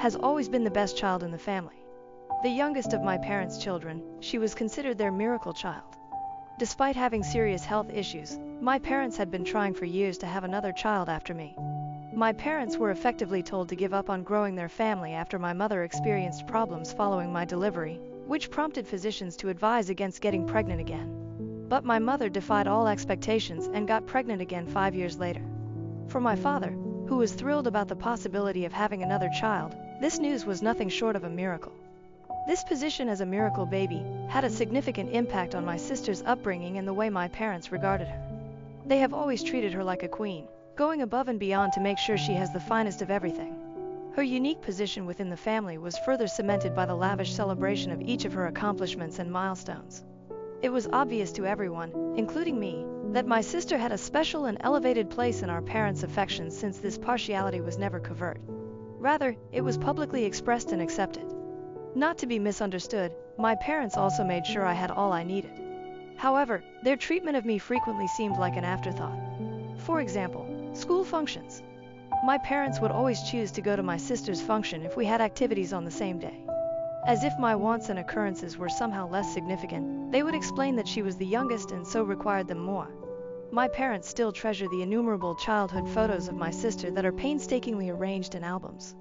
has always been the best child in the family. The youngest of my parents' children, she was considered their miracle child. Despite having serious health issues, my parents had been trying for years to have another child after me. My parents were effectively told to give up on growing their family after my mother experienced problems following my delivery, which prompted physicians to advise against getting pregnant again. But my mother defied all expectations and got pregnant again 5 years later. For my father, who was thrilled about the possibility of having another child, this news was nothing short of a miracle. This position as a miracle baby had a significant impact on my sister's upbringing and the way my parents regarded her. They have always treated her like a queen, going above and beyond to make sure she has the finest of everything. Her unique position within the family was further cemented by the lavish celebration of each of her accomplishments and milestones. It was obvious to everyone, including me, that my sister had a special and elevated place in our parents' affections, since this partiality was never covert. Rather, it was publicly expressed and accepted. Not to be misunderstood, my parents also made sure I had all I needed. However, their treatment of me frequently seemed like an afterthought. For example, school functions. My parents would always choose to go to my sister's function if we had activities on the same day. As if my wants and occurrences were somehow less significant, they would explain that she was the youngest and so required them more. My parents still treasure the innumerable childhood photos of my sister that are painstakingly arranged in albums.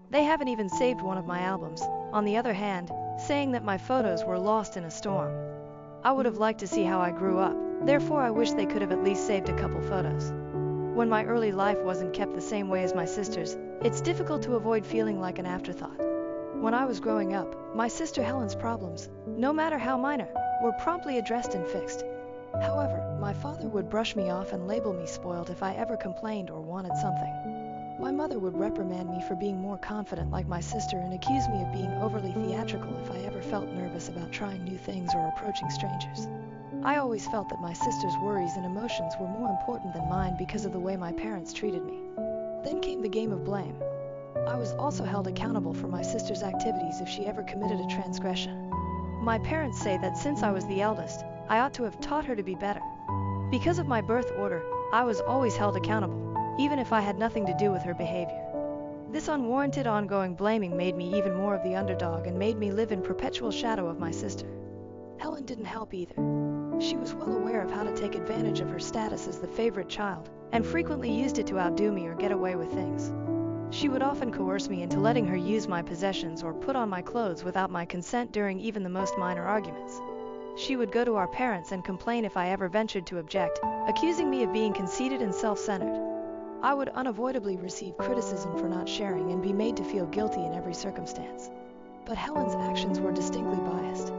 They haven't even saved one of my albums, on the other hand, saying that my photos were lost in a storm. I would have liked to see how I grew up, therefore I wish they could have at least saved a couple photos. When my early life wasn't kept the same way as my sister's, it's difficult to avoid feeling like an afterthought. When I was growing up, my sister Helen's problems, no matter how minor, were promptly addressed and fixed. However, my father would brush me off and label me spoiled if I ever complained or wanted something. My mother would reprimand me for being more confident like my sister and accuse me of being overly theatrical if I ever felt nervous about trying new things or approaching strangers. I always felt that my sister's worries and emotions were more important than mine because of the way my parents treated me. Then came the game of blame. I was also held accountable for my sister's activities if she ever committed a transgression. My parents say that since I was the eldest, I ought to have taught her to be better. Because of my birth order, I was always held accountable, even if I had nothing to do with her behavior. This unwarranted ongoing blaming made me even more of the underdog and made me live in perpetual shadow of my sister. Helen didn't help either. She was well aware of how to take advantage of her status as the favorite child, and frequently used it to outdo me or get away with things. She would often coerce me into letting her use my possessions or put on my clothes without my consent during even the most minor arguments. She would go to our parents and complain if I ever ventured to object, accusing me of being conceited and self-centered. I would unavoidably receive criticism for not sharing and be made to feel guilty in every circumstance. But Helen's actions were distinctly biased.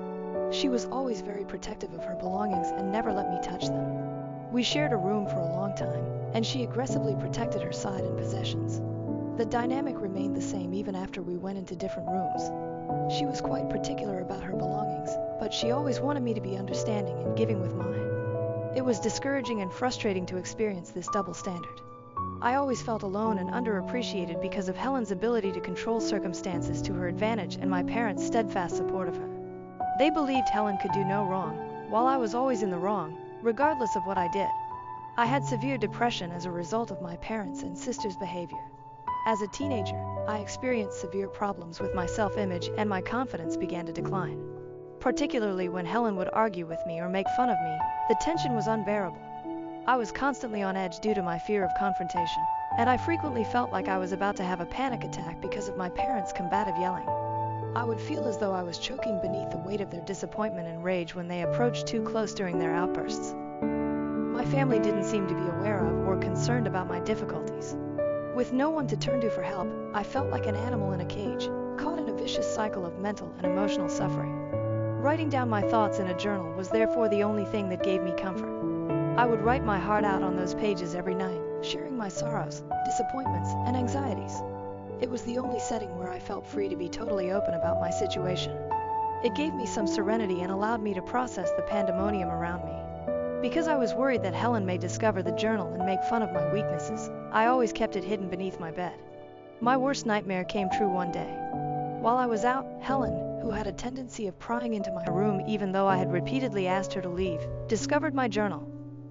She was always very protective of her belongings and never let me touch them. We shared a room for a long time, and she aggressively protected her side and possessions. The dynamic remained the same even after we went into different rooms. She was quite particular about her belongings, but she always wanted me to be understanding and giving with mine. It was discouraging and frustrating to experience this double standard. I always felt alone and underappreciated because of Helen's ability to control circumstances to her advantage and my parents' steadfast support of her. They believed Helen could do no wrong, while I was always in the wrong, regardless of what I did. I had severe depression as a result of my parents' and sister's behavior. As a teenager, I experienced severe problems with my self-image and my confidence began to decline. Particularly when Helen would argue with me or make fun of me, the tension was unbearable. I was constantly on edge due to my fear of confrontation, and I frequently felt like I was about to have a panic attack because of my parents' combative yelling. I would feel as though I was choking beneath the weight of their disappointment and rage when they approached too close during their outbursts. My family didn't seem to be aware of or concerned about my difficulties. With no one to turn to for help, I felt like an animal in a cage, caught in a vicious cycle of mental and emotional suffering. Writing down my thoughts in a journal was therefore the only thing that gave me comfort. I would write my heart out on those pages every night, sharing my sorrows, disappointments, and anxieties. It was the only setting where I felt free to be totally open about my situation. It gave me some serenity and allowed me to process the pandemonium around me. Because I was worried that Helen may discover the journal and make fun of my weaknesses, I always kept it hidden beneath my bed. My worst nightmare came true one day. While I was out, Helen, who had a tendency of prying into my room even though I had repeatedly asked her to leave, discovered my journal.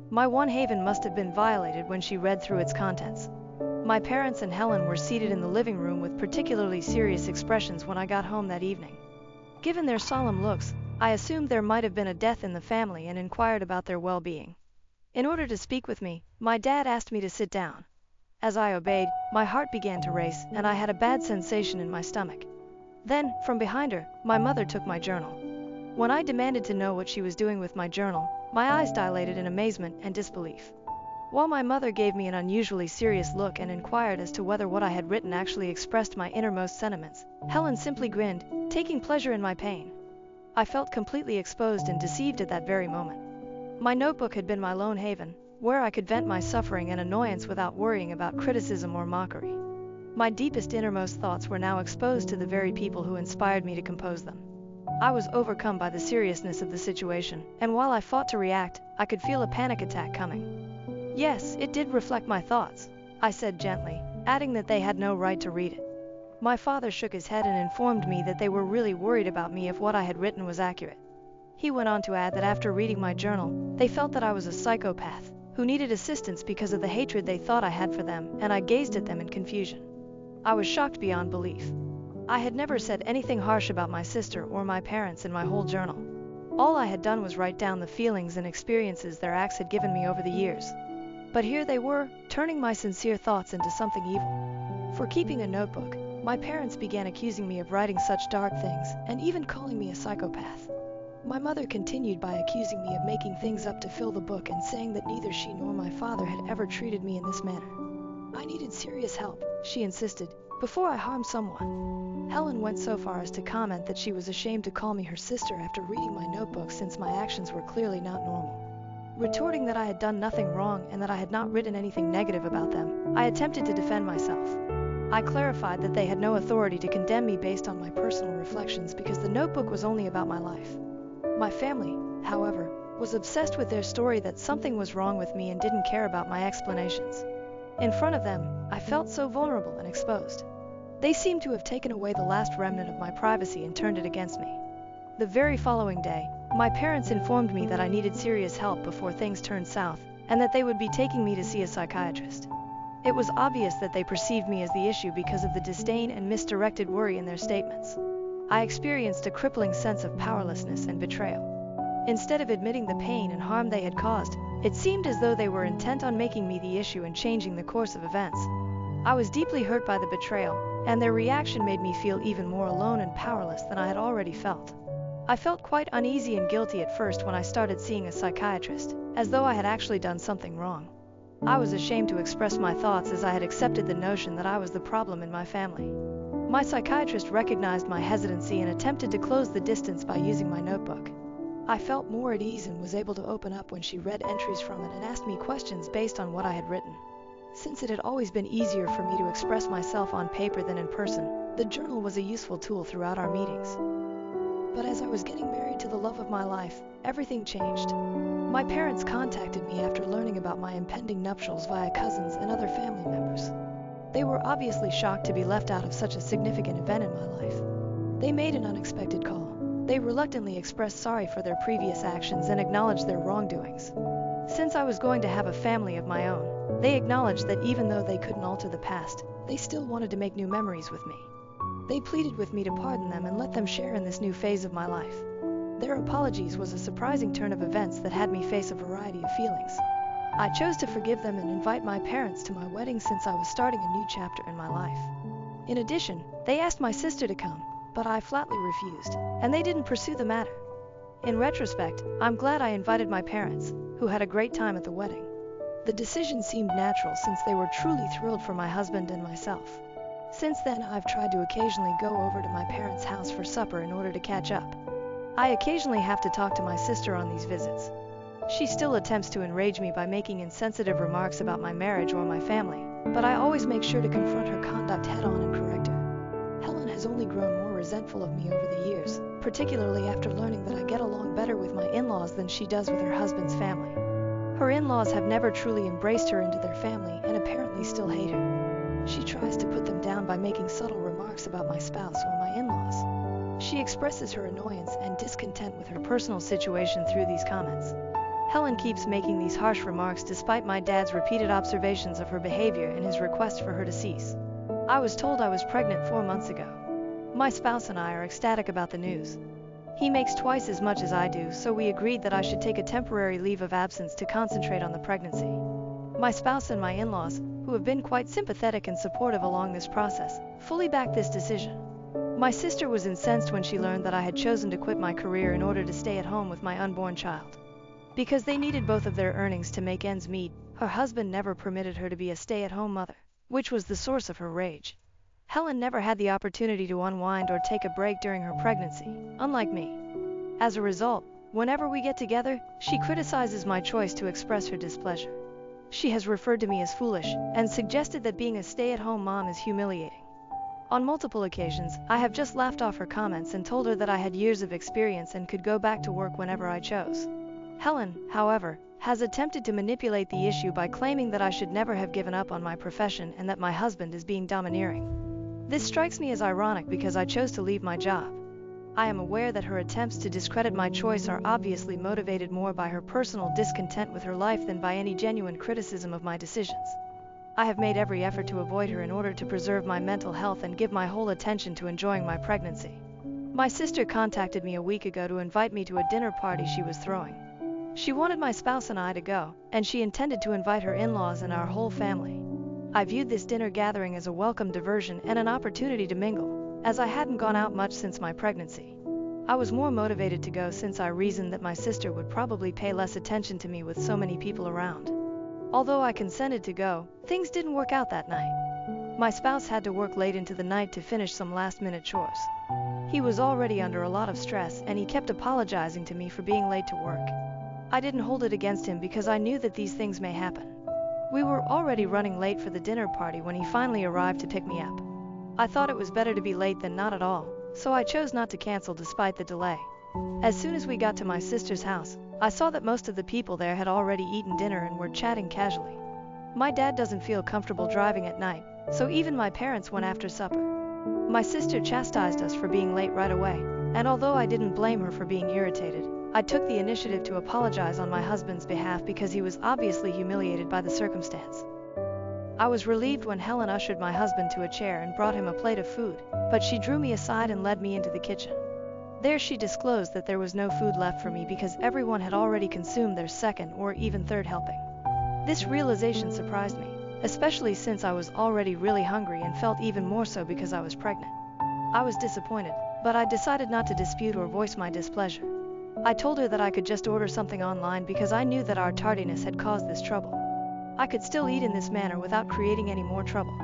My one haven must have been violated when she read through its contents. My parents and Helen were seated in the living room with particularly serious expressions when I got home that evening. Given their solemn looks, I assumed there might have been a death in the family and inquired about their well-being. In order to speak with me, my dad asked me to sit down. As I obeyed, my heart began to race and I had a bad sensation in my stomach. Then, from behind her, my mother took my journal. When I demanded to know what she was doing with my journal, my eyes dilated in amazement and disbelief. While my mother gave me an unusually serious look and inquired as to whether what I had written actually expressed my innermost sentiments, Helen simply grinned, taking pleasure in my pain. I felt completely exposed and deceived at that very moment. My notebook had been my lone haven, where I could vent my suffering and annoyance without worrying about criticism or mockery. My deepest innermost thoughts were now exposed to the very people who inspired me to compose them. I was overcome by the seriousness of the situation, and while I fought to react, I could feel a panic attack coming. Yes, it did reflect my thoughts, I said gently, adding that they had no right to read it. My father shook his head and informed me that they were really worried about me if what I had written was accurate. He went on to add that after reading my journal, they felt that I was a psychopath, who needed assistance because of the hatred they thought I had for them, and I gazed at them in confusion. I was shocked beyond belief. I had never said anything harsh about my sister or my parents in my whole journal. All I had done was write down the feelings and experiences their acts had given me over the years. But here they were, turning my sincere thoughts into something evil. For keeping a notebook, my parents began accusing me of writing such dark things, and even calling me a psychopath. My mother continued by accusing me of making things up to fill the book and saying that neither she nor my father had ever treated me in this manner. I needed serious help, she insisted, before I harmed someone. Helen went so far as to comment that she was ashamed to call me her sister after reading my notebook since my actions were clearly not normal. Retorting that I had done nothing wrong and that I had not written anything negative about them, I attempted to defend myself. I clarified that they had no authority to condemn me based on my personal reflections because the notebook was only about my life. My family, however, was obsessed with their story that something was wrong with me and didn't care about my explanations. In front of them, I felt so vulnerable and exposed. They seemed to have taken away the last remnant of my privacy and turned it against me. The very following day, my parents informed me that I needed serious help before things turned south, and that they would be taking me to see a psychiatrist. It was obvious that they perceived me as the issue because of the disdain and misdirected worry in their statements. I experienced a crippling sense of powerlessness and betrayal. Instead of admitting the pain and harm they had caused, it seemed as though they were intent on making me the issue and changing the course of events. I was deeply hurt by the betrayal, and their reaction made me feel even more alone and powerless than I had already felt. I felt quite uneasy and guilty at first when I started seeing a psychiatrist, as though I had actually done something wrong. I was ashamed to express my thoughts as I had accepted the notion that I was the problem in my family. My psychiatrist recognized my hesitancy and attempted to close the distance by using my notebook. I felt more at ease and was able to open up when she read entries from it and asked me questions based on what I had written. Since it had always been easier for me to express myself on paper than in person, the journal was a useful tool throughout our meetings. But as I was getting married to the love of my life, everything changed. My parents contacted me after learning about my impending nuptials via cousins and other family members. They were obviously shocked to be left out of such a significant event in my life. They made an unexpected call. They reluctantly expressed sorry for their previous actions and acknowledged their wrongdoings. Since I was going to have a family of my own, they acknowledged that even though they couldn't alter the past, they still wanted to make new memories with me. They pleaded with me to pardon them and let them share in this new phase of my life. Their apologies was a surprising turn of events that had me face a variety of feelings. I chose to forgive them and invite my parents to my wedding since I was starting a new chapter in my life. In addition, they asked my sister to come, but I flatly refused, and they didn't pursue the matter. In retrospect, I'm glad I invited my parents, who had a great time at the wedding. The decision seemed natural since they were truly thrilled for my husband and myself. Since then, I've tried to occasionally go over to my parents' house for supper in order to catch up. I occasionally have to talk to my sister on these visits. She still attempts to enrage me by making insensitive remarks about my marriage or my family, but I always make sure to confront her conduct head-on and correct her. Helen has only grown more resentful of me over the years, particularly after learning that I get along better with my in-laws than she does with her husband's family. Her in-laws have never truly embraced her into their family and apparently still hate her. She tries to put them down by making subtle remarks about my spouse or my in-laws. She expresses her annoyance and discontent with her personal situation through these comments. Helen keeps making these harsh remarks despite my dad's repeated observations of her behavior and his request for her to cease. I was told I was pregnant 4 months ago. My spouse and I are ecstatic about the news. He makes twice as much as I do, so we agreed that I should take a temporary leave of absence to concentrate on the pregnancy. My spouse and my in-laws, who have been quite sympathetic and supportive along this process, fully back this decision. My sister was incensed when she learned that I had chosen to quit my career in order to stay at home with my unborn child. Because they needed both of their earnings to make ends meet, her husband never permitted her to be a stay-at-home mother, which was the source of her rage. Helen never had the opportunity to unwind or take a break during her pregnancy, unlike me. As a result, whenever we get together, she criticizes my choice to express her displeasure. She has referred to me as foolish and suggested that being a stay-at-home mom is humiliating. On multiple occasions, I have just laughed off her comments and told her that I had years of experience and could go back to work whenever I chose. Helen, however, has attempted to manipulate the issue by claiming that I should never have given up on my profession and that my husband is being domineering. This strikes me as ironic because I chose to leave my job. I am aware that her attempts to discredit my choice are obviously motivated more by her personal discontent with her life than by any genuine criticism of my decisions. I have made every effort to avoid her in order to preserve my mental health and give my whole attention to enjoying my pregnancy. My sister contacted me a week ago to invite me to a dinner party she was throwing. She wanted my spouse and I to go, and she intended to invite her in-laws and our whole family. I viewed this dinner gathering as a welcome diversion and an opportunity to mingle, as I hadn't gone out much since my pregnancy. I was more motivated to go since I reasoned that my sister would probably pay less attention to me with so many people around. Although I consented to go, things didn't work out that night. My spouse had to work late into the night to finish some last-minute chores. He was already under a lot of stress and he kept apologizing to me for being late to work. I didn't hold it against him because I knew that these things may happen. We were already running late for the dinner party when he finally arrived to pick me up. I thought it was better to be late than not at all, so I chose not to cancel despite the delay. As soon as we got to my sister's house, I saw that most of the people there had already eaten dinner and were chatting casually. My dad doesn't feel comfortable driving at night, so even my parents went after supper. My sister chastised us for being late right away, and although I didn't blame her for being irritated, I took the initiative to apologize on my husband's behalf because he was obviously humiliated by the circumstance. I was relieved when Helen ushered my husband to a chair and brought him a plate of food, but she drew me aside and led me into the kitchen. There she disclosed that there was no food left for me because everyone had already consumed their second or even third helping. This realization surprised me, especially since I was already really hungry and felt even more so because I was pregnant. I was disappointed, but I decided not to dispute or voice my displeasure. I told her that I could just order something online because I knew that our tardiness had caused this trouble. I could still eat in this manner without creating any more trouble.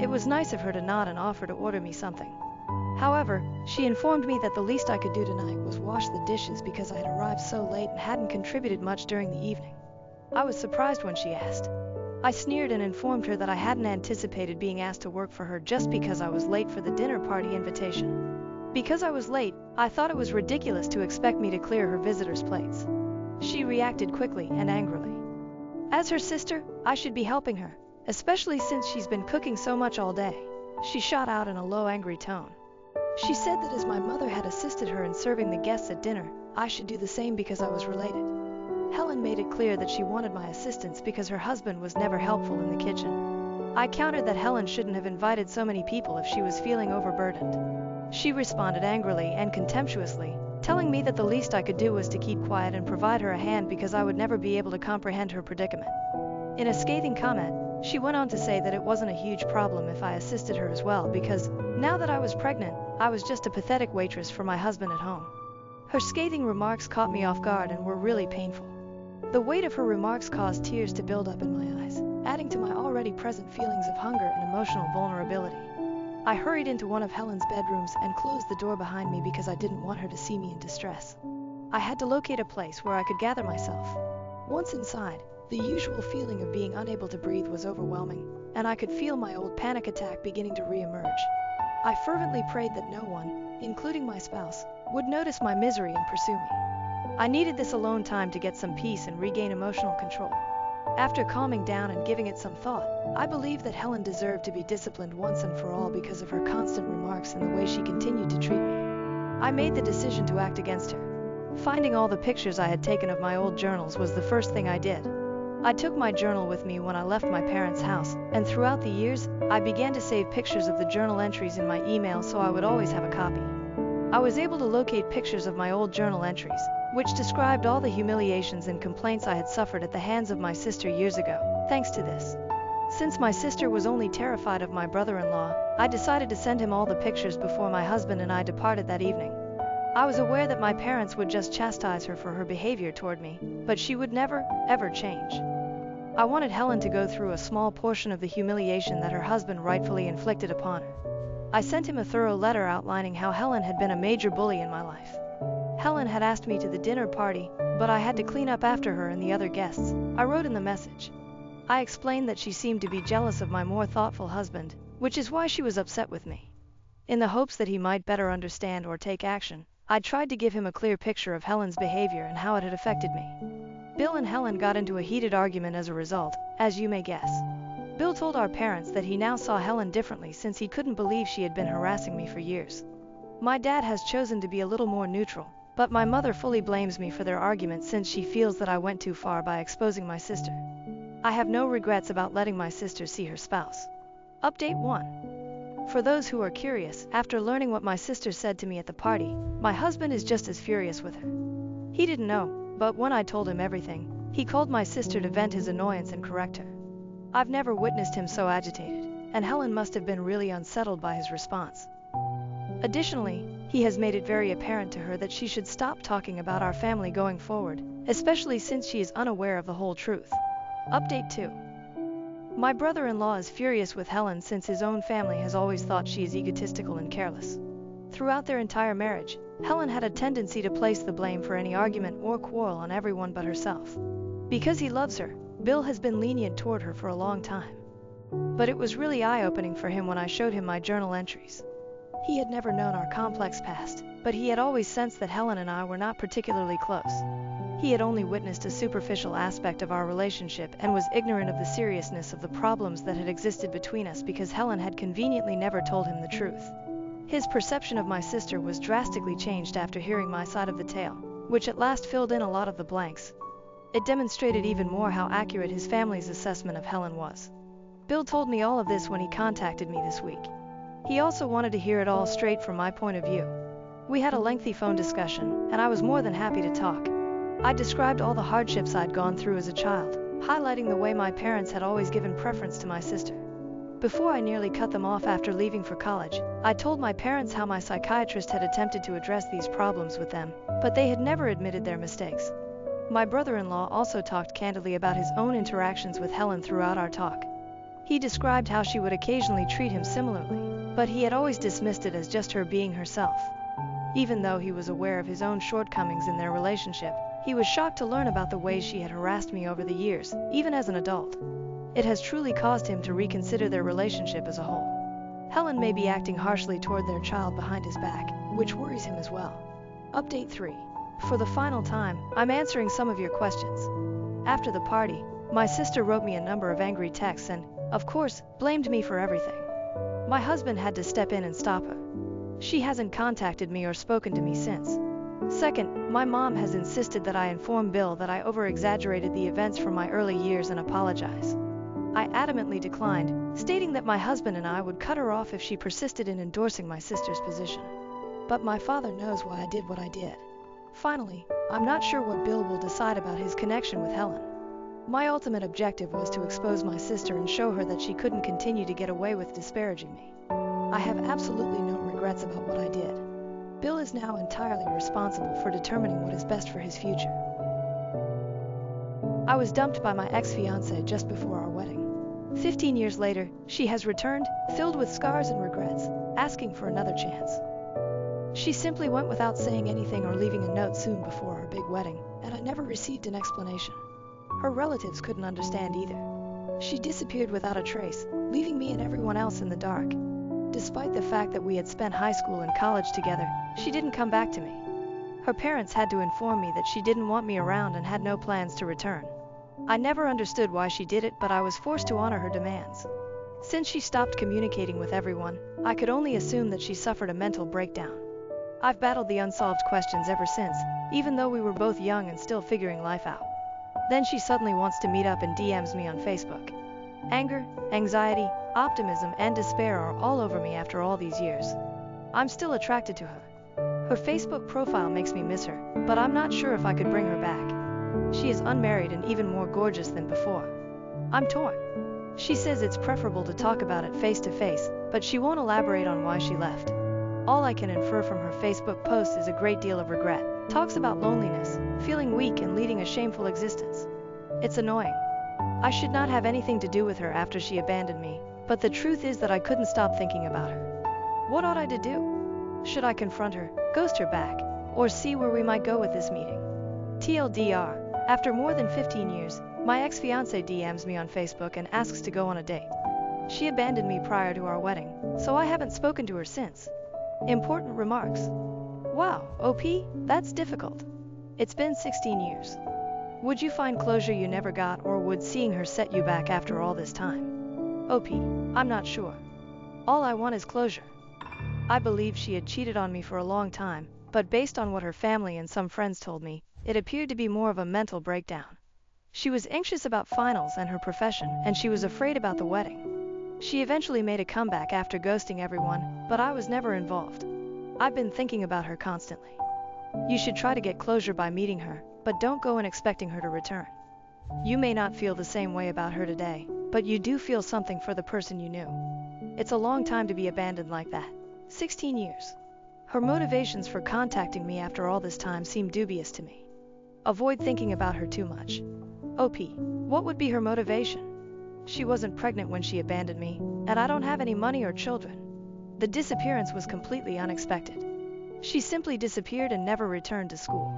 It was nice of her to nod and offer to order me something. However, she informed me that the least I could do tonight was wash the dishes because I had arrived so late and hadn't contributed much during the evening. I was surprised when she asked. I sneered and informed her that I hadn't anticipated being asked to work for her just because I was late for the dinner party invitation. Because I was late, I thought it was ridiculous to expect me to clear her visitors' plates. She reacted quickly and angrily. As her sister, I should be helping her, especially since she's been cooking so much all day, she shot out in a low, angry tone. She said that as my mother had assisted her in serving the guests at dinner, I should do the same because I was related. Helen made it clear that she wanted my assistance because her husband was never helpful in the kitchen. I countered that Helen shouldn't have invited so many people if she was feeling overburdened. She responded angrily and contemptuously, telling me that the least I could do was to keep quiet and provide her a hand because I would never be able to comprehend her predicament. In a scathing comment, she went on to say that it wasn't a huge problem if I assisted her as well because, now that I was pregnant, I was just a pathetic waitress for my husband at home. Her scathing remarks caught me off guard and were really painful. The weight of her remarks caused tears to build up in my eyes, adding to my already present feelings of hunger and emotional vulnerability. I hurried into one of Helen's bedrooms and closed the door behind me because I didn't want her to see me in distress. I had to locate a place where I could gather myself. Once inside, the usual feeling of being unable to breathe was overwhelming, and I could feel my old panic attack beginning to re-emerge. I fervently prayed that no one, including my spouse, would notice my misery and pursue me. I needed this alone time to get some peace and regain emotional control. After calming down and giving it some thought, I believed that Helen deserved to be disciplined once and for all because of her constant remarks and the way she continued to treat me. I made the decision to act against her. Finding all the pictures I had taken of my old journals was the first thing I did. I took my journal with me when I left my parents' house, and throughout the years, I began to save pictures of the journal entries in my email so I would always have a copy. I was able to locate pictures of my old journal entries, which described all the humiliations and complaints I had suffered at the hands of my sister years ago, thanks to this. Since my sister was only terrified of my brother-in-law, I decided to send him all the pictures before my husband and I departed that evening. I was aware that my parents would just chastise her for her behavior toward me, but she would never, ever change. I wanted Helen to go through a small portion of the humiliation that her husband rightfully inflicted upon her. I sent him a thorough letter outlining how Helen had been a major bully in my life. Helen had asked me to the dinner party, but I had to clean up after her and the other guests, I wrote in the message. I explained that she seemed to be jealous of my more thoughtful husband, which is why she was upset with me. In the hopes that he might better understand or take action, I tried to give him a clear picture of Helen's behavior and how it had affected me. Bill and Helen got into a heated argument as a result, as you may guess. Bill told our parents that he now saw Helen differently since he couldn't believe she had been harassing me for years. My dad has chosen to be a little more neutral, but my mother fully blames me for their argument since she feels that I went too far by exposing my sister. I have no regrets about letting my sister see her spouse. Update 1. For those who are curious, after learning what my sister said to me at the party, my husband is just as furious with her. He didn't know, but when I told him everything, he called my sister to vent his annoyance and correct her. I've never witnessed him so agitated, and Helen must have been really unsettled by his response. Additionally, he has made it very apparent to her that she should stop talking about our family going forward, especially since she is unaware of the whole truth. Update 2. My brother-in-law is furious with Helen since his own family has always thought she is egotistical and careless. Throughout their entire marriage, Helen had a tendency to place the blame for any argument or quarrel on everyone but herself. Because he loves her, Bill has been lenient toward her for a long time. But it was really eye-opening for him when I showed him my journal entries. He had never known our complex past, but he had always sensed that Helen and I were not particularly close. He had only witnessed a superficial aspect of our relationship and was ignorant of the seriousness of the problems that had existed between us because Helen had conveniently never told him the truth. His perception of my sister was drastically changed after hearing my side of the tale, which at last filled in a lot of the blanks. It demonstrated even more how accurate his family's assessment of Helen was. Bill told me all of this when he contacted me this week. He also wanted to hear it all straight from my point of view. We had a lengthy phone discussion, and I was more than happy to talk. I described all the hardships I'd gone through as a child, highlighting the way my parents had always given preference to my sister. Before I nearly cut them off after leaving for college, I told my parents how my psychiatrist had attempted to address these problems with them, but they had never admitted their mistakes. My brother-in-law also talked candidly about his own interactions with Helen throughout our talk. He described how she would occasionally treat him similarly, but he had always dismissed it as just her being herself. Even though he was aware of his own shortcomings in their relationship, he was shocked to learn about the ways she had harassed me over the years, even as an adult. It has truly caused him to reconsider their relationship as a whole. Helen may be acting harshly toward their child behind his back, which worries him as well. Update 3. For the final time, I'm answering some of your questions. After the party, my sister wrote me a number of angry texts and, of course, blamed me for everything. My husband had to step in and stop her. She hasn't contacted me or spoken to me since. Second, my mom has insisted that I inform Bill that I over-exaggerated the events from my early years and apologize. I adamantly declined, stating that my husband and I would cut her off if she persisted in endorsing my sister's position. But my father knows why I did what I did. Finally, I'm not sure what Bill will decide about his connection with Helen. My ultimate objective was to expose my sister and show her that she couldn't continue to get away with disparaging me. I have absolutely no regrets about what I did. Bill is now entirely responsible for determining what is best for his future. I was dumped by my ex-fiancé just before our wedding. 15 years later, she has returned, filled with scars and regrets, asking for another chance. She simply went without saying anything or leaving a note soon before our big wedding, and I never received an explanation. Her relatives couldn't understand either. She disappeared without a trace, leaving me and everyone else in the dark. Despite the fact that we had spent high school and college together, she didn't come back to me. Her parents had to inform me that she didn't want me around and had no plans to return. I never understood why she did it, but I was forced to honor her demands. Since she stopped communicating with everyone, I could only assume that she suffered a mental breakdown. I've battled the unsolved questions ever since, even though we were both young and still figuring life out. Then she suddenly wants to meet up and DMs me on Facebook. Anger, anxiety, optimism, and despair are all over me after all these years. I'm still attracted to her. Her Facebook profile makes me miss her, but I'm not sure if I could bring her back. She is unmarried and even more gorgeous than before. I'm torn. She says it's preferable to talk about it face to face, but she won't elaborate on why she left. All I can infer from her Facebook posts is a great deal of regret. Talks about loneliness, feeling weak and leading a shameful existence. It's annoying. I should not have anything to do with her after she abandoned me, but the truth is that I couldn't stop thinking about her. What ought I to do? Should I confront her, ghost her back, or see where we might go with this meeting? TLDR, after more than 15 years, my ex-fiancé DMs me on Facebook and asks to go on a date. She abandoned me prior to our wedding, so I haven't spoken to her since. Important remarks. Wow, OP, that's difficult. It's been 16 years. Would you find closure you never got, or would seeing her set you back after all this time? OP, I'm not sure. All I want is closure. I believed she had cheated on me for a long time, but based on what her family and some friends told me, it appeared to be more of a mental breakdown. She was anxious about finals and her profession, and she was afraid about the wedding. She eventually made a comeback after ghosting everyone, but I was never involved. I've been thinking about her constantly. You should try to get closure by meeting her, but don't go in expecting her to return. You may not feel the same way about her today, but you do feel something for the person you knew. It's a long time to be abandoned like that. 16 years. Her motivations for contacting me after all this time seem dubious to me. Avoid thinking about her too much. OP, what would be her motivation? She wasn't pregnant when she abandoned me, and I don't have any money or children. The disappearance was completely unexpected. She simply disappeared and never returned to school.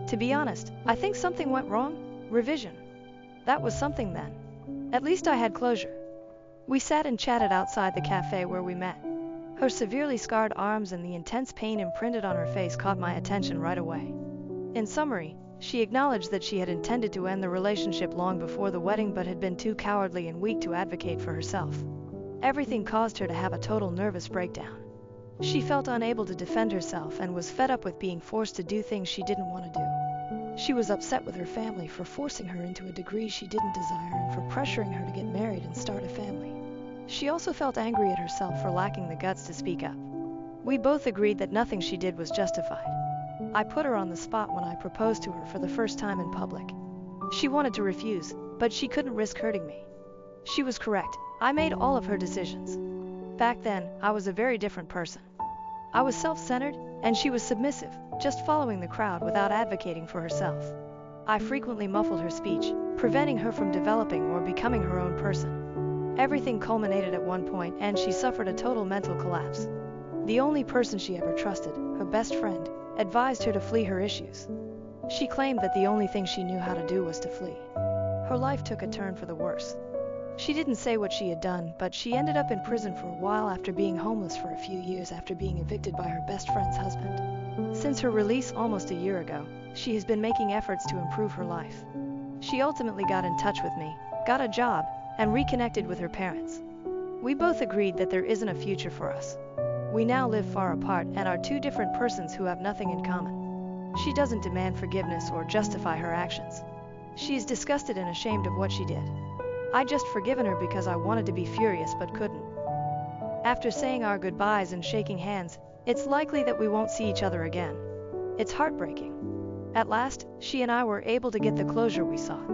To be honest, I think something went wrong. Revision. That was something then. At least I had closure. We sat and chatted outside the cafe where we met. Her severely scarred arms and the intense pain imprinted on her face caught my attention right away. In summary, she acknowledged that she had intended to end the relationship long before the wedding but had been too cowardly and weak to advocate for herself. Everything caused her to have a total nervous breakdown. She felt unable to defend herself and was fed up with being forced to do things she didn't want to do. She was upset with her family for forcing her into a degree she didn't desire and for pressuring her to get married and start a family. She also felt angry at herself for lacking the guts to speak up. We both agreed that nothing she did was justified. I put her on the spot when I proposed to her for the first time in public. She wanted to refuse, but she couldn't risk hurting me. She was correct. I made all of her decisions. Back then, I was a very different person. I was self-centered, and she was submissive, just following the crowd without advocating for herself. I frequently muffled her speech, preventing her from developing or becoming her own person. Everything culminated at one point, and she suffered a total mental collapse. The only person she ever trusted, her best friend, advised her to flee her issues. She claimed that the only thing she knew how to do was to flee. Her life took a turn for the worse. She didn't say what she had done, but she ended up in prison for a while after being homeless for a few years after being evicted by her best friend's husband. Since her release almost a year ago, she has been making efforts to improve her life. She ultimately got in touch with me, got a job, and reconnected with her parents. We both agreed that there isn't a future for us. We now live far apart and are two different persons who have nothing in common. She doesn't demand forgiveness or justify her actions. She is disgusted and ashamed of what she did. I just forgiven her because I wanted to be furious but couldn't. After saying our goodbyes and shaking hands, it's likely that we won't see each other again. It's heartbreaking. At last, she and I were able to get the closure we sought.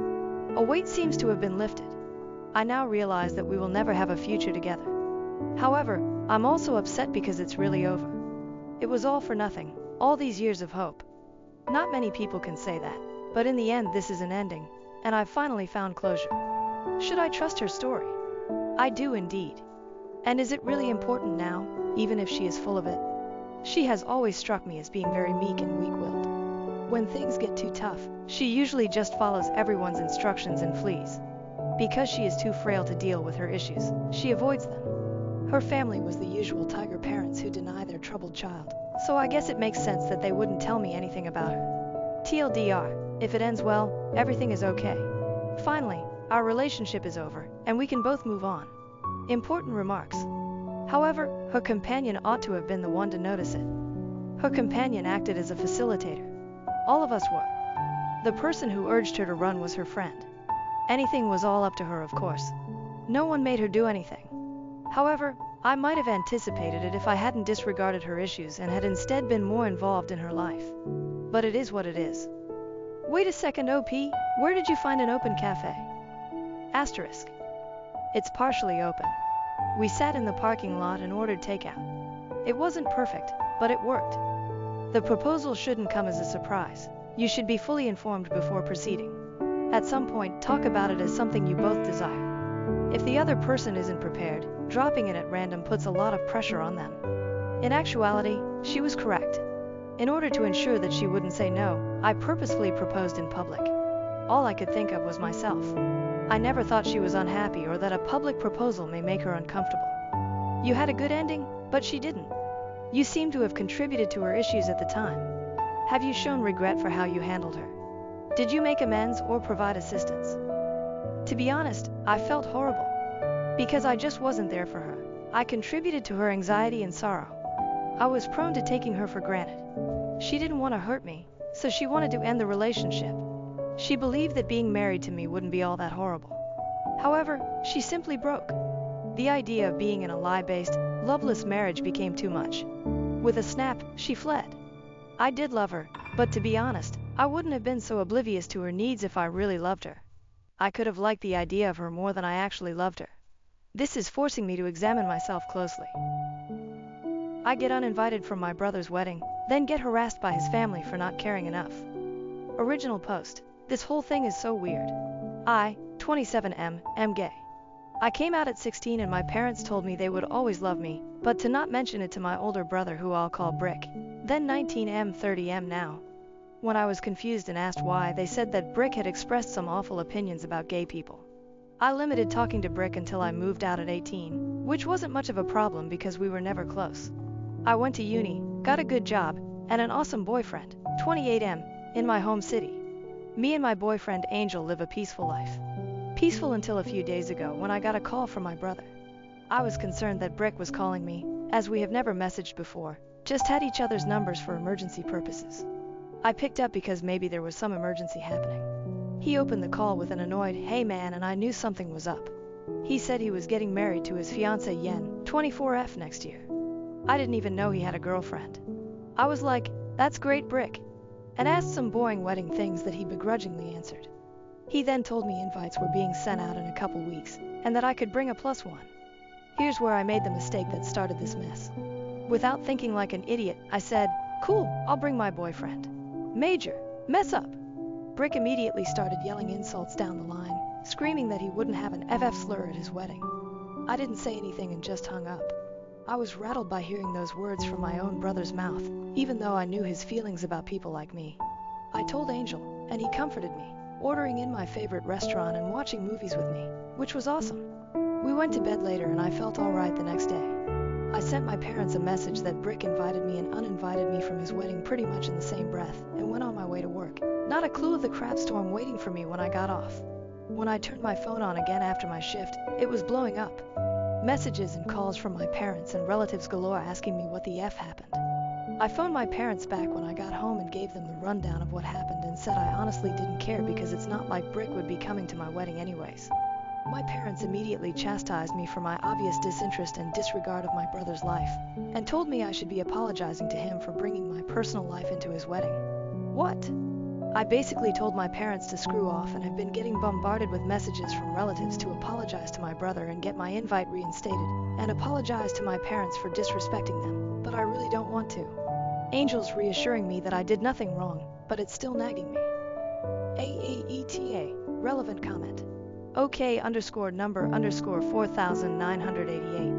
A weight seems to have been lifted. I now realize that we will never have a future together. However, I'm also upset because it's really over. It was all for nothing, all these years of hope. Not many people can say that, but in the end this is an ending, and I've finally found closure. Should I trust her story? I do indeed. And is it really important now, even if she is full of it? She has always struck me as being very meek and weak-willed. When things get too tough, she usually just follows everyone's instructions and flees. Because she is too frail to deal with her issues, she avoids them. Her family was the usual tiger parents who deny their troubled child, so I guess it makes sense that they wouldn't tell me anything about her. TLDR, if it ends well, everything is okay. Finally, our relationship is over, and we can both move on. Important remarks. However, her companion ought to have been the one to notice it. Her companion acted as a facilitator. All of us were. The person who urged her to run was her friend. Anything was all up to her, of course. No one made her do anything. However, I might have anticipated it if I hadn't disregarded her issues and had instead been more involved in her life. But it is what it is. Wait a second, OP, where did you find an open cafe? Asterisk. It's partially open. We sat in the parking lot and ordered takeout. It wasn't perfect, but it worked. The proposal shouldn't come as a surprise. You should be fully informed before proceeding. At some point, talk about it as something you both desire. If the other person isn't prepared, dropping it at random puts a lot of pressure on them. In actuality, she was correct. In order to ensure that she wouldn't say no, I purposefully proposed in public. All I could think of was myself. I never thought she was unhappy or that a public proposal may make her uncomfortable. You had a good ending, but she didn't. You seem to have contributed to her issues at the time. Have you shown regret for how you handled her? Did you make amends or provide assistance? To be honest, I felt horrible. Because I just wasn't there for her. I contributed to her anxiety and sorrow. I was prone to taking her for granted. She didn't want to hurt me, so she wanted to end the relationship. She believed that being married to me wouldn't be all that horrible. However, she simply broke. The idea of being in a lie-based, loveless marriage became too much. With a snap, she fled. I did love her, but to be honest, I wouldn't have been so oblivious to her needs if I really loved her. I could have liked the idea of her more than I actually loved her. This is forcing me to examine myself closely. I get uninvited from my brother's wedding, then get harassed by his family for not caring enough. Original post. This whole thing is so weird. I, 27M, am gay. I came out at 16 and my parents told me they would always love me, but to not mention it to my older brother, who I'll call Brick. Then 19M, 30M now. When I was confused and asked why, they said that Brick had expressed some awful opinions about gay people. I limited talking to Brick until I moved out at 18, which wasn't much of a problem because we were never close. I went to uni, got a good job, and an awesome boyfriend, 28M, in my home city. Me and my boyfriend Angel live a peaceful life. Peaceful until a few days ago when I got a call from my brother. I was concerned that Brick was calling me, as we have never messaged before, just had each other's numbers for emergency purposes. I picked up because maybe there was some emergency happening. He opened the call with an annoyed, "Hey man," and I knew something was up. He said he was getting married to his fiancée Yen, 24F, next year. I didn't even know he had a girlfriend. I was like, "That's great, Brick," and asked some boring wedding things that he begrudgingly answered. He then told me invites were being sent out in a couple weeks, and that I could bring a +1. Here's where I made the mistake that started this mess. Without thinking like an idiot, I said, "Cool, I'll bring my boyfriend." Major mess up. Brick immediately started yelling insults down the line, screaming that he wouldn't have an FF slur at his wedding. I didn't say anything and just hung up. I was rattled by hearing those words from my own brother's mouth, even though I knew his feelings about people like me. I told Angel, and he comforted me, ordering in my favorite restaurant and watching movies with me, which was awesome. We went to bed later and I felt alright the next day. I sent my parents a message that Brick invited me and uninvited me from his wedding pretty much in the same breath, and went on my way to work. Not a clue of the crap storm waiting for me when I got off. When I turned my phone on again after my shift, it was blowing up. Messages and calls from my parents and relatives galore asking me what the F happened. I phoned my parents back when I got home and gave them the rundown of what happened and said I honestly didn't care because it's not like Brick would be coming to my wedding anyways. My parents immediately chastised me for my obvious disinterest and disregard of my brother's life, and told me I should be apologizing to him for bringing my personal life into his wedding. What? I basically told my parents to screw off and have been getting bombarded with messages from relatives to apologize to my brother and get my invite reinstated, and apologize to my parents for disrespecting them, but I really don't want to. Angel's reassuring me that I did nothing wrong, but it's still nagging me. AAETA, relevant comment. OK_number_4988.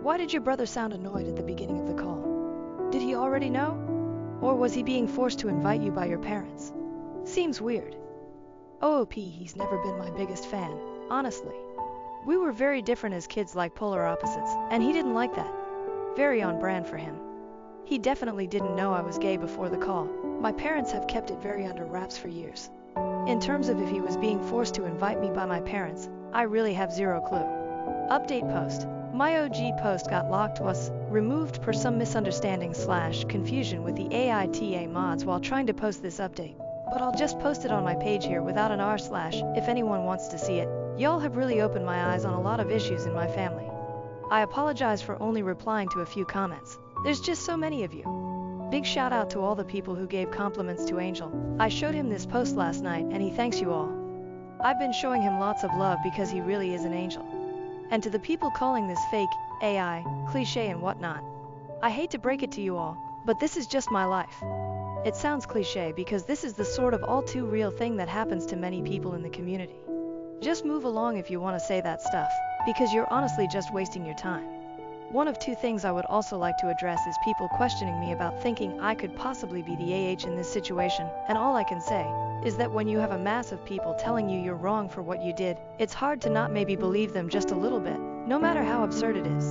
Why did your brother sound annoyed at the beginning of the call? Did he already know? Or was he being forced to invite you by your parents? Seems weird. OOP, he's never been my biggest fan, honestly. We were very different as kids, like polar opposites, and he didn't like that. Very on brand for him. He definitely didn't know I was gay before the call. My parents have kept it very under wraps for years. In terms of if he was being forced to invite me by my parents, I really have zero clue. Update post. My OG post got locked was removed per some misunderstanding/confusion with the AITA mods while trying to post this update. But I'll just post it on my page here without an r/ if anyone wants to see it. Y'all have really opened my eyes on a lot of issues in my family. I apologize for only replying to a few comments. There's just so many of you. Big shout out to all the people who gave compliments to Angel. I showed him this post last night and he thanks you all. I've been showing him lots of love because he really is an angel. And to the people calling this fake, AI, cliche and whatnot, I hate to break it to you all, but this is just my life. It sounds cliche because this is the sort of all too real thing that happens to many people in the community. Just move along if you want to say that stuff, because you're honestly just wasting your time. One of two things I would also like to address is people questioning me about thinking I could possibly be the AH in this situation, and all I can say is that when you have a mass of people telling you you're wrong for what you did, it's hard to not maybe believe them just a little bit, no matter how absurd it is.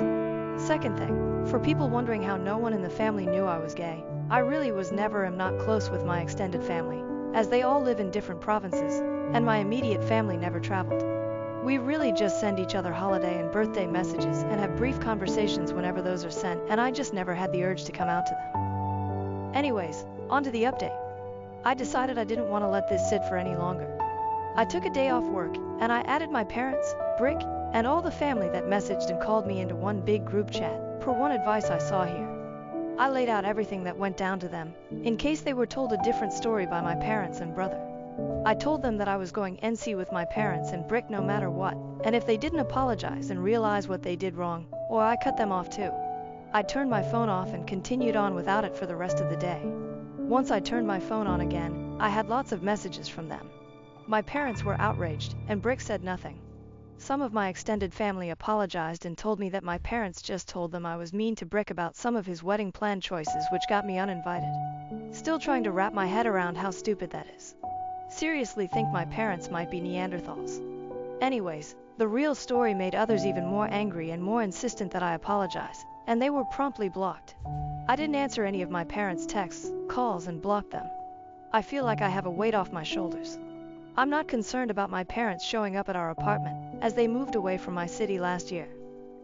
Second thing, for people wondering how no one in the family knew I was gay, I really was never am not close with my extended family, as they all live in different provinces, and my immediate family never traveled. We really just send each other holiday and birthday messages and have brief conversations whenever those are sent, and I just never had the urge to come out to them. Anyways, on to the update. I decided I didn't want to let this sit for any longer. I took a day off work, and I added my parents, Brick, and all the family that messaged and called me into one big group chat, per one advice I saw here. I laid out everything that went down to them, in case they were told a different story by my parents and brother. I told them that I was going NC with my parents and Brick no matter what, and if they didn't apologize and realize what they did wrong, or I cut them off too. I turned my phone off and continued on without it for the rest of the day. Once I turned my phone on again, I had lots of messages from them. My parents were outraged, and Brick said nothing. Some of my extended family apologized and told me that my parents just told them I was mean to Brick about some of his wedding plan choices, which got me uninvited. Still trying to wrap my head around how stupid that is. Seriously think my parents might be Neanderthals. Anyways, the real story made others even more angry and more insistent that I apologize, and they were promptly blocked. I didn't answer any of my parents' texts, calls, and blocked them. I feel like I have a weight off my shoulders. I'm not concerned about my parents showing up at our apartment, as they moved away from my city last year.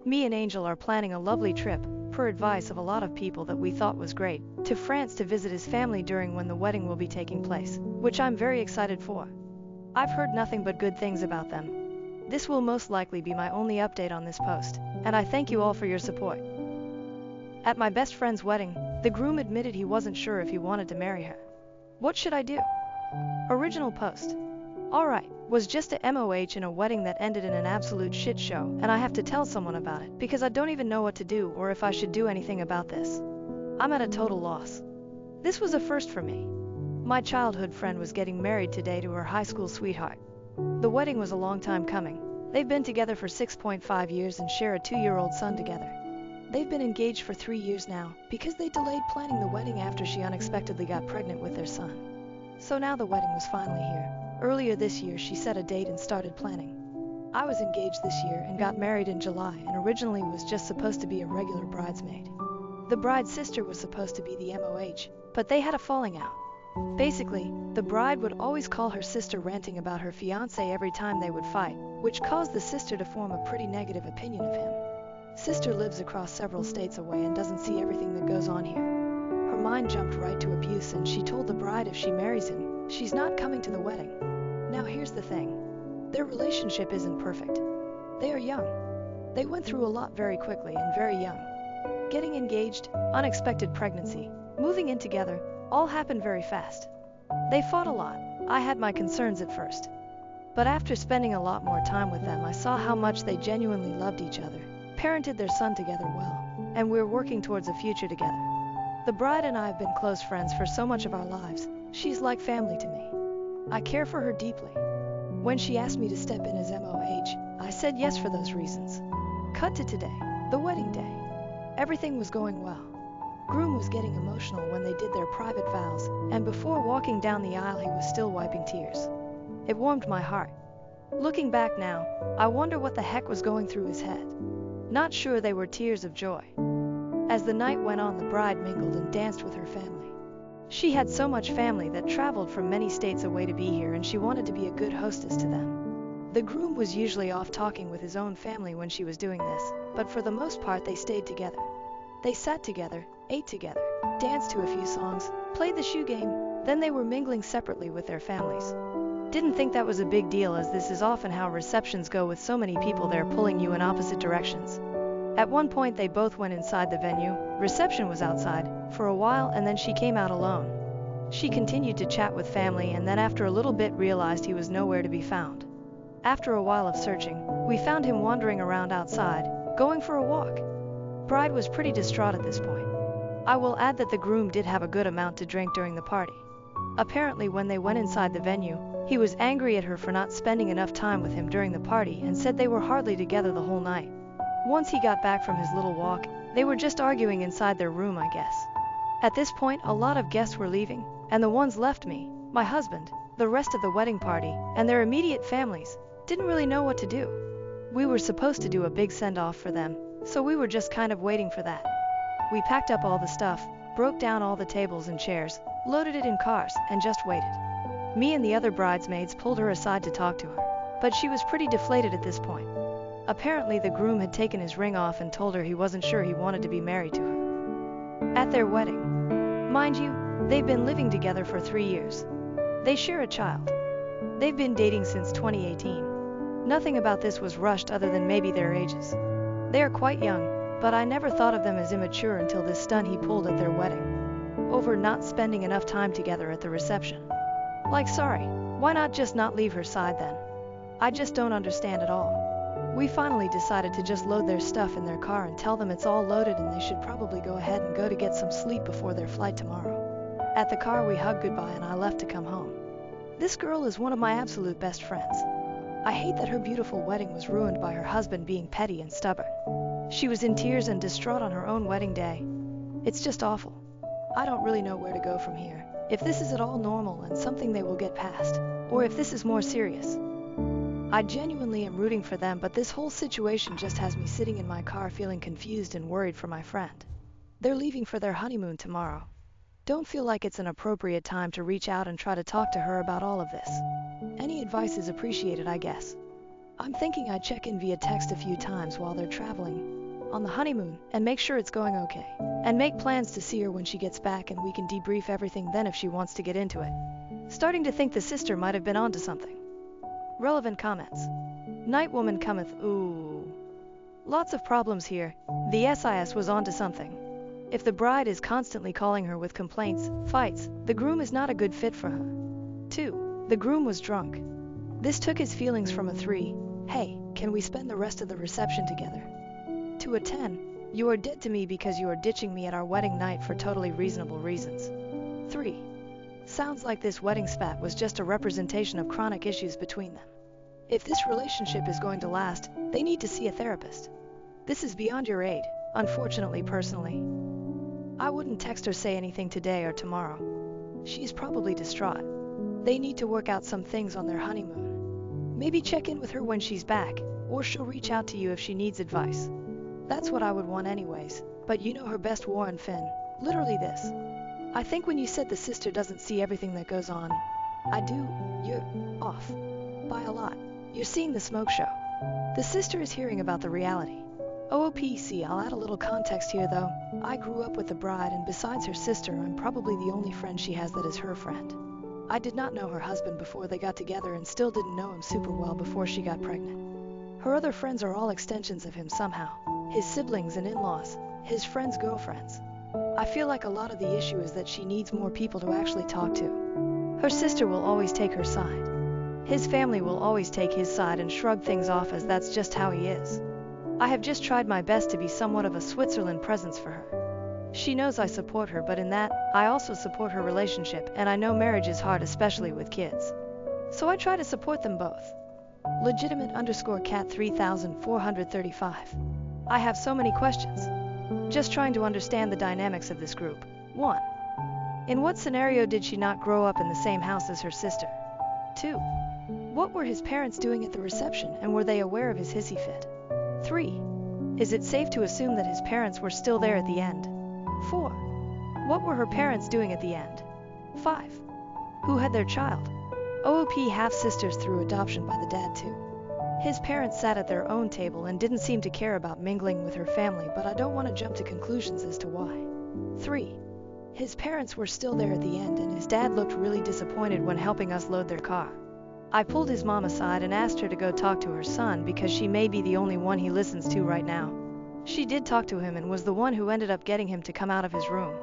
Me and Angel are planning a lovely trip, per advice of a lot of people that we thought was great, to France to visit his family during when the wedding will be taking place, which I'm very excited for. I've heard nothing but good things about them. This will most likely be my only update on this post, and I thank you all for your support. At my best friend's wedding, the groom admitted he wasn't sure if he wanted to marry her. What should I do? Original post. Alright, was just a MOH in a wedding that ended in an absolute shit show, and I have to tell someone about it because I don't even know what to do or if I should do anything about this. I'm at a total loss. This was a first for me. My childhood friend was getting married today to her high school sweetheart. The wedding was a long time coming. They've been together for 6.5 years and share a 2-year-old son together. They've been engaged for 3 years now because they delayed planning the wedding after she unexpectedly got pregnant with their son. So now the wedding was finally here. Earlier this year she set a date and started planning. I was engaged this year and got married in July and originally was just supposed to be a regular bridesmaid. The bride's sister was supposed to be the MOH, but they had a falling out. Basically, the bride would always call her sister ranting about her fiancé every time they would fight, which caused the sister to form a pretty negative opinion of him. Sister lives across several states away and doesn't see everything that goes on here. Her mind jumped right to abuse and she told the bride if she marries him, she's not coming to the wedding. Now here's the thing. Their relationship isn't perfect. They are young. They went through a lot very quickly and very young. Getting engaged, unexpected pregnancy, moving in together, all happened very fast. They fought a lot. I had my concerns at first. But after spending a lot more time with them, I saw how much they genuinely loved each other, parented their son together well, and we're working towards a future together. The bride and I have been close friends for so much of our lives. She's like family to me. I care for her deeply. When she asked me to step in as MOH, I said yes for those reasons. Cut to today, the wedding day. Everything was going well. Groom was getting emotional when they did their private vows, and before walking down the aisle he was still wiping tears. It warmed my heart. Looking back now, I wonder what the heck was going through his head. Not sure they were tears of joy. As the night went on, the bride mingled and danced with her family. She had so much family that traveled from many states away to be here, and she wanted to be a good hostess to them. The groom was usually off talking with his own family when she was doing this, but for the most part they stayed together. They sat together, ate together, danced to a few songs, played the shoe game, then they were mingling separately with their families. Didn't think that was a big deal, as this is often how receptions go, with so many people there pulling you in opposite directions. At one point they both went inside the venue. Reception was outside for a while, and then she came out alone. She continued to chat with family, and then after a little bit realized he was nowhere to be found. After a while of searching, we found him wandering around outside, going for a walk. Bride was pretty distraught at this point. I will add that the groom did have a good amount to drink during the party. Apparently when they went inside the venue, he was angry at her for not spending enough time with him during the party and said they were hardly together the whole night. Once he got back from his little walk, they were just arguing inside their room, I guess. At this point, a lot of guests were leaving, and the ones left, me, my husband, the rest of the wedding party, and their immediate families, didn't really know what to do. We were supposed to do a big send-off for them, so we were just kind of waiting for that. We packed up all the stuff, broke down all the tables and chairs, loaded it in cars, and just waited. Me and the other bridesmaids pulled her aside to talk to her, but she was pretty deflated at this point. Apparently the groom had taken his ring off and told her he wasn't sure he wanted to be married to her. At their wedding, mind you, they've been living together for 3 years. They share a child. They've been dating since 2018. Nothing about this was rushed other than maybe their ages. They are quite young, but I never thought of them as immature until this stunt he pulled at their wedding. Over not spending enough time together at the reception. Like, sorry, why not just not leave her side then? I just don't understand at all. We finally decided to just load their stuff in their car and tell them it's all loaded and they should probably go ahead and go to get some sleep before their flight tomorrow. At the car we hugged goodbye and I left to come home. This girl is one of my absolute best friends. I hate that her beautiful wedding was ruined by her husband being petty and stubborn. She was in tears and distraught on her own wedding day. It's just awful. I don't really know where to go from here, if this is at all normal and something they will get past, or if this is more serious. I genuinely am rooting for them, but this whole situation just has me sitting in my car feeling confused and worried for my friend. They're leaving for their honeymoon tomorrow. Don't feel like it's an appropriate time to reach out and try to talk to her about all of this. Any advice is appreciated, I guess. I'm thinking I'd check in via text a few times while they're traveling on the honeymoon and make sure it's going okay, and make plans to see her when she gets back, and we can debrief everything then if she wants to get into it. Starting to think the sister might have been onto something. Relevant comments. Night woman cometh, ooh. Lots of problems here. The SIS was onto something. If the bride is constantly calling her with complaints, fights, the groom is not a good fit for her. 2. The groom was drunk. This took his feelings from a 3. Hey, can we spend the rest of the reception together? To a 10. You are dead to me because you are ditching me at our wedding night for totally reasonable reasons. 3. Sounds like this wedding spat was just a representation of chronic issues between them. If this relationship is going to last, they need to see a therapist. This is beyond your aid, unfortunately, personally. I wouldn't text or say anything today or tomorrow. She's probably distraught. They need to work out some things on their honeymoon. Maybe check in with her when she's back, or she'll reach out to you if she needs advice. That's what I would want anyways, but you know her best, Warren Finn. Literally this. I think when you said the sister doesn't see everything that goes on, I do, you're off. By a lot. You're seeing the smoke show. The sister is hearing about the reality. OOPC, I'll add a little context here though. I grew up with the bride, and besides her sister, I'm probably the only friend she has that is her friend. I did not know her husband before they got together and still didn't know him super well before she got pregnant. Her other friends are all extensions of him somehow. His siblings and in-laws, his friends' girlfriends. I feel like a lot of the issue is that she needs more people to actually talk to. Her sister will always take her side. His family will always take his side and shrug things off as that's just how he is. I have just tried my best to be somewhat of a Switzerland presence for her. She knows I support her, but in that, I also support her relationship, and I know marriage is hard, especially with kids. So I try to support them both. Legitimate_cat 3435. I have so many questions. Just trying to understand the dynamics of this group. 1. In what scenario did she not grow up in the same house as her sister? 2. What were his parents doing at the reception, and were they aware of his hissy fit? 3. Is it safe to assume that his parents were still there at the end? 4. What were her parents doing at the end? 5. Who had their child? OOP half-sisters through adoption by the dad too. His parents sat at their own table and didn't seem to care about mingling with her family, but I don't want to jump to conclusions as to why. 3. His parents were still there at the end, and his dad looked really disappointed when helping us load their car. I pulled his mom aside and asked her to go talk to her son because she may be the only one he listens to right now. She did talk to him and was the one who ended up getting him to come out of his room.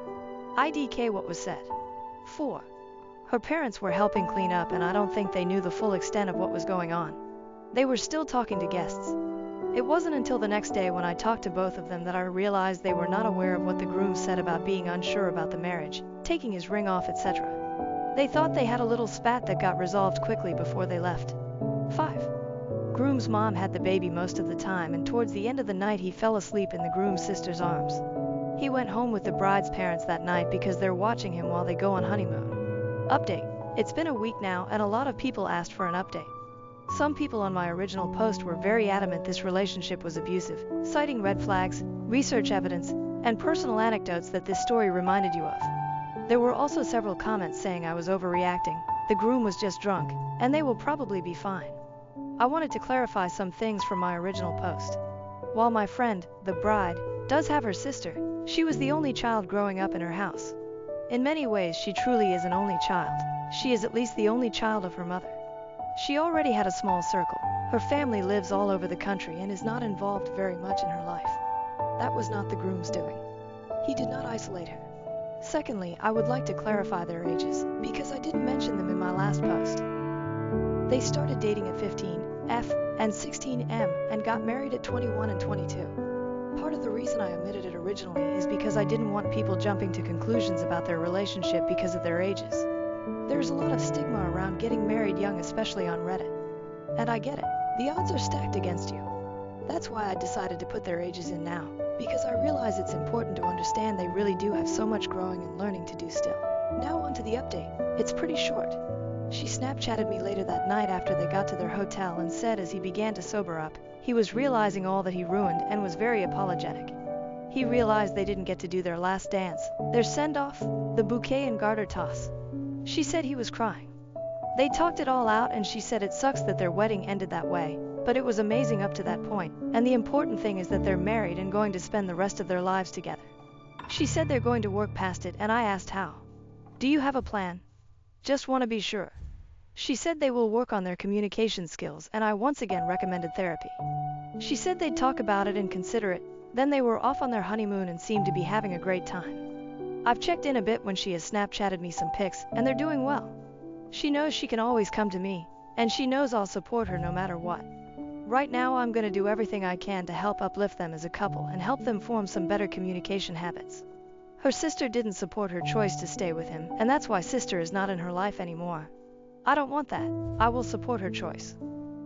IDK what was said. 4. Her parents were helping clean up, and I don't think they knew the full extent of what was going on. They were still talking to guests. It wasn't until the next day when I talked to both of them that I realized they were not aware of what the groom said about being unsure about the marriage, taking his ring off, etc. They thought they had a little spat that got resolved quickly before they left. 5. Groom's mom had the baby most of the time, and towards the end of the night he fell asleep in the groom's sister's arms. He went home with the bride's parents that night because they're watching him while they go on honeymoon. Update. It's been a week now and a lot of people asked for an update. Some people on my original post were very adamant this relationship was abusive, citing red flags, research evidence, and personal anecdotes that this story reminded you of. There were also several comments saying I was overreacting, the groom was just drunk, and they will probably be fine. I wanted to clarify some things from my original post. While my friend, the bride, does have her sister, she was the only child growing up in her house. In many ways she truly is an only child. She is at least the only child of her mother. She already had a small circle. Her family lives all over the country and is not involved very much in her life. That was not the groom's doing. He did not isolate her. Secondly, I would like to clarify their ages, because I didn't mention them in my last post. They started dating at 15, F, and 16, M, and got married at 21 and 22. Part of the reason I omitted it originally is because I didn't want people jumping to conclusions about their relationship because of their ages. There's a lot of stigma around getting married young, especially on Reddit. And I get it. The odds are stacked against you. That's why I decided to put their ages in now, because I realize it's important to understand they really do have so much growing and learning to do still. Now on to the update. It's pretty short. She Snapchatted me later that night after they got to their hotel and said as he began to sober up, he was realizing all that he ruined and was very apologetic. He realized they didn't get to do their last dance, their send-off, the bouquet and garter toss. She said he was crying. They talked it all out and she said it sucks that their wedding ended that way, but it was amazing up to that point, and the important thing is that they're married and going to spend the rest of their lives together. She said they're going to work past it, and I asked how. Do you have a plan? Just want to be sure. She said they will work on their communication skills, and I once again recommended therapy. She said they'd talk about it and consider it, then they were off on their honeymoon and seemed to be having a great time. I've checked in a bit when she has Snapchatted me some pics, and they're doing well. She knows she can always come to me, and she knows I'll support her no matter what. Right now I'm going to do everything I can to help uplift them as a couple and help them form some better communication habits. Her sister didn't support her choice to stay with him, and that's why sister is not in her life anymore. I don't want that. I will support her choice.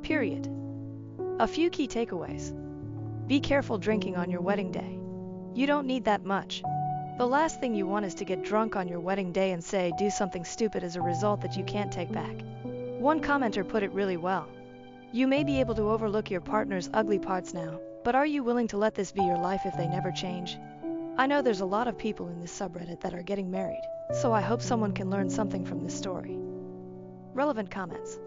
Period. A few key takeaways. Be careful drinking on your wedding day. You don't need that much. The last thing you want is to get drunk on your wedding day and say do something stupid as a result that you can't take back. One commenter put it really well. You may be able to overlook your partner's ugly parts now, but are you willing to let this be your life if they never change? I know there's a lot of people in this subreddit that are getting married, so I hope someone can learn something from this story. Relevant comments.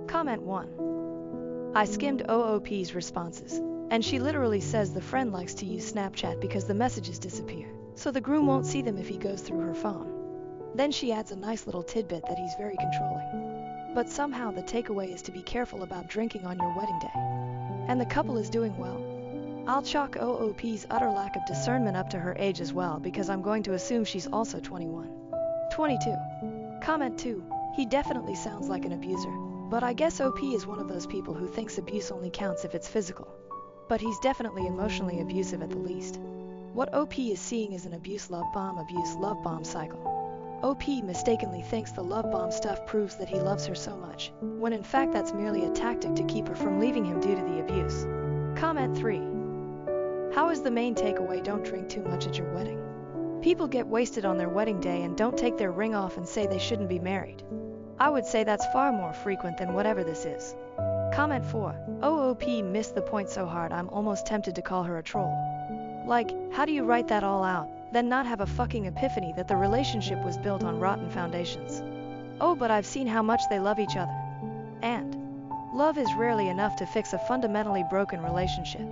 Comment 1. I skimmed OOP's responses, and she literally says the friend likes to use Snapchat because the messages disappear, so the groom won't see them if he goes through her phone. Then she adds a nice little tidbit that he's very controlling. But somehow the takeaway is to be careful about drinking on your wedding day. And the couple is doing well. I'll chalk OOP's utter lack of discernment up to her age as well, because I'm going to assume she's also 21. 22. Comment 2. He definitely sounds like an abuser, but I guess OP is one of those people who thinks abuse only counts if it's physical. But he's definitely emotionally abusive at the least. What OP is seeing is an abuse-love bomb cycle. OP mistakenly thinks the love bomb stuff proves that he loves her so much, when in fact that's merely a tactic to keep her from leaving him due to the abuse. Comment 3. How is the main takeaway? Don't drink too much at your wedding. People get wasted on their wedding day and don't take their ring off and say they shouldn't be married. I would say that's far more frequent than whatever this is. Comment 4. OOP missed the point so hard I'm almost tempted to call her a troll. Like, how do you write that all out, then not have a fucking epiphany that the relationship was built on rotten foundations? Oh, but I've seen how much they love each other. And Love is rarely enough to fix a fundamentally broken relationship.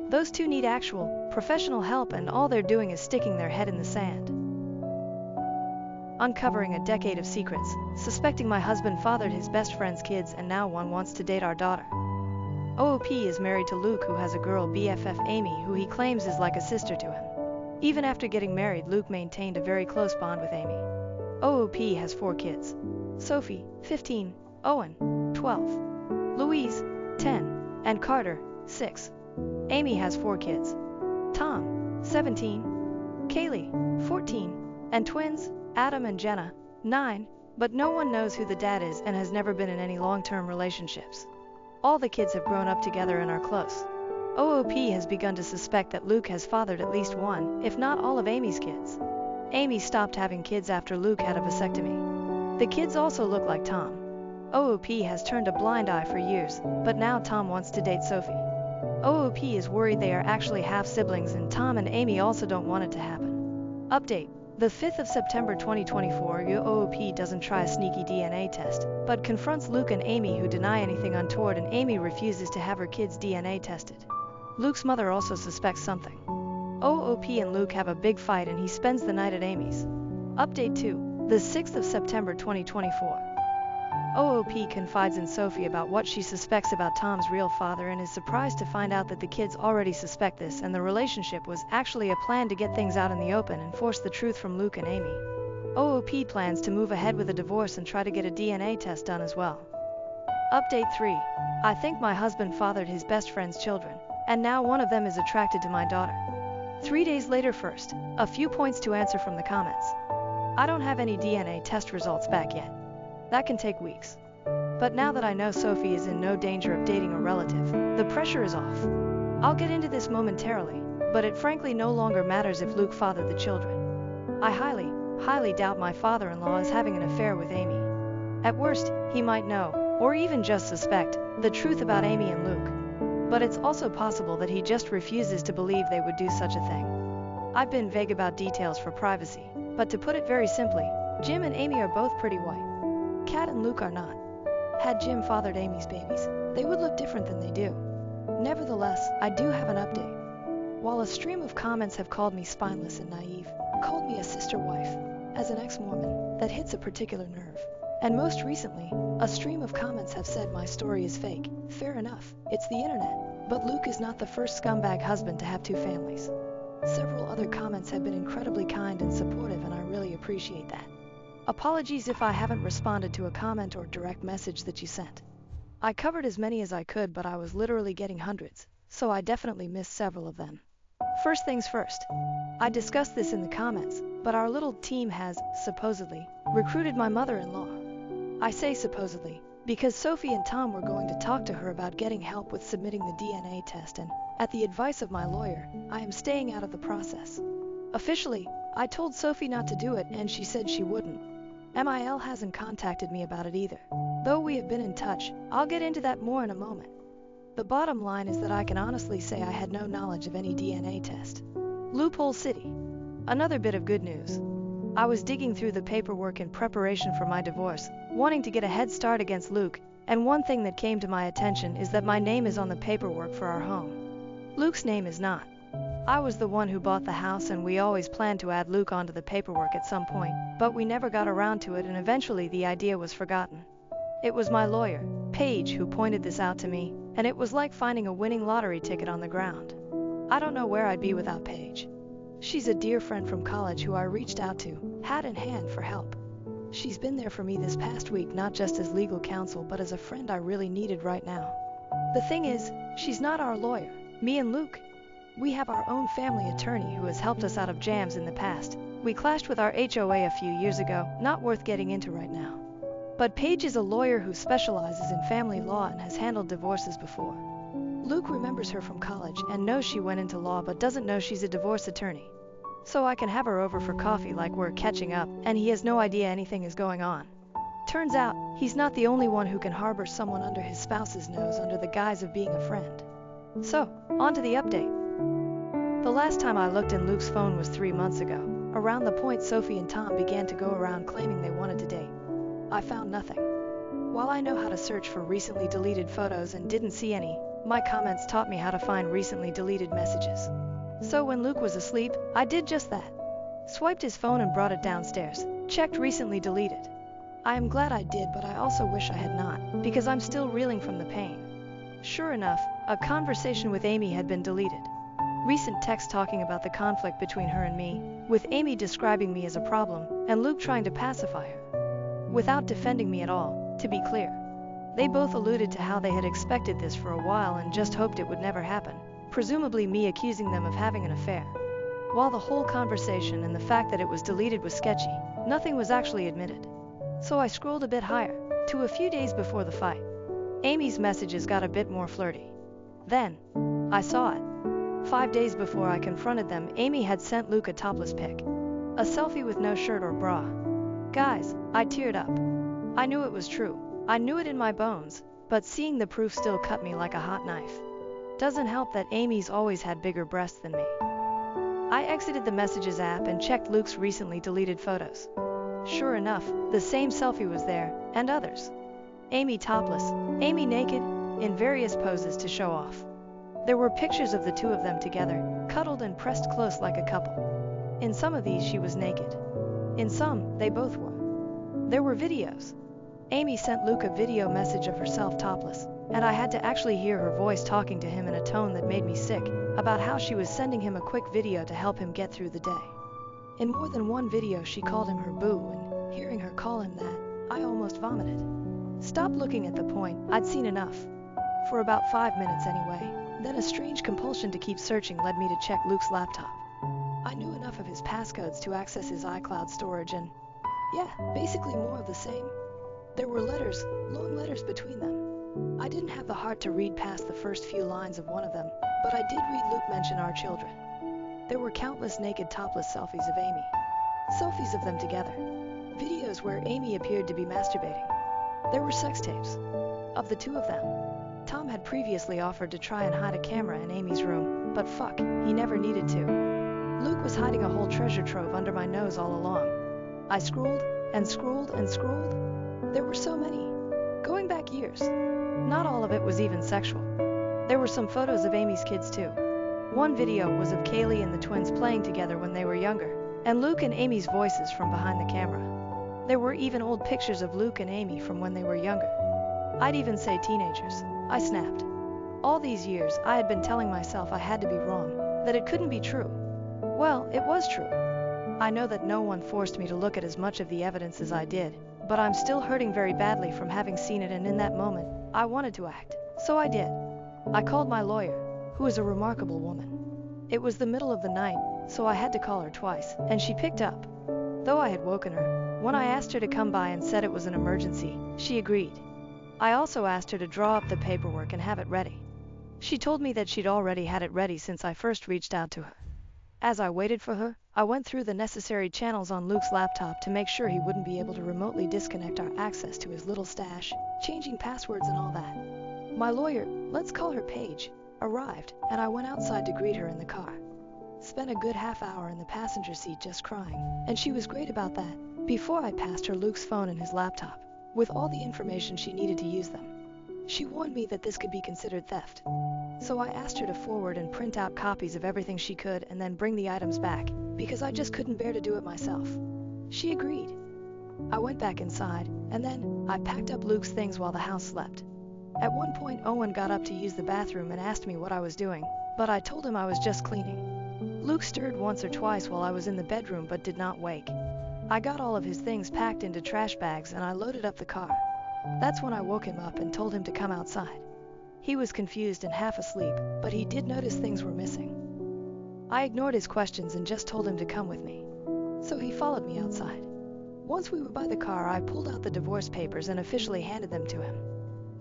Those two need actual, professional help, and all they're doing is sticking their head in the sand. Uncovering a decade of secrets, suspecting my husband fathered his best friend's kids and now one wants to date our daughter. OOP is married to Luke, who has a girl BFF, Amy, who he claims is like a sister to him. Even after getting married, Luke maintained a very close bond with Amy. OOP has 4 kids. Sophie, 15, Owen, 12, Louise, 10, and Carter, 6. Amy has 4 kids. Tom, 17, Kaylee, 14, and twins, Adam and Jenna, 9, but no one knows who the dad is and has never been in any long-term relationships. All the kids have grown up together and are close. OOP has begun to suspect that Luke has fathered at least one, if not all of Amy's kids. Amy stopped having kids after Luke had a vasectomy. The kids also look like Tom. OOP has turned a blind eye for years, but now Tom wants to date Sophie. OOP is worried they are actually half-siblings, and Tom and Amy also don't want it to happen. Update. The 5th of September 2024, OOP doesn't try a sneaky DNA test, but confronts Luke and Amy, who deny anything untoward, and Amy refuses to have her kids' DNA tested. Luke's mother also suspects something. OOP and Luke have a big fight and he spends the night at Amy's. Update 2. The 6th of September 2024. OOP confides in Sophie about what she suspects about Tom's real father and is surprised to find out that the kids already suspect this, and the relationship was actually a plan to get things out in the open and force the truth from Luke and Amy. OOP plans to move ahead with a divorce and try to get a DNA test done as well. Update 3. I think my husband fathered his best friend's children, and now one of them is attracted to my daughter. 3 days later. First, a few points to answer from the comments. I don't have any DNA test results back yet. That can take weeks. But now that I know Sophie is in no danger of dating a relative, the pressure is off. I'll get into this momentarily, but it frankly no longer matters if Luke fathered the children. I highly doubt my father-in-law is having an affair with Amy. At worst, he might know, or even just suspect, the truth about Amy and Luke. But it's also possible that he just refuses to believe they would do such a thing. I've been vague about details for privacy, but to put it very simply, Jim and Amy are both pretty white. Kat and Luke are not. Had Jim fathered Amy's babies, they would look different than they do. Nevertheless, I do have an update. While a stream of comments have called me spineless and naive, called me a sister wife, as an ex-Mormon, that hits a particular nerve, and most recently, a stream of comments have said my story is fake. Fair enough, it's the internet, but Luke is not the first scumbag husband to have 2 families. Several other comments have been incredibly kind and supportive, and I really appreciate that. Apologies if I haven't responded to a comment or direct message that you sent. I covered as many as I could, but I was literally getting hundreds, so I definitely missed several of them. First things first. I discussed this in the comments, but our little team has, supposedly, recruited my mother-in-law. I say supposedly, because Sophie and Tom were going to talk to her about getting help with submitting the DNA test, and, at the advice of my lawyer, I am staying out of the process. Officially, I told Sophie not to do it, and she said she wouldn't. MIL hasn't contacted me about it either. Though we have been in touch, I'll get into that more in a moment. The bottom line is that I can honestly say I had no knowledge of any DNA test. Loophole City. Another bit of good news. I was digging through the paperwork in preparation for my divorce, wanting to get a head start against Luke, and one thing that came to my attention is that my name is on the paperwork for our home. Luke's name is not. I was the one who bought the house, and we always planned to add Luke onto the paperwork at some point, but we never got around to it, and eventually the idea was forgotten. It was my lawyer, Paige, who pointed this out to me, and it was like finding a winning lottery ticket on the ground. I don't know where I'd be without Paige. She's a dear friend from college who I reached out to, hat in hand, for help. She's been there for me this past week, not just as legal counsel, but as a friend I really needed right now. The thing is, she's not our lawyer, me and Luke. We have our own family attorney who has helped us out of jams in the past. We clashed with our HOA a few years ago, not worth getting into right now. But Paige is a lawyer who specializes in family law and has handled divorces before. Luke remembers her from college and knows she went into law, but doesn't know she's a divorce attorney. So I can have her over for coffee like we're catching up, and he has no idea anything is going on. Turns out, he's not the only one who can harbor someone under his spouse's nose under the guise of being a friend. So, on to the update. The last time I looked in Luke's phone was 3 months ago, around the point Sophie and Tom began to go around claiming they wanted to date. I found nothing. While I know how to search for recently deleted photos and didn't see any, my comments taught me how to find recently deleted messages. So when Luke was asleep, I did just that. Swiped his phone and brought it downstairs, checked recently deleted. I am glad I did, but I also wish I had not, because I'm still reeling from the pain. Sure enough, a conversation with Amy had been deleted. Recent text talking about the conflict between her and me, with Amy describing me as a problem, and Luke trying to pacify her. Without defending me at all, to be clear. They both alluded to how they had expected this for a while and just hoped it would never happen, presumably me accusing them of having an affair. While the whole conversation and the fact that it was deleted was sketchy, nothing was actually admitted. So I scrolled a bit higher, to a few days before the fight. Amy's messages got a bit more flirty. Then, I saw it. 5 days before I confronted them, Amy had sent Luke a topless pic. A selfie with no shirt or bra. Guys, I teared up. I knew it was true. I knew it in my bones, but seeing the proof still cut me like a hot knife. Doesn't help that Amy's always had bigger breasts than me. I exited the Messages app and checked Luke's recently deleted photos. Sure enough, the same selfie was there, and others. Amy topless, Amy naked, in various poses to show off. There were pictures of the two of them together, cuddled and pressed close like a couple. In some of these she was naked. In some, they both were. There were videos. Amy sent Luke a video message of herself topless, and I had to actually hear her voice talking to him in a tone that made me sick, about how she was sending him a quick video to help him get through the day. In more than one video she called him her boo, and hearing her call him that, I almost vomited. Stopped looking at the point, I'd seen enough. For about 5 minutes anyway, then a strange compulsion to keep searching led me to check Luke's laptop. I knew enough of his passcodes to access his iCloud storage and, yeah, basically more of the same. There were letters, long letters between them. I didn't have the heart to read past the first few lines of one of them, but I did read Luke mention our children. There were countless naked topless selfies of Amy. Selfies of them together. Videos where Amy appeared to be masturbating. There were sex tapes. Of the two of them. Tom had previously offered to try and hide a camera in Amy's room, but fuck, he never needed to. Luke was hiding a whole treasure trove under my nose all along. I scrolled, and scrolled, and scrolled. There were so many. Going back years. Not all of it was even sexual. There were some photos of Amy's kids too. One video was of Kaylee and the twins playing together when they were younger, and Luke and Amy's voices from behind the camera. There were even old pictures of Luke and Amy from when they were younger. I'd even say teenagers. I snapped. All these years, I had been telling myself I had to be wrong, that it couldn't be true. Well, it was true. I know that no one forced me to look at as much of the evidence as I did, but I'm still hurting very badly from having seen it, and in that moment, I wanted to act. So I did. I called my lawyer, who is a remarkable woman. It was the middle of the night, so I had to call her twice, and she picked up. Though I had woken her, when I asked her to come by and said it was an emergency, she agreed. I also asked her to draw up the paperwork and have it ready. She told me that she'd already had it ready since I first reached out to her. As I waited for her, I went through the necessary channels on Luke's laptop to make sure he wouldn't be able to remotely disconnect our access to his little stash, changing passwords and all that. My lawyer, let's call her Paige, arrived, and I went outside to greet her in the car. Spent a good half hour in the passenger seat just crying, and she was great about that, before I passed her Luke's phone and his laptop, with all the information she needed to use them. She warned me that this could be considered theft. So I asked her to forward and print out copies of everything she could and then bring the items back, because I just couldn't bear to do it myself. She agreed. I went back inside, and then I packed up Luke's things while the house slept. At one point Owen got up to use the bathroom and asked me what I was doing, but I told him I was just cleaning. Luke stirred once or twice while I was in the bedroom but did not wake. I got all of his things packed into trash bags and I loaded up the car. That's when I woke him up and told him to come outside. He was confused and half asleep, but he did notice things were missing. I ignored his questions and just told him to come with me. So he followed me outside. Once we were by the car, I pulled out the divorce papers and officially handed them to him.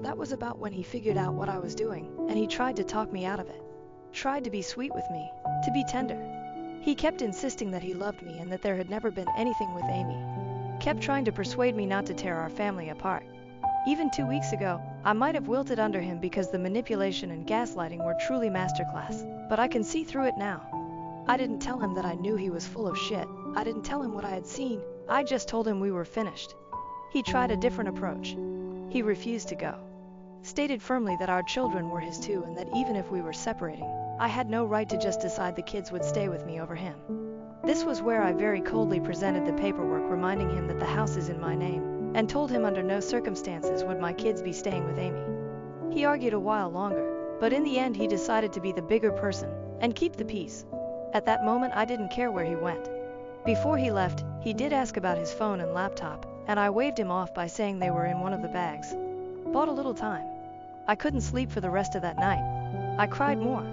That was about when he figured out what I was doing, and he tried to talk me out of it. Tried to be sweet with me, to be tender. He kept insisting that he loved me and that there had never been anything with Amy. Kept trying to persuade me not to tear our family apart. Even 2 weeks ago, I might have wilted under him because the manipulation and gaslighting were truly masterclass, but I can see through it now. I didn't tell him that I knew he was full of shit. I didn't tell him what I had seen. I just told him we were finished. He tried a different approach. He refused to go. Stated firmly that our children were his too and that even if we were separating, I had no right to just decide the kids would stay with me over him. This was where I very coldly presented the paperwork reminding him that the house is in my name, and told him under no circumstances would my kids be staying with Amy. He argued a while longer, but in the end he decided to be the bigger person and keep the peace. At that moment I didn't care where he went. Before he left, he did ask about his phone and laptop, and I waved him off by saying they were in one of the bags. Bought a little time. I couldn't sleep for the rest of that night. I cried more.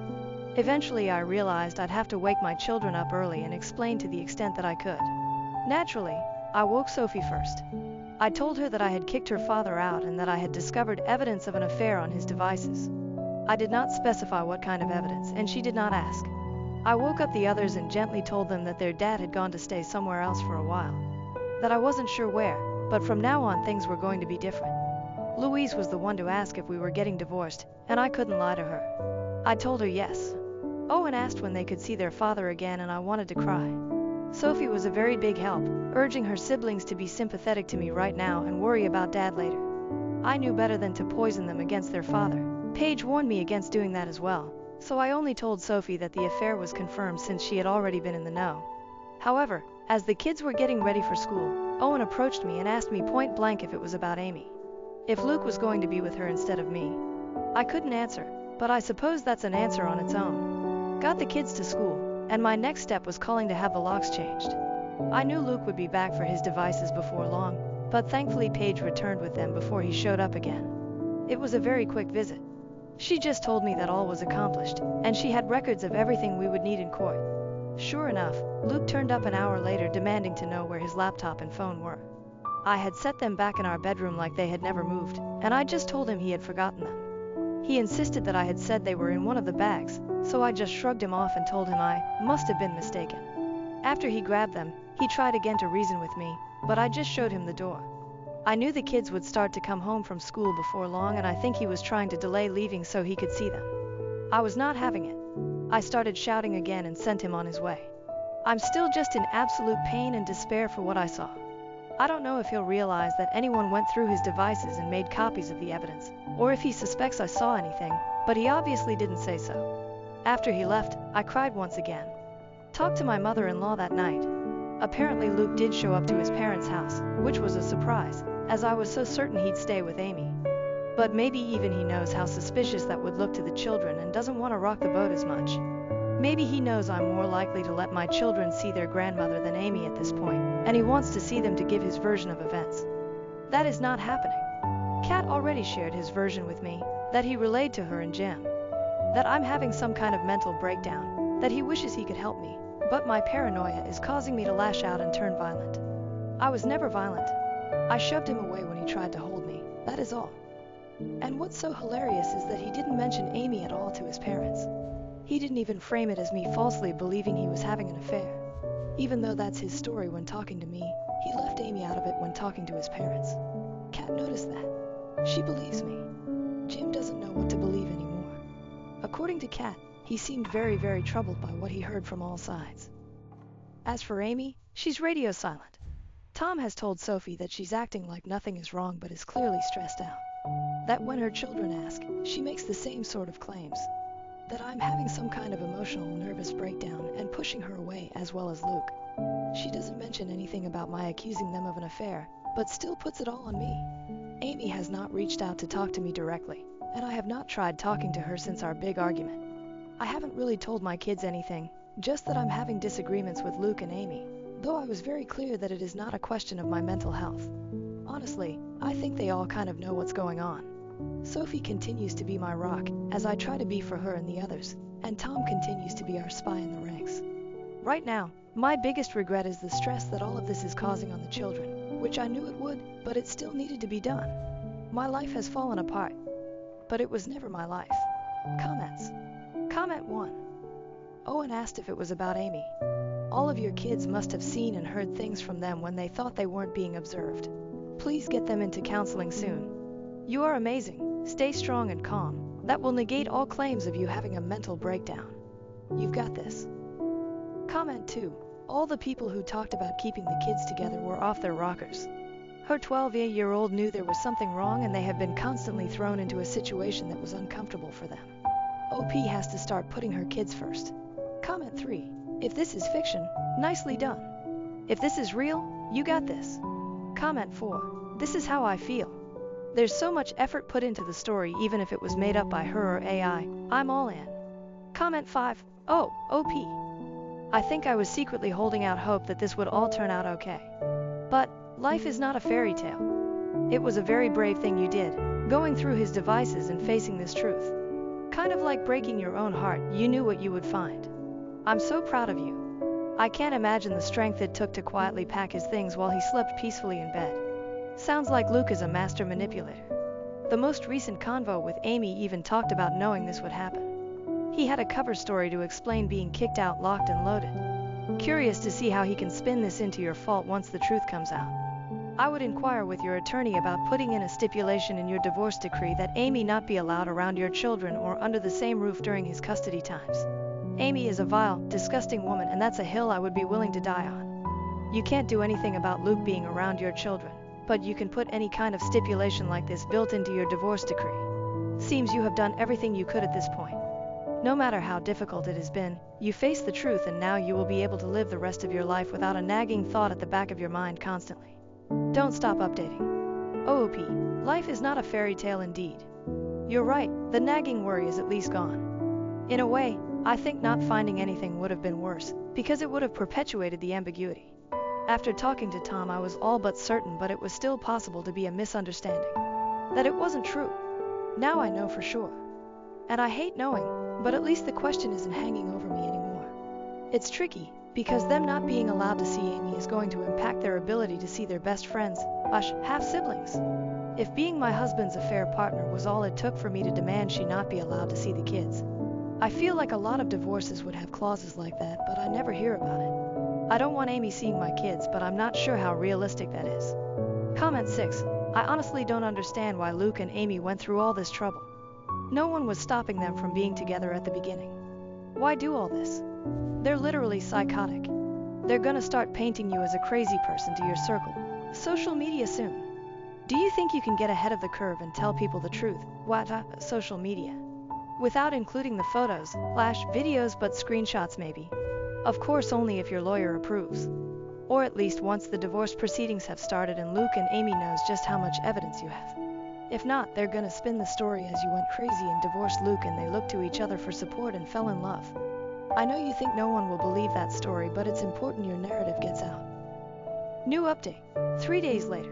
Eventually I realized I'd have to wake my children up early and explain to the extent that I could. Naturally, I woke Sophie first. I told her that I had kicked her father out and that I had discovered evidence of an affair on his devices. I did not specify what kind of evidence, and she did not ask. I woke up the others and gently told them that their dad had gone to stay somewhere else for a while. That I wasn't sure where, but from now on things were going to be different. Louise was the one to ask if we were getting divorced, and I couldn't lie to her. I told her yes. Owen asked when they could see their father again, and I wanted to cry. Sophie was a very big help, urging her siblings to be sympathetic to me right now and worry about Dad later. I knew better than to poison them against their father. Paige warned me against doing that as well, so I only told Sophie that the affair was confirmed since she had already been in the know. However, as the kids were getting ready for school, Owen approached me and asked me point blank if it was about Amy. If Luke was going to be with her instead of me. I couldn't answer, but I suppose that's an answer on its own. Got the kids to school, and my next step was calling to have the locks changed. I knew Luke would be back for his devices before long, but thankfully Paige returned with them before he showed up again. It was a very quick visit. She just told me that all was accomplished, and she had records of everything we would need in court. Sure enough, Luke turned up an hour later demanding to know where his laptop and phone were. I had set them back in our bedroom like they had never moved, and I just told him he had forgotten them. He insisted that I had said they were in one of the bags, so I just shrugged him off and told him I must have been mistaken. After he grabbed them, he tried again to reason with me, but I just showed him the door. I knew the kids would start to come home from school before long, and I think he was trying to delay leaving so he could see them. I was not having it. I started shouting again and sent him on his way. I'm still just in absolute pain and despair for what I saw. I don't know if he'll realize that anyone went through his devices and made copies of the evidence, or if he suspects I saw anything, but he obviously didn't say so. After he left, I cried once again. Talked to my mother-in-law that night. Apparently Luke did show up to his parents' house, which was a surprise, as I was so certain he'd stay with Amy. But maybe even he knows how suspicious that would look to the children and doesn't want to rock the boat as much. Maybe he knows I'm more likely to let my children see their grandmother than Amy at this point, and he wants to see them to give his version of events. That is not happening. Kat already shared his version with me, that he relayed to her and Jim. That I'm having some kind of mental breakdown, that he wishes he could help me, but my paranoia is causing me to lash out and turn violent. I was never violent. I shoved him away when he tried to hold me, that is all. And what's so hilarious is that he didn't mention Amy at all to his parents. He didn't even frame it as me falsely believing he was having an affair. Even though that's his story when talking to me, he left Amy out of it when talking to his parents. Kat noticed that. She believes me. Jim doesn't know what to believe anymore. According to Kat, he seemed very, very troubled by what he heard from all sides. As for Amy, she's radio silent. Tom has told Sophie that she's acting like nothing is wrong but is clearly stressed out. That when her children ask, she makes the same sort of claims. That I'm having some kind of emotional nervous breakdown and pushing her away as well as Luke. She doesn't mention anything about my accusing them of an affair, but still puts it all on me. Amy has not reached out to talk to me directly, and I have not tried talking to her since our big argument. I haven't really told my kids anything, just that I'm having disagreements with Luke and Amy, though I was very clear that it is not a question of my mental health. Honestly, I think they all kind of know what's going on. Sophie continues to be my rock, as I try to be for her and the others, and Tom continues to be our spy in the ranks. Right now, my biggest regret is the stress that all of this is causing on the children, which I knew it would, but it still needed to be done. My life has fallen apart, but it was never my life. Comments. Comment 1. Owen asked if it was about Amy. All of your kids must have seen and heard things from them when they thought they weren't being observed. Please get them into counseling soon. You are amazing. Stay strong and calm. That will negate all claims of you having a mental breakdown. You've got this. Comment 2. All the people who talked about keeping the kids together were off their rockers. Her 12-year-old knew there was something wrong, and they have been constantly thrown into a situation that was uncomfortable for them. OP has to start putting her kids first. Comment 3. If this is fiction, nicely done. If this is real, you got this. Comment 4. This is how I feel. There's so much effort put into the story, even if it was made up by her or AI. I'm all in. Comment 5. Oh, OP. I think I was secretly holding out hope that this would all turn out okay. But life is not a fairy tale. It was a very brave thing you did, going through his devices and facing this truth. Kind of like breaking your own heart, you knew what you would find. I'm so proud of you. I can't imagine the strength it took to quietly pack his things while he slept peacefully in bed. Sounds like Luke is a master manipulator. The most recent convo with Amy even talked about knowing this would happen. He had a cover story to explain being kicked out, locked and loaded. Curious to see how he can spin this into your fault once the truth comes out. I would inquire with your attorney about putting in a stipulation in your divorce decree that Amy not be allowed around your children or under the same roof during his custody times. Amy is a vile, disgusting woman, and that's a hill I would be willing to die on. You can't do anything about Luke being around your children, but you can put any kind of stipulation like this built into your divorce decree. Seems you have done everything you could at this point. No matter how difficult it has been, you face the truth, and now you will be able to live the rest of your life without a nagging thought at the back of your mind constantly. Don't stop updating. OOP, life is not a fairy tale indeed. You're right, the nagging worry is at least gone. In a way, I think not finding anything would have been worse, because it would have perpetuated the ambiguity. After talking to Tom, I was all but certain, but it was still possible to be a misunderstanding. That it wasn't true. Now I know for sure. And I hate knowing, but at least the question isn't hanging over me anymore. It's tricky, because them not being allowed to see Amy is going to impact their ability to see their best friends, half-siblings. If being my husband's affair partner was all it took for me to demand she not be allowed to see the kids. I feel like a lot of divorces would have clauses like that, but I never hear about it. I don't want Amy seeing my kids, but I'm not sure how realistic that is. Comment 6. I honestly don't understand why Luke and Amy went through all this trouble. No one was stopping them from being together at the beginning. Why do all this? They're literally psychotic. They're gonna start painting you as a crazy person to your circle. Social media soon. Do you think you can get ahead of the curve and tell people the truth? Social media. Without including the photos, videos, but screenshots maybe. Of course only if your lawyer approves. Or at least once the divorce proceedings have started and Luke and Amy knows just how much evidence you have. If not, they're gonna spin the story as you went crazy and divorced Luke and they looked to each other for support and fell in love. I know you think no one will believe that story, but it's important your narrative gets out. New update. 3 days later.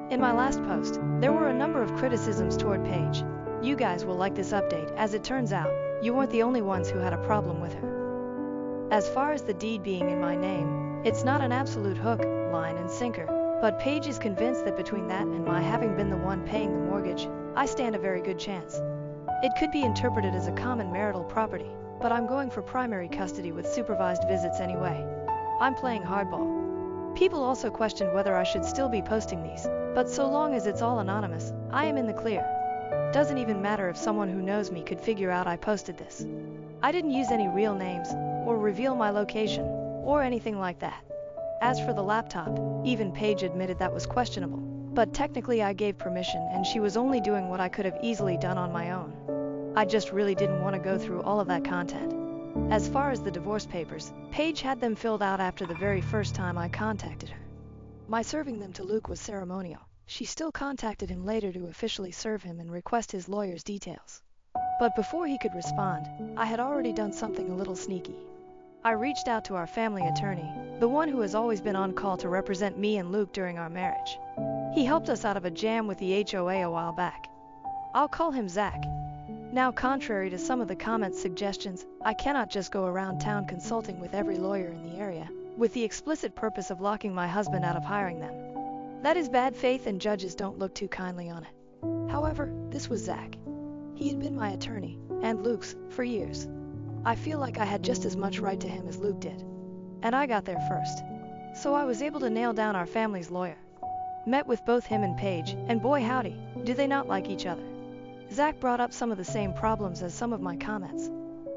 In my last post, there were a number of criticisms toward Paige. You guys will like this update. As it turns out, you weren't the only ones who had a problem with her. As far as the deed being in my name, it's not an absolute hook, line and sinker, but Paige is convinced that between that and my having been the one paying the mortgage, I stand a very good chance. It could be interpreted as a common marital property, but I'm going for primary custody with supervised visits anyway. I'm playing hardball. People also questioned whether I should still be posting these, but so long as it's all anonymous, I am in the clear. Doesn't even matter if someone who knows me could figure out I posted this. I didn't use any real names, or reveal my location, or anything like that. As for the laptop, even Paige admitted that was questionable, but technically I gave permission and she was only doing what I could have easily done on my own. I just really didn't want to go through all of that content. As far as the divorce papers, Paige had them filled out after the very first time I contacted her. My serving them to Luke was ceremonial. She still contacted him later to officially serve him and request his lawyer's details. But before he could respond, I had already done something a little sneaky. I reached out to our family attorney, the one who has always been on call to represent me and Luke during our marriage. He helped us out of a jam with the HOA a while back. I'll call him Zach. Now, contrary to some of the comments' suggestions, I cannot just go around town consulting with every lawyer in the area, with the explicit purpose of locking my husband out of hiring them. That is bad faith and judges don't look too kindly on it. However, this was Zach. He had been my attorney, and Luke's, for years. I feel like I had just as much right to him as Luke did. And I got there first. So I was able to nail down our family's lawyer. Met with both him and Paige, and boy howdy, do they not like each other. Zach brought up some of the same problems as some of my comments.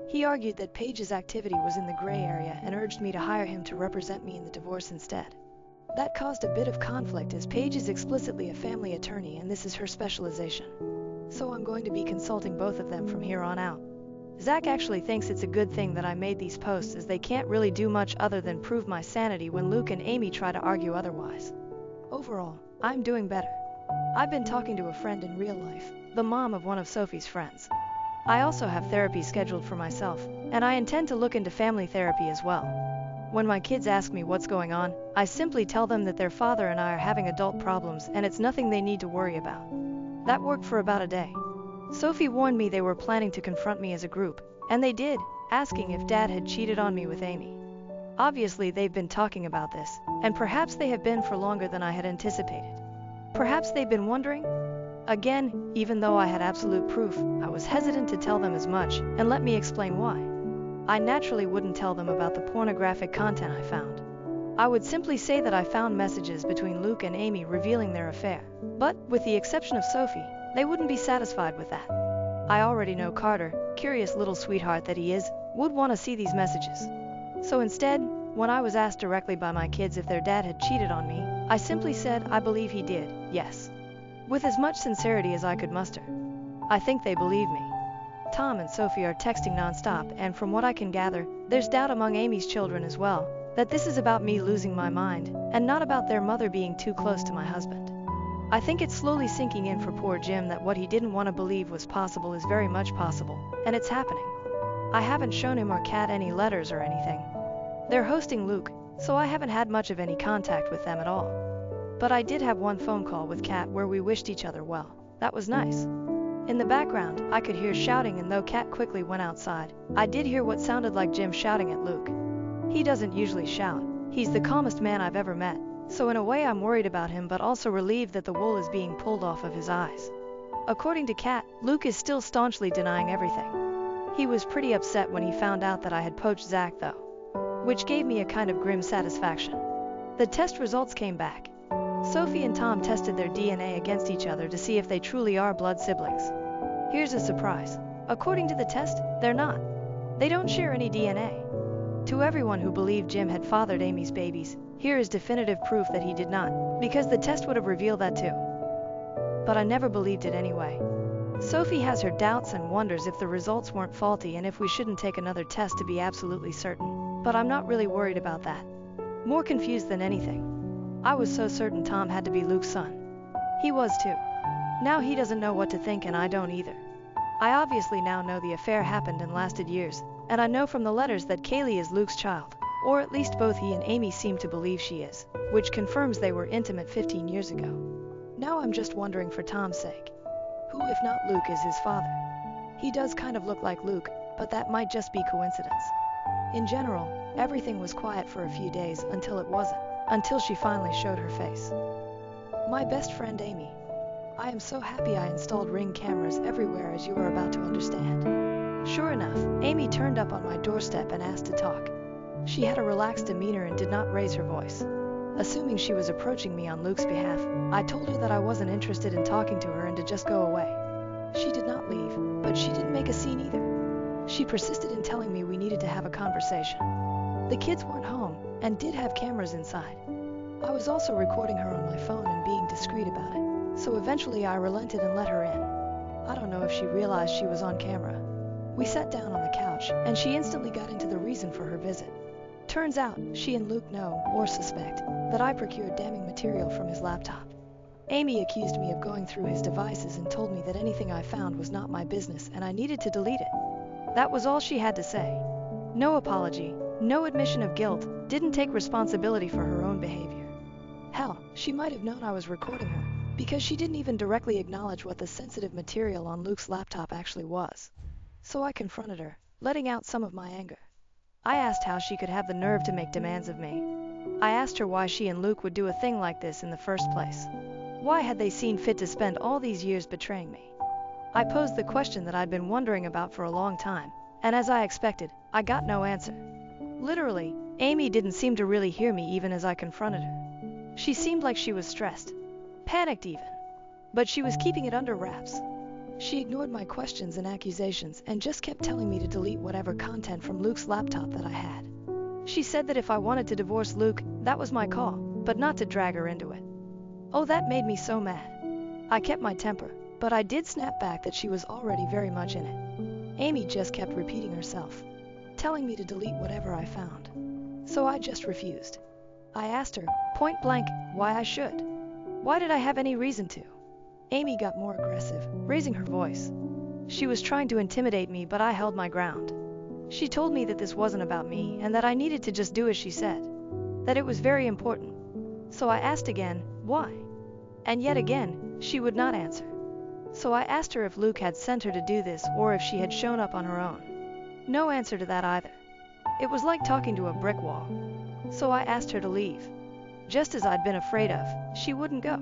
He argued that Paige's activity was in the gray area and urged me to hire him to represent me in the divorce instead. That caused a bit of conflict as Paige is explicitly a family attorney and this is her specialization. So I'm going to be consulting both of them from here on out. Zach actually thinks it's a good thing that I made these posts as they can't really do much other than prove my sanity when Luke and Amy try to argue otherwise. Overall, I'm doing better. I've been talking to a friend in real life, the mom of one of Sophie's friends. I also have therapy scheduled for myself, and I intend to look into family therapy as well. When my kids ask me what's going on, I simply tell them that their father and I are having adult problems and it's nothing they need to worry about. That worked for about a day. Sophie warned me they were planning to confront me as a group, and they did, asking if Dad had cheated on me with Amy. Obviously they've been talking about this, and perhaps they have been for longer than I had anticipated. Perhaps they've been wondering? Again, even though I had absolute proof, I was hesitant to tell them as much, and let me explain why. I naturally wouldn't tell them about the pornographic content I found. I would simply say that I found messages between Luke and Amy revealing their affair. But, with the exception of Sophie, they wouldn't be satisfied with that. I already know Carter, curious little sweetheart that he is, would want to see these messages. So instead, when I was asked directly by my kids if their dad had cheated on me, I simply said I believe he did, yes. With as much sincerity as I could muster. I think they believe me. Tom and Sophie are texting nonstop, and from what I can gather, there's doubt among Amy's children as well, that this is about me losing my mind, and not about their mother being too close to my husband. I think it's slowly sinking in for poor Jim that what he didn't want to believe was possible is very much possible, and it's happening. I haven't shown him or Kat any letters or anything. They're hosting Luke, so I haven't had much of any contact with them at all. But I did have one phone call with Kat where we wished each other well. That was nice. In the background, I could hear shouting, and though Kat quickly went outside, I did hear what sounded like Jim shouting at Luke. He doesn't usually shout. He's the calmest man I've ever met. So in a way I'm worried about him but also relieved that the wool is being pulled off of his eyes. According to Kat, Luke is still staunchly denying everything. He was pretty upset when he found out that I had poached Zach though, which gave me a kind of grim satisfaction. The test results came back. Sophie and Tom tested their DNA against each other to see if they truly are blood siblings. Here's a surprise. According to the test, they're not. They don't share any DNA. To everyone who believed Jim had fathered Amy's babies, here is definitive proof that he did not, because the test would have revealed that too. But I never believed it anyway. Sophie has her doubts and wonders if the results weren't faulty and if we shouldn't take another test to be absolutely certain. But I'm not really worried about that. More confused than anything. I was so certain Tom had to be Luke's son. He was too. Now he doesn't know what to think and I don't either. I obviously now know the affair happened and lasted years, and I know from the letters that Kaylee is Luke's child, or at least both he and Amy seem to believe she is, which confirms they were intimate 15 years ago. Now I'm just wondering for Tom's sake. Who if not Luke is his father? He does kind of look like Luke, but that might just be coincidence. In general, everything was quiet for a few days until it wasn't. Until she finally showed her face. My best friend Amy. I am so happy I installed Ring cameras everywhere, as you are about to understand. Sure enough, Amy turned up on my doorstep and asked to talk. She had a relaxed demeanor and did not raise her voice. Assuming she was approaching me on Luke's behalf, I told her that I wasn't interested in talking to her and to just go away. She did not leave, but she didn't make a scene either. She persisted in telling me we needed to have a conversation. The kids weren't home, and did have cameras inside. I was also recording her on my phone and being discreet about it, so eventually I relented and let her in. I don't know if she realized she was on camera. We sat down on the couch, and she instantly got into the reason for her visit. Turns out, she and Luke know, or suspect, that I procured damning material from his laptop. Amy accused me of going through his devices and told me that anything I found was not my business and I needed to delete it. That was all she had to say. No apology, no admission of guilt, didn't take responsibility for her own behavior. Hell, she might have known I was recording her, because she didn't even directly acknowledge what the sensitive material on Luke's laptop actually was. So I confronted her, letting out some of my anger. I asked how she could have the nerve to make demands of me. I asked her why she and Luke would do a thing like this in the first place. Why had they seen fit to spend all these years betraying me? I posed the question that I'd been wondering about for a long time, and as I expected, I got no answer. Literally, Amy didn't seem to really hear me even as I confronted her. She seemed like she was stressed, panicked even, but she was keeping it under wraps. She ignored my questions and accusations and just kept telling me to delete whatever content from Luke's laptop that I had. She said that if I wanted to divorce Luke, that was my call, but not to drag her into it. Oh, that made me so mad. I kept my temper, but I did snap back that she was already very much in it. Amy just kept repeating herself, telling me to delete whatever I found. So I just refused. I asked her, point blank, why I should. Why did I have any reason to? Amy got more aggressive, raising her voice. She was trying to intimidate me, but I held my ground. She told me that this wasn't about me and that I needed to just do as she said, that it was very important. So I asked again, why? And yet again, she would not answer. So I asked her if Luke had sent her to do this or if she had shown up on her own. No answer to that either. It was like talking to a brick wall. So I asked her to leave. Just as I'd been afraid of, she wouldn't go.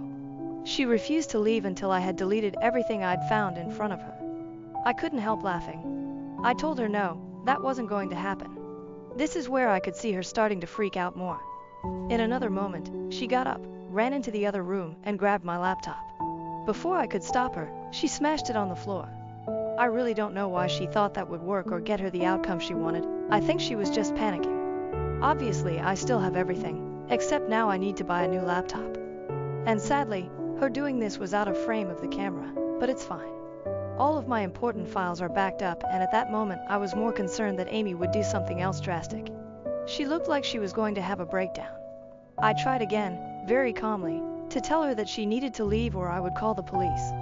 She refused to leave until I had deleted everything I'd found in front of her. I couldn't help laughing. I told her no, that wasn't going to happen. This is where I could see her starting to freak out more. In another moment, she got up, ran into the other room, and grabbed my laptop. Before I could stop her, she smashed it on the floor. I really don't know why she thought that would work or get her the outcome she wanted. I think she was just panicking. Obviously, I still have everything, except now I need to buy a new laptop. And sadly, her doing this was out of frame of the camera, but it's fine. All of my important files are backed up, and at that moment I was more concerned that Amy would do something else drastic. She looked like she was going to have a breakdown. I tried again, very calmly, to tell her that she needed to leave or I would call the police.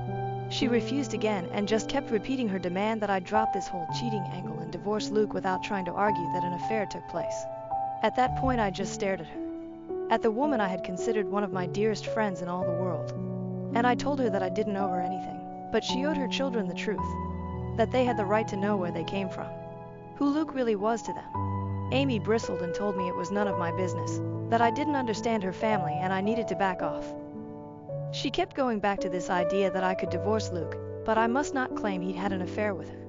She refused again and just kept repeating her demand that I drop this whole cheating angle and divorce Luke without trying to argue that an affair took place. At that point I just stared at her. At the woman I had considered one of my dearest friends in all the world. And I told her that I didn't owe her anything, but she owed her children the truth. That they had the right to know where they came from. Who Luke really was to them. Amy bristled and told me it was none of my business, that I didn't understand her family and I needed to back off. She kept going back to this idea that I could divorce Luke, but I must not claim he'd had an affair with her.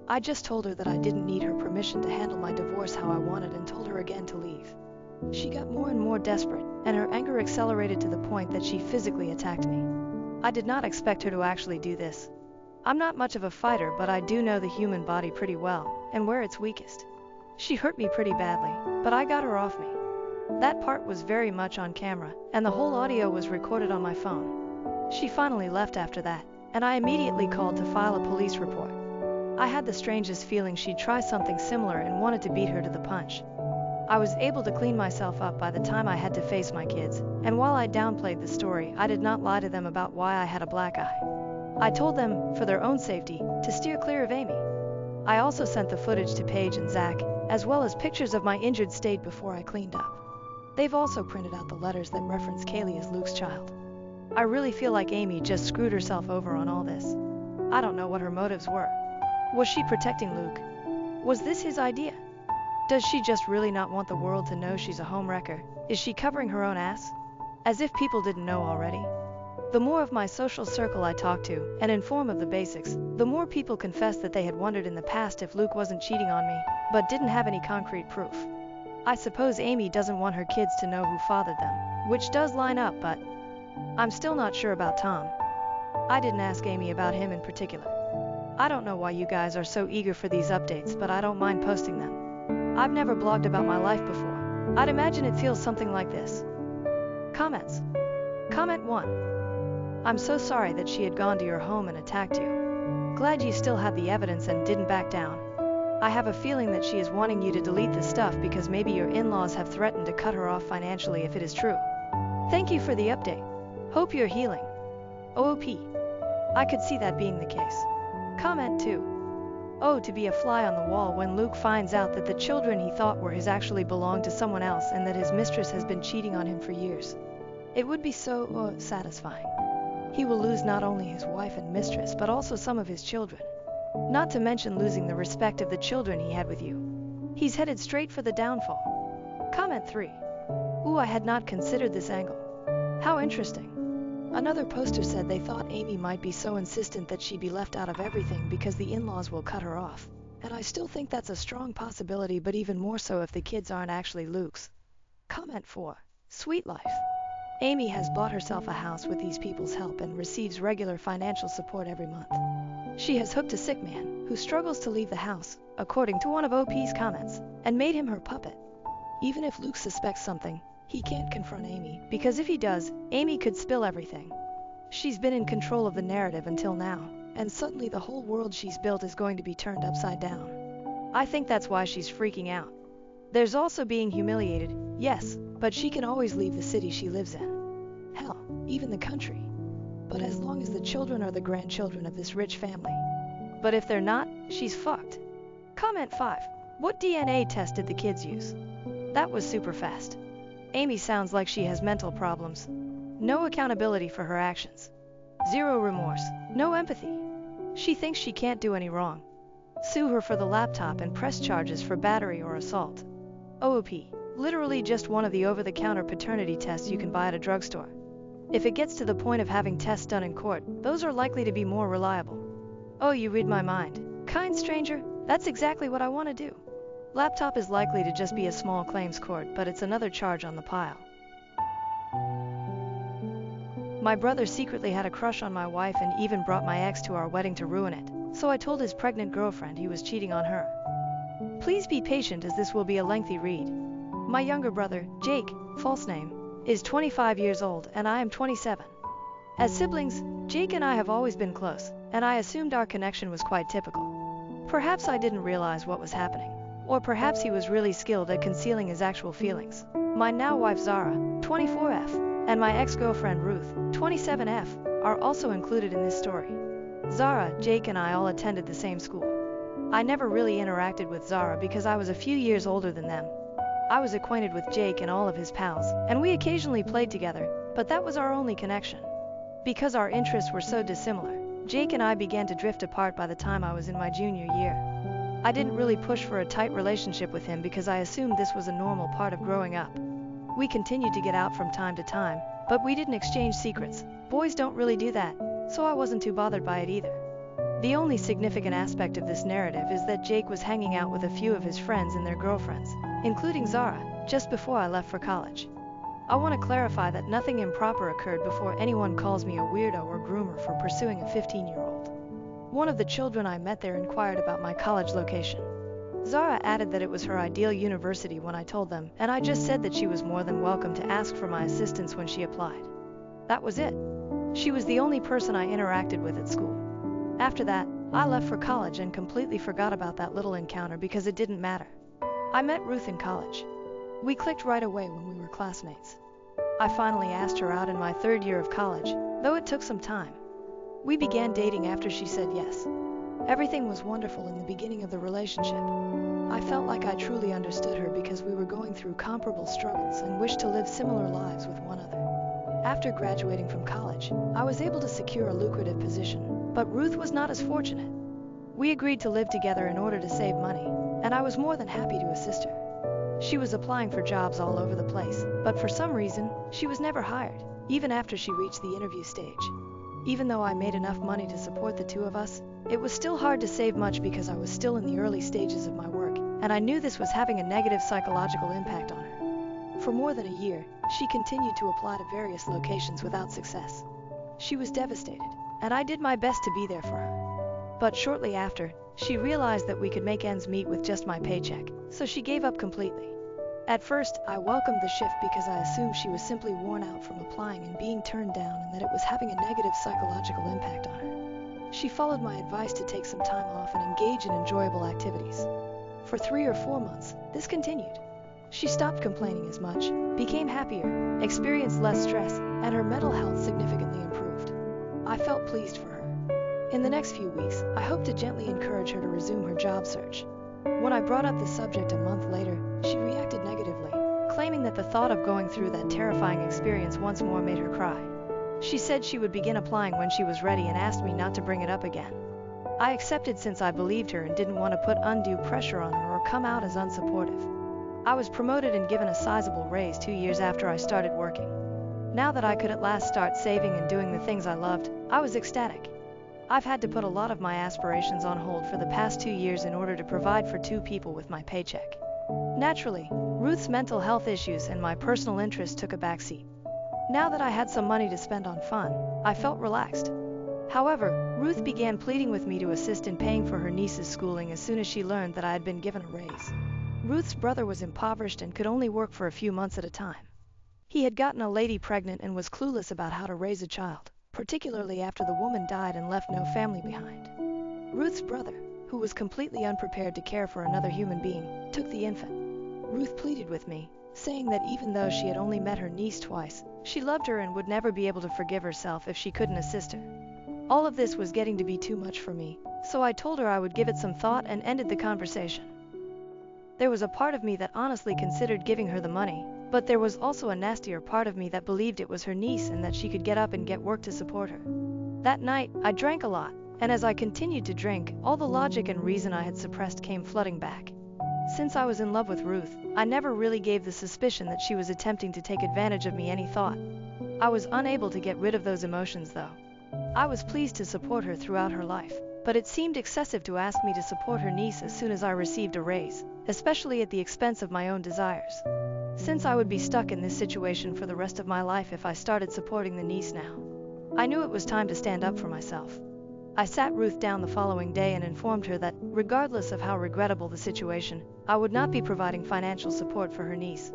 I just told her that I didn't need her permission to handle my divorce how I wanted and told her again to leave. She got more and more desperate, and her anger accelerated to the point that she physically attacked me. I did not expect her to actually do this. I'm not much of a fighter, but I do know the human body pretty well, and where it's weakest. She hurt me pretty badly, but I got her off me. That part was very much on camera, and the whole audio was recorded on my phone. She finally left after that, and I immediately called to file a police report. I had the strangest feeling she'd try something similar and wanted to beat her to the punch. I was able to clean myself up by the time I had to face my kids, and while I downplayed the story, I did not lie to them about why I had a black eye. I told them, for their own safety, to steer clear of Amy. I also sent the footage to Paige and Zach, as well as pictures of my injured state before I cleaned up. They've also printed out the letters that reference Kaylee as Luke's child. I really feel like Amy just screwed herself over on all this. I don't know what her motives were. Was she protecting Luke? Was this his idea? Does she just really not want the world to know she's a homewrecker? Is she covering her own ass? As if people didn't know already. The more of my social circle I talked to and inform of the basics, the more people confessed that they had wondered in the past if Luke wasn't cheating on me, but didn't have any concrete proof. I suppose Amy doesn't want her kids to know who fathered them, which does line up, but I'm still not sure about Tom. I didn't ask Amy about him in particular. I don't know why you guys are so eager for these updates, but I don't mind posting them. I've never blogged about my life before. I'd imagine it feels something like this. Comments. Comment 1. I'm so sorry that she had gone to your home and attacked you. Glad you still had the evidence and didn't back down. I have a feeling that she is wanting you to delete the stuff because maybe your in-laws have threatened to cut her off financially if it is true. Thank you for the update. Hope you're healing. OOP. I could see that being the case. Comment 2. Oh, to be a fly on the wall when Luke finds out that the children he thought were his actually belong to someone else and that his mistress has been cheating on him for years. It would be so satisfying. He will lose not only his wife and mistress but also some of his children. Not to mention losing the respect of the children he had with you. He's headed straight for the downfall. Comment 3. Ooh, I had not considered this angle. How interesting. Another poster said they thought Amy might be so insistent that she'd be left out of everything because the in-laws will cut her off. And I still think that's a strong possibility, but even more so if the kids aren't actually Luke's. Comment 4. Sweet life. Amy has bought herself a house with these people's help and receives regular financial support every month. She has hooked a sick man who struggles to leave the house, according to one of OP's comments, and made him her puppet. Even if Luke suspects something, He can't confront Amy, because if he does, Amy could spill everything. She's been in control of the narrative until now, and suddenly the whole world she's built is going to be turned upside down. I think that's why she's freaking out. There's also being humiliated, yes, but she can always leave the city she lives in. Hell, even the country. But as long as the children are the grandchildren of this rich family. But if they're not, she's fucked. Comment 5. What DNA test did the kids use? That was super fast. Amy sounds like she has mental problems. No accountability for her actions. Zero remorse. No empathy. She thinks she can't do any wrong. Sue her for the laptop and press charges for battery or assault. OOP. Literally just one of the over-the-counter paternity tests you can buy at a drugstore. If it gets to the point of having tests done in court, those are likely to be more reliable. Oh, you read my mind. Kind stranger, that's exactly what I want to do. Laptop is likely to just be a small claims court, but it's another charge on the pile. My brother secretly had a crush on my wife and even brought my ex to our wedding to ruin it, so I told his pregnant girlfriend he was cheating on her. Please be patient as this will be a lengthy read. My younger brother, Jake, false name, is 25 years old and I am 27. As siblings, Jake and I have always been close, and I assumed our connection was quite typical. Perhaps I didn't realize what was happening. Or perhaps he was really skilled at concealing his actual feelings. My now wife Zara, 24F, and my ex-girlfriend Ruth, 27F, are also included in this story. Zara, Jake and I all attended the same school. I never really interacted with Zara because I was a few years older than them. I was acquainted with Jake and all of his pals, and we occasionally played together, but that was our only connection. Because our interests were so dissimilar, Jake and I began to drift apart by the time I was in my junior year. I didn't really push for a tight relationship with him because I assumed this was a normal part of growing up. We continued to get out from time to time, but we didn't exchange secrets. Boys don't really do that, so I wasn't too bothered by it either. The only significant aspect of this narrative is that Jake was hanging out with a few of his friends and their girlfriends, including Zara, just before I left for college. I want to clarify that nothing improper occurred before anyone calls me a weirdo or groomer for pursuing a 15-year-old. One of the children I met there inquired about my college location. Zara added that it was her ideal university when I told them, and I just said that she was more than welcome to ask for my assistance when she applied. That was it. She was the only person I interacted with at school. After that, I left for college and completely forgot about that little encounter because it didn't matter. I met Ruth in college. We clicked right away when we were classmates. I finally asked her out in my third year of college, though it took some time. We began dating after she said yes. Everything was wonderful in the beginning of the relationship. I felt like I truly understood her because we were going through comparable struggles and wished to live similar lives with one another. After graduating from college, I was able to secure a lucrative position, but Ruth was not as fortunate. We agreed to live together in order to save money, and I was more than happy to assist her. She was applying for jobs all over the place, but for some reason, she was never hired, even after she reached the interview stage. Even though I made enough money to support the two of us, it was still hard to save much because I was still in the early stages of my work, and I knew this was having a negative psychological impact on her. For more than a year, she continued to apply to various locations without success. She was devastated, and I did my best to be there for her. But shortly after, she realized that we could make ends meet with just my paycheck, so she gave up completely. At first, I welcomed the shift because I assumed she was simply worn out from applying and being turned down and that it was having a negative psychological impact on her. She followed my advice to take some time off and engage in enjoyable activities. For 3 or 4 months, this continued. She stopped complaining as much, became happier, experienced less stress, and her mental health significantly improved. I felt pleased for her. In the next few weeks, I hoped to gently encourage her to resume her job search. When I brought up the subject a month later, she reacted negatively, claiming that the thought of going through that terrifying experience once more made her cry. She said she would begin applying when she was ready and asked me not to bring it up again. I accepted since I believed her and didn't want to put undue pressure on her or come out as unsupportive. I was promoted and given a sizable raise 2 years after I started working. Now that I could at last start saving and doing the things I loved, I was ecstatic. I've had to put a lot of my aspirations on hold for the past 2 years in order to provide for 2 people with my paycheck. Naturally, Ruth's mental health issues and my personal interests took a backseat. Now that I had some money to spend on fun, I felt relaxed. However, Ruth began pleading with me to assist in paying for her niece's schooling as soon as she learned that I had been given a raise. Ruth's brother was impoverished and could only work for a few months at a time. He had gotten a lady pregnant and was clueless about how to raise a child, particularly after the woman died and left no family behind. Ruth's brother, who was completely unprepared to care for another human being, took the infant. Ruth pleaded with me, saying that even though she had only met her niece twice, she loved her and would never be able to forgive herself if she couldn't assist her. All of this was getting to be too much for me, so I told her I would give it some thought and ended the conversation. There was a part of me that honestly considered giving her the money, but there was also a nastier part of me that believed it was her niece and that she could get up and get work to support her. That night, I drank a lot, and as I continued to drink, all the logic and reason I had suppressed came flooding back. Since I was in love with Ruth, I never really gave the suspicion that she was attempting to take advantage of me any thought. I was unable to get rid of those emotions though. I was pleased to support her throughout her life, but it seemed excessive to ask me to support her niece as soon as I received a raise, especially at the expense of my own desires. Since I would be stuck in this situation for the rest of my life if I started supporting the niece now, I knew it was time to stand up for myself. I sat Ruth down the following day and informed her that, regardless of how regrettable the situation, I would not be providing financial support for her niece.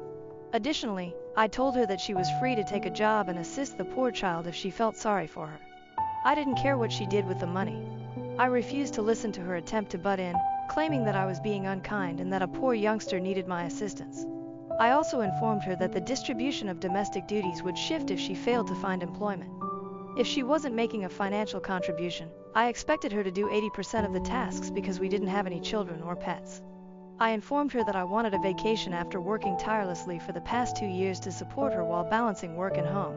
Additionally, I told her that she was free to take a job and assist the poor child if she felt sorry for her. I didn't care what she did with the money. I refused to listen to her attempt to butt in, claiming that I was being unkind and that a poor youngster needed my assistance. I also informed her that the distribution of domestic duties would shift if she failed to find employment. If she wasn't making a financial contribution, I expected her to do 80% of the tasks because we didn't have any children or pets. I informed her that I wanted a vacation after working tirelessly for the past 2 years to support her while balancing work and home.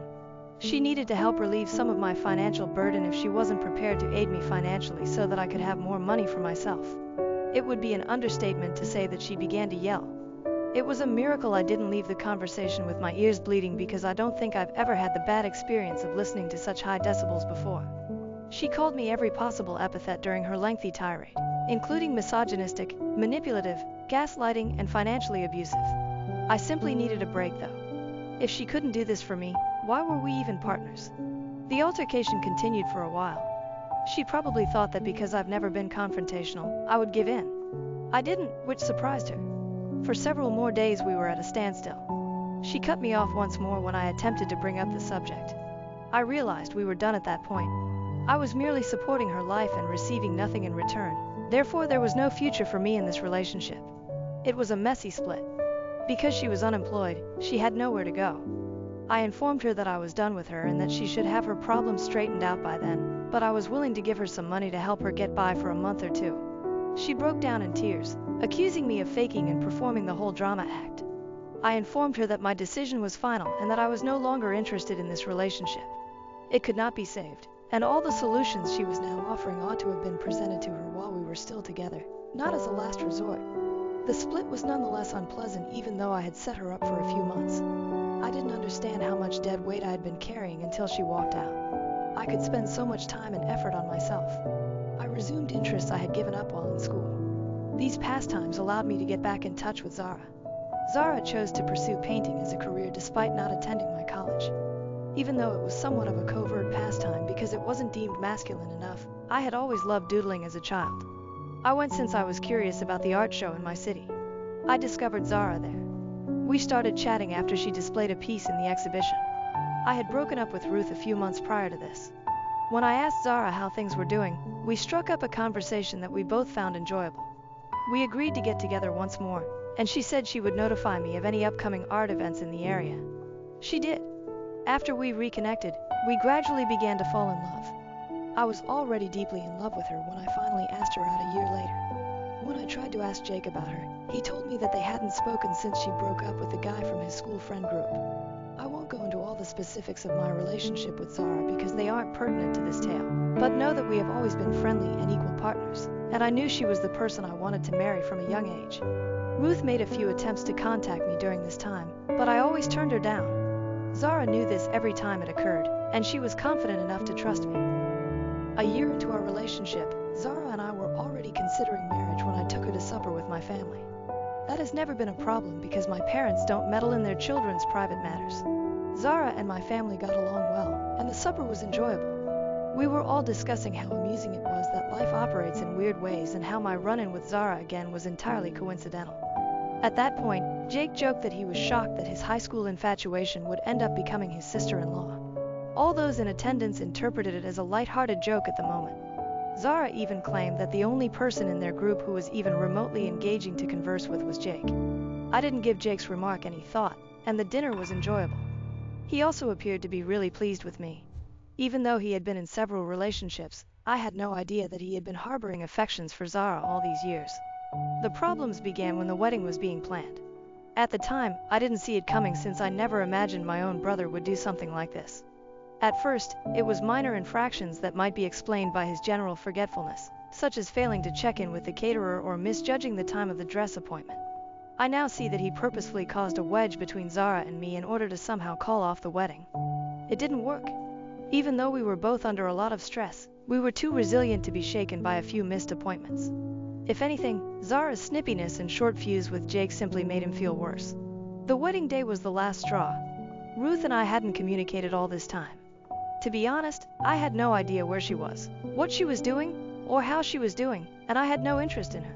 She needed to help relieve some of my financial burden if she wasn't prepared to aid me financially so that I could have more money for myself. It would be an understatement to say that she began to yell. It was a miracle I didn't leave the conversation with my ears bleeding because I don't think I've ever had the bad experience of listening to such high decibels before. She called me every possible epithet during her lengthy tirade, including misogynistic, manipulative, gaslighting, and financially abusive. I simply needed a break though. If she couldn't do this for me, why were we even partners? The altercation continued for a while. She probably thought that because I've never been confrontational, I would give in. I didn't, which surprised her. For several more days we were at a standstill. She cut me off once more when I attempted to bring up the subject. I realized we were done at that point. I was merely supporting her life and receiving nothing in return. Therefore, there was no future for me in this relationship. It was a messy split. Because she was unemployed, she had nowhere to go. I informed her that I was done with her and that she should have her problems straightened out by then, but I was willing to give her some money to help her get by for a month or two. She broke down in tears, accusing me of faking and performing the whole drama act. I informed her that my decision was final and that I was no longer interested in this relationship. It could not be saved, and all the solutions she was now offering ought to have been presented to her while we were still together, not as a last resort. The split was nonetheless unpleasant even though I had set her up for a few months. I didn't understand how much dead weight I had been carrying until she walked out. I could spend so much time and effort on myself. I resumed interests I had given up while in school. These pastimes allowed me to get back in touch with Zara. Zara chose to pursue painting as a career despite not attending my college. Even though it was somewhat of a covert pastime because it wasn't deemed masculine enough, I had always loved doodling as a child. I went since I was curious about the art show in my city. I discovered Zara there. We started chatting after she displayed a piece in the exhibition. I had broken up with Ruth a few months prior to this. When I asked Zara how things were doing, we struck up a conversation that we both found enjoyable. We agreed to get together once more, and she said she would notify me of any upcoming art events in the area. She did. After we reconnected, we gradually began to fall in love. I was already deeply in love with her when I finally asked her out a year later. When I tried to ask Jake about her, he told me that they hadn't spoken since she broke up with the guy from his school friend group. I won't go into all the specifics of my relationship with Zara because they aren't pertinent to this tale, but know that we have always been friendly and equal partners, and I knew she was the person I wanted to marry from a young age. Ruth made a few attempts to contact me during this time, but I always turned her down. Zara knew this every time it occurred, and she was confident enough to trust me. A year into our relationship, Zara and I were already considering marriage when I took her to supper with my family. That has never been a problem because my parents don't meddle in their children's private matters. Zara and my family got along well, and the supper was enjoyable. We were all discussing how amusing it was that life operates in weird ways and how my run-in with Zara again was entirely coincidental. At that point, Jake joked that he was shocked that his high school infatuation would end up becoming his sister-in-law. All those in attendance interpreted it as a light-hearted joke at the moment. Zara even claimed that the only person in their group who was even remotely engaging to converse with was Jake. I didn't give Jake's remark any thought, and the dinner was enjoyable. He also appeared to be really pleased with me. Even though he had been in several relationships, I had no idea that he had been harboring affections for Zara all these years. The problems began when the wedding was being planned. At the time, I didn't see it coming since I never imagined my own brother would do something like this. At first, it was minor infractions that might be explained by his general forgetfulness, such as failing to check in with the caterer or misjudging the time of the dress appointment. I now see that he purposefully caused a wedge between Zara and me in order to somehow call off the wedding. It didn't work. Even though we were both under a lot of stress, we were too resilient to be shaken by a few missed appointments. If anything, Zara's snippiness and short fuse with Jake simply made him feel worse. The wedding day was the last straw. Ruth and I hadn't communicated all this time. To be honest, I had no idea where she was, what she was doing, or how she was doing, and I had no interest in her.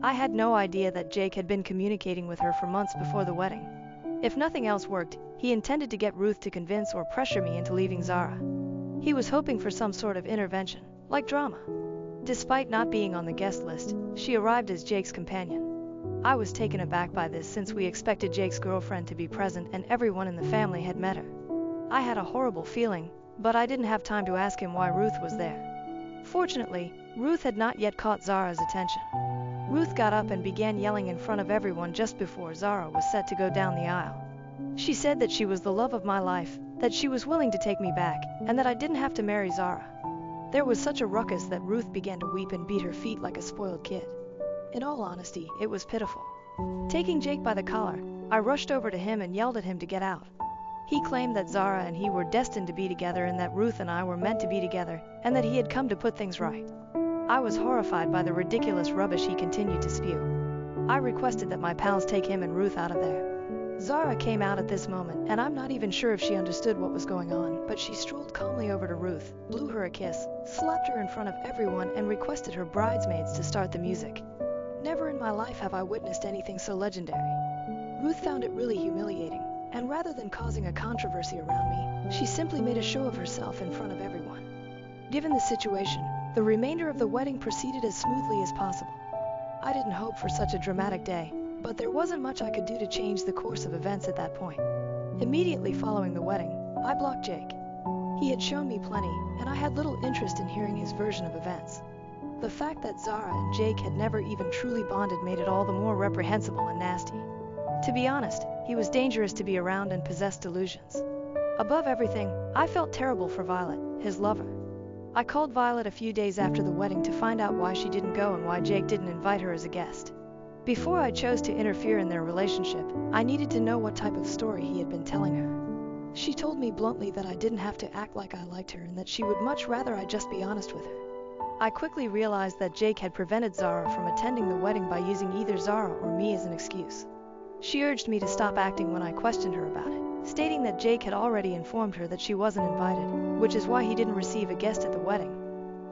I had no idea that Jake had been communicating with her for months before the wedding. If nothing else worked, he intended to get Ruth to convince or pressure me into leaving Zara. He was hoping for some sort of intervention, like drama. Despite not being on the guest list, she arrived as Jake's companion. I was taken aback by this since we expected Jake's girlfriend to be present and everyone in the family had met her. I had a horrible feeling, but I didn't have time to ask him why Ruth was there. Fortunately, Ruth had not yet caught Zara's attention. Ruth got up and began yelling in front of everyone just before Zara was set to go down the aisle. She said that she was the love of my life, that she was willing to take me back, and that I didn't have to marry Zara. There was such a ruckus that Ruth began to weep and beat her feet like a spoiled kid. In all honesty, it was pitiful. Taking Jake by the collar, I rushed over to him and yelled at him to get out. He claimed that Zara and he were destined to be together and that Ruth and I were meant to be together, and that he had come to put things right. I was horrified by the ridiculous rubbish he continued to spew. I requested that my pals take him and Ruth out of there. Zara came out at this moment, and I'm not even sure if she understood what was going on, but she strolled calmly over to Ruth, blew her a kiss, slapped her in front of everyone, and requested her bridesmaids to start the music. Never in my life have I witnessed anything so legendary. Ruth found it really humiliating, and rather than causing a controversy around me, she simply made a show of herself in front of everyone. Given the situation, the remainder of the wedding proceeded as smoothly as possible. I didn't hope for such a dramatic day, but there wasn't much I could do to change the course of events at that point. Immediately following the wedding, I blocked Jake. He had shown me plenty, and I had little interest in hearing his version of events. The fact that Zara and Jake had never even truly bonded made it all the more reprehensible and nasty. To be honest, he was dangerous to be around and possessed delusions. Above everything, I felt terrible for Violet, his lover. I called Violet a few days after the wedding to find out why she didn't go and why Jake didn't invite her as a guest. Before I chose to interfere in their relationship, I needed to know what type of story he had been telling her. She told me bluntly that I didn't have to act like I liked her and that she would much rather I just be honest with her. I quickly realized that Jake had prevented Zara from attending the wedding by using either Zara or me as an excuse. She urged me to stop acting when I questioned her about it, stating that Jake had already informed her that she wasn't invited, which is why he didn't receive a guest at the wedding.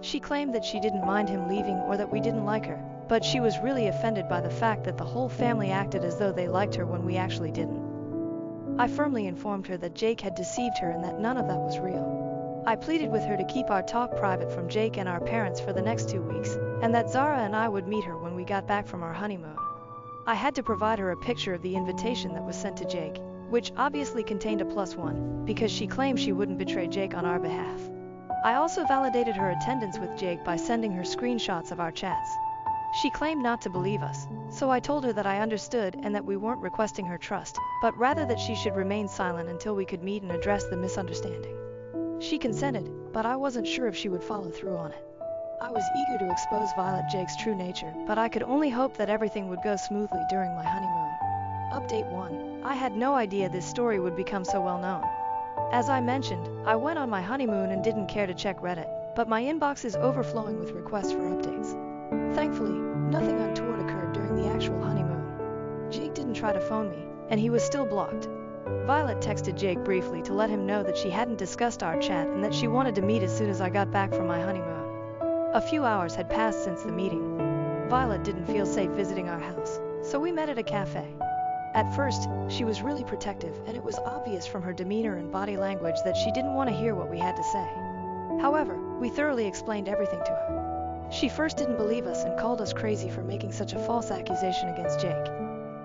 She claimed that she didn't mind him leaving or that we didn't like her, but she was really offended by the fact that the whole family acted as though they liked her when we actually didn't. I firmly informed her that Jake had deceived her and that none of that was real. I pleaded with her to keep our talk private from Jake and our parents for the next 2 weeks, and that Zara and I would meet her when we got back from our honeymoon. I had to provide her a picture of the invitation that was sent to Jake, which obviously contained a +1, because she claimed she wouldn't betray Jake on our behalf. I also validated her attendance with Jake by sending her screenshots of our chats. She claimed not to believe us, so I told her that I understood and that we weren't requesting her trust, but rather that she should remain silent until we could meet and address the misunderstanding. She consented, but I wasn't sure if she would follow through on it. I was eager to expose Violet Jake's true nature, but I could only hope that everything would go smoothly during my honeymoon. Update 1. I had no idea this story would become so well known. As I mentioned, I went on my honeymoon and didn't care to check Reddit, but my inbox is overflowing with requests for updates. Thankfully, nothing untoward occurred during the actual honeymoon. Jake didn't try to phone me, and he was still blocked. Violet texted Jake briefly to let him know that she hadn't discussed our chat and that she wanted to meet as soon as I got back from my honeymoon. A few hours had passed since the meeting. Violet didn't feel safe visiting our house, So we met at a cafe. At first, she was really protective, and it was obvious from her demeanor and body language that she didn't want to hear what we had to say. However, we thoroughly explained everything to her. She first didn't believe us and called us crazy for making such a false accusation against Jake.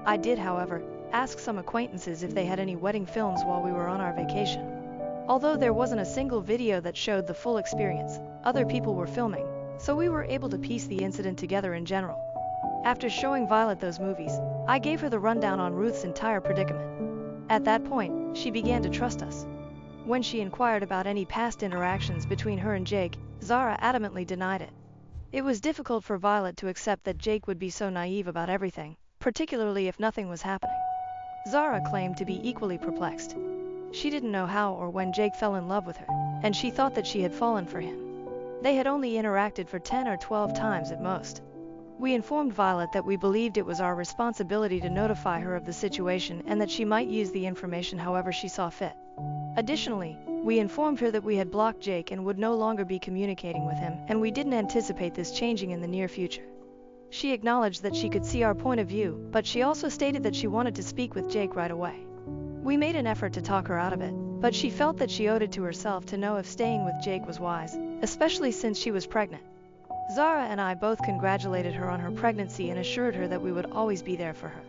I did, however, ask some acquaintances if they had any wedding films while we were on our vacation. Although there wasn't a single video that showed the full experience, other people were filming, so we were able to piece the incident together in general. After showing Violet those movies, I gave her the rundown on Ruth's entire predicament. At that point, she began to trust us. When she inquired about any past interactions between her and Jake, Zara adamantly denied it. It was difficult for Violet to accept that Jake would be so naive about everything, particularly if nothing was happening. Zara claimed to be equally perplexed. She didn't know how or when Jake fell in love with her, and she thought that she had fallen for him. They had only interacted for 10 or 12 times at most. We informed Violet that we believed it was our responsibility to notify her of the situation and that she might use the information however she saw fit. Additionally, we informed her that we had blocked Jake and would no longer be communicating with him, and we didn't anticipate this changing in the near future. She acknowledged that she could see our point of view, but she also stated that she wanted to speak with Jake right away. We made an effort to talk her out of it, but she felt that she owed it to herself to know if staying with Jake was wise, especially since she was pregnant. Zara and I both congratulated her on her pregnancy and assured her that we would always be there for her.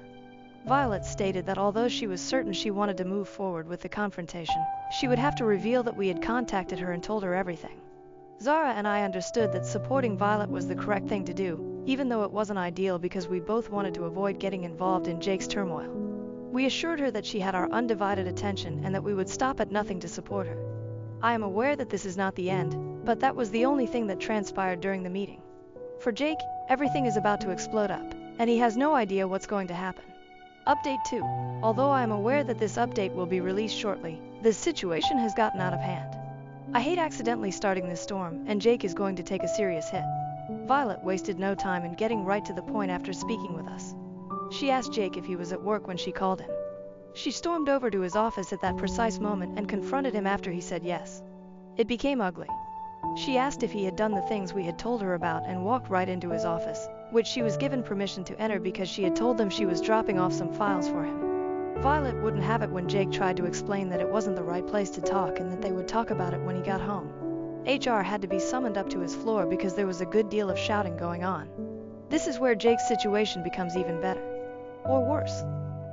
Violet stated that although she was certain she wanted to move forward with the confrontation, she would have to reveal that we had contacted her and told her everything. Zara and I understood that supporting Violet was the correct thing to do, even though it wasn't ideal because we both wanted to avoid getting involved in Jake's turmoil. We assured her that she had our undivided attention and that we would stop at nothing to support her. I am aware that this is not the end, but that was the only thing that transpired during the meeting. For Jake, everything is about to explode up, and he has no idea what's going to happen. Update 2. Although I am aware that this update will be released shortly, this situation has gotten out of hand. I hate accidentally starting this storm, and Jake is going to take a serious hit. Violet wasted no time in getting right to the point after speaking with us. She asked Jake if he was at work when she called him. She stormed over to his office at that precise moment and confronted him after he said yes. It became ugly. She asked if he had done the things we had told her about and walked right into his office, which she was given permission to enter because she had told them she was dropping off some files for him. Violet wouldn't have it when Jake tried to explain that it wasn't the right place to talk and that they would talk about it when he got home. HR had to be summoned up to his floor because there was a good deal of shouting going on. This is where Jake's situation becomes even better. Or worse.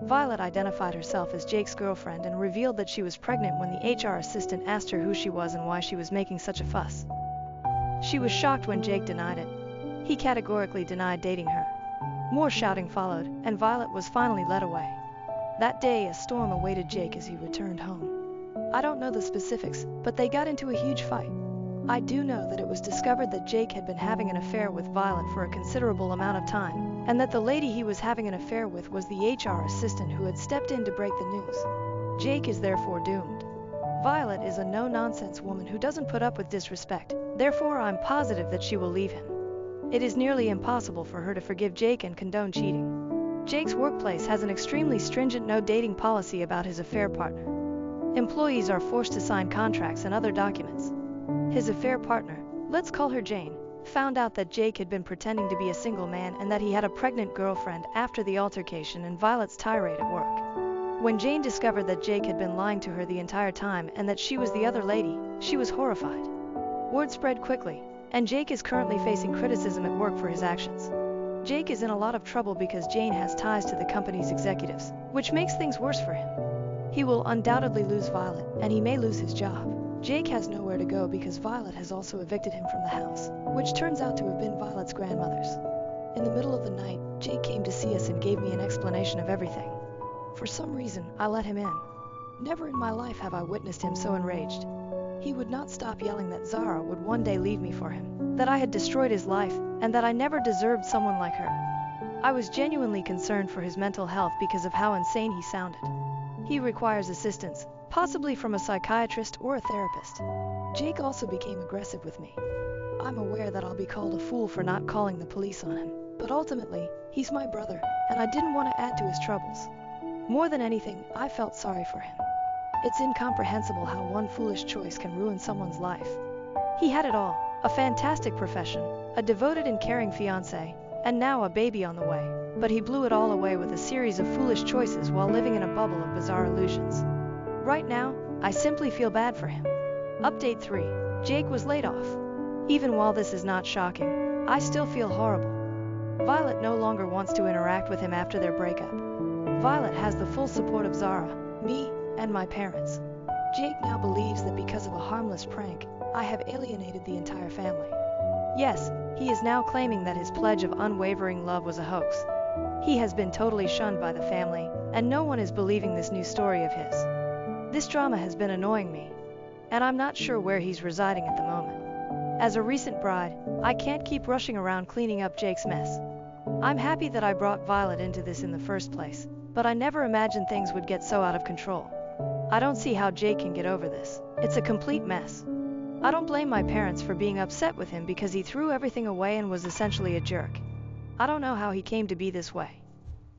Violet identified herself as Jake's girlfriend and revealed that she was pregnant when the HR assistant asked her who she was and why she was making such a fuss. She was shocked when Jake denied it. He categorically denied dating her. More shouting followed, and Violet was finally led away. That day, a storm awaited Jake as he returned home. I don't know the specifics, but they got into a huge fight. I do know that it was discovered that Jake had been having an affair with Violet for a considerable amount of time, and that the lady he was having an affair with was the HR assistant who had stepped in to break the news. Jake is therefore doomed. Violet is a no-nonsense woman who doesn't put up with disrespect, therefore I'm positive that she will leave him. It is nearly impossible for her to forgive Jake and condone cheating. Jake's workplace has an extremely stringent no-dating policy about his affair partner. Employees are forced to sign contracts and other documents. His affair partner, let's call her Jane, found out that Jake had been pretending to be a single man and that he had a pregnant girlfriend after the altercation and Violet's tirade at work. When Jane discovered that Jake had been lying to her the entire time and that she was the other lady, she was horrified. Word spread quickly, and Jake is currently facing criticism at work for his actions. Jake is in a lot of trouble because Jane has ties to the company's executives, which makes things worse for him. He will undoubtedly lose Violet, and he may lose his job. Jake has nowhere to go because Violet has also evicted him from the house, which turns out to have been Violet's grandmother's. In the middle of the night, Jake came to see us and gave me an explanation of everything. For some reason, I let him in. Never in my life have I witnessed him so enraged. He would not stop yelling that Zara would one day leave me for him, that I had destroyed his life, and that I never deserved someone like her. I was genuinely concerned for his mental health because of how insane he sounded. He requires assistance, possibly from a psychiatrist or a therapist. Jake also became aggressive with me. I'm aware that I'll be called a fool for not calling the police on him, but ultimately, he's my brother, and I didn't want to add to his troubles. More than anything, I felt sorry for him. It's incomprehensible how one foolish choice can ruin someone's life. He had it all, a fantastic profession, a devoted and caring fiancé, and now a baby on the way. but he blew it all away with a series of foolish choices while living in a bubble of bizarre illusions. Right now, I simply feel bad for him. Update 3. Jake was laid off. Even while this is not shocking, I still feel horrible. Violet no longer wants to interact with him after their breakup. Violet has the full support of Zara, me, and my parents. Jake now believes that because of a harmless prank, I have alienated the entire family. Yes, he is now claiming that his pledge of unwavering love was a hoax. He has been totally shunned by the family, and no one is believing this new story of his. This drama has been annoying me, and I'm not sure where he's residing at the moment. As a recent bride, I can't keep rushing around cleaning up Jake's mess. I'm happy that I brought Violet into this in the first place, but I never imagined things would get so out of control. I don't see how Jake can get over this. It's a complete mess. I don't blame my parents for being upset with him because he threw everything away and was essentially a jerk. I don't know how he came to be this way.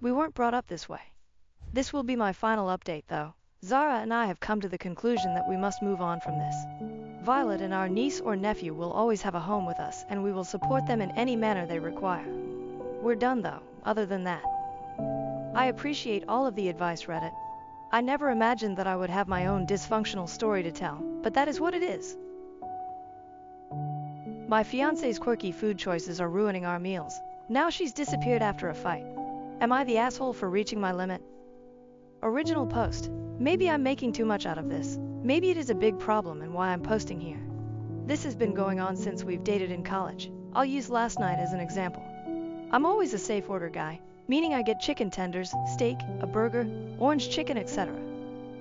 We weren't brought up this way. This will be my final update though. Zara and I have come to the conclusion that we must move on from this. Violet and our niece or nephew will always have a home with us and we will support them in any manner they require. We're done though, other than that. I appreciate all of the advice, Reddit. I never imagined that I would have my own dysfunctional story to tell, but that is what it is. My fiance's quirky food choices are ruining our meals. Now she's disappeared after a fight. Am I the asshole for reaching my limit? Original post. Maybe I'm making too much out of this. Maybe it is a big problem and why I'm posting here. This has been going on since we've dated in college. I'll use last night as an example. I'm always a safe order guy, meaning I get chicken tenders, steak, a burger, orange chicken, etc.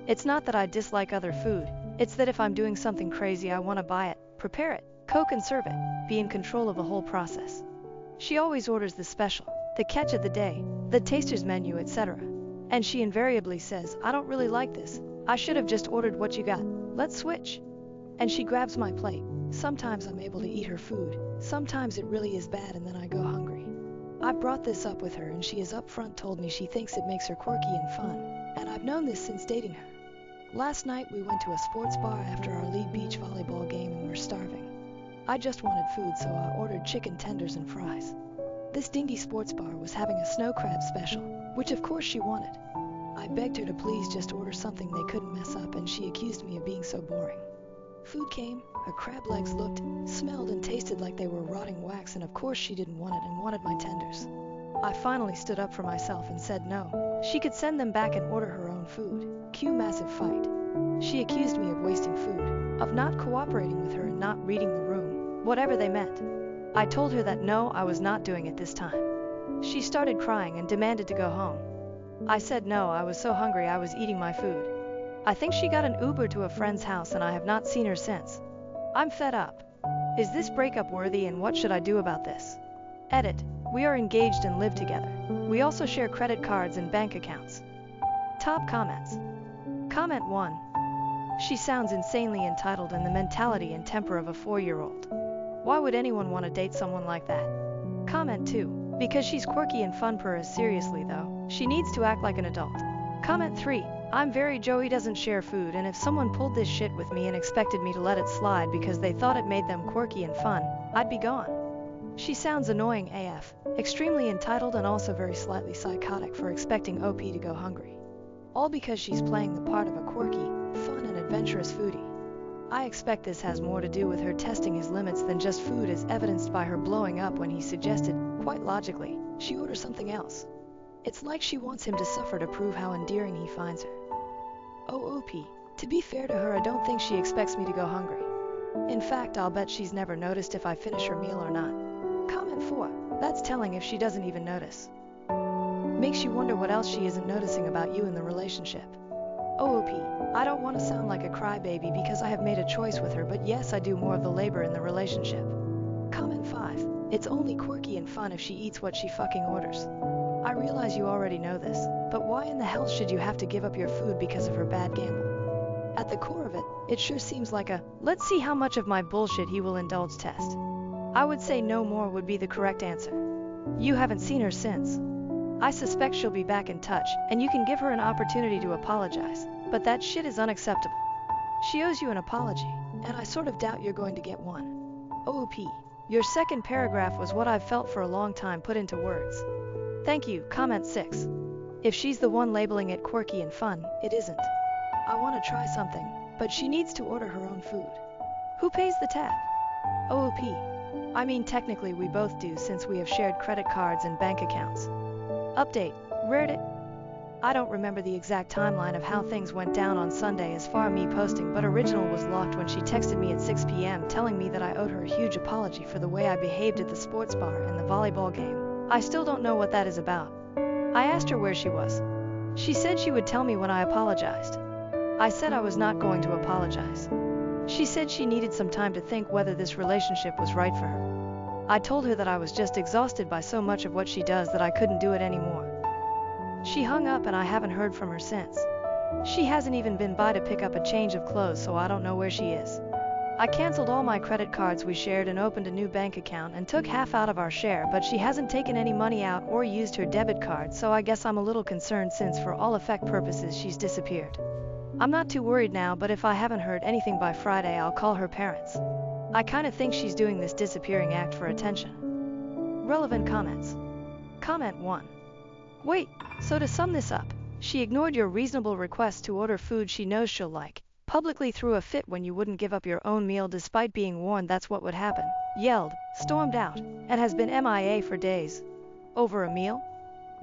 It's not that I dislike other food, it's that if I'm doing something crazy I want to buy it, prepare it, cook and serve it, be in control of the whole process. She always orders the special, the catch of the day, the taster's menu, etc. And she invariably says, I don't really like this, I should have just ordered what you got, let's switch. And she grabs my plate. Sometimes I'm able to eat her food, sometimes it really is bad and then I go hungry. I brought this up with her and she has upfront told me she thinks it makes her quirky and fun, and I've known this since dating her. Last night we went to a sports bar after our league beach volleyball game and we're starving. I just wanted food so I ordered chicken tenders and fries. This dingy sports bar was having a snow crab special, which of course she wanted. I begged her to please just order something they couldn't mess up and she accused me of being so boring. Food came, her crab legs looked, smelled and tasted like they were rotting wax and of course she didn't want it and wanted my tenders. I finally stood up for myself and said no. She could send them back and order her own food. Cue massive fight. She accused me of wasting food, of not cooperating with her and not reading the room, whatever they meant. I told her that no, I was not doing it this time. She started crying and demanded to go home. I said no, I was so hungry I was eating my food. I think she got an Uber to a friend's house and I have not seen her since. I'm fed up. Is this breakup worthy and what should I do about this? Edit. We are engaged and live together. We also share credit cards and bank accounts. Top comments. Comment 1. She sounds insanely entitled and the mentality and temper of a 4-year-old. Why would anyone want to date someone like that? Comment 2. Because she's quirky and fun per as seriously though, she needs to act like an adult. Comment 3. I'm very Joey doesn't share food and if someone pulled this shit with me and expected me to let it slide because they thought it made them quirky and fun, I'd be gone. She sounds annoying AF, extremely entitled and also very slightly psychotic for expecting OP to go hungry. All because she's playing the part of a quirky, fun and adventurous foodie. I expect this has more to do with her testing his limits than just food as evidenced by her blowing up when he suggested, quite logically, she order something else. It's like she wants him to suffer to prove how endearing he finds her. OP. To be fair to her, I don't think she expects me to go hungry. In fact, I'll bet she's never noticed if I finish her meal or not. Comment 4. That's telling if she doesn't even notice. Makes you wonder what else she isn't noticing about you in the relationship. OP. I don't want to sound like a crybaby because I have made a choice with her, but yes, I do more of the labor in the relationship. Comment 5. It's only quirky and fun if she eats what she fucking orders. I realize you already know this, but why in the hell should you have to give up your food because of her bad gamble? At the core of it, it sure seems like a, let's see how much of my bullshit he will indulge test. I would say no more would be the correct answer. You haven't seen her since. I suspect she'll be back in touch, and you can give her an opportunity to apologize, but that shit is unacceptable. She owes you an apology, and I sort of doubt you're going to get one. OP. Your second paragraph was what I've felt for a long time put into words. Thank you. Comment 6. If she's the one labeling it quirky and fun, it isn't. I want to try something, but she needs to order her own food. Who pays the tab? OOP. I mean, technically we both do since we have shared credit cards and bank accounts. Update. Reddit. I don't remember the exact timeline of how things went down on Sunday as far me posting, but original was locked when she texted me at 6 p.m. telling me that I owed her a huge apology for the way I behaved at the sports bar and the volleyball game. I still don't know what that is about. I asked her where she was. She said she would tell me when I apologized. I said I was not going to apologize. She said she needed some time to think whether this relationship was right for her. I told her that I was just exhausted by so much of what she does that I couldn't do it anymore. She hung up and I haven't heard from her since. She hasn't even been by to pick up a change of clothes, so I don't know where she is. I canceled all my credit cards we shared and opened a new bank account and took half out of our share, but she hasn't taken any money out or used her debit card, so I guess I'm a little concerned since for all effect purposes she's disappeared. I'm not too worried now, but if I haven't heard anything by Friday, I'll call her parents. I kinda think she's doing this disappearing act for attention. Relevant comments. Comment 1. Wait, so to sum this up, she ignored your reasonable request to order food she knows she'll like, publicly threw a fit when you wouldn't give up your own meal despite being warned that's what would happen, yelled, stormed out, and has been MIA for days. Over a meal?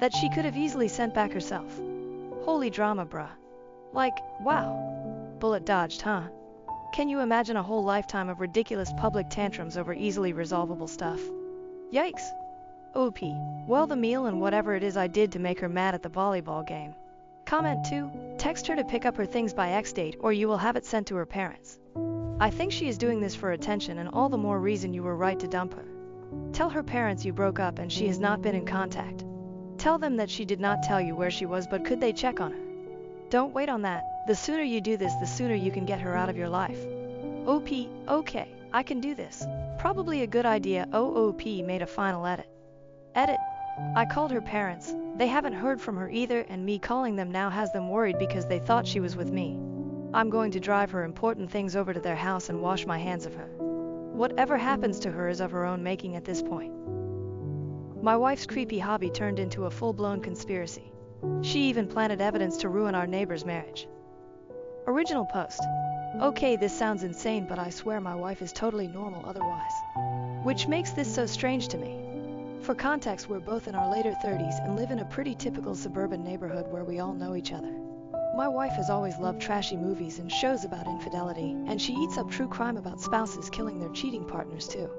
That she could have easily sent back herself. Holy drama, bruh. Like, wow. Bullet dodged, huh? Can you imagine a whole lifetime of ridiculous public tantrums over easily resolvable stuff? Yikes. OP. Well, the meal and whatever it is I did to make her mad at the volleyball game. Comment 2. Text her to pick up her things by X date or you will have it sent to her parents. I think she is doing this for attention, and all the more reason you were right to dump her. Tell her parents you broke up and she has not been in contact. Tell them that she did not tell you where she was, but could they check on her? Don't wait on that. The sooner you do this, the sooner you can get her out of your life. OP. Okay, I can do this. Probably a good idea. OOP made a final edit. Edit. I called her parents. They haven't heard from her either, and me calling them now has them worried because they thought she was with me. I'm going to drive her important things over to their house and wash my hands of her. Whatever happens to her is of her own making at this point. My wife's creepy hobby turned into a full-blown conspiracy. She even planted evidence to ruin our neighbor's marriage. Original post. Okay, this sounds insane, but I swear my wife is totally normal otherwise. Which makes this so strange to me. For context, we're both in our later 30s and live in a pretty typical suburban neighborhood where we all know each other. My wife has always loved trashy movies and shows about infidelity, and she eats up true crime about spouses killing their cheating partners too.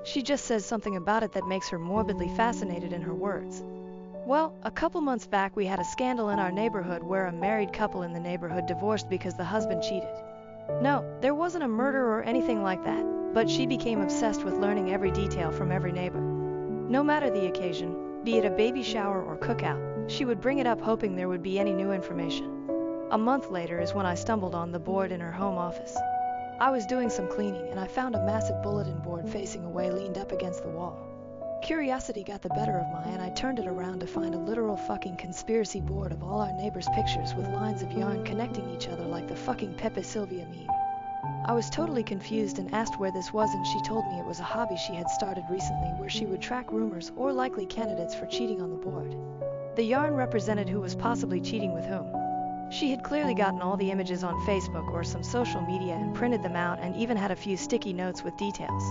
She just says something about it that makes her morbidly fascinated in her words. Well, a couple months back we had a scandal in our neighborhood where a married couple in the neighborhood divorced because the husband cheated. No, there wasn't a murder or anything like that, but she became obsessed with learning every detail from every neighbor. No matter the occasion, be it a baby shower or cookout, she would bring it up hoping there would be any new information. A month later is when I stumbled on the board in her home office. I was doing some cleaning and I found a massive bulletin board facing away leaned up against the wall. Curiosity got the better of me and I turned it around to find a literal fucking conspiracy board of all our neighbors' pictures with lines of yarn connecting each other like the fucking Pepe Sylvia meme. I was totally confused and asked where this was, and she told me it was a hobby she had started recently where she would track rumors or likely candidates for cheating on the board. The yarn represented who was possibly cheating with whom. She had clearly gotten all the images on Facebook or some social media and printed them out and even had a few sticky notes with details.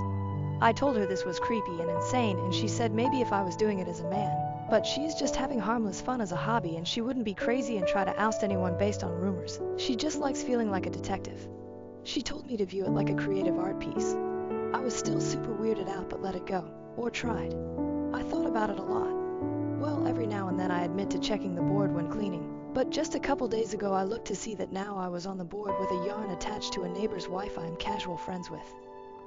I told her this was creepy and insane, and she said maybe if I was doing it as a man, but she is just having harmless fun as a hobby and she wouldn't be crazy and try to oust anyone based on rumors. She just likes feeling like a detective. She told me to view it like a creative art piece. I was still super weirded out but let it go, or tried. I thought about it a lot. Well, every now and then I admit to checking the board when cleaning, but just a couple days ago I looked to see that now I was on the board with a yarn attached to a neighbor's wife I'm casual friends with.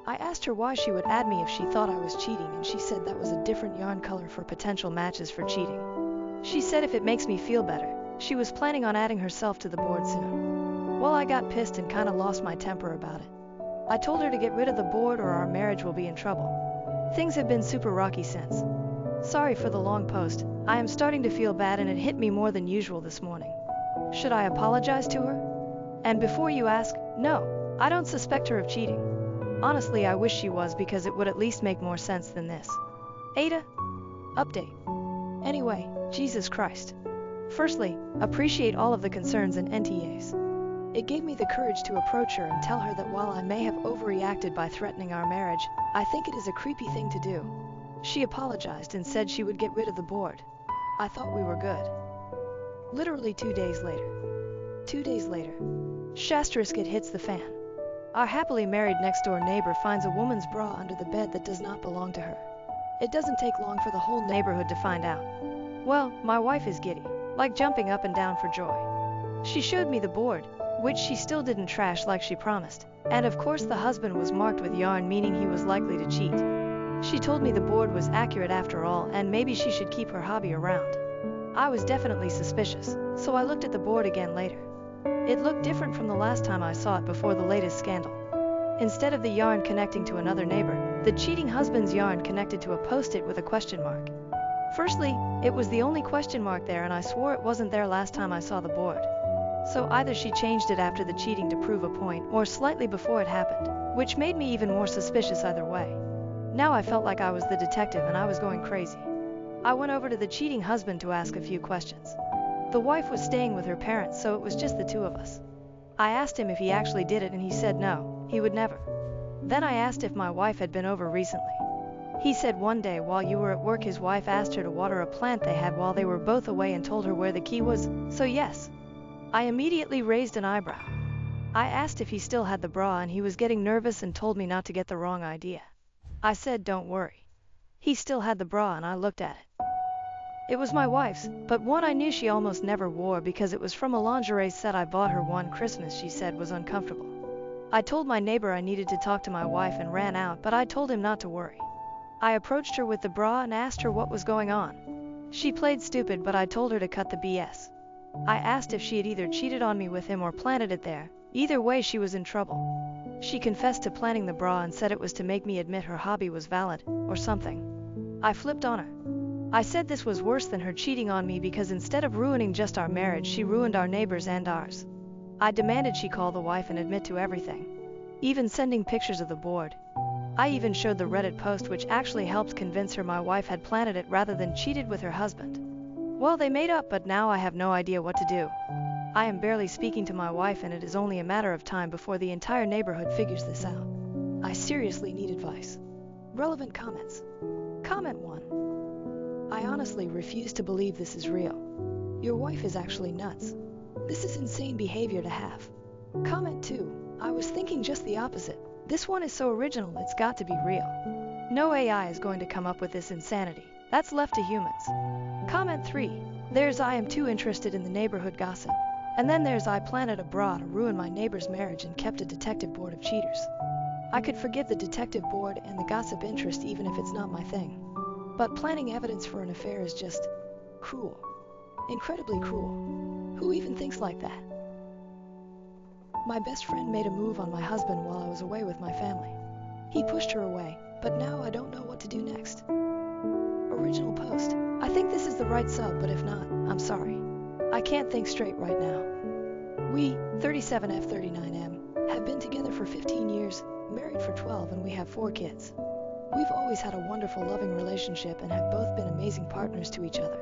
I asked her why she would add me if she thought I was cheating, and she said that was a different yarn color for potential matches for cheating. She said if it makes me feel better, she was planning on adding herself to the board soon. Well, I got pissed and kinda lost my temper about it. I told her to get rid of the board or our marriage will be in trouble. Things have been super rocky since. Sorry for the long post. I am starting to feel bad and it hit me more than usual this morning. Should I apologize to her? And before you ask, no, I don't suspect her of cheating. Honestly, I wish she was because it would at least make more sense than this. AITA Update. Anyway, Jesus Christ. Firstly, appreciate all of the concerns and NTAs. It gave me the courage to approach her and tell her that while I may have overreacted by threatening our marriage, I think it is a creepy thing to do. She apologized and said she would get rid of the board. I thought we were good. Literally 2 days later. 2 days later. It hits the fan. Our happily married next-door neighbor finds a woman's bra under the bed that does not belong to her. It doesn't take long for the whole neighborhood to find out. Well, my wife is giddy, like jumping up and down for joy. She showed me the board, which she still didn't trash like she promised, and of course the husband was marked with yarn, meaning he was likely to cheat. She told me the board was accurate after all, and maybe she should keep her hobby around. I was definitely suspicious, so I looked at the board again later. It looked different from the last time I saw it before the latest scandal. Instead of the yarn connecting to another neighbor, the cheating husband's yarn connected to a post-it with a question mark. Firstly, it was the only question mark there, and I swore it wasn't there last time I saw the board. So either she changed it after the cheating to prove a point, or slightly before it happened, which made me even more suspicious either way. Now I felt like I was the detective and I was going crazy. I went over to the cheating husband to ask a few questions. The wife was staying with her parents, so it was just the two of us. I asked him if he actually did it, and he said no, he would never. Then I asked if my wife had been over recently. He said one day while you were at work his wife asked her to water a plant they had while they were both away and told her where the key was, so yes. I immediately raised an eyebrow. I asked if he still had the bra, and he was getting nervous and told me not to get the wrong idea. I said don't worry. He still had the bra, and I looked at it. It was my wife's, but one I knew she almost never wore because it was from a lingerie set I bought her one Christmas she said was uncomfortable. I told my neighbor I needed to talk to my wife and ran out, but I told him not to worry. I approached her with the bra and asked her what was going on. She played stupid, but I told her to cut the BS. I asked if she had either cheated on me with him or planted it there. Either way, she was in trouble. She confessed to planting the bra and said it was to make me admit her hobby was valid, or something. I flipped on her. I said this was worse than her cheating on me because instead of ruining just our marriage, she ruined our neighbors and ours. I demanded she call the wife and admit to everything, even sending pictures of the board. I even showed the Reddit post, which actually helped convince her my wife had planted it rather than cheated with her husband. Well, they made up, but now I have no idea what to do. I am barely speaking to my wife, and it is only a matter of time before the entire neighborhood figures this out. I seriously need advice. Relevant comments. Comment 1. I honestly refuse to believe this is real. Your wife is actually nuts. This is insane behavior to have. Comment 2. I was thinking just the opposite. This one is so original, it's got to be real. No AI is going to come up with this insanity. That's left to humans. Comment 3. There's I am too interested in the neighborhood gossip. And then there's I planted a bra to ruin my neighbor's marriage and kept a detective board of cheaters. I could forgive the detective board and the gossip interest even if it's not my thing. But planting evidence for an affair is just cruel. Incredibly cruel. Who even thinks like that? My best friend made a move on my husband while I was away with my family. He pushed her away, but now I don't know what to do next. Original post. I think this is the right sub, but if not, I'm sorry. I can't think straight right now. We, 37F39M, have been together for 15 years, married for 12, and we have 4 kids. We've always had a wonderful, loving relationship and have both been amazing partners to each other.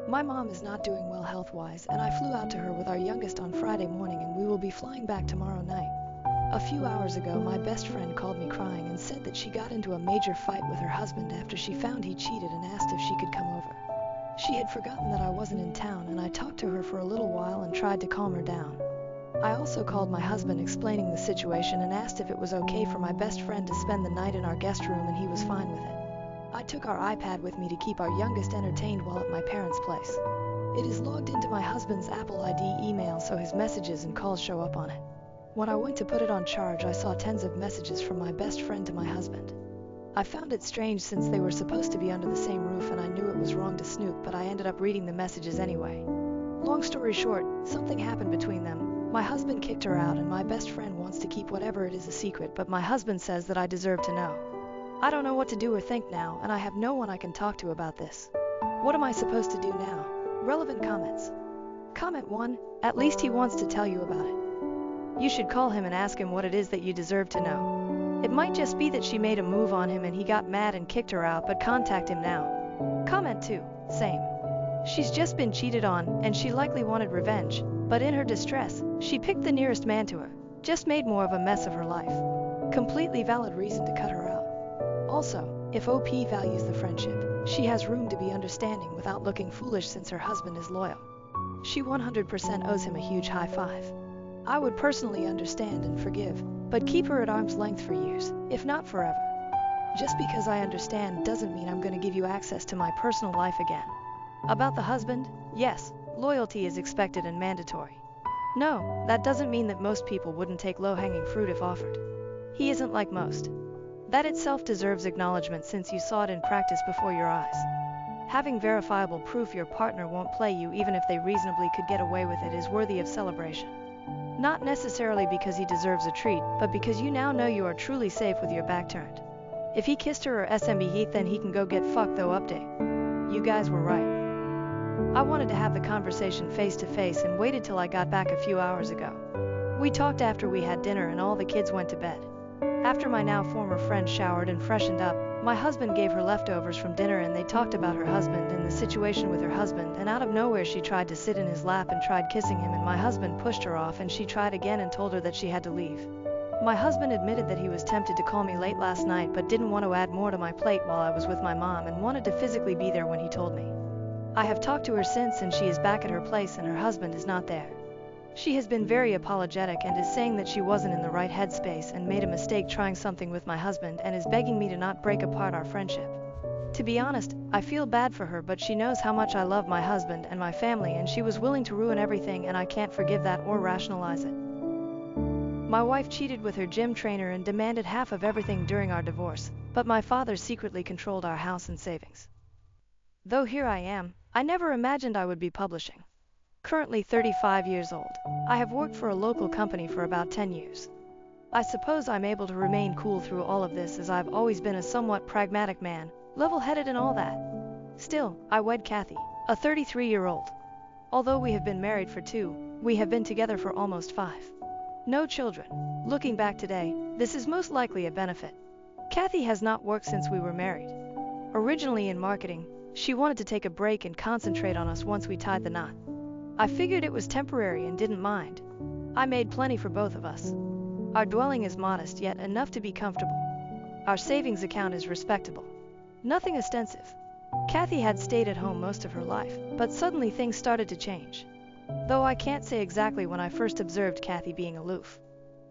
My mom is not doing well health-wise, and I flew out to her with our youngest on Friday morning, and we will be flying back tomorrow night. A few hours ago, my best friend called me crying and said that she got into a major fight with her husband after she found he cheated and asked if she could come over. She had forgotten that I wasn't in town, and I talked to her for a little while and tried to calm her down. I also called my husband explaining the situation and asked if it was okay for my best friend to spend the night in our guest room, and he was fine with it. I took our iPad with me to keep our youngest entertained while at my parents' place. It is logged into my husband's Apple ID email, so his messages and calls show up on it. When I went to put it on charge, I saw tens of messages from my best friend to my husband. I found it strange since they were supposed to be under the same roof, and I knew it was wrong to snoop, but I ended up reading the messages anyway. Long story short, something happened between them. My husband kicked her out, and my best friend wants to keep whatever it is a secret, but my husband says that I deserve to know. I don't know what to do or think now, and I have no one I can talk to about this. What am I supposed to do now? Relevant comments. Comment 1. At least he wants to tell you about it. You should call him and ask him what it is that you deserve to know. It might just be that she made a move on him and he got mad and kicked her out, but contact him now. Comment 2. Same. She's just been cheated on, and she likely wanted revenge, but in her distress, she picked the nearest man to her, just made more of a mess of her life. Completely valid reason to cut her out. Also, if OP values the friendship, she has room to be understanding without looking foolish since her husband is loyal. She 100% owes him a huge high five. I would personally understand and forgive, but keep her at arm's length for years, if not forever. Just because I understand doesn't mean I'm going to give you access to my personal life again. About the husband, yes, loyalty is expected and mandatory. No, that doesn't mean that most people wouldn't take low-hanging fruit if offered. He isn't like most. That itself deserves acknowledgement since you saw it in practice before your eyes. Having verifiable proof your partner won't play you even if they reasonably could get away with it is worthy of celebration. Not necessarily because he deserves a treat, but because you now know you are truly safe with your back turned. If he kissed her or SMB Heath, then he can go get fucked though. Update. You guys were right. I wanted to have the conversation face to face and waited till I got back a few hours ago. We talked after we had dinner and all the kids went to bed. After my now former friend showered and freshened up, my husband gave her leftovers from dinner and they talked about her husband and the situation with her husband, and out of nowhere she tried to sit in his lap and tried kissing him, and my husband pushed her off and she tried again and told her that she had to leave. My husband admitted that he was tempted to call me late last night but didn't want to add more to my plate while I was with my mom and wanted to physically be there when he told me. I have talked to her since and she is back at her place and her husband is not there. She has been very apologetic and is saying that she wasn't in the right headspace and made a mistake trying something with my husband and is begging me to not break apart our friendship. To be honest, I feel bad for her, but she knows how much I love my husband and my family and she was willing to ruin everything, and I can't forgive that or rationalize it. My wife cheated with her gym trainer and demanded half of everything during our divorce, but my father secretly controlled our house and savings. Though here I am, I never imagined I would be publishing. Currently 35 years old, I have worked for a local company for about 10 years. I suppose I'm able to remain cool through all of this as I've always been a somewhat pragmatic man, level-headed and all that. Still, I wed Kathy, a 33-year-old. Although we have been married for 2, we have been together for almost 5. No children. Looking back today, this is most likely a benefit. Kathy has not worked since we were married. Originally in marketing, she wanted to take a break and concentrate on us once we tied the knot. I figured it was temporary and didn't mind. I made plenty for both of us. Our dwelling is modest yet enough to be comfortable. Our savings account is respectable. Nothing ostensive. Kathy had stayed at home most of her life, but suddenly things started to change. Though I can't say exactly when I first observed Kathy being aloof.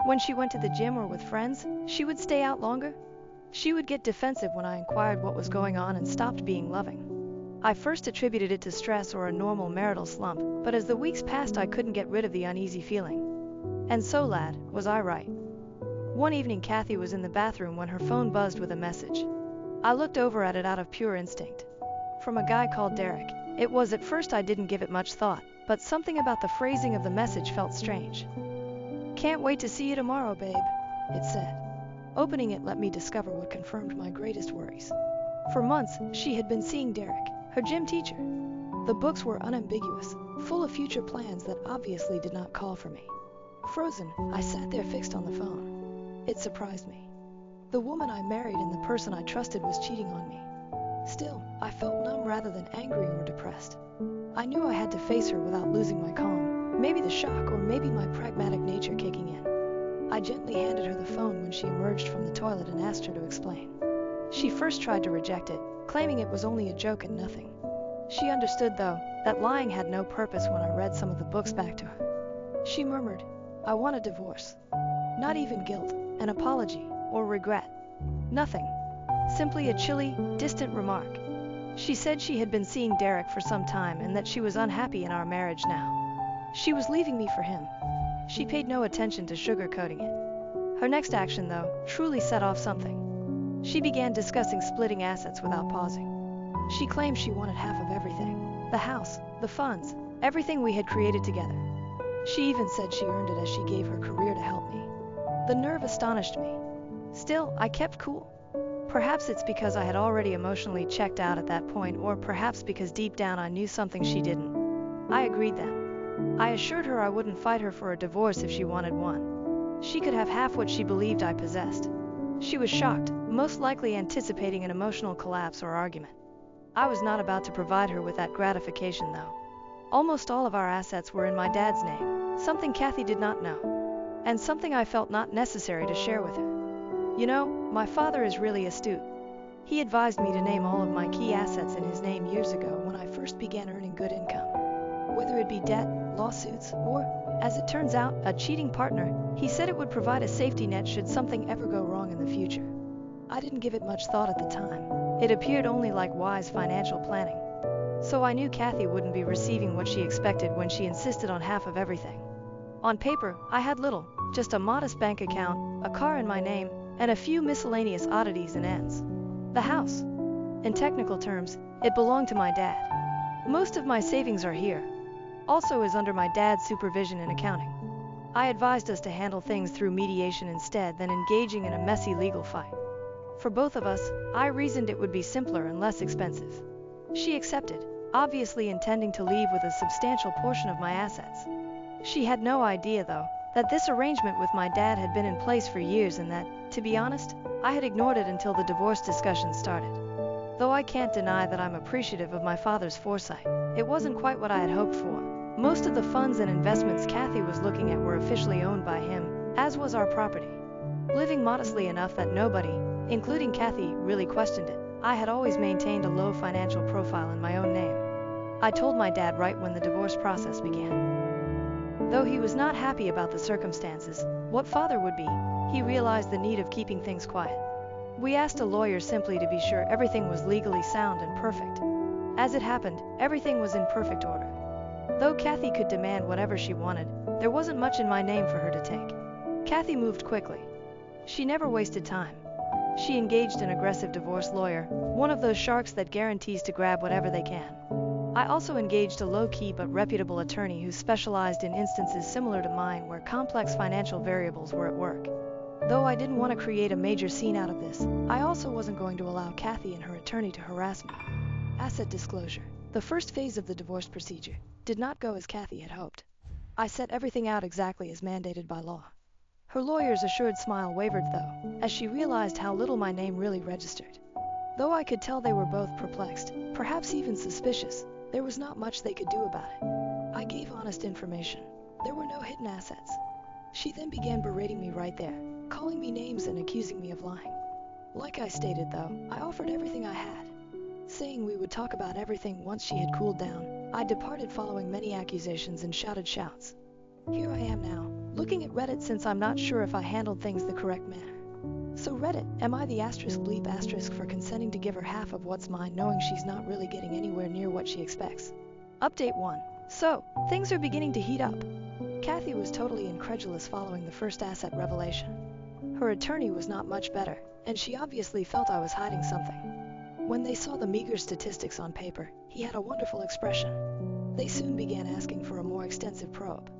When she went to the gym or with friends, she would stay out longer. She would get defensive when I inquired what was going on and stopped being loving. I first attributed it to stress or a normal marital slump, but as the weeks passed I couldn't get rid of the uneasy feeling. And so, lad, was I right. One evening Kathy was in the bathroom when her phone buzzed with a message. I looked over at it out of pure instinct. From a guy called Derek. It was at first I didn't give it much thought, but something about the phrasing of the message felt strange. "Can't wait to see you tomorrow, babe," it said. Opening it let me discover what confirmed my greatest worries. For months, she had been seeing Derek, her gym teacher. The books were unambiguous, full of future plans that obviously did not call for me. Frozen, I sat there fixed on the phone. It surprised me. The woman I married and the person I trusted was cheating on me. Still, I felt numb rather than angry or depressed. I knew I had to face her without losing my calm, maybe the shock or maybe my pragmatic nature kicking in. I gently handed her the phone when she emerged from the toilet and asked her to explain. She first tried to reject it, claiming it was only a joke and nothing. She understood, though, that lying had no purpose when I read some of the books back to her. She murmured, "I want a divorce." Not even guilt, an apology, or regret. Nothing. Simply a chilly, distant remark. She said she had been seeing Derek for some time and that she was unhappy in our marriage now. She was leaving me for him. She paid no attention to sugarcoating it. Her next action, though, truly set off something. She began discussing splitting assets without pausing. She claimed she wanted half of everything. The house, the funds, everything we had created together. She even said she earned it as she gave her career to help me. The nerve astonished me. Still, I kept cool. Perhaps it's because I had already emotionally checked out at that point, or perhaps because deep down I knew something she didn't. I agreed then. I assured her I wouldn't fight her for a divorce if she wanted one. She could have half what she believed I possessed. She was shocked, most likely anticipating an emotional collapse or argument. I was not about to provide her with that gratification, though. Almost all of our assets were in my dad's name, something Kathy did not know, and something I felt not necessary to share with her. You know, my father is really astute. He advised me to name all of my key assets in his name years ago when I first began earning good income. Whether it be debt, lawsuits, or, as it turns out, a cheating partner, he said it would provide a safety net should something ever go wrong in the future. I didn't give it much thought at the time. It appeared only like wise financial planning. So I knew Kathy wouldn't be receiving what she expected when she insisted on half of everything. On paper, I had little, just a modest bank account, a car in my name, and a few miscellaneous oddities and ends. The house. In technical terms, it belonged to my dad. Most of my savings are here. Also is under my dad's supervision and accounting. I advised us to handle things through mediation instead than engaging in a messy legal fight. For both of us, I reasoned it would be simpler and less expensive. She accepted, obviously intending to leave with a substantial portion of my assets. She had no idea, though, that this arrangement with my dad had been in place for years and that, to be honest, I had ignored it until the divorce discussion started. Though I can't deny that I'm appreciative of my father's foresight, it wasn't quite what I had hoped for. Most of the funds and investments Kathy was looking at were officially owned by him, as was our property. Living modestly enough that nobody, including Kathy, really questioned it, I had always maintained a low financial profile in my own name. I told my dad right when the divorce process began. Though he was not happy about the circumstances, what father would be, he realized the need of keeping things quiet. We asked a lawyer simply to be sure everything was legally sound and perfect. As it happened, everything was in perfect order. Though Kathy could demand whatever she wanted, there wasn't much in my name for her to take. Kathy moved quickly. She never wasted time. She engaged an aggressive divorce lawyer, one of those sharks that guarantees to grab whatever they can. I also engaged a low-key but reputable attorney who specialized in instances similar to mine where complex financial variables were at work. Though I didn't want to create a major scene out of this, I also wasn't going to allow Kathy and her attorney to harass me. Asset disclosure. The first phase of the divorce procedure did not go as Kathy had hoped. I set everything out exactly as mandated by law. Her lawyer's assured smile wavered, though, as she realized how little my name really registered. Though I could tell they were both perplexed, perhaps even suspicious, there was not much they could do about it. I gave honest information. There were no hidden assets. She then began berating me right there, calling me names and accusing me of lying. Like I stated, though, I offered everything I had. Saying we would talk about everything once she had cooled down, I departed following many accusations and shouted shouts. Here I am now, looking at Reddit since I'm not sure if I handled things the correct manner. So Reddit, am I the *bleep* for consenting to give her half of what's mine knowing she's not really getting anywhere near what she expects? Update 1. So, things are beginning to heat up. Kathy was totally incredulous following the first asset revelation. Her attorney was not much better, and she obviously felt I was hiding something. When they saw the meager statistics on paper, he had a wonderful expression. They soon began asking for a more extensive probe.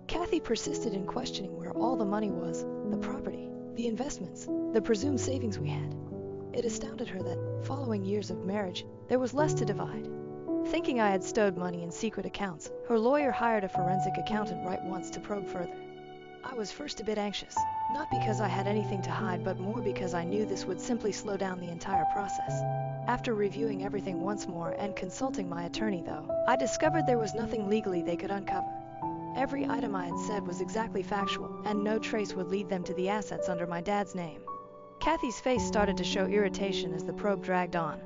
Kathy persisted in questioning where all the money was, the property, the investments, the presumed savings we had. It astounded her that, following years of marriage, there was less to divide. Thinking I had stowed money in secret accounts, her lawyer hired a forensic accountant right once to probe further. I was first a bit anxious, not because I had anything to hide but more because I knew this would simply slow down the entire process. After reviewing everything once more and consulting my attorney, though, I discovered there was nothing legally they could uncover. Every item I had said was exactly factual, and no trace would lead them to the assets under my dad's name. Kathy's face started to show irritation as the probe dragged on.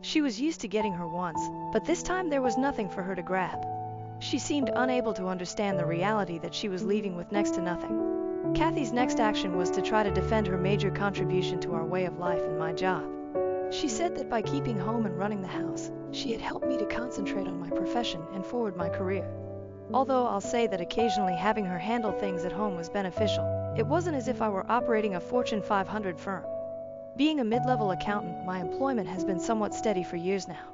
She was used to getting her once, but this time there was nothing for her to grab. She seemed unable to understand the reality that she was leaving with next to nothing. Kathy's next action was to try to defend her major contribution to our way of life and my job. She said that by keeping home and running the house, she had helped me to concentrate on my profession and forward my career. Although I'll say that occasionally having her handle things at home was beneficial, it wasn't as if I were operating a Fortune 500 firm. Being a mid-level accountant, my employment has been somewhat steady for years now.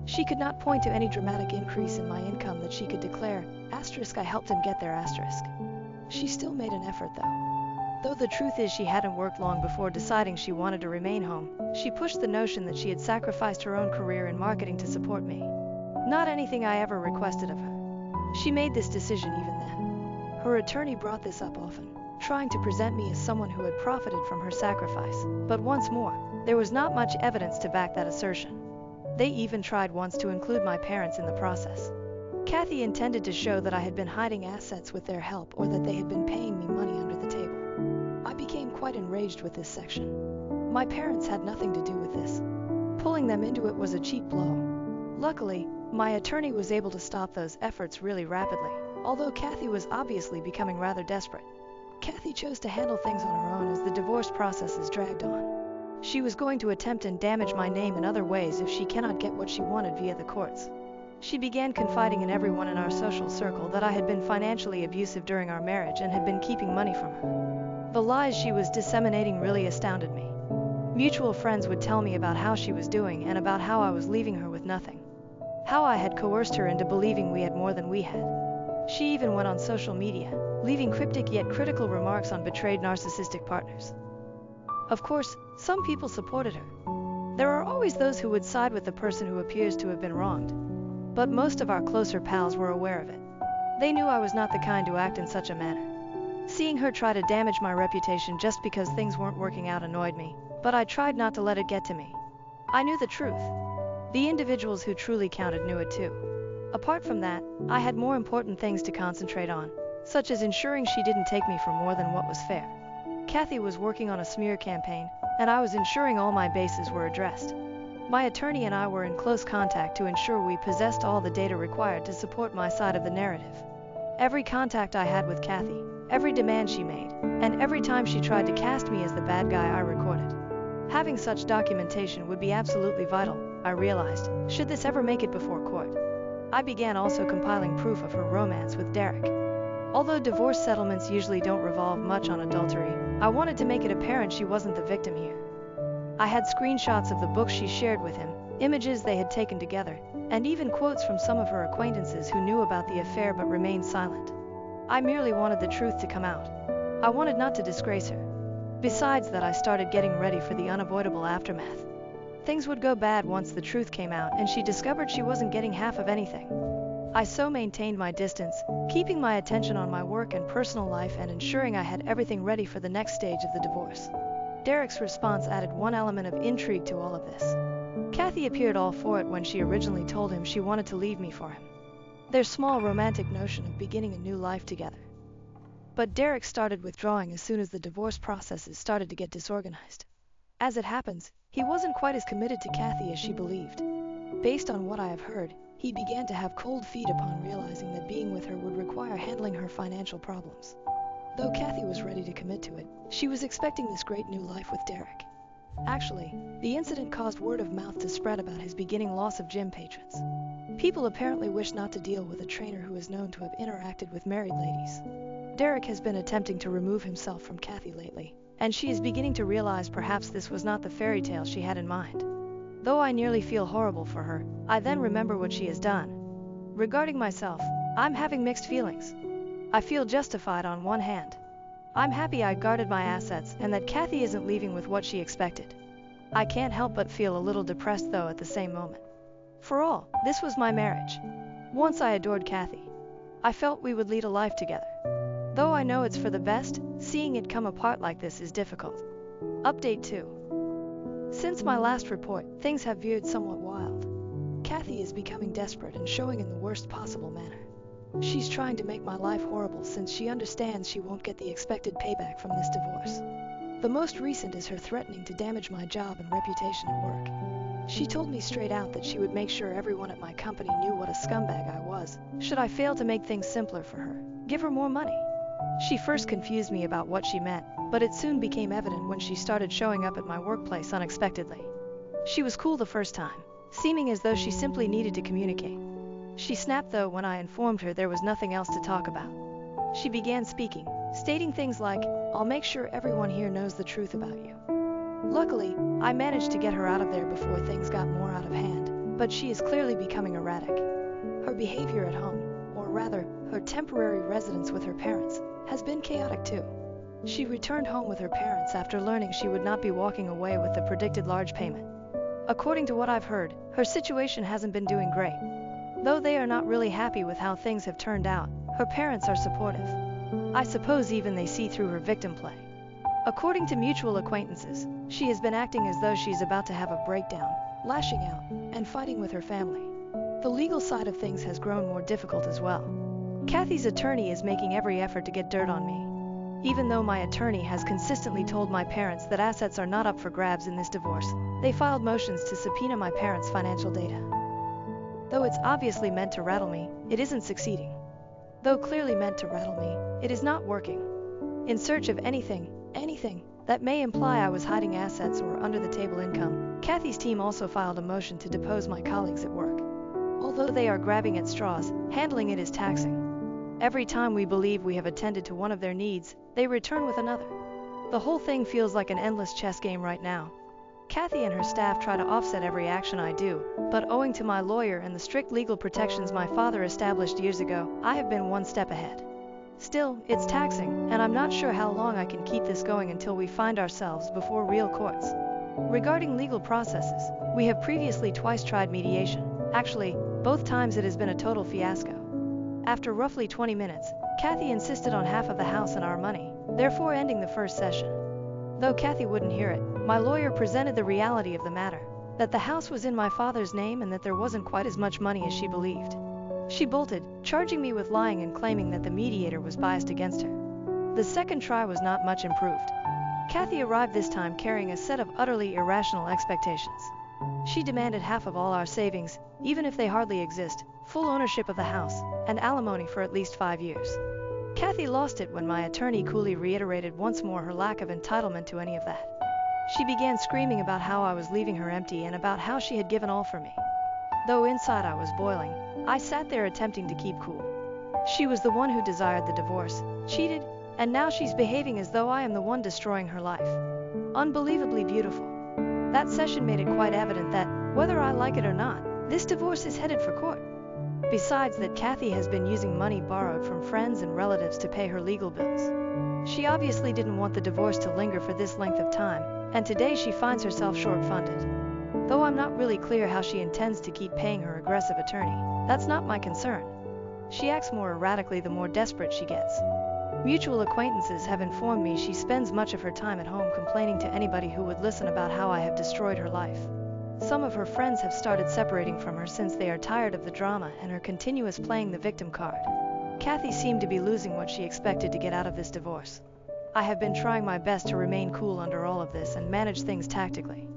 She could not point to any dramatic increase in my income that she could declare, I helped him get there, She still made an effort, though the truth is she hadn't worked long before deciding she wanted to remain home. She pushed the notion that she had sacrificed her own career in marketing to support me. Not anything I ever requested of her. She made this decision even then. Her attorney brought this up often, trying to present me as someone who had profited from her sacrifice. But once more, there was not much evidence to back that assertion. They even tried once to include my parents in the process. Kathy intended to show that I had been hiding assets with their help or that they had been paying me money under the table. I became quite enraged with this section. My parents had nothing to do with this. Pulling them into it was a cheap blow. Luckily, my attorney was able to stop those efforts really rapidly, although Kathy was obviously becoming rather desperate. Kathy chose to handle things on her own as the divorce processes dragged on. She was going to attempt and damage my name in other ways if she cannot get what she wanted via the courts. She began confiding in everyone in our social circle that I had been financially abusive during our marriage and had been keeping money from her. The lies she was disseminating really astounded me. Mutual friends would tell me about how she was doing and about how I was leaving her with nothing. How I had coerced her into believing we had more than we had. She even went on social media, leaving cryptic yet critical remarks on betrayed narcissistic partners. Of course, some people supported her. There are always those who would side with the person who appears to have been wronged. But most of our closer pals were aware of it. They knew I was not the kind to act in such a manner. Seeing her try to damage my reputation just because things weren't working out annoyed me, but I tried not to let it get to me. I knew the truth. The individuals who truly counted knew it too. Apart from that, I had more important things to concentrate on, such as ensuring she didn't take me for more than what was fair. Kathy was working on a smear campaign, and I was ensuring all my bases were addressed. My attorney and I were in close contact to ensure we possessed all the data required to support my side of the narrative. Every contact I had with Kathy, every demand she made, and every time she tried to cast me as the bad guy I recorded. Having such documentation would be absolutely vital, I realized, should this ever make it before court. I began also compiling proof of her romance with Derek. Although divorce settlements usually don't revolve much on adultery, I wanted to make it apparent she wasn't the victim here. I had screenshots of the books she shared with him, images they had taken together, and even quotes from some of her acquaintances who knew about the affair but remained silent. I merely wanted the truth to come out. I wanted not to disgrace her. Besides that, I started getting ready for the unavoidable aftermath. Things would go bad once the truth came out and she discovered she wasn't getting half of anything. I so maintained my distance, keeping my attention on my work and personal life and ensuring I had everything ready for the next stage of the divorce. Derek's response added one element of intrigue to all of this. Kathy appeared all for it when she originally told him she wanted to leave me for him. Their small romantic notion of beginning a new life together. But Derek started withdrawing as soon as the divorce processes started to get disorganized. As it happens, he wasn't quite as committed to Kathy as she believed. Based on what I have heard, he began to have cold feet upon realizing that being with her would require handling her financial problems. Though Kathy was ready to commit to it, she was expecting this great new life with Derek. Actually, the incident caused word of mouth to spread about his beginning loss of gym patrons. People apparently wish not to deal with a trainer who is known to have interacted with married ladies. Derek has been attempting to remove himself from Kathy lately, and she is beginning to realize perhaps this was not the fairy tale she had in mind. Though I nearly feel horrible for her, I then remember what she has done. Regarding myself, I'm having mixed feelings. I feel justified on one hand. I'm happy I guarded my assets and that Kathy isn't leaving with what she expected. I can't help but feel a little depressed though at the same moment. For all, this was my marriage. Once I adored Kathy. I felt we would lead a life together. Though I know it's for the best, seeing it come apart like this is difficult. Update 2. Since my last report, things have veered somewhat wild. Kathy is becoming desperate and showing in the worst possible manner. She's trying to make my life horrible since she understands she won't get the expected payback from this divorce. The most recent is her threatening to damage my job and reputation at work. She told me straight out that she would make sure everyone at my company knew what a scumbag I was, should I fail to make things simpler for her, give her more money. She first confused me about what she meant, but it soon became evident when she started showing up at my workplace unexpectedly. She was cool the first time, seeming as though she simply needed to communicate. She snapped though when I informed her there was nothing else to talk about. She began speaking, stating things like, "I'll make sure everyone here knows the truth about you." Luckily, I managed to get her out of there before things got more out of hand, but she is clearly becoming erratic. Her behavior at home, or rather, her temporary residence with her parents, has been chaotic too. She returned home with her parents after learning she would not be walking away with the predicted large payment. According to what I've heard, her situation hasn't been doing great. Though they are not really happy with how things have turned out, her parents are supportive. I suppose even they see through her victim play. According to mutual acquaintances, she has been acting as though she's about to have a breakdown, lashing out, and fighting with her family. The legal side of things has grown more difficult as well. Kathy's attorney is making every effort to get dirt on me. Even though my attorney has consistently told my parents that assets are not up for grabs in this divorce, they filed motions to subpoena my parents' financial data. Though it's obviously meant to rattle me, it isn't succeeding. Though clearly meant to rattle me, it is not working. In search of anything that may imply I was hiding assets or under-the-table income, Kathy's team also filed a motion to depose my colleagues at work. Although they are grabbing at straws, handling it is taxing. Every time we believe we have attended to one of their needs, they return with another. The whole thing feels like an endless chess game right now. Kathy and her staff try to offset every action I do, but owing to my lawyer and the strict legal protections my father established years ago, I have been one step ahead. Still, it's taxing, and I'm not sure how long I can keep this going until we find ourselves before real courts. Regarding legal processes, we have previously twice tried mediation. Actually, both times it has been a total fiasco. After roughly 20 minutes, Kathy insisted on half of the house and our money, therefore ending the first session. Though Kathy wouldn't hear it, my lawyer presented the reality of the matter, that the house was in my father's name and that there wasn't quite as much money as she believed. She bolted, charging me with lying and claiming that the mediator was biased against her. The second try was not much improved. Kathy arrived this time carrying a set of utterly irrational expectations. She demanded half of all our savings, even if they hardly exist, full ownership of the house, and alimony for at least 5 years. Kathy lost it when my attorney coolly reiterated once more her lack of entitlement to any of that. She began screaming about how I was leaving her empty and about how she had given all for me. Though inside I was boiling, I sat there attempting to keep cool. She was the one who desired the divorce, cheated, and now she's behaving as though I am the one destroying her life. Unbelievably beautiful. That session made it quite evident that, whether I like it or not, this divorce is headed for court. Besides that, Kathy has been using money borrowed from friends and relatives to pay her legal bills. She obviously didn't want the divorce to linger for this length of time, and today she finds herself short-funded. Though I'm not really clear how she intends to keep paying her aggressive attorney, that's not my concern. She acts more erratically the more desperate she gets. Mutual acquaintances have informed me she spends much of her time at home complaining to anybody who would listen about how I have destroyed her life. Some of her friends have started separating from her since they are tired of the drama and her continuous playing the victim card. Kathy seemed to be losing what she expected to get out of this divorce. I have been trying my best to remain cool under all of this and manage things tactically.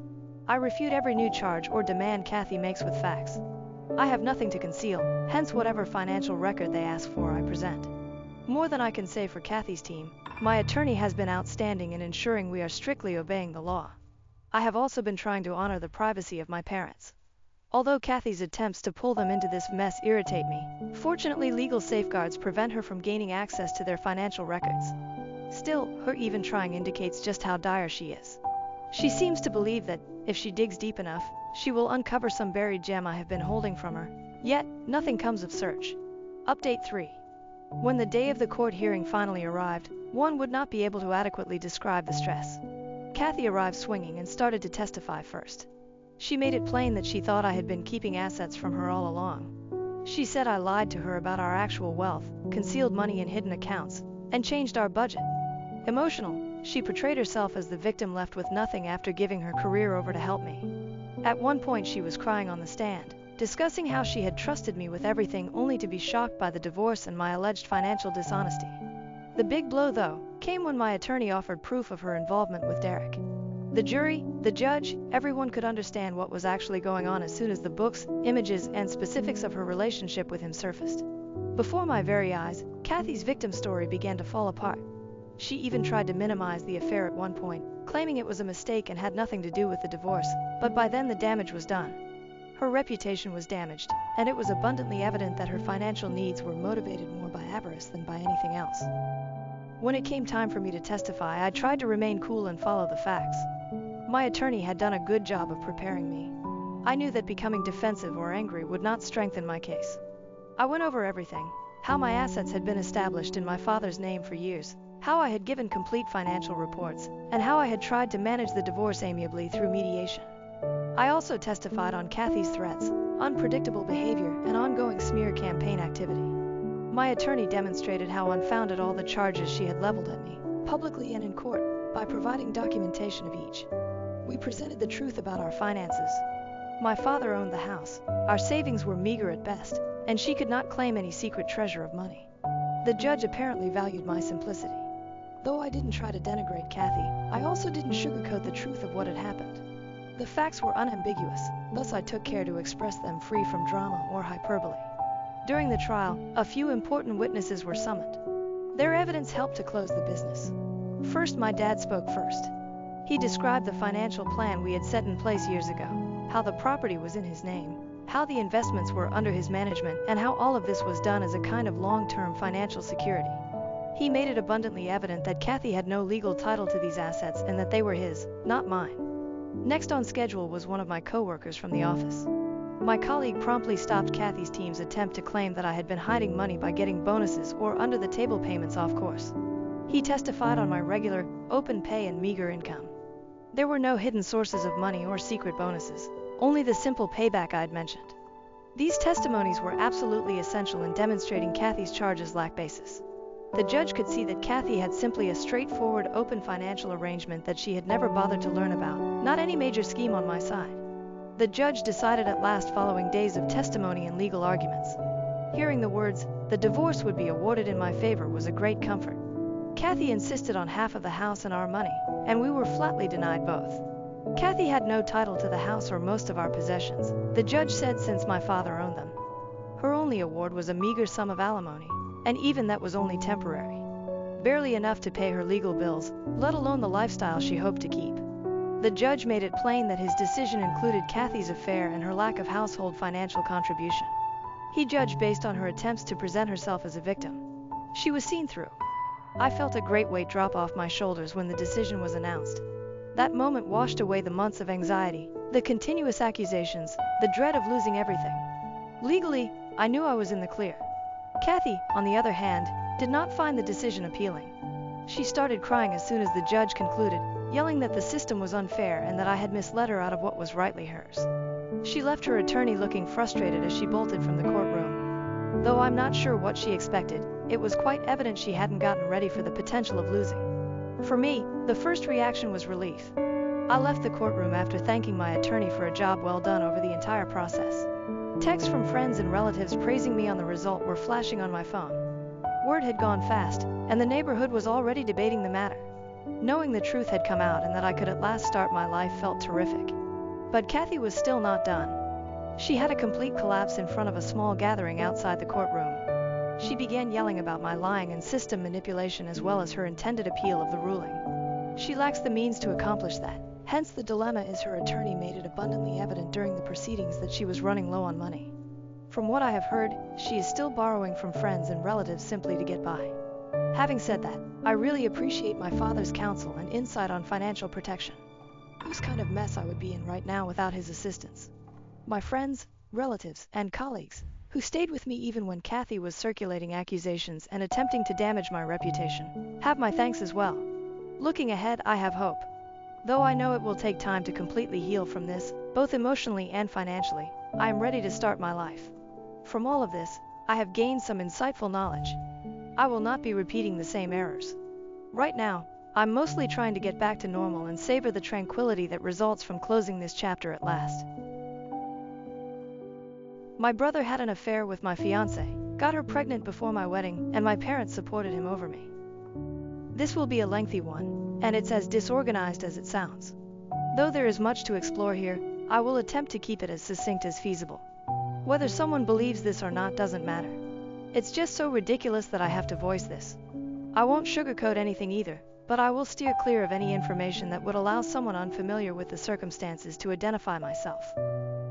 I refute every new charge or demand Kathy makes with facts. I have nothing to conceal, hence whatever financial record they ask for I present. More than I can say for Kathy's team, my attorney has been outstanding in ensuring we are strictly obeying the law. I have also been trying to honor the privacy of my parents. Although Kathy's attempts to pull them into this mess irritate me, fortunately legal safeguards prevent her from gaining access to their financial records. Still, her even trying indicates just how dire she is. She seems to believe that, if she digs deep enough, she will uncover some buried gem I have been holding from her. Yet, nothing comes of search. Update 3. When the day of the court hearing finally arrived, one would not be able to adequately describe the stress. Kathy arrived swinging and started to testify first. She made it plain that she thought I had been keeping assets from her all along. She said I lied to her about our actual wealth, concealed money in hidden accounts, and changed our budget. Emotional, she portrayed herself as the victim left with nothing after giving her career over to help me. At one point she was crying on the stand, discussing how she had trusted me with everything only to be shocked by the divorce and my alleged financial dishonesty. The big blow, though, came when my attorney offered proof of her involvement with Derek. The jury, the judge, everyone could understand what was actually going on as soon as the books, images, and specifics of her relationship with him surfaced. Before my very eyes, Kathy's victim story began to fall apart. She even tried to minimize the affair at one point, claiming it was a mistake and had nothing to do with the divorce, but by then the damage was done. Her reputation was damaged, and it was abundantly evident that her financial needs were motivated more by avarice than by anything else. When it came time for me to testify, I tried to remain cool and follow the facts. My attorney had done a good job of preparing me. I knew that becoming defensive or angry would not strengthen my case. I went over everything: how my assets had been established in my father's name for years, how I had given complete financial reports, and how I had tried to manage the divorce amiably through mediation. I also testified on Kathy's threats, unpredictable behavior, and ongoing smear campaign activity. My attorney demonstrated how unfounded all the charges she had leveled at me, publicly and in court, by providing documentation of each. We presented the truth about our finances. My father owned the house, our savings were meager at best, and she could not claim any secret treasure of money. The judge apparently valued my simplicity. Though I didn't try to denigrate Kathy, I also didn't sugarcoat the truth of what had happened. The facts were unambiguous, thus I took care to express them free from drama or hyperbole. During the trial, a few important witnesses were summoned. Their evidence helped to close the business. First, my dad spoke first. He described the financial plan we had set in place years ago, how the property was in his name, how the investments were under his management, and how all of this was done as a kind of long-term financial security. He made it abundantly evident that Kathy had no legal title to these assets and that they were his, not mine. Next on schedule was one of my co-workers from the office. My colleague promptly stopped Kathy's team's attempt to claim that I had been hiding money by getting bonuses or under-the-table payments off course. He testified on my regular, open pay and meager income. There were no hidden sources of money or secret bonuses, only the simple payback I'd mentioned. These testimonies were absolutely essential in demonstrating Kathy's charges lacked basis. The judge could see that Kathy had simply a straightforward, open financial arrangement that she had never bothered to learn about, not any major scheme on my side. The judge decided at last, following days of testimony and legal arguments. Hearing the words, "The divorce would be awarded in my favor," was a great comfort. Kathy insisted on half of the house and our money, and we were flatly denied both. Kathy had no title to the house or most of our possessions, the judge said, since my father owned them. Her only award was a meager sum of alimony, and even that was only temporary. Barely enough to pay her legal bills, let alone the lifestyle she hoped to keep. The judge made it plain that his decision included Kathy's affair and her lack of household financial contribution. He judged based on her attempts to present herself as a victim. She was seen through. I felt a great weight drop off my shoulders when the decision was announced. That moment washed away the months of anxiety, the continuous accusations, the dread of losing everything. Legally, I knew I was in the clear. Kathy, on the other hand, did not find the decision appealing. She started crying as soon as the judge concluded, yelling that the system was unfair and that I had misled her out of what was rightly hers. She left her attorney looking frustrated as she bolted from the courtroom. Though I'm not sure what she expected, it was quite evident she hadn't gotten ready for the potential of losing. For me, the first reaction was relief. I left the courtroom after thanking my attorney for a job well done over the entire process. Texts from friends and relatives praising me on the result were flashing on my phone. Word had gone fast, and the neighborhood was already debating the matter. Knowing the truth had come out and that I could at last start my life felt terrific. But Kathy was still not done. She had a complete collapse in front of a small gathering outside the courtroom. She began yelling about my lying and system manipulation as well as her intended appeal of the ruling. She lacks the means to accomplish that. Hence the dilemma is her attorney made it abundantly evident during the proceedings that she was running low on money. From what I have heard, she is still borrowing from friends and relatives simply to get by. Having said that, I really appreciate my father's counsel and insight on financial protection. Whose kind of mess I would be in right now without his assistance. My friends, relatives, and colleagues, who stayed with me even when Kathy was circulating accusations and attempting to damage my reputation, have my thanks as well. Looking ahead, I have hope. Though I know it will take time to completely heal from this, both emotionally and financially, I am ready to start my life. From all of this, I have gained some insightful knowledge. I will not be repeating the same errors. Right now, I'm mostly trying to get back to normal and savor the tranquility that results from closing this chapter at last. My brother had an affair with my fiancée, got her pregnant before my wedding, and my parents supported him over me. This will be a lengthy one, and it's as disorganized as it sounds. Though there is much to explore here, I will attempt to keep it as succinct as feasible. Whether someone believes this or not doesn't matter. It's just so ridiculous that I have to voice this. I won't sugarcoat anything either, but I will steer clear of any information that would allow someone unfamiliar with the circumstances to identify myself.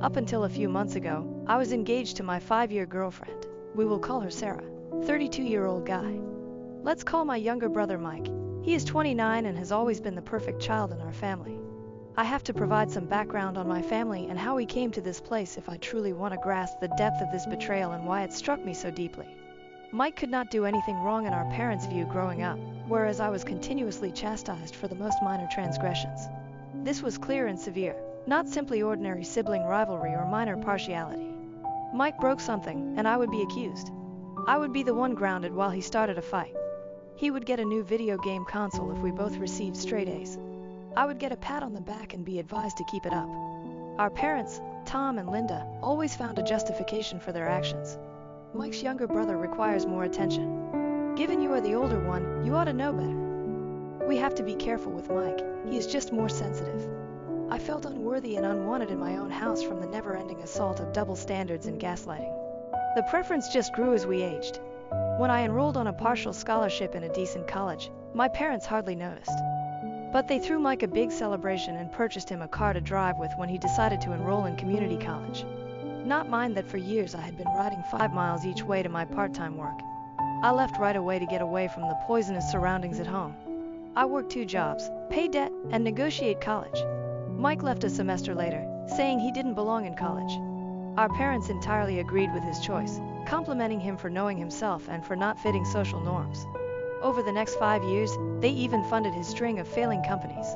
Up until a few months ago, I was engaged to my 5-year girlfriend. We will call her Sarah. 32-year-old guy. Let's call my younger brother Mike. He is 29 and has always been the perfect child in our family. I have to provide some background on my family and how we came to this place if I truly want to grasp the depth of this betrayal and why it struck me so deeply. Mike could not do anything wrong in our parents' view growing up, whereas I was continuously chastised for the most minor transgressions. This was clear and severe, not simply ordinary sibling rivalry or minor partiality. Mike broke something, and I would be accused. I would be the one grounded while he started a fight. He would get a new video game console if we both received straight A's. I would get a pat on the back and be advised to keep it up. Our parents, Tom and Linda, always found a justification for their actions. Mike's younger brother requires more attention. Given you are the older one, you ought to know better. We have to be careful with Mike, he is just more sensitive. I felt unworthy and unwanted in my own house from the never-ending assault of double standards and gaslighting. The preference just grew as we aged. When I enrolled on a partial scholarship in a decent college, my parents hardly noticed. But they threw Mike a big celebration and purchased him a car to drive with when he decided to enroll in community college. Not mind that for years I had been riding 5 miles each way to my part-time work. I left right away to get away from the poisonous surroundings at home. I worked 2 jobs, pay debt, and negotiate college. Mike left a semester later, saying he didn't belong in college. Our parents entirely agreed with his choice, complimenting him for knowing himself and for not fitting social norms. Over the next 5 years, they even funded his string of failing companies.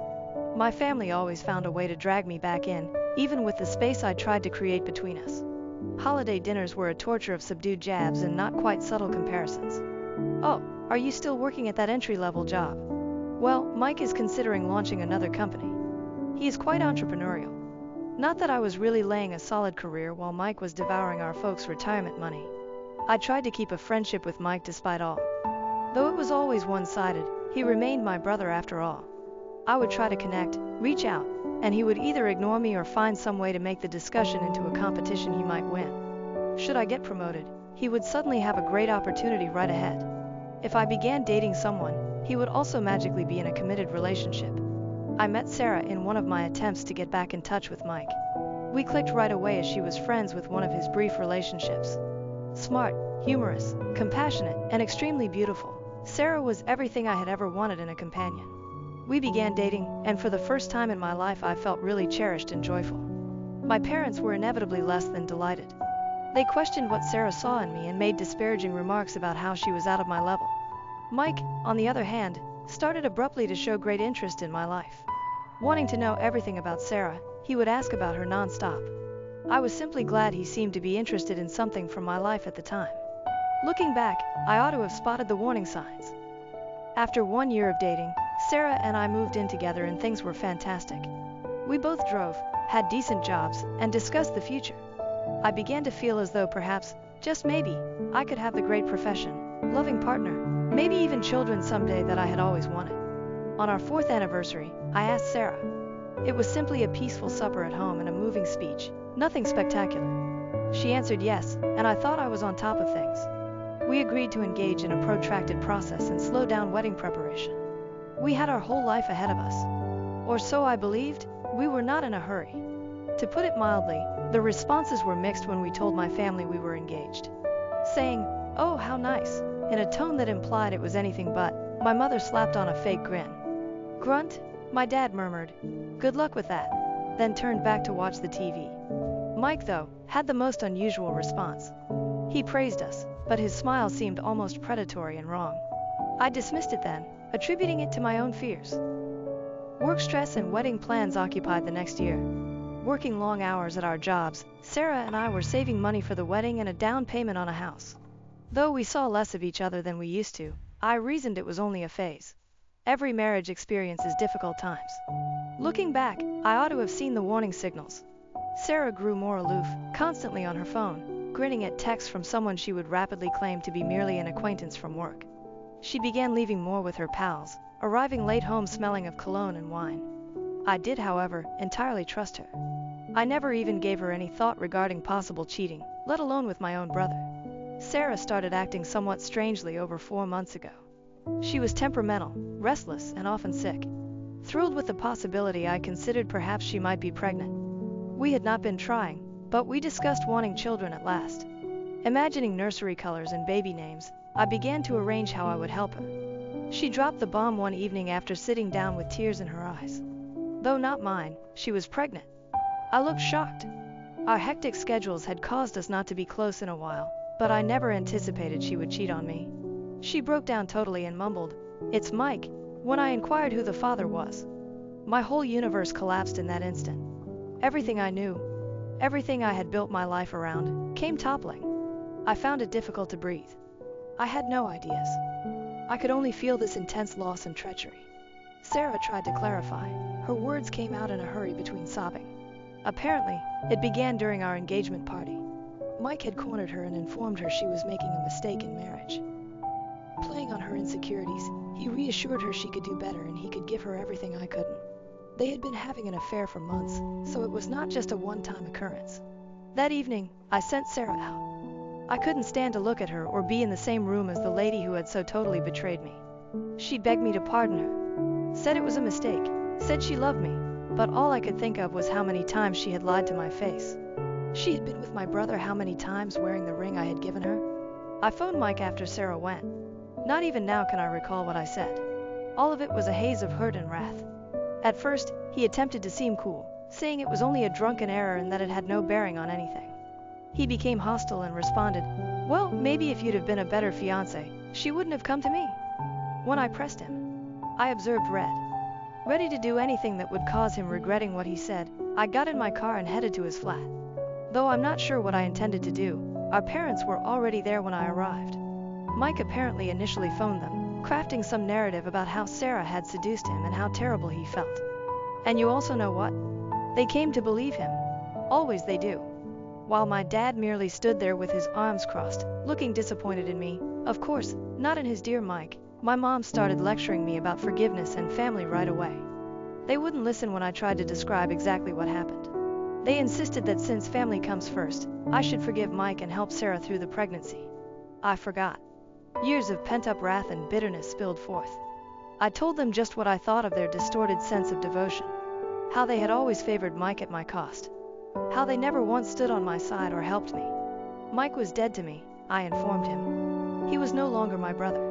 My family always found a way to drag me back in, even with the space I tried to create between us. Holiday dinners were a torture of subdued jabs and not quite subtle comparisons. "Oh, are you still working at that entry-level job?" "Well, Mike is considering launching another company." He is quite entrepreneurial. Not that I was really laying a solid career while Mike was devouring our folks' retirement money. I tried to keep a friendship with Mike despite all. Though it was always one-sided, he remained my brother after all. I would try to connect, reach out, and he would either ignore me or find some way to make the discussion into a competition he might win. Should I get promoted, he would suddenly have a great opportunity right ahead. If I began dating someone, he would also magically be in a committed relationship. I met Sarah in one of my attempts to get back in touch with Mike. We clicked right away as she was friends with one of his brief relationships. Smart, humorous, compassionate, and extremely beautiful, Sarah was everything I had ever wanted in a companion. We began dating, and for the first time in my life I felt really cherished and joyful. My parents were inevitably less than delighted. They questioned what Sarah saw in me and made disparaging remarks about how she was out of my level. Mike, on the other hand, started abruptly to show great interest in my life. Wanting to know everything about Sarah, he would ask about her non-stop. I was simply glad he seemed to be interested in something from my life at the time. Looking back, I ought to have spotted the warning signs. After 1 year of dating, Sarah and I moved in together and things were fantastic. We both drove, had decent jobs, and discussed the future. I began to feel as though perhaps, just maybe, I could have the great profession, loving partner, maybe even children someday that I had always wanted. On our 4th anniversary, I asked Sarah. It was simply a peaceful supper at home and a moving speech, nothing spectacular. She answered yes, and I thought I was on top of things. We agreed to engage in a protracted process and slow down wedding preparation. We had our whole life ahead of us. Or so I believed. We were not in a hurry. To put it mildly, the responses were mixed when we told my family we were engaged. Saying, "Oh, how nice," in a tone that implied it was anything but, my mother slapped on a fake grin. "Grunt," my dad murmured. "Good luck with that," then turned back to watch the TV. Mike, though, had the most unusual response. He praised us, but his smile seemed almost predatory and wrong. I dismissed it then, attributing it to my own fears. Work stress and wedding plans occupied the next year. Working long hours at our jobs, Sarah and I were saving money for the wedding and a down payment on a house. Though we saw less of each other than we used to, I reasoned it was only a phase. Every marriage experiences difficult times. Looking back, I ought to have seen the warning signals. Sarah grew more aloof, constantly on her phone, grinning at texts from someone she would rapidly claim to be merely an acquaintance from work. She began leaving more with her pals, arriving late home smelling of cologne and wine. I did, however, entirely trust her. I never even gave her any thought regarding possible cheating, let alone with my own brother. Sarah started acting somewhat strangely over 4 months ago. She was temperamental, restless, and often sick. Thrilled with the possibility, I considered perhaps she might be pregnant. We had not been trying, but we discussed wanting children at last. Imagining nursery colors and baby names, I began to arrange how I would help her. She dropped the bomb one evening after sitting down with tears in her eyes. Though not mine, she was pregnant. I looked shocked. Our hectic schedules had caused us not to be close in a while, but I never anticipated she would cheat on me. She broke down totally and mumbled, "It's Mike," when I inquired who the father was. My whole universe collapsed in that instant. Everything I knew, everything I had built my life around, came toppling. I found it difficult to breathe. I had no ideas. I could only feel this intense loss and treachery. Sarah tried to clarify. Her words came out in a hurry between sobbing. Apparently, it began during our engagement party. Mike had cornered her and informed her she was making a mistake in marriage. Playing on her insecurities, he reassured her she could do better and he could give her everything I couldn't. They had been having an affair for months, so it was not just a one-time occurrence. That evening, I sent Sarah out. I couldn't stand to look at her or be in the same room as the lady who had so totally betrayed me. She begged me to pardon her, said it was a mistake, said she loved me, but all I could think of was how many times she had lied to my face. She had been with my brother how many times wearing the ring I had given her? I phoned Mike after Sarah went. Not even now can I recall what I said. All of it was a haze of hurt and wrath. At first, he attempted to seem cool, saying it was only a drunken error and that it had no bearing on anything. He became hostile and responded, "Well, maybe if you'd have been a better fiancé, she wouldn't have come to me." When I pressed him, I observed red. Ready to do anything that would cause him regretting what he said, I got in my car and headed to his flat. Though I'm not sure what I intended to do, our parents were already there when I arrived. Mike apparently initially phoned them, crafting some narrative about how Sarah had seduced him and how terrible he felt. And you also know what? They came to believe him. Always they do. While my dad merely stood there with his arms crossed, looking disappointed in me, of course, not in his dear Mike, my mom started lecturing me about forgiveness and family right away. They wouldn't listen when I tried to describe exactly what happened. They insisted that since family comes first, I should forgive Mike and help Sarah through the pregnancy. I forgot. Years of pent-up wrath and bitterness spilled forth. I told them just what I thought of their distorted sense of devotion. How they had always favored Mike at my cost. How they never once stood on my side or helped me. Mike was dead to me, I informed him. He was no longer my brother.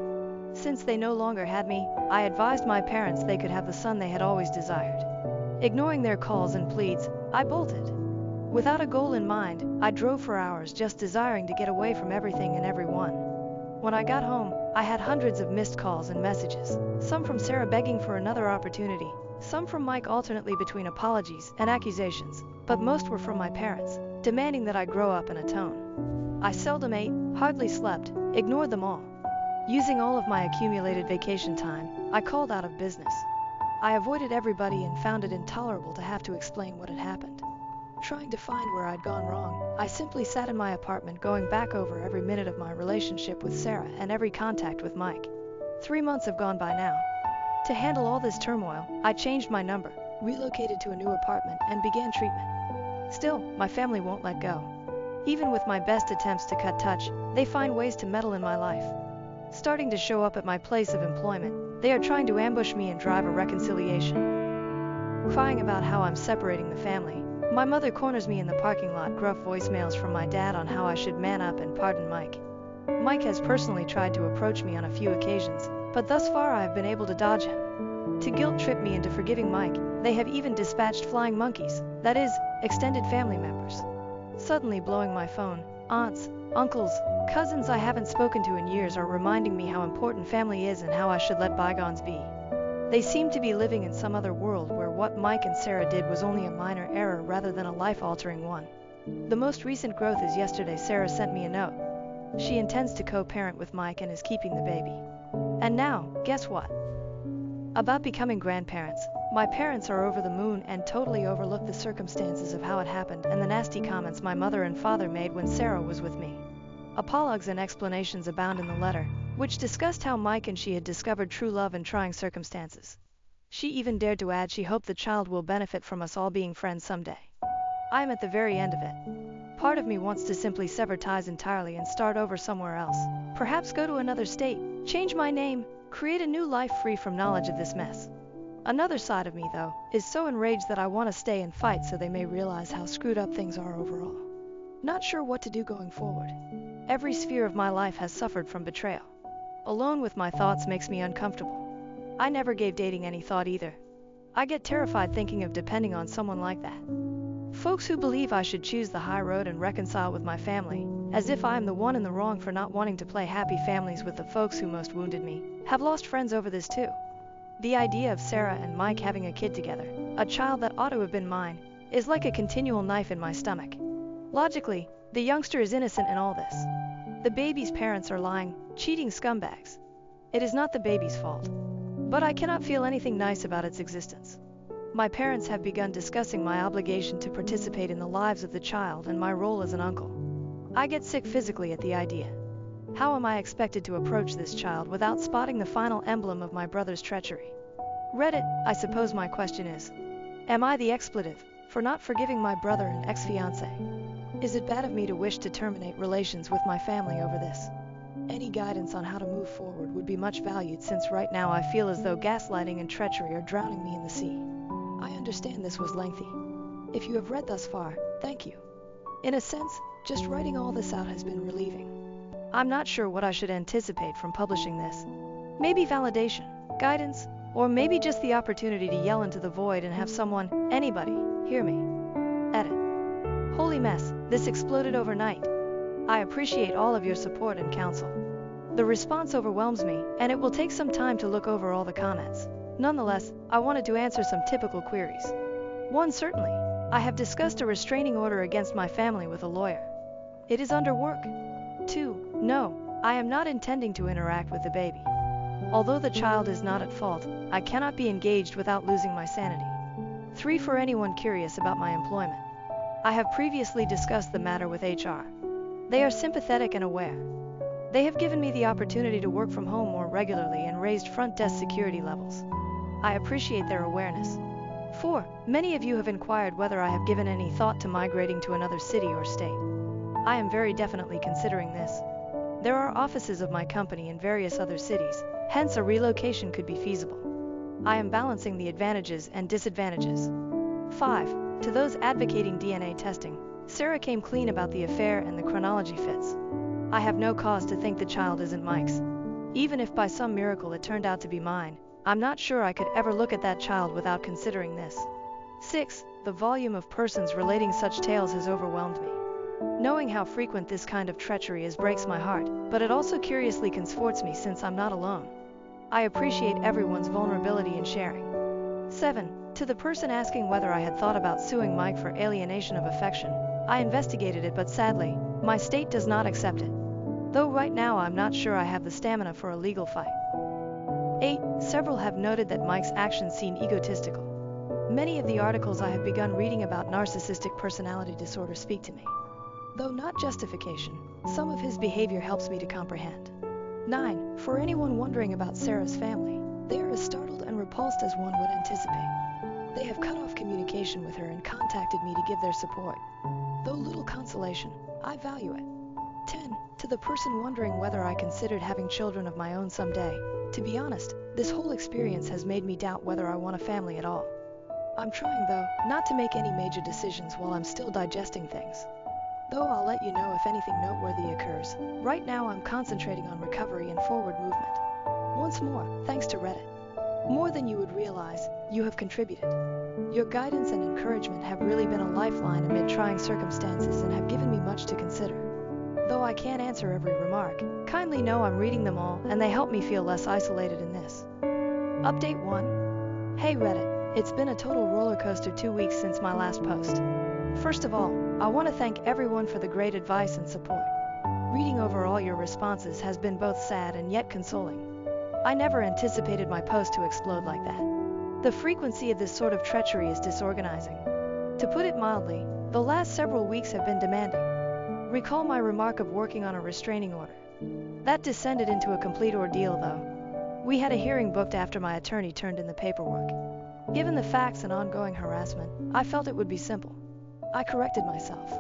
Since they no longer had me, I advised my parents they could have the son they had always desired. Ignoring their calls and pleads, I bolted. Without a goal in mind, I drove for hours just desiring to get away from everything and everyone. When I got home, I had hundreds of missed calls and messages, some from Sarah begging for another opportunity, some from Mike alternately between apologies and accusations, but most were from my parents, demanding that I grow up and atone. I seldom ate, hardly slept, ignored them all. Using all of my accumulated vacation time, I called out of business. I avoided everybody and found it intolerable to have to explain what had happened. Trying to find where I'd gone wrong, I simply sat in my apartment going back over every minute of my relationship with Sarah and every contact with Mike. 3 months have gone by now. To handle all this turmoil, I changed my number, relocated to a new apartment, and began treatment. Still, my family won't let go. Even with my best attempts to cut touch, they find ways to meddle in my life. Starting to show up at my place of employment, they are trying to ambush me and drive a reconciliation. Crying about how I'm separating the family, my mother corners me in the parking lot, gruff voicemails from my dad on how I should man up and pardon Mike. Mike has personally tried to approach me on a few occasions, but thus far I have been able to dodge him. To guilt trip me into forgiving Mike, they have even dispatched flying monkeys, that is, extended family members. Suddenly blowing my phone, aunts, uncles, cousins I haven't spoken to in years are reminding me how important family is and how I should let bygones be. They seem to be living in some other world where what Mike and Sarah did was only a minor error rather than a life-altering one. The most recent growth is yesterday Sarah sent me a note. She intends to co-parent with Mike and is keeping the baby. And now, guess what? About becoming grandparents, my parents are over the moon and totally overlooked the circumstances of how it happened and the nasty comments my mother and father made when Sarah was with me. Apologues and explanations abound in the letter, which discussed how Mike and she had discovered true love in trying circumstances. She even dared to add she hoped the child will benefit from us all being friends someday. I am at the very end of it. Part of me wants to simply sever ties entirely and start over somewhere else. Perhaps go to another state, change my name, create a new life free from knowledge of this mess. Another side of me, though, is so enraged that I want to stay and fight so they may realize how screwed up things are overall. Not sure what to do going forward. Every sphere of my life has suffered from betrayal. Alone with my thoughts makes me uncomfortable. I never gave dating any thought either. I get terrified thinking of depending on someone like that. Folks who believe I should choose the high road and reconcile with my family, as if I am the one in the wrong for not wanting to play happy families with the folks who most wounded me, have lost friends over this too. The idea of Sarah and Mike having a kid together, a child that ought to have been mine, is like a continual knife in my stomach. Logically, the youngster is innocent in all this. The baby's parents are lying, cheating scumbags. It is not the baby's fault. But I cannot feel anything nice about its existence. My parents have begun discussing my obligation to participate in the lives of the child and my role as an uncle. I get sick physically at the idea. How am I expected to approach this child without spotting the final emblem of my brother's treachery? Reddit, I suppose my question is, am I the expletive for not forgiving my brother and ex-fiancé? Is it bad of me to wish to terminate relations with my family over this? Any guidance on how to move forward would be much valued, since right now I feel as though gaslighting and treachery are drowning me in the sea. I understand this was lengthy. If you have read thus far, thank you. In a sense, just writing all this out has been relieving. I'm not sure what I should anticipate from publishing this. Maybe validation, guidance, or maybe just the opportunity to yell into the void and have someone, anybody, hear me. Edit. Holy mess, this exploded overnight. I appreciate all of your support and counsel. The response overwhelms me, and it will take some time to look over all the comments. Nonetheless, I wanted to answer some typical queries. 1. Certainly, I have discussed a restraining order against my family with a lawyer. It is under work. 2. No, I am not intending to interact with the baby. Although the child is not at fault, I cannot be engaged without losing my sanity. 3. For anyone curious about my employment, I have previously discussed the matter with HR. They are sympathetic and aware. They have given me the opportunity to work from home more regularly and raised front desk security levels. I appreciate their awareness. 4. Many of you have inquired whether I have given any thought to migrating to another city or state. I am very definitely considering this. There are offices of my company in various other cities, hence a relocation could be feasible. I am balancing the advantages and disadvantages. 5. To those advocating DNA testing, Sarah came clean about the affair and the chronology fits. I have no cause to think the child isn't Mike's. Even if by some miracle it turned out to be mine, I'm not sure I could ever look at that child without considering this. 6. The volume of persons relating such tales has overwhelmed me. Knowing how frequent this kind of treachery is breaks my heart, but it also curiously comforts me since I'm not alone. I appreciate everyone's vulnerability in sharing. 7. To the person asking whether I had thought about suing Mike for alienation of affection, I investigated it, but sadly, my state does not accept it. Though right now I'm not sure I have the stamina for a legal fight. 8. Several have noted that Mike's actions seem egotistical. Many of the articles I have begun reading about narcissistic personality disorder speak to me. Though not justification, some of his behavior helps me to comprehend. 9. For anyone wondering about Sarah's family, they are as startled and repulsed as one would anticipate. They have cut off communication with her and contacted me to give their support. Though little consolation, I value it. 10. To the person wondering whether I considered having children of my own someday, to be honest, this whole experience has made me doubt whether I want a family at all. I'm trying, though, not to make any major decisions while I'm still digesting things. Though I'll let you know if anything noteworthy occurs. Right now I'm concentrating on recovery and forward movement. Once more, thanks to Reddit. More than you would realize, you have contributed. Your guidance and encouragement have really been a lifeline amid trying circumstances and have given me much to consider. Though I can't answer every remark, kindly know I'm reading them all and they help me feel less isolated in this. Update 1. Hey Reddit, it's been a total roller coaster 2 weeks since my last post. First of all, I want to thank everyone for the great advice and support. Reading over all your responses has been both sad and yet consoling. I never anticipated my post to explode like that. The frequency of this sort of treachery is disorganizing. To put it mildly, the last several weeks have been demanding. Recall my remark of working on a restraining order. That descended into a complete ordeal, though. We had a hearing booked after my attorney turned in the paperwork. Given the facts and ongoing harassment, I felt it would be simple. I corrected myself.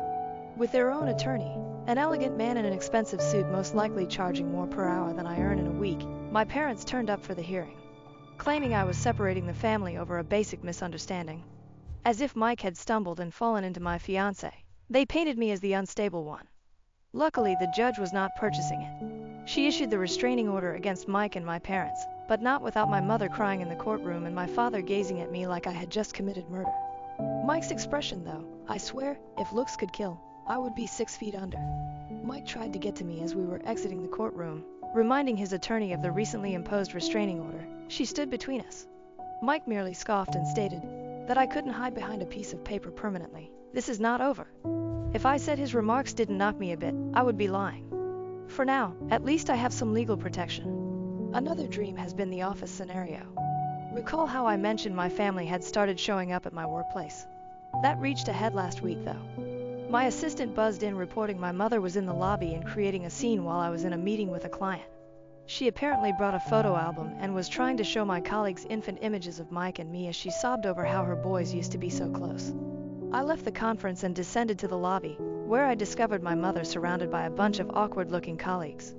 With their own attorney, an elegant man in an expensive suit most likely charging more per hour than I earn in a week, my parents turned up for the hearing, claiming I was separating the family over a basic misunderstanding. As if Mike had stumbled and fallen into my fiancé, they painted me as the unstable one. Luckily, the judge was not purchasing it. She issued the restraining order against Mike and my parents, but not without my mother crying in the courtroom and my father gazing at me like I had just committed murder. Mike's expression, though, I swear, if looks could kill, I would be 6 feet under. Mike tried to get to me as we were exiting the courtroom, reminding his attorney of the recently imposed restraining order. She stood between us. Mike merely scoffed and stated that I couldn't hide behind a piece of paper permanently. This is not over. If I said his remarks didn't knock me a bit, I would be lying. For now, at least I have some legal protection. Another dream has been the office scenario. Recall how I mentioned my family had started showing up at my workplace? That reached a head last week, though. My assistant buzzed in reporting my mother was in the lobby and creating a scene while I was in a meeting with a client. She apparently brought a photo album and was trying to show my colleagues infant images of Mike and me as she sobbed over how her boys used to be so close. I left the conference and descended to the lobby, where I discovered my mother surrounded by a bunch of awkward-looking colleagues.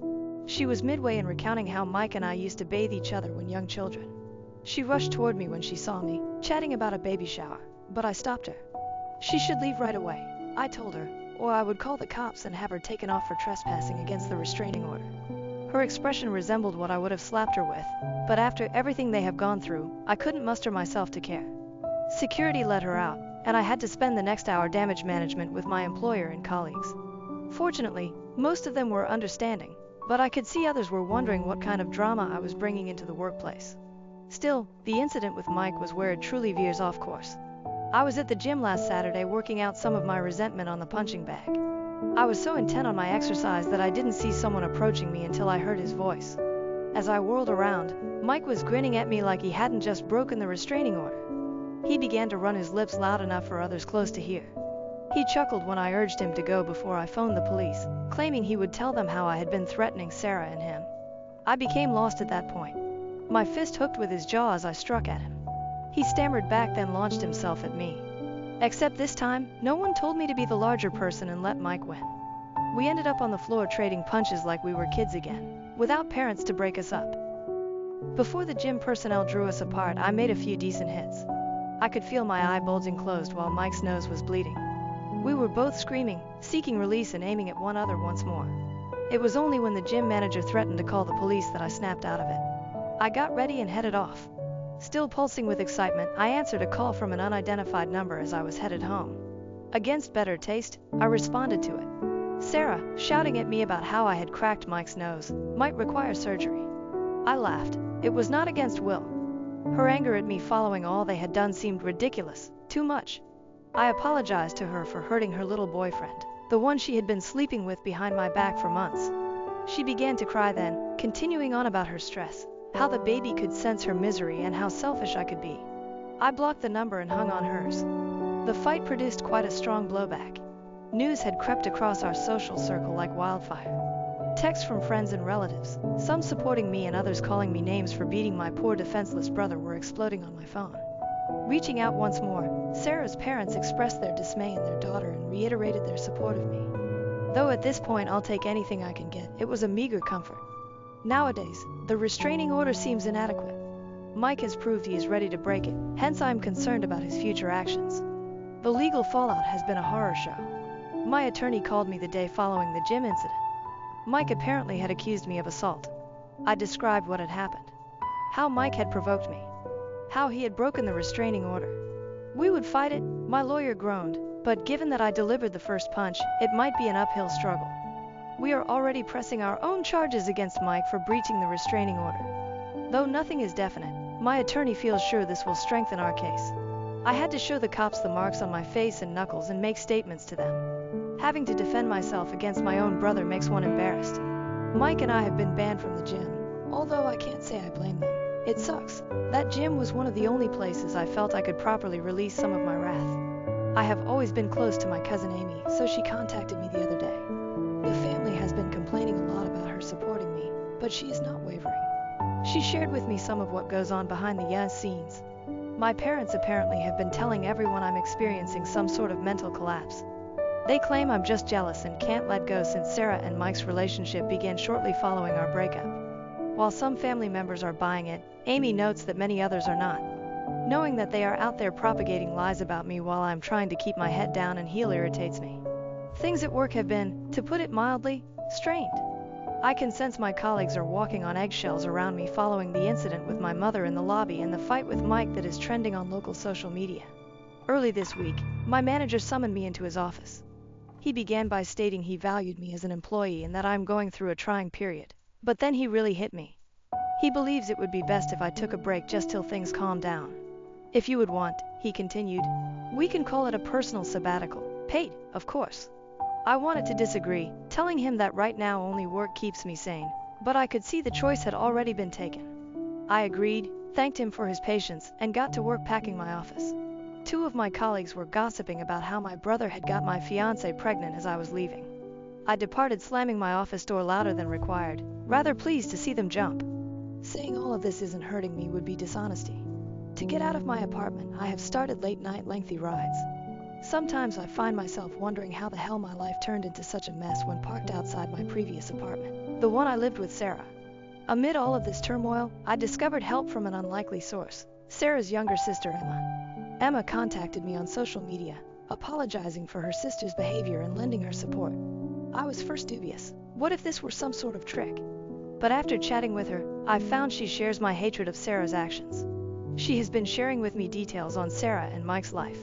She was midway in recounting how Mike and I used to bathe each other when young children. She rushed toward me when she saw me, chatting about a baby shower, but I stopped her. She should leave right away, I told her, or I would call the cops and have her taken off for trespassing against the restraining order. Her expression resembled what I would have slapped her with, but after everything they have gone through, I couldn't muster myself to care. Security let her out, and I had to spend the next hour damage management with my employer and colleagues. Fortunately, most of them were understanding, but I could see others were wondering what kind of drama I was bringing into the workplace. Still, the incident with Mike was where it truly veers off course. I was at the gym last Saturday working out some of my resentment on the punching bag. I was so intent on my exercise that I didn't see someone approaching me until I heard his voice. As I whirled around, Mike was grinning at me like he hadn't just broken the restraining order. He began to run his lips loud enough for others close to hear. He chuckled when I urged him to go before I phoned the police, claiming he would tell them how I had been threatening Sarah and him. I became lost at that point. My fist hooked with his jaw as I struck at him. He stammered back, then launched himself at me. Except this time, no one told me to be the larger person and let Mike win. We ended up on the floor trading punches like we were kids again, without parents to break us up. Before the gym personnel drew us apart, I made a few decent hits. I could feel my eye bulging closed while Mike's nose was bleeding. We were both screaming, seeking release and aiming at one another once more. It was only when the gym manager threatened to call the police that I snapped out of it. I got ready and headed off. Still pulsing with excitement, I answered a call from an unidentified number as I was headed home. Against better taste, I responded to it. Sarah, shouting at me about how I had cracked Mike's nose, might require surgery. I laughed. It was not against Will. Her anger at me following all they had done seemed ridiculous, too much. I apologized to her for hurting her little boyfriend, the one she had been sleeping with behind my back for months. She began to cry then, continuing on about her stress, how the baby could sense her misery and how selfish I could be. I blocked the number and hung on hers. The fight produced quite a strong blowback. News had crept across our social circle like wildfire. Texts from friends and relatives, some supporting me and others calling me names for beating my poor defenseless brother, were exploding on my phone. Reaching out once more, Sarah's parents expressed their dismay in their daughter and reiterated their support of me. Though at this point I'll take anything I can get, it was a meager comfort. Nowadays, the restraining order seems inadequate. Mike has proved he is ready to break it, hence I am concerned about his future actions. The legal fallout has been a horror show. My attorney called me the day following the gym incident. Mike apparently had accused me of assault. I described what had happened. How Mike had provoked me. How he had broken the restraining order. We would fight it, my lawyer groaned, but given that I delivered the first punch, it might be an uphill struggle. We are already pressing our own charges against Mike for breaching the restraining order. Though nothing is definite, my attorney feels sure this will strengthen our case. I had to show the cops the marks on my face and knuckles and make statements to them. Having to defend myself against my own brother makes one embarrassed. Mike and I have been banned from the gym, although I can't say I blame them. It sucks. That gym was one of the only places I felt I could properly release some of my wrath. I have always been close to my cousin Amy, so she contacted me the other day. The family has been complaining a lot about her supporting me, but she is not wavering. She shared with me some of what goes on behind the scenes. My parents apparently have been telling everyone I'm experiencing some sort of mental collapse. They claim I'm just jealous and can't let go since Sarah and Mike's relationship began shortly following our breakup. While some family members are buying it, Amy notes that many others are not. Knowing that they are out there propagating lies about me while I'm trying to keep my head down and heal irritates me. Things at work have been, to put it mildly, strained. I can sense my colleagues are walking on eggshells around me following the incident with my mother in the lobby and the fight with Mike that is trending on local social media. Early this week, my manager summoned me into his office. He began by stating he valued me as an employee and that I'm going through a trying period. But then he really hit me. He believes it would be best if I took a break just till things calm down. If you would want, he continued, we can call it a personal sabbatical. Paid, of course. I wanted to disagree, telling him that right now only work keeps me sane, but I could see the choice had already been taken. I agreed, thanked him for his patience, and got to work packing my office. Two of my colleagues were gossiping about how my brother had got my fiancée pregnant as I was leaving. I departed, slamming my office door louder than required, rather pleased to see them jump. Saying all of this isn't hurting me would be dishonesty. To get out of my apartment, I have started late-night lengthy rides. Sometimes I find myself wondering how the hell my life turned into such a mess when parked outside my previous apartment, the one I lived with Sarah. Amid all of this turmoil, I discovered help from an unlikely source, Sarah's younger sister Emma. Emma contacted me on social media, apologizing for her sister's behavior and lending her support. I was first dubious. What if this were some sort of trick? But after chatting with her, I found she shares my hatred of Sarah's actions. She has been sharing with me details on Sarah and Mike's life.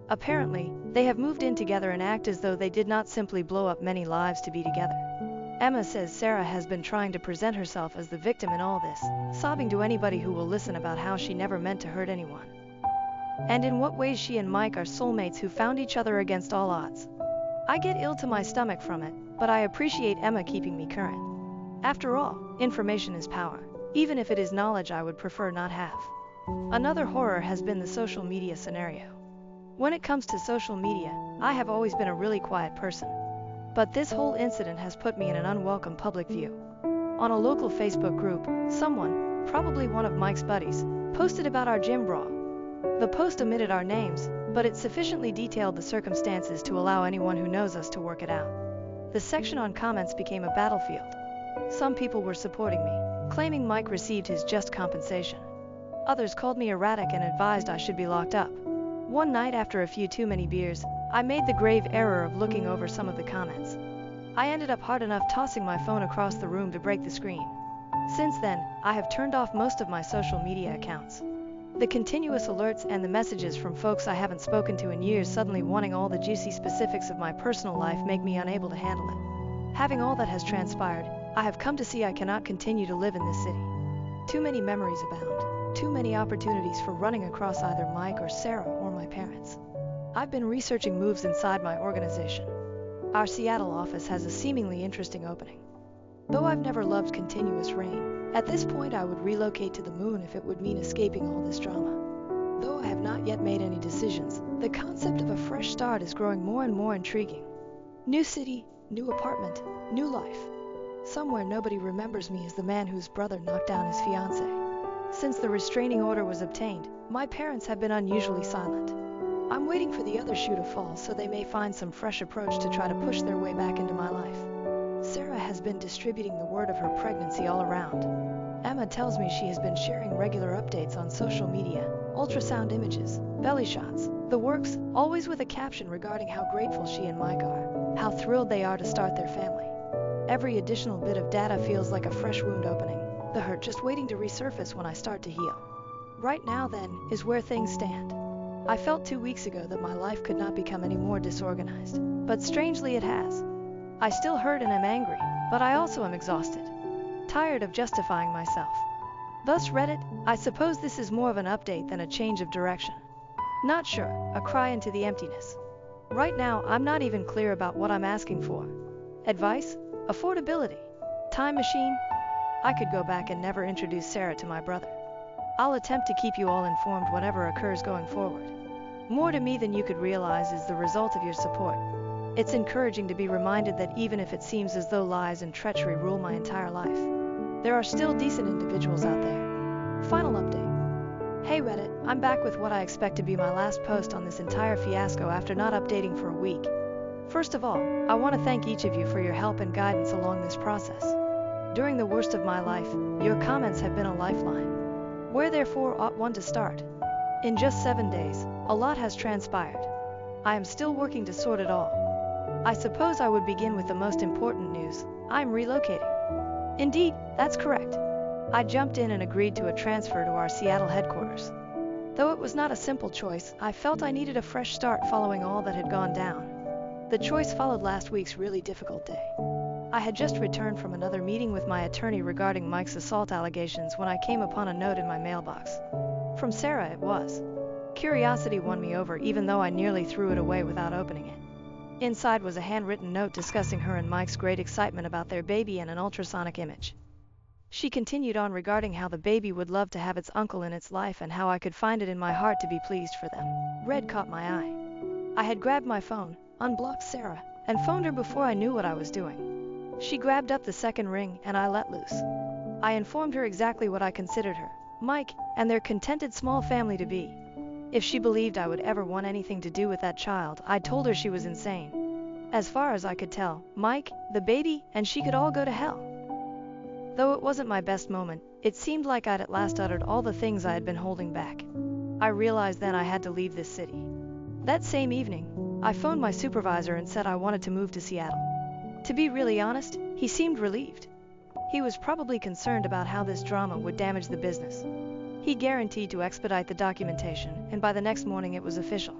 Apparently, they have moved in together and act as though they did not simply blow up many lives to be together. Emma says Sarah has been trying to present herself as the victim in all this, sobbing to anybody who will listen about how she never meant to hurt anyone. And in what ways she and Mike are soulmates who found each other against all odds. I get ill to my stomach from it, but I appreciate Emma keeping me current. After all, information is power, even if it is knowledge I would prefer not have. Another horror has been the social media scenario. When it comes to social media, I have always been a really quiet person. But this whole incident has put me in an unwelcome public view. On a local Facebook group, someone, probably one of Mike's buddies, posted about our gym brawl. The post omitted our names, but it sufficiently detailed the circumstances to allow anyone who knows us to work it out. The section on comments became a battlefield. Some people were supporting me, claiming Mike received his just compensation. Others called me erratic and advised I should be locked up. One night, after a few too many beers, I made the grave error of looking over some of the comments. I ended up hard enough tossing my phone across the room to break the screen. Since then, I have turned off most of my social media accounts. The continuous alerts and the messages from folks I haven't spoken to in years suddenly wanting all the juicy specifics of my personal life make me unable to handle it. Having all that has transpired, I have come to see I cannot continue to live in this city. Too many memories abound, too many opportunities for running across either Mike or Sarah or my parents. I've been researching moves inside my organization. Our Seattle office has a seemingly interesting opening. Though I've never loved continuous rain, at this point I would relocate to the moon if it would mean escaping all this drama. Though I have not yet made any decisions, the concept of a fresh start is growing more and more intriguing. New city, new apartment, new life. Somewhere nobody remembers me as the man whose brother knocked down his fiancée. Since the restraining order was obtained, my parents have been unusually silent. I'm waiting for the other shoe to fall so they may find some fresh approach to try to push their way back into my life. Sarah has been distributing the word of her pregnancy all around. Emma tells me she has been sharing regular updates on social media, ultrasound images, belly shots, the works, always with a caption regarding how grateful she and Mike are, how thrilled they are to start their family. Every additional bit of data feels like a fresh wound opening, the hurt just waiting to resurface when I start to heal. Right now, then, is where things stand. I felt 2 weeks ago that my life could not become any more disorganized, but strangely it has. I still hurt and am angry, but I also am exhausted, tired of justifying myself. Thus Reddit, I suppose this is more of an update than a change of direction. Not sure, a cry into the emptiness. Right now, I'm not even clear about what I'm asking for. Advice? Affordability? Time machine? I could go back and never introduce Sarah to my brother. I'll attempt to keep you all informed whatever occurs going forward. More to me than you could realize is the result of your support. It's encouraging to be reminded that even if it seems as though lies and treachery rule my entire life, there are still decent individuals out there. Final update. Hey Reddit, I'm back with what I expect to be my last post on this entire fiasco after not updating for a week. First of all, I want to thank each of you for your help and guidance along this process. During the worst of my life, your comments have been a lifeline. Where therefore ought one to start? In just 7 days, a lot has transpired. I am still working to sort it all. I suppose I would begin with the most important news. I'm relocating. Indeed, that's correct. I jumped in and agreed to a transfer to our Seattle headquarters. Though it was not a simple choice, I felt I needed a fresh start following all that had gone down. The choice followed last week's really difficult day. I had just returned from another meeting with my attorney regarding Mike's assault allegations when I came upon a note in my mailbox. From Sarah it was. Curiosity won me over even though I nearly threw it away without opening it. Inside was a handwritten note discussing her and Mike's great excitement about their baby and an ultrasonic image. She continued on regarding how the baby would love to have its uncle in its life and how I could find it in my heart to be pleased for them. Red caught my eye. I had grabbed my phone, unblocked Sarah, and phoned her before I knew what I was doing. She grabbed up the second ring and I let loose. I informed her exactly what I considered her, Mike, and their contented small family to be. If she believed I would ever want anything to do with that child, I told her she was insane. As far as I could tell, Mike, the baby, and she could all go to hell. Though it wasn't my best moment, it seemed like I'd at last uttered all the things I had been holding back. I realized then I had to leave this city. That same evening, I phoned my supervisor and said I wanted to move to Seattle. To be really honest, he seemed relieved. He was probably concerned about how this drama would damage the business. He guaranteed to expedite the documentation, and by the next morning it was official.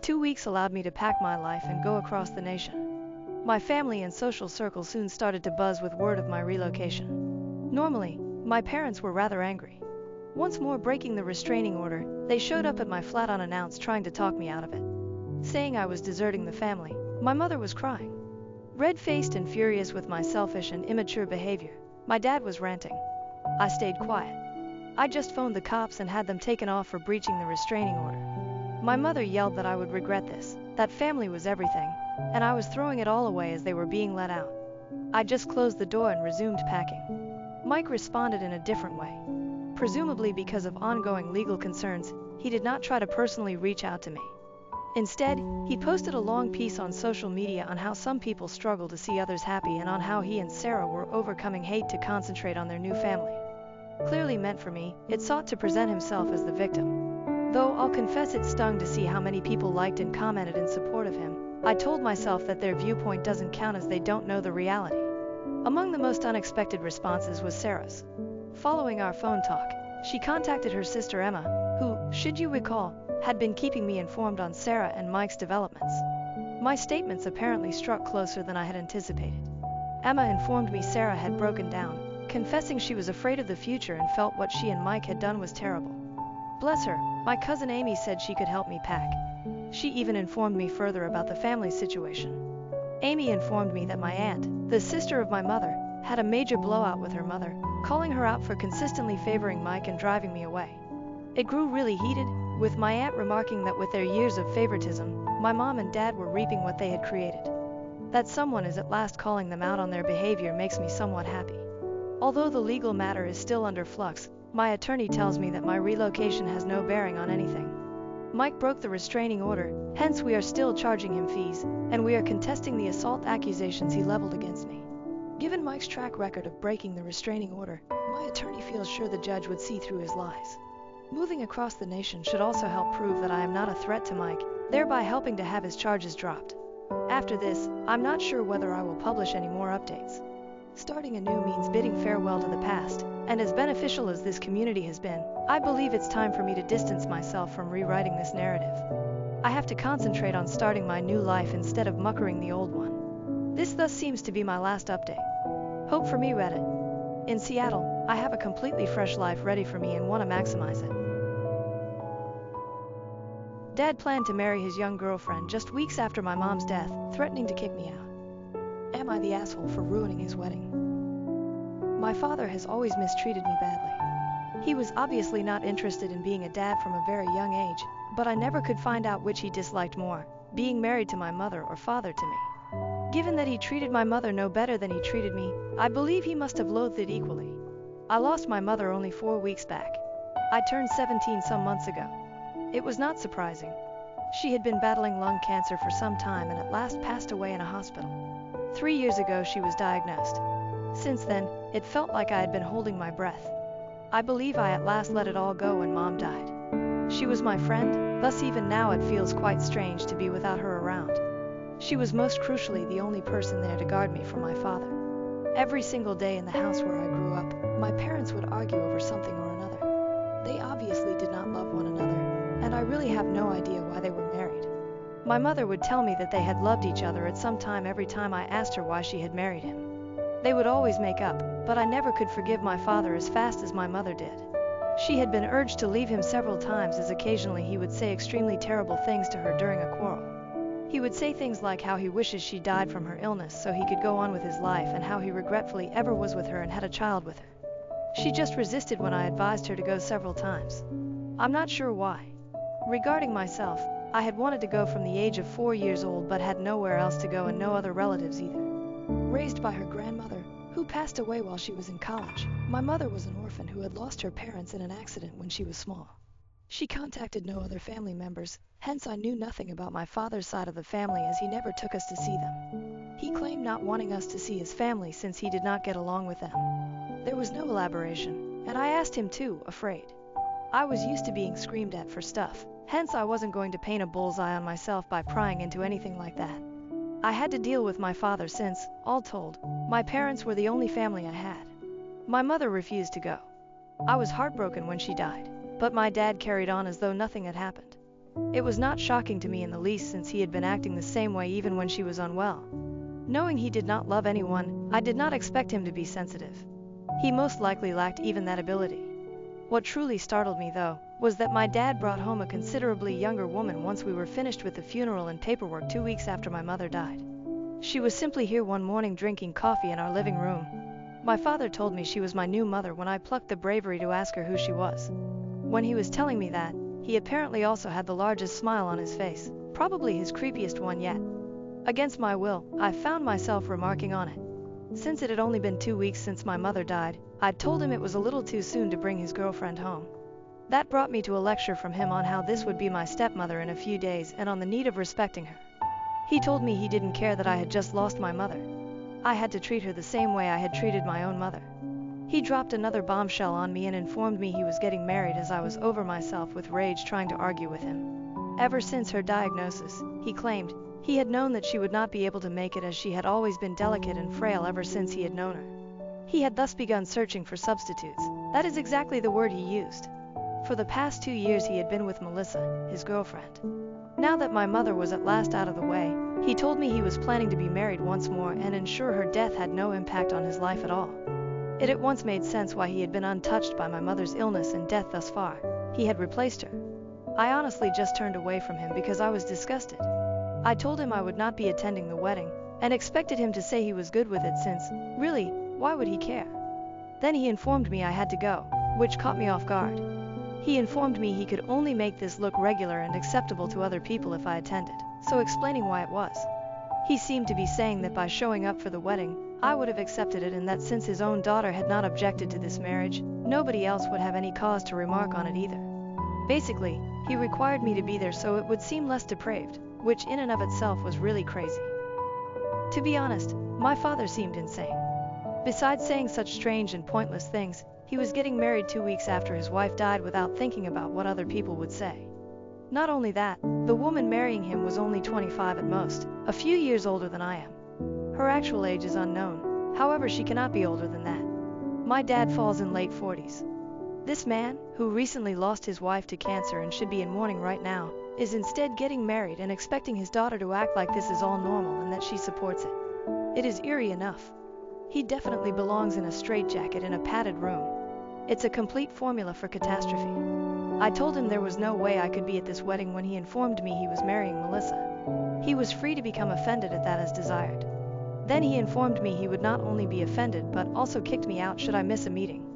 2 weeks allowed me to pack my life and go across the nation. My family and social circle soon started to buzz with word of my relocation. Normally, my parents were rather angry. Once more breaking the restraining order, they showed up at my flat unannounced trying to talk me out of it. Saying I was deserting the family, my mother was crying. Red-faced and furious with my selfish and immature behavior, my dad was ranting. I stayed quiet. I just phoned the cops and had them taken off for breaching the restraining order. My mother yelled that I would regret this, that family was everything, and I was throwing it all away as they were being let out. I just closed the door and resumed packing. Mike responded in a different way. Presumably because of ongoing legal concerns, he did not try to personally reach out to me. Instead, he posted a long piece on social media on how some people struggle to see others happy and on how he and Sarah were overcoming hate to concentrate on their new family. Clearly meant for me, it sought to present himself as the victim. Though I'll confess it stung to see how many people liked and commented in support of him, I told myself that their viewpoint doesn't count as they don't know the reality. Among the most unexpected responses was Sarah's. Following our phone talk, she contacted her sister Emma, who, should you recall, had been keeping me informed on Sarah and Mike's developments. My statements apparently struck closer than I had anticipated. Emma informed me Sarah had broken down, confessing she was afraid of the future and felt what she and Mike had done was terrible. Bless her, my cousin Amy said she could help me pack. She even informed me further about the family situation. Amy informed me that my aunt, the sister of my mother, had a major blowout with her mother, calling her out for consistently favoring Mike and driving me away. It grew really heated, with my aunt remarking that with their years of favoritism, my mom and dad were reaping what they had created. That someone is at last calling them out on their behavior makes me somewhat happy. Although the legal matter is still under flux, my attorney tells me that my relocation has no bearing on anything. Mike broke the restraining order, hence we are still charging him fees, and we are contesting the assault accusations he leveled against me. Given Mike's track record of breaking the restraining order, my attorney feels sure the judge would see through his lies. Moving across the nation should also help prove that I am not a threat to Mike, thereby helping to have his charges dropped. After this, I'm not sure whether I will publish any more updates. Starting anew means bidding farewell to the past, and as beneficial as this community has been, I believe it's time for me to distance myself from rewriting this narrative. I have to concentrate on starting my new life instead of muckering the old one. This thus seems to be my last update. Hope for me, Reddit. In Seattle, I have a completely fresh life ready for me and want to maximize it. Dad planned to marry his young girlfriend just weeks after my mom's death, threatening to kick me out. Am I the asshole for ruining his wedding? My father has always mistreated me badly. He was obviously not interested in being a dad from a very young age, but I never could find out which he disliked more, being married to my mother or father to me. Given that he treated my mother no better than he treated me, I believe he must have loathed it equally. I lost my mother only 4 weeks back. I turned 17 some months ago. It was not surprising. She had been battling lung cancer for some time and at last passed away in a hospital. 3 years ago she was diagnosed. Since then, it felt like I had been holding my breath. I believe I at last let it all go when Mom died. She was my friend, thus even now it feels quite strange to be without her around. She was most crucially the only person there to guard me from my father. Every single day in the house where I grew up, my parents would argue over something or another. They obviously did not love one another, and I really have no idea why they were married. My mother would tell me that they had loved each other at some time every time I asked her why she had married him. They would always make up, but I never could forgive my father as fast as my mother did. She had been urged to leave him several times as occasionally he would say extremely terrible things to her during a quarrel. He would say things like how he wishes she died from her illness so he could go on with his life and how he regretfully ever was with her and had a child with her. She just resisted when I advised her to go several times. I'm not sure why. Regarding myself, I had wanted to go from the age of 4 years old but had nowhere else to go and no other relatives either. Raised by her grandmother, who passed away while she was in college, my mother was an orphan who had lost her parents in an accident when she was small. She contacted no other family members, hence I knew nothing about my father's side of the family as he never took us to see them. He claimed not wanting us to see his family since he did not get along with them. There was no elaboration, and I asked him too, afraid. I was used to being screamed at for stuff, hence I wasn't going to paint a bullseye on myself by prying into anything like that. I had to deal with my father since, all told, my parents were the only family I had. My mother refused to go. I was heartbroken when she died, but my dad carried on as though nothing had happened. It was not shocking to me in the least since he had been acting the same way even when she was unwell. Knowing he did not love anyone, I did not expect him to be sensitive. He most likely lacked even that ability. What truly startled me, though, was that my dad brought home a considerably younger woman once we were finished with the funeral and paperwork 2 weeks after my mother died. She was simply here one morning drinking coffee in our living room. My father told me she was my new mother when I plucked the bravery to ask her who she was. When he was telling me that, he apparently also had the largest smile on his face, probably his creepiest one yet. Against my will, I found myself remarking on it. Since it had only been 2 weeks since my mother died, I'd told him it was a little too soon to bring his girlfriend home. That brought me to a lecture from him on how this would be my stepmother in a few days and on the need of respecting her. He told me he didn't care that I had just lost my mother. I had to treat her the same way I had treated my own mother. He dropped another bombshell on me and informed me he was getting married as I was over myself with rage trying to argue with him. Ever since her diagnosis, he claimed, he had known that she would not be able to make it as she had always been delicate and frail ever since he had known her. He had thus begun searching for substitutes. That is exactly the word he used. For the past 2 years he had been with Melissa, his girlfriend. Now that my mother was at last out of the way, he told me he was planning to be married once more and ensure her death had no impact on his life at all. It at once made sense why he had been untouched by my mother's illness and death thus far. He had replaced her. I honestly just turned away from him because I was disgusted. I told him I would not be attending the wedding, and expected him to say he was good with it since, really, why would he care? Then he informed me I had to go, which caught me off guard. He informed me he could only make this look regular and acceptable to other people if I attended, so explaining why it was. He seemed to be saying that by showing up for the wedding, I would have accepted it and that since his own daughter had not objected to this marriage, nobody else would have any cause to remark on it either. Basically, he required me to be there so it would seem less depraved, which in and of itself was really crazy. To be honest, my father seemed insane. Besides saying such strange and pointless things, he was getting married 2 weeks after his wife died without thinking about what other people would say. Not only that, the woman marrying him was only 25 at most, a few years older than I am. Her actual age is unknown, however she cannot be older than that. My dad falls in late 40s. This man, who recently lost his wife to cancer and should be in mourning right now, is instead getting married and expecting his daughter to act like this is all normal and that she supports it. It is eerie enough. He definitely belongs in a straitjacket in a padded room. It's a complete formula for catastrophe. I told him there was no way I could be at this wedding when he informed me he was marrying Melissa. He was free to become offended at that as desired. Then he informed me he would not only be offended but also kicked me out should I miss a meeting.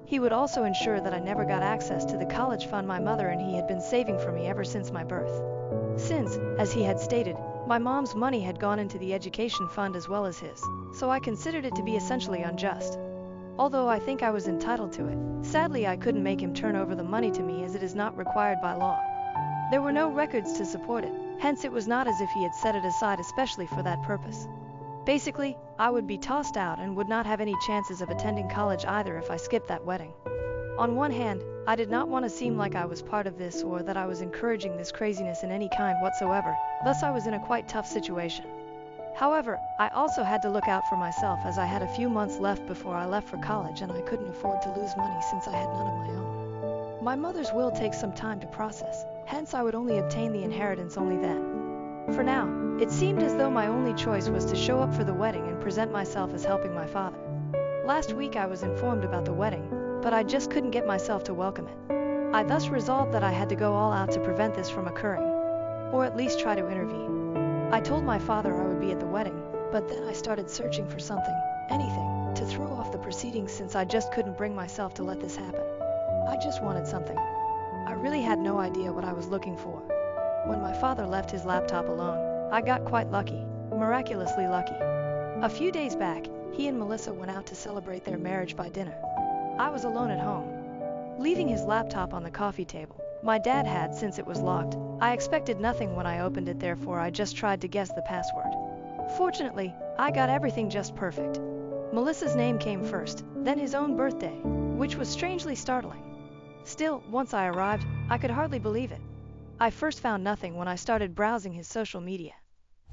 He would also ensure that I never got access to the college fund my mother and he had been saving for me ever since my birth. Since, as he had stated, my mom's money had gone into the education fund as well as his, so I considered it to be essentially unjust. Although I think I was entitled to it, sadly I couldn't make him turn over the money to me as it is not required by law. There were no records to support it, hence it was not as if he had set it aside especially for that purpose. Basically, I would be tossed out and would not have any chances of attending college either if I skipped that wedding. On one hand, I did not want to seem like I was part of this or that I was encouraging this craziness in any kind whatsoever, thus I was in a quite tough situation. However, I also had to look out for myself as I had a few months left before I left for college and I couldn't afford to lose money since I had none of my own. My mother's will takes some time to process, hence I would only obtain the inheritance only then. For now, it seemed as though my only choice was to show up for the wedding and present myself as helping my father. Last week I was informed about the wedding, but I just couldn't get myself to welcome it. I thus resolved that I had to go all out to prevent this from occurring, or at least try to intervene. I told my father I would be at the wedding, but then I started searching for something, anything, to throw off the proceedings since I just couldn't bring myself to let this happen. I just wanted something. I really had no idea what I was looking for. When my father left his laptop alone, I got quite lucky, miraculously lucky. A few days back, he and Melissa went out to celebrate their marriage by dinner. I was alone at home. Leaving his laptop on the coffee table, my dad had, since it was locked. I expected nothing when I opened it, therefore I just tried to guess the password. Fortunately, I got everything just perfect. Melissa's name came first, then his own birthday, which was strangely startling. Still, once I arrived, I could hardly believe it. I first found nothing when I started browsing his social media.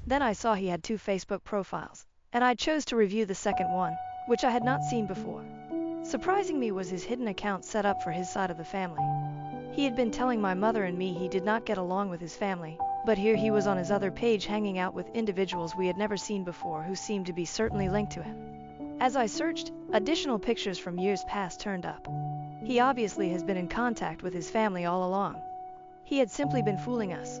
Then I saw he had 2 Facebook profiles, and I chose to review the second one, which I had not seen before. Surprising me was his hidden account set up for his side of the family. He had been telling my mother and me he did not get along with his family, but here he was on his other page hanging out with individuals we had never seen before who seemed to be certainly linked to him. As I searched, additional pictures from years past turned up. He obviously has been in contact with his family all along. He had simply been fooling us.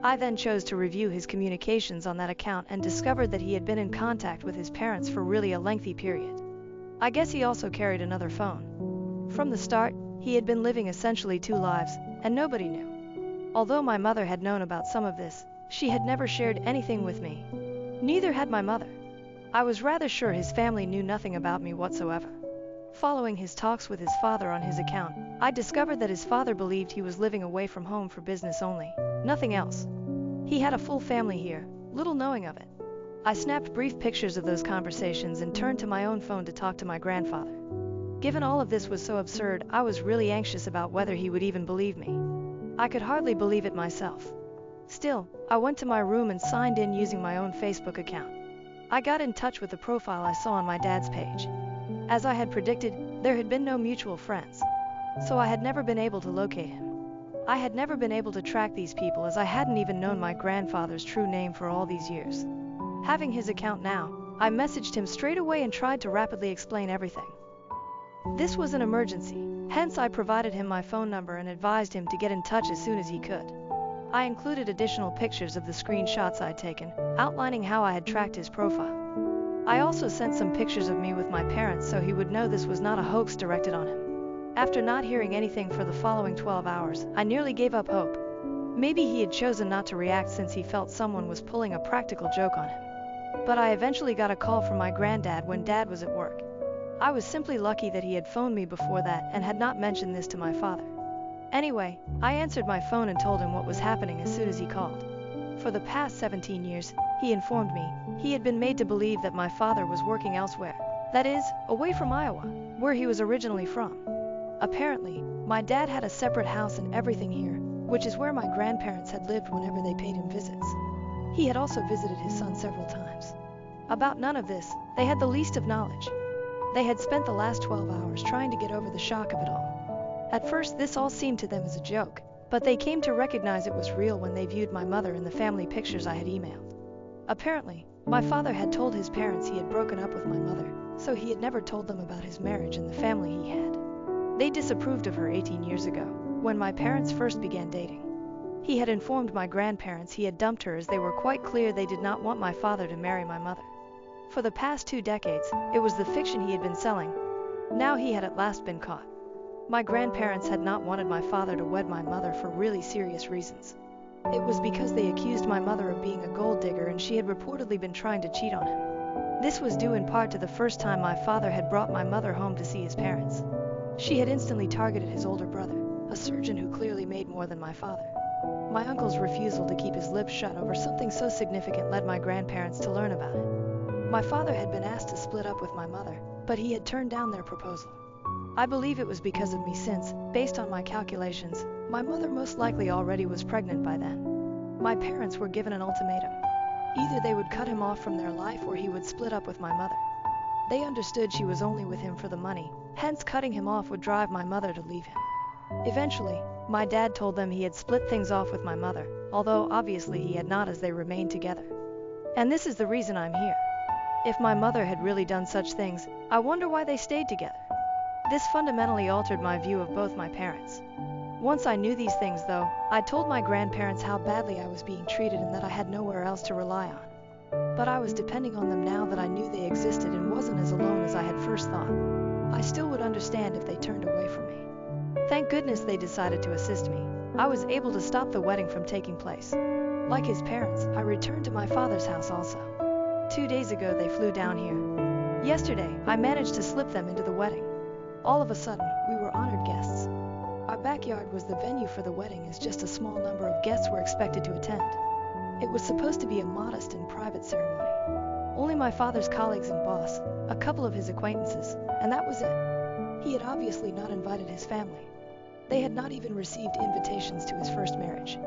I then chose to review his communications on that account and discovered that he had been in contact with his parents for really a lengthy period. I guess he also carried another phone. From the start, he had been living essentially 2 lives, and nobody knew. Although my mother had known about some of this, she had never shared anything with me. Neither had my mother. I was rather sure his family knew nothing about me whatsoever. Following his talks with his father on his account, I discovered that his father believed he was living away from home for business only, nothing else. He had a full family here, little knowing of it. I snapped brief pictures of those conversations and turned to my own phone to talk to my grandfather. Given all of this was so absurd, I was really anxious about whether he would even believe me. I could hardly believe it myself. Still, I went to my room and signed in using my own Facebook account. I got in touch with the profile I saw on my dad's page. As I had predicted, there had been no mutual friends, so I had never been able to locate him. I had never been able to track these people as I hadn't even known my grandfather's true name for all these years. Having his account now, I messaged him straight away and tried to rapidly explain everything. This was an emergency, hence I provided him my phone number and advised him to get in touch as soon as he could. I included additional pictures of the screenshots I'd taken, outlining how I had tracked his profile. I also sent some pictures of me with my parents so he would know this was not a hoax directed on him. After not hearing anything for the following 12 hours, I nearly gave up hope. Maybe he had chosen not to react since he felt someone was pulling a practical joke on him. But I eventually got a call from my granddad when Dad was at work. I was simply lucky that he had phoned me before that and had not mentioned this to my father. Anyway, I answered my phone and told him what was happening as soon as he called. For the past 17 years, he informed me, he had been made to believe that my father was working elsewhere. That is, away from Iowa, where he was originally from. Apparently, my dad had a separate house and everything here, which is where my grandparents had lived whenever they paid him visits. He had also visited his son several times. About none of this, they had the least of knowledge. They had spent the last 12 hours trying to get over the shock of it all. At first, this all seemed to them as a joke, but they came to recognize it was real when they viewed my mother and the family pictures I had emailed. Apparently, my father had told his parents he had broken up with my mother, so he had never told them about his marriage and the family he had. They disapproved of her 18 years ago, when my parents first began dating. He had informed my grandparents he had dumped her as they were quite clear they did not want my father to marry my mother. For the past 2 decades, it was the fiction he had been selling. Now he had at last been caught. My grandparents had not wanted my father to wed my mother for really serious reasons. It was because they accused my mother of being a gold digger and she had reportedly been trying to cheat on him. This was due in part to the first time my father had brought my mother home to see his parents. She had instantly targeted his older brother, a surgeon who clearly made more than my father. My uncle's refusal to keep his lips shut over something so significant led my grandparents to learn about it. My father had been asked to split up with my mother, but he had turned down their proposal. I believe it was because of me since, based on my calculations, my mother most likely already was pregnant by then. My parents were given an ultimatum. Either they would cut him off from their life or he would split up with my mother. They understood she was only with him for the money, hence cutting him off would drive my mother to leave him. Eventually, my dad told them he had split things off with my mother, although obviously he had not as they remained together. And this is the reason I'm here. If my mother had really done such things, I wonder why they stayed together. This fundamentally altered my view of both my parents. Once I knew these things though, I told my grandparents how badly I was being treated and that I had nowhere else to rely on. But I was depending on them now that I knew they existed and wasn't as alone as I had first thought. I still would understand if they turned away from me. Thank goodness they decided to assist me. I was able to stop the wedding from taking place. Like his parents, I returned to my father's house also. 2 days ago they flew down here. Yesterday, I managed to slip them into the wedding. All of a sudden, we were honored guests. Our backyard was the venue for the wedding as just a small number of guests were expected to attend. It was supposed to be a modest and private ceremony. Only my father's colleagues and boss, a couple of his acquaintances, and that was it. He had obviously not invited his family. They had not even received invitations to his first marriage.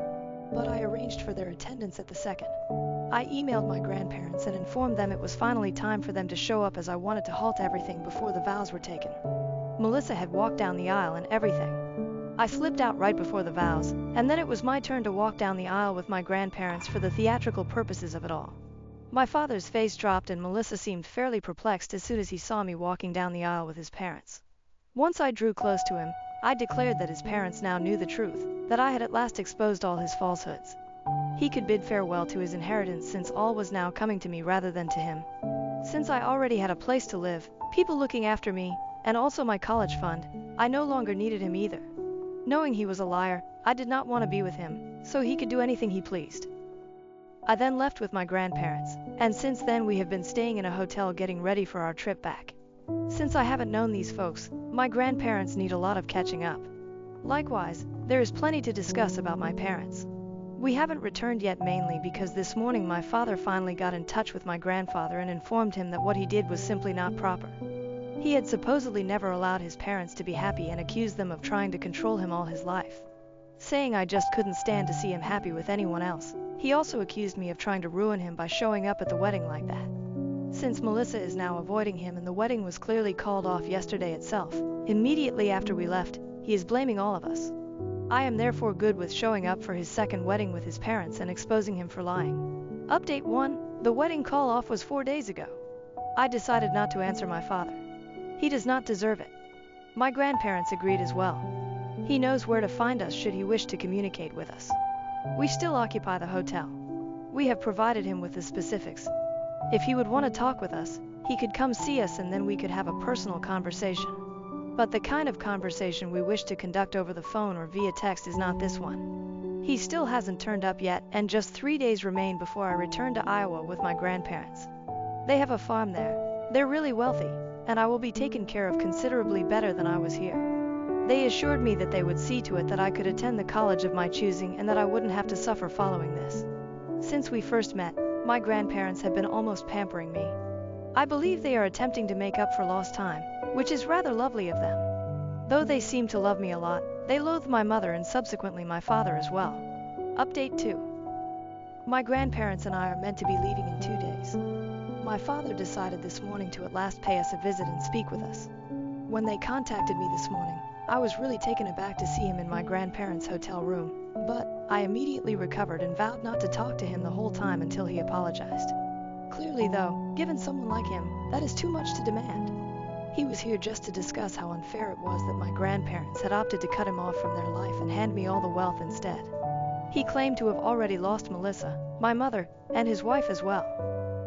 But I arranged for their attendance at the second. I emailed my grandparents and informed them it was finally time for them to show up as I wanted to halt everything before the vows were taken. Melissa had walked down the aisle and everything. I slipped out right before the vows, and then it was my turn to walk down the aisle with my grandparents for the theatrical purposes of it all. My father's face dropped and Melissa seemed fairly perplexed as soon as he saw me walking down the aisle with his parents. Once I drew close to him, I declared that his parents now knew the truth, that I had at last exposed all his falsehoods. He could bid farewell to his inheritance since all was now coming to me rather than to him. Since I already had a place to live, people looking after me, and also my college fund, I no longer needed him either. Knowing he was a liar, I did not want to be with him, so he could do anything he pleased. I then left with my grandparents, and since then we have been staying in a hotel getting ready for our trip back. Since I haven't known these folks, my grandparents need a lot of catching up. Likewise, there is plenty to discuss about my parents. We haven't returned yet mainly because this morning my father finally got in touch with my grandfather and informed him that what he did was simply not proper. He had supposedly never allowed his parents to be happy and accused them of trying to control him all his life. Saying I just couldn't stand to see him happy with anyone else, he also accused me of trying to ruin him by showing up at the wedding like that. Since Melissa is now avoiding him and the wedding was clearly called off yesterday itself, immediately after we left, he is blaming all of us. I am therefore good with showing up for his second wedding with his parents and exposing him for lying. Update 1. The wedding call-off was 4 days ago. I decided not to answer my father. He does not deserve it. My grandparents agreed as well. He knows where to find us should he wish to communicate with us. We still occupy the hotel. We have provided him with the specifics. If he would want to talk with us, he could come see us and then we could have a personal conversation. But the kind of conversation we wish to conduct over the phone or via text is not this one. He still hasn't turned up yet, and just 3 days remain before I return to Iowa with my grandparents. They have a farm there. They're really wealthy, and I will be taken care of considerably better than I was here. They assured me that they would see to it that I could attend the college of my choosing and that I wouldn't have to suffer following this. Since we first met, my grandparents have been almost pampering me. I believe they are attempting to make up for lost time, which is rather lovely of them. Though they seem to love me a lot, they loathe my mother and subsequently my father as well. Update 2. My grandparents and I are meant to be leaving in 2 days. My father decided this morning to at last pay us a visit and speak with us. When they contacted me this morning, I was really taken aback to see him in my grandparents' hotel room, but I immediately recovered and vowed not to talk to him the whole time until he apologized. Clearly though, given someone like him, that is too much to demand. He was here just to discuss how unfair it was that my grandparents had opted to cut him off from their life and hand me all the wealth instead. He claimed to have already lost Melissa, my mother, and his wife as well.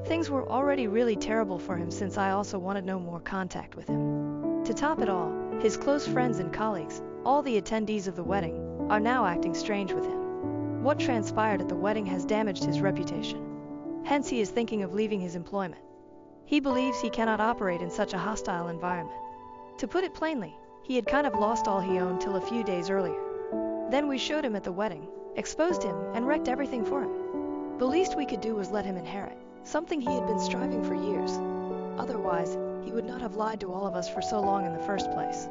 Things were already really terrible for him since I also wanted no more contact with him. To top it all, his close friends and colleagues, all the attendees of the wedding, are now acting strange with him. What transpired at the wedding has damaged his reputation. Hence he is thinking of leaving his employment. He believes he cannot operate in such a hostile environment. To put it plainly, he had kind of lost all he owned till a few days earlier. Then we showed him at the wedding, exposed him, and wrecked everything for him. The least we could do was let him inherit, something he had been striving for years. Otherwise, he would not have lied to all of us for so long in the first place.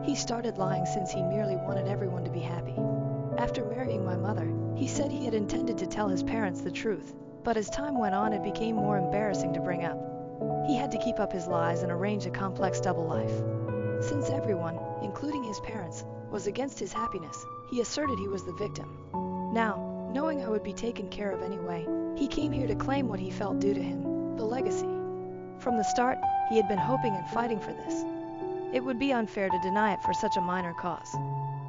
He started lying since he merely wanted everyone to be happy. After marrying my mother, he said he had intended to tell his parents the truth, but as time went on it became more embarrassing to bring up. He had to keep up his lies and arrange a complex double life. Since everyone, including his parents, was against his happiness, he asserted he was the victim. Now, knowing I would be taken care of anyway, he came here to claim what he felt due to him, the legacy. From the start, he had been hoping and fighting for this. It would be unfair to deny it for such a minor cause.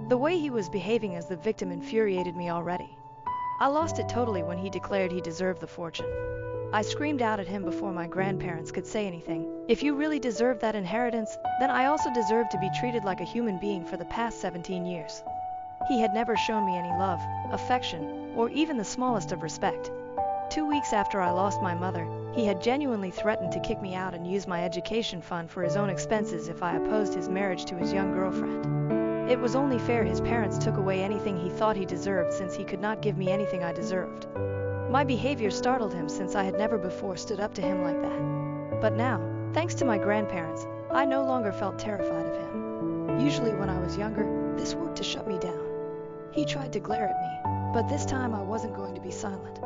The way he was behaving as the victim infuriated me already. I lost it totally when he declared he deserved the fortune. I screamed out at him before my grandparents could say anything. If you really deserve that inheritance, then I also deserve to be treated like a human being for the past 17 years. He had never shown me any love, affection, or even the smallest of respect. 2 weeks after I lost my mother, he had genuinely threatened to kick me out and use my education fund for his own expenses if I opposed his marriage to his young girlfriend. It was only fair his parents took away anything he thought he deserved, since he could not give me anything I deserved. My behavior startled him, since I had never before stood up to him like that. But now, thanks to my grandparents, I no longer felt terrified of him. Usually when I was younger, this worked to shut me down. He tried to glare at me, but this time I wasn't going to be silent.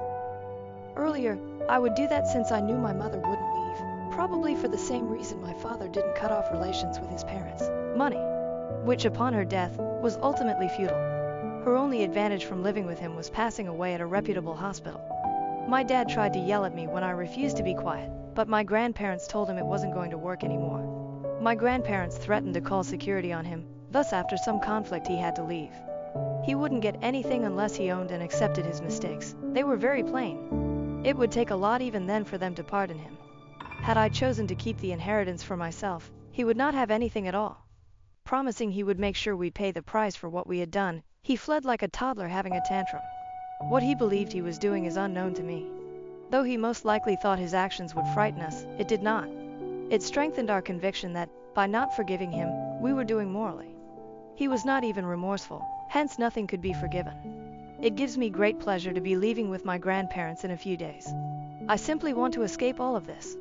Earlier, I would do that since I knew my mother wouldn't leave, probably for the same reason my father didn't cut off relations with his parents: money, which upon her death was ultimately futile. Her only advantage from living with him was passing away at a reputable hospital. My dad tried to yell at me when I refused to be quiet, but my grandparents told him it wasn't going to work anymore. My grandparents threatened to call security on him, thus after some conflict he had to leave. He wouldn't get anything unless he owned and accepted his mistakes. They were very plain. It would take a lot even then for them to pardon him. Had I chosen to keep the inheritance for myself, he would not have anything at all. Promising he would make sure we pay the price for what we had done, he fled like a toddler having a tantrum. What he believed he was doing is unknown to me. Though he most likely thought his actions would frighten us, it did not. It strengthened our conviction that, by not forgiving him, we were doing morally. He was not even remorseful, hence nothing could be forgiven. It gives me great pleasure to be leaving with my grandparents in a few days. I simply want to escape all of this.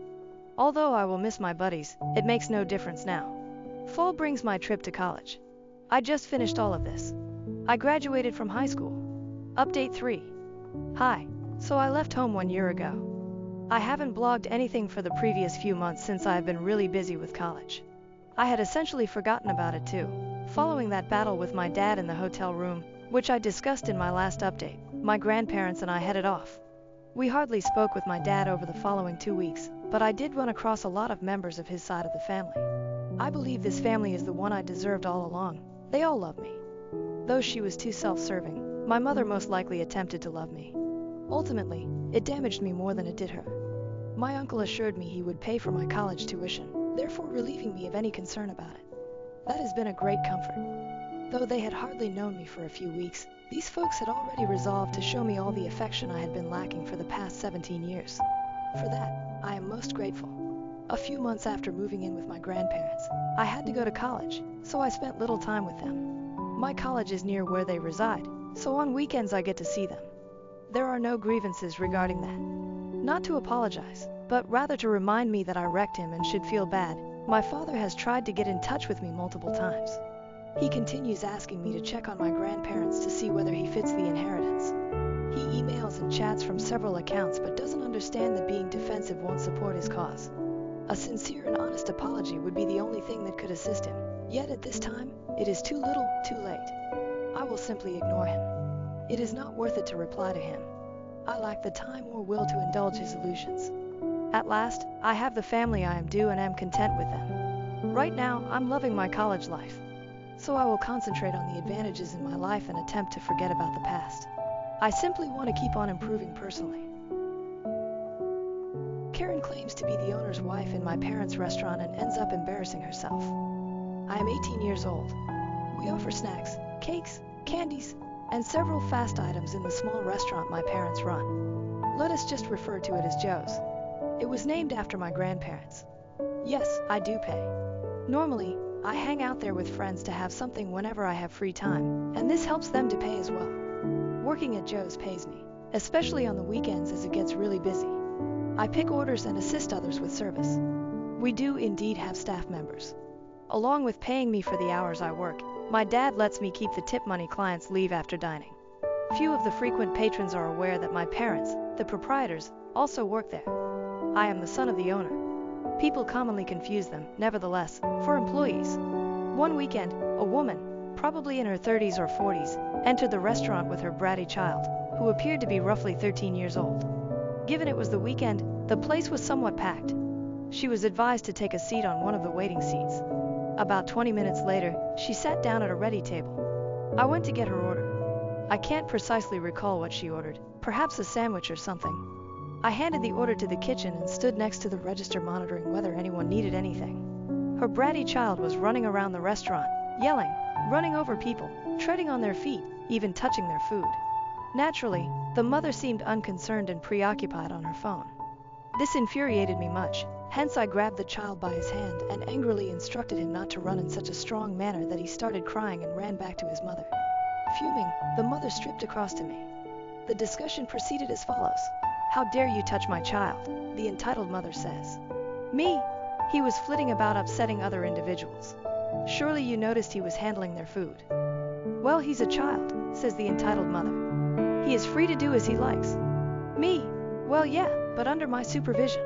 Although I will miss my buddies, it makes no difference now. Fall brings my trip to college. I just finished all of this. I graduated from high school. Update 3. Hi. So I left home 1 year ago. I haven't blogged anything for the previous few months since I have been really busy with college. I had essentially forgotten about it too. Following that battle with my dad in the hotel room, which I discussed in my last update, my grandparents and I headed off. We hardly spoke with my dad over the following 2 weeks, but I did run across a lot of members of his side of the family. I believe this family is the one I deserved all along. They all love me. Though she was too self-serving, my mother most likely attempted to love me. Ultimately, it damaged me more than it did her. My uncle assured me he would pay for my college tuition, therefore relieving me of any concern about it. That has been a great comfort. Though they had hardly known me for a few weeks, these folks had already resolved to show me all the affection I had been lacking for the past 17 years. For that, I am most grateful. A few months after moving in with my grandparents, I had to go to college, so I spent little time with them. My college is near where they reside, so on weekends I get to see them. There are no grievances regarding that. Not to apologize, but rather to remind me that I wrecked him and should feel bad. My father has tried to get in touch with me multiple times. He continues asking me to check on my grandparents to see whether he fits the inheritance. He emails and chats from several accounts but doesn't understand that being defensive won't support his cause. A sincere and honest apology would be the only thing that could assist him. Yet at this time, it is too little, too late. I will simply ignore him. It is not worth it to reply to him. I lack the time or will to indulge his illusions. At last, I have the family I am due and am content with them. Right now, I'm loving my college life. So I will concentrate on the advantages in my life and attempt to forget about the past. I simply want to keep on improving personally. Karen claims to be the owner's wife in my parents' restaurant and ends up embarrassing herself. I am 18 years old. We offer snacks, cakes, candies, and several fast items in the small restaurant my parents run. Let us just refer to it as Joe's. It was named after my grandparents. Yes, I do pay. Normally, I hang out there with friends to have something whenever I have free time, and this helps them to pay as well. Working at Joe's pays me, especially on the weekends as it gets really busy. I pick orders and assist others with service. We do indeed have staff members. Along with paying me for the hours I work, my dad lets me keep the tip money clients leave after dining. Few of the frequent patrons are aware that my parents, the proprietors, also work there. I am the son of the owner. People commonly confuse them, nevertheless, for employees. One weekend, a woman, probably in her 30s or 40s, entered the restaurant with her bratty child, who appeared to be roughly 13 years old. Given it was the weekend, the place was somewhat packed. She was advised to take a seat on one of the waiting seats. About 20 minutes later, she sat down at a ready table. I went to get her order. I can't precisely recall what she ordered, perhaps a sandwich or something. I handed the order to the kitchen and stood next to the register monitoring whether anyone needed anything. Her bratty child was running around the restaurant, yelling, running over people, treading on their feet, even touching their food. Naturally, the mother seemed unconcerned and preoccupied on her phone. This infuriated me much, hence I grabbed the child by his hand and angrily instructed him not to run in such a strong manner that he started crying and ran back to his mother. Fuming, the mother stripped across to me. The discussion proceeded as follows. "How dare you touch my child?" the entitled mother says. "Me? He was flitting about upsetting other individuals. Surely you noticed he was handling their food." "Well, he's a child," says the entitled mother. "He is free to do as he likes." "Me? Well, yeah, but under my supervision."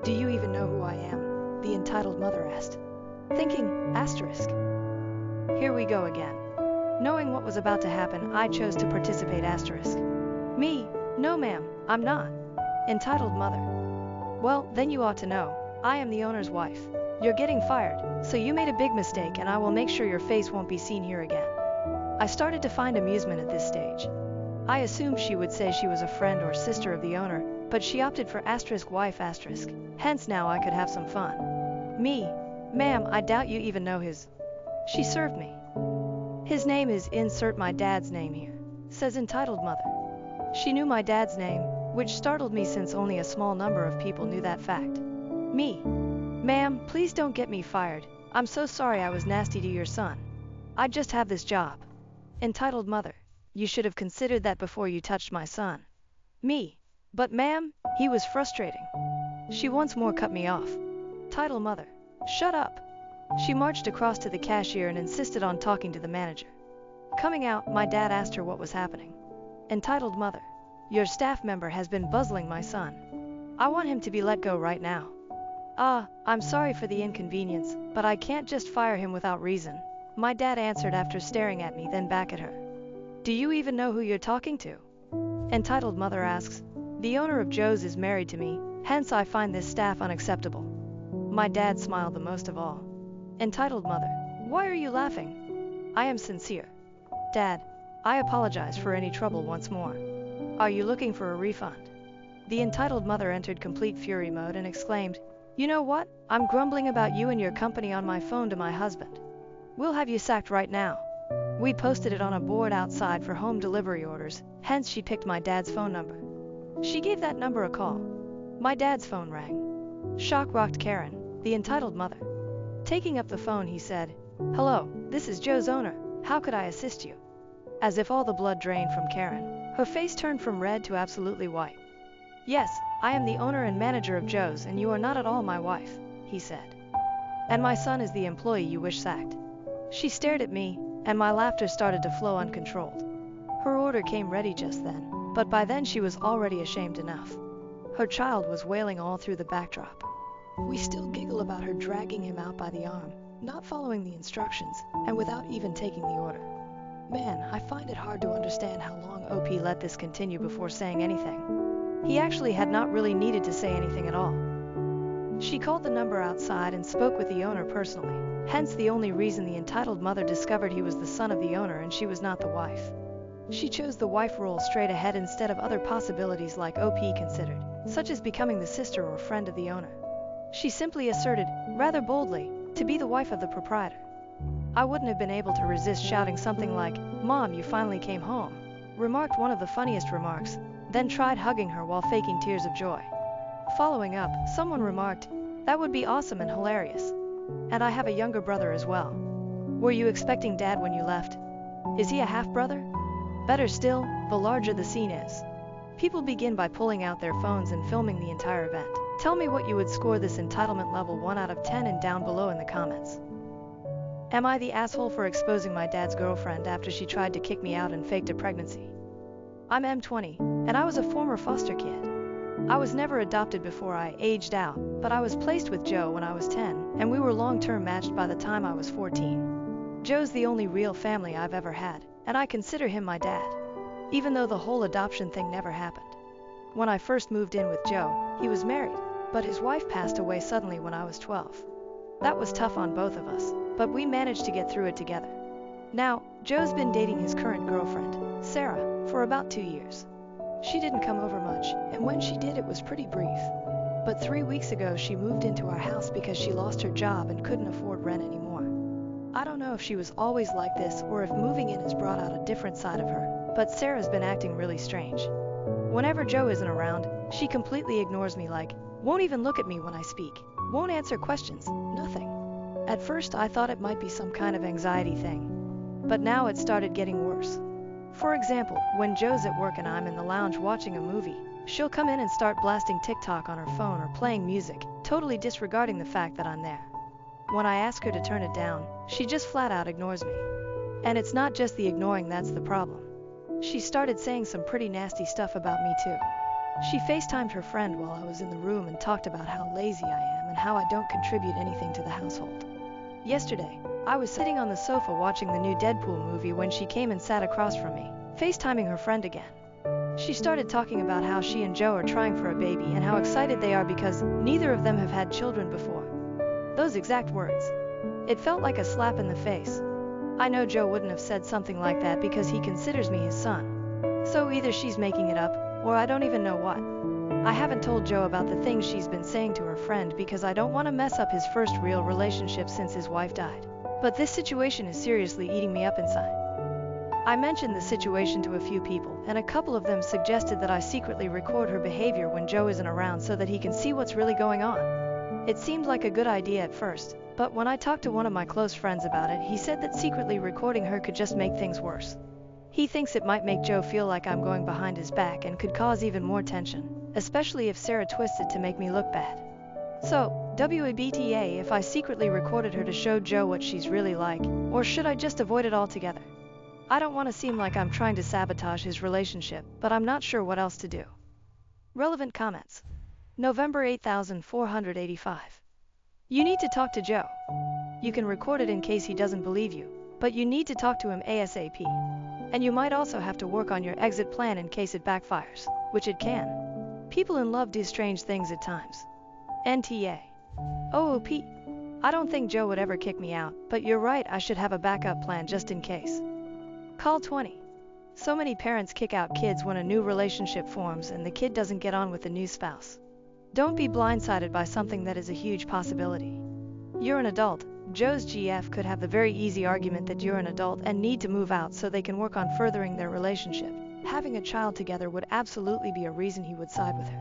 "Do you even know who I am?" the entitled mother asked. Thinking, asterisk. Here we go again. Knowing what was about to happen, I chose to participate, asterisk. "Me? No ma'am, I'm not." Entitled mother. "Well, then you ought to know. I am the owner's wife. You're getting fired, so you made a big mistake and I will make sure your face won't be seen here again." I started to find amusement at this stage. I assumed she would say she was a friend or sister of the owner, but she opted for asterisk wife asterisk. Hence now I could have some fun. "Me? Ma'am, I doubt you even know his." She served me. "His name is insert my dad's name here," says entitled mother. She knew my dad's name, which startled me since only a small number of people knew that fact. "Me? Ma'am, please don't get me fired. I'm so sorry I was nasty to your son. I just have this job." Entitled mother. "You should have considered that before you touched my son." "Me? But ma'am, he was frustrating." She once more cut me off. Entitled mother. "Shut up." She marched across to the cashier and insisted on talking to the manager. Coming out, my dad asked her what was happening. Entitled mother. "Your staff member has been buzzing my son. I want him to be let go right now." I'm sorry for the inconvenience, but I can't just fire him without reason," my dad answered after staring at me, then back at her. "Do you even know who you're talking to?" Entitled mother asks. "The owner of Joe's is married to me, hence I find this staff unacceptable." My dad smiled the most of all. Entitled mother. "Why are you laughing?" "I am sincere." Dad. "I apologize for any trouble once more. Are you looking for a refund?" The entitled mother entered complete fury mode and exclaimed, "You know what? I'm grumbling about you and your company on my phone to my husband. We'll have you sacked right now." We posted it on a board outside for home delivery orders, hence she picked my dad's phone number. She gave that number a call. My dad's phone rang. Shock rocked Karen, the entitled mother. Taking up the phone, he said, "Hello, this is Joe's owner. How could I assist you?" As if all the blood drained from Karen, her face turned from red to absolutely white. "Yes, I am the owner and manager of Joe's and you are not at all my wife," he said. "And my son is the employee you wish sacked." She stared at me, and my laughter started to flow uncontrolled. Her order came ready just then, but by then she was already ashamed enough. Her child was wailing all through the backdrop. We still giggle about her dragging him out by the arm, not following the instructions, and without even taking the order. Man, I find it hard to understand how long OP let this continue before saying anything. He actually had not really needed to say anything at all. She called the number outside and spoke with the owner personally, hence the only reason the entitled mother discovered he was the son of the owner and she was not the wife. She chose the wife role straight ahead instead of other possibilities like OP considered, such as becoming the sister or friend of the owner. She simply asserted, rather boldly, to be the wife of the proprietor. I wouldn't have been able to resist shouting something like, "Mom, you finally came home," remarked one of the funniest remarks, then tried hugging her while faking tears of joy. Following up, someone remarked, "That would be awesome and hilarious. And I have a younger brother as well. Were you expecting Dad when you left? Is he a half-brother? Better still, the larger the scene is." People begin by pulling out their phones and filming the entire event. Tell me what you would score this entitlement level 1 out of 10 and down below in the comments. Am I the asshole for exposing my dad's girlfriend after she tried to kick me out and faked a pregnancy? I'm M20, and I was a former foster kid. I was never adopted before I aged out, but I was placed with Joe when I was 10, and we were long-term matched by the time I was 14. Joe's the only real family I've ever had, and I consider him my dad, even though the whole adoption thing never happened. When I first moved in with Joe, he was married, but his wife passed away suddenly when I was 12. That was tough on both of us, but we managed to get through it together. Now, Joe's been dating his current girlfriend, Sarah, for about 2 years. She didn't come over much, and when she did it was pretty brief. But 3 weeks ago she moved into our house because she lost her job and couldn't afford rent anymore. I don't know if she was always like this or if moving in has brought out a different side of her, but Sarah's been acting really strange. Whenever Joe isn't around, she completely ignores me, like, won't even look at me when I speak, won't answer questions, nothing. At first I thought it might be some kind of anxiety thing, but now it started getting worse. For example, when Joe's at work and I'm in the lounge watching a movie, she'll come in and start blasting TikTok on her phone or playing music, totally disregarding the fact that I'm there. When I ask her to turn it down, she just flat out ignores me. And it's not just the ignoring that's the problem. She started saying some pretty nasty stuff about me too. She FaceTimed her friend while I was in the room and talked about how lazy I am and how I don't contribute anything to the household. Yesterday, I was sitting on the sofa watching the new Deadpool movie when she came and sat across from me, FaceTiming her friend again. She started talking about how she and Joe are trying for a baby and how excited they are because neither of them have had children before. Those exact words. It felt like a slap in the face. I know Joe wouldn't have said something like that because he considers me his son. So either she's making it up, or I don't even know what. I haven't told Joe about the things she's been saying to her friend because I don't want to mess up his first real relationship since his wife died. But this situation is seriously eating me up inside. I mentioned the situation to a few people, and a couple of them suggested that I secretly record her behavior when Joe isn't around so that he can see what's really going on. It seemed like a good idea at first, but when I talked to one of my close friends about it, he said that secretly recording her could just make things worse. He thinks it might make Joe feel like I'm going behind his back and could cause even more tension, especially if Sarah twists it to make me look bad. So, WABTA if I secretly recorded her to show Joe what she's really like, or should I just avoid it altogether? I don't want to seem like I'm trying to sabotage his relationship, but I'm not sure what else to do. Relevant comments. November 8485. You need to talk to Joe. You can record it in case he doesn't believe you, but you need to talk to him ASAP. And you might also have to work on your exit plan in case it backfires, which it can. People in love do strange things at times. NTA. OOP. I don't think Joe would ever kick me out, but you're right, I should have a backup plan just in case. Call 20. So many parents kick out kids when a new relationship forms and the kid doesn't get on with the new spouse. Don't be blindsided by something that is a huge possibility. You're an adult. Joe's GF could have the very easy argument that you're an adult and need to move out so they can work on furthering their relationship. Having a child together would absolutely be a reason he would side with her.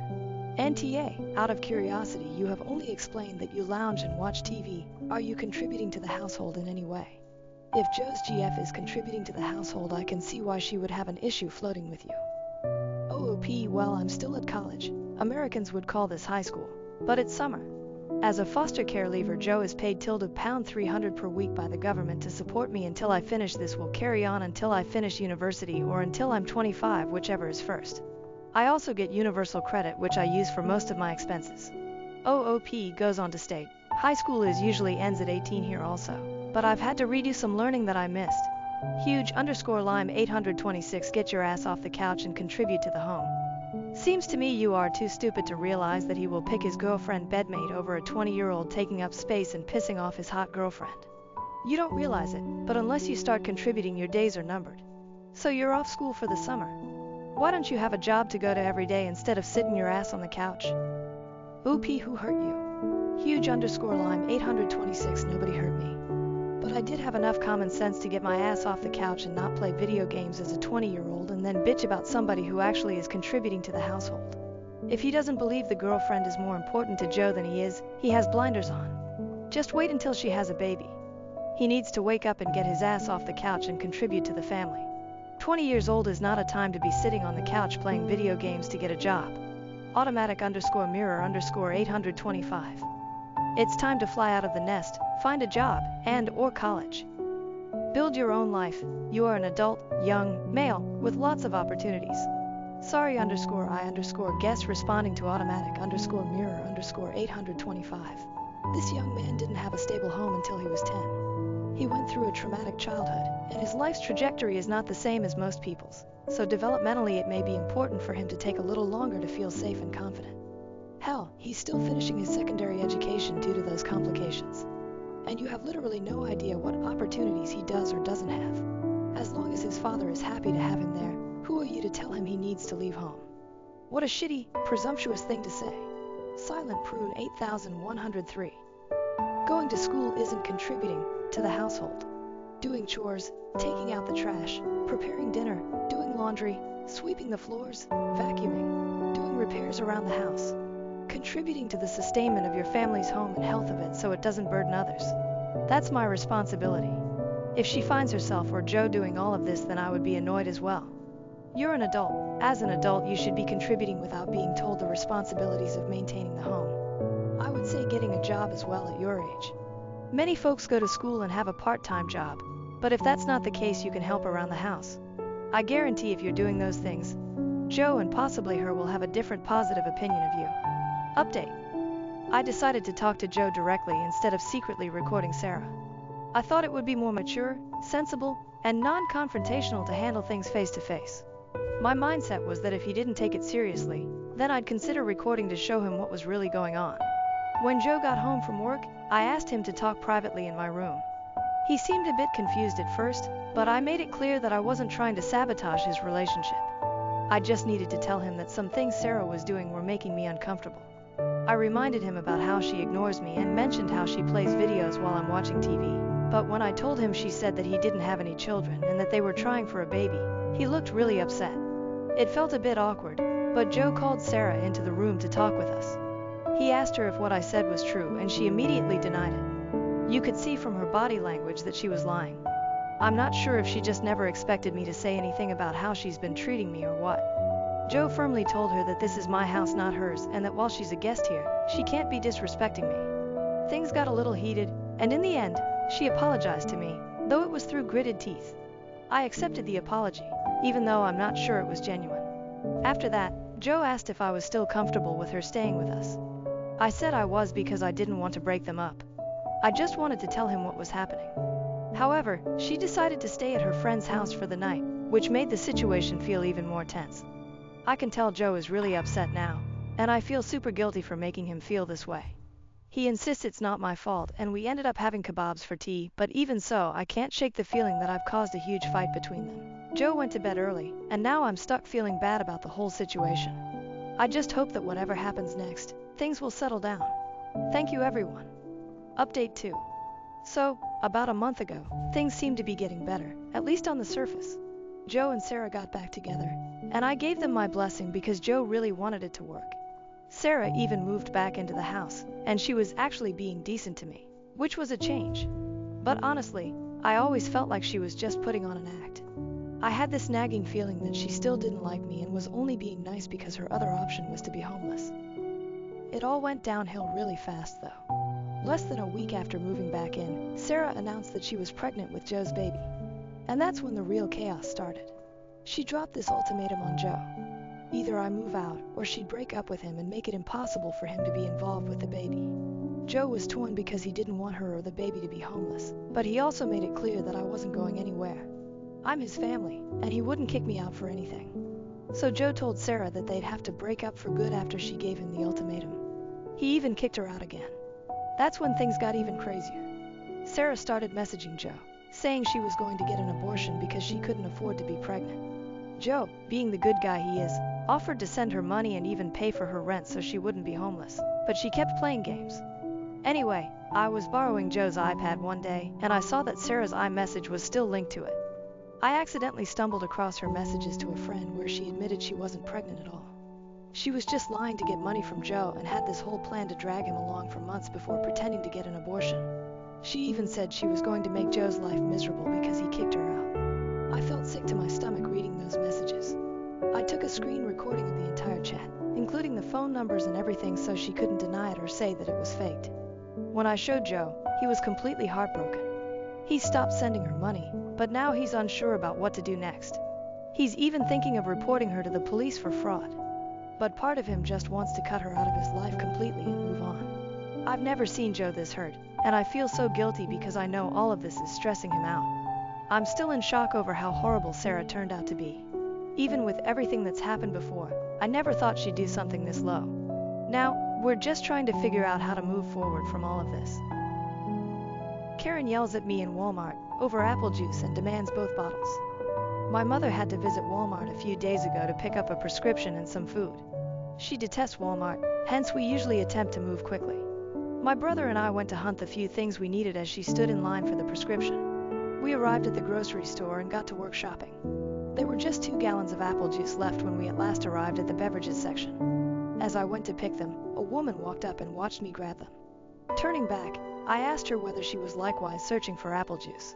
NTA, out of curiosity, you have only explained that you lounge and watch TV. Are you contributing to the household in any way? If Joe's GF is contributing to the household, I can see why she would have an issue floating with you. OOP, well, I'm still at college. Americans would call this high school, but it's summer. As a foster care leaver, Joe is paid £300 per week by the government to support me until I finish. This will carry on until I finish university or until I'm 25, whichever is first. I also get universal credit, which I use for most of my expenses. OOP goes on to state, high school usually ends at 18 here also, but I've had to redo some learning that I missed. Huge_Lime 826, get your ass off the couch and contribute to the home. Seems to me you are too stupid to realize that he will pick his girlfriend bedmate over a 20-year-old taking up space and pissing off his hot girlfriend. You don't realize it, but unless you start contributing, your days are numbered. So you're off school for the summer. Why don't you have a job to go to every day instead of sitting your ass on the couch? OP, who hurt you? Huge_Lime 826, nobody hurt me. But I did have enough common sense to get my ass off the couch and not play video games as a 20-year-old and then bitch about somebody who actually is contributing to the household. If he doesn't believe the girlfriend is more important to Joe than he is, he has blinders on. Just wait until she has a baby. He needs to wake up and get his ass off the couch and contribute to the family. 20 years old is not a time to be sitting on the couch playing video games to get a job. Automatic_mirror_ 825. It's time to fly out of the nest, find a job, and/or college. Build your own life. You are an adult, young, male, with lots of opportunities. Sorry_I_guess responding to automatic_mirror_ 825. This young man didn't have a stable home until he was 10. He went through a traumatic childhood, and his life's trajectory is not the same as most people's, so developmentally it may be important for him to take a little longer to feel safe and confident. Hell, he's still finishing his secondary education due to those complications. And you have literally no idea what opportunities he does or doesn't have. As long as his father is happy to have him there, who are you to tell him he needs to leave home? What a shitty, presumptuous thing to say. Silent Prune 8103. Going to school isn't contributing to the household. Doing chores, taking out the trash, preparing dinner, doing laundry, sweeping the floors, vacuuming, doing repairs around the house. Contributing to the sustainment of your family's home and health of it so it doesn't burden others. That's my responsibility. If she finds herself or Joe doing all of this, then I would be annoyed as well. You're an adult. As an adult, you should be contributing without being told the responsibilities of maintaining the home. I would say getting a job as well at your age. Many folks go to school and have a part-time job, but if that's not the case, you can help around the house. I guarantee if you're doing those things, Joe and possibly her will have a different positive opinion of you. Update. I decided to talk to Joe directly instead of secretly recording Sarah. I thought it would be more mature, sensible, and non-confrontational to handle things face-to-face. My mindset was that if he didn't take it seriously, then I'd consider recording to show him what was really going on. When Joe got home from work, I asked him to talk privately in my room. He seemed a bit confused at first, but I made it clear that I wasn't trying to sabotage his relationship. I just needed to tell him that some things Sarah was doing were making me uncomfortable. I reminded him about how she ignores me and mentioned how she plays videos while I'm watching TV. But when I told him, she said that he didn't have any children and that they were trying for a baby, he looked really upset. It felt a bit awkward, but Joe called Sarah into the room to talk with us. He asked her if what I said was true, and she immediately denied it. You could see from her body language that she was lying. I'm not sure if she just never expected me to say anything about how she's been treating me or what. Joe firmly told her that this is my house, not hers, and that while she's a guest here, she can't be disrespecting me. Things got a little heated, and in the end, she apologized to me, though it was through gritted teeth. I accepted the apology, even though I'm not sure it was genuine. After that, Joe asked if I was still comfortable with her staying with us. I said I was because I didn't want to break them up. I just wanted to tell him what was happening. However, she decided to stay at her friend's house for the night, which made the situation feel even more tense. I can tell Joe is really upset now, and I feel super guilty for making him feel this way. He insists it's not my fault, and we ended up having kebabs for tea, but even so, I can't shake the feeling that I've caused a huge fight between them. Joe went to bed early, and now I'm stuck feeling bad about the whole situation. I just hope that whatever happens next, things will settle down. Thank you, everyone. Update 2. So, about a month ago, things seemed to be getting better, at least on the surface. Joe and Sarah got back together, and I gave them my blessing because Joe really wanted it to work. Sarah even moved back into the house, and she was actually being decent to me, which was a change. But honestly, I always felt like she was just putting on an act. I had this nagging feeling that she still didn't like me and was only being nice because her other option was to be homeless. It all went downhill really fast, though. Less than a week after moving back in, Sarah announced that she was pregnant with Joe's baby. And that's when the real chaos started. She dropped this ultimatum on Joe. Either I move out, or she'd break up with him and make it impossible for him to be involved with the baby. Joe was torn because he didn't want her or the baby to be homeless, but he also made it clear that I wasn't going anywhere. I'm his family, and he wouldn't kick me out for anything. So Joe told Sarah that they'd have to break up for good after she gave him the ultimatum. He even kicked her out again. That's when things got even crazier. Sarah started messaging Joe, saying she was going to get an abortion because she couldn't afford to be pregnant. Joe, being the good guy he is, offered to send her money and even pay for her rent so she wouldn't be homeless, but she kept playing games. Anyway, I was borrowing Joe's iPad one day, and I saw that Sarah's iMessage was still linked to it. I accidentally stumbled across her messages to a friend where she admitted she wasn't pregnant at all. She was just lying to get money from Joe and had this whole plan to drag him along for months before pretending to get an abortion. She even said she was going to make Joe's life miserable because he kicked her out. I felt sick to my stomach reading those messages. I took a screen recording of the entire chat, including the phone numbers and everything, so she couldn't deny it or say that it was faked. When I showed Joe, he was completely heartbroken. He stopped sending her money, but now he's unsure about what to do next. He's even thinking of reporting her to the police for fraud. But part of him just wants to cut her out of his life completely and move on. I've never seen Joe this hurt, and I feel so guilty because I know all of this is stressing him out. I'm still in shock over how horrible Sarah turned out to be. Even with everything that's happened before, I never thought she'd do something this low. Now, we're just trying to figure out how to move forward from all of this. Karen yells at me in Walmart over apple juice and demands both bottles. My mother had to visit Walmart a few days ago to pick up a prescription and some food. She detests Walmart, hence we usually attempt to move quickly. My brother and I went to hunt the few things we needed as she stood in line for the prescription. We arrived at the grocery store and got to work shopping. There were just 2 gallons of apple juice left when we at last arrived at the beverages section. As I went to pick them, a woman walked up and watched me grab them. Turning back, I asked her whether she was likewise searching for apple juice.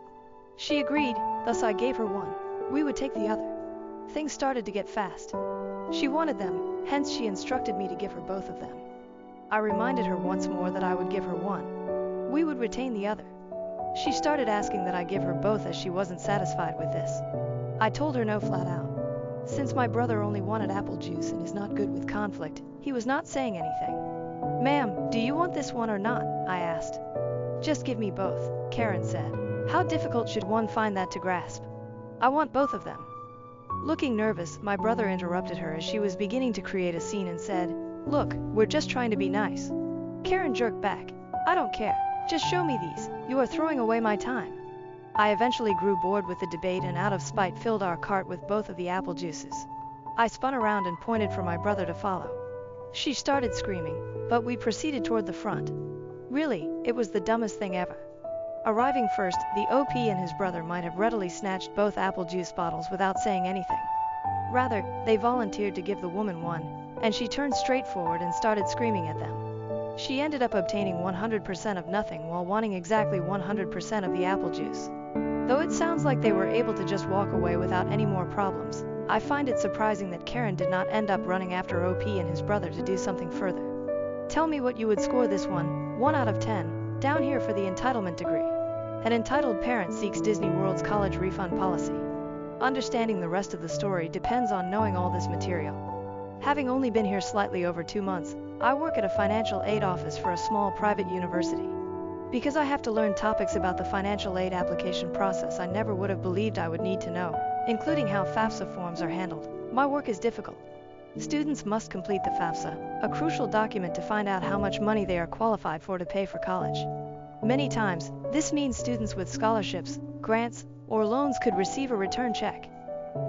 She agreed, thus I gave her one. We would take the other. Things started to get fast. She wanted them, hence she instructed me to give her both of them. I reminded her once more that I would give her one. We would retain the other. She started asking that I give her both as she wasn't satisfied with this. I told her no flat out. Since my brother only wanted apple juice and is not good with conflict, he was not saying anything. "Ma'am, do you want this one or not?" I asked. "Just give me both," Karen said. "How difficult should one find that to grasp? I want both of them." Looking nervous, my brother interrupted her as she was beginning to create a scene and said, "Look, we're just trying to be nice." Karen jerked back. "I don't care. Just show me these. You are throwing away my time." I eventually grew bored with the debate and out of spite filled our cart with both of the apple juices. I spun around and pointed for my brother to follow. She started screaming, but we proceeded toward the front. Really, it was the dumbest thing ever. Arriving first, the OP and his brother might have readily snatched both apple juice bottles without saying anything. Rather, they volunteered to give the woman one, and she turned straight forward and started screaming at them. She ended up obtaining 100% of nothing while wanting exactly 100% of the apple juice. Though it sounds like they were able to just walk away without any more problems, I find it surprising that Karen did not end up running after OP and his brother to do something further. Tell me what you would score this one, 1 out of 10, down here for the entitlement degree. An entitled parent seeks Disney World's college refund policy. Understanding the rest of the story depends on knowing all this material. Having only been here slightly over 2 months, I work at a financial aid office for a small private university. Because I have to learn topics about the financial aid application process I never would have believed I would need to know, including how FAFSA forms are handled, my work is difficult. Students must complete the FAFSA, a crucial document to find out how much money they are qualified for to pay for college. Many times, this means students with scholarships, grants, or loans could receive a return check.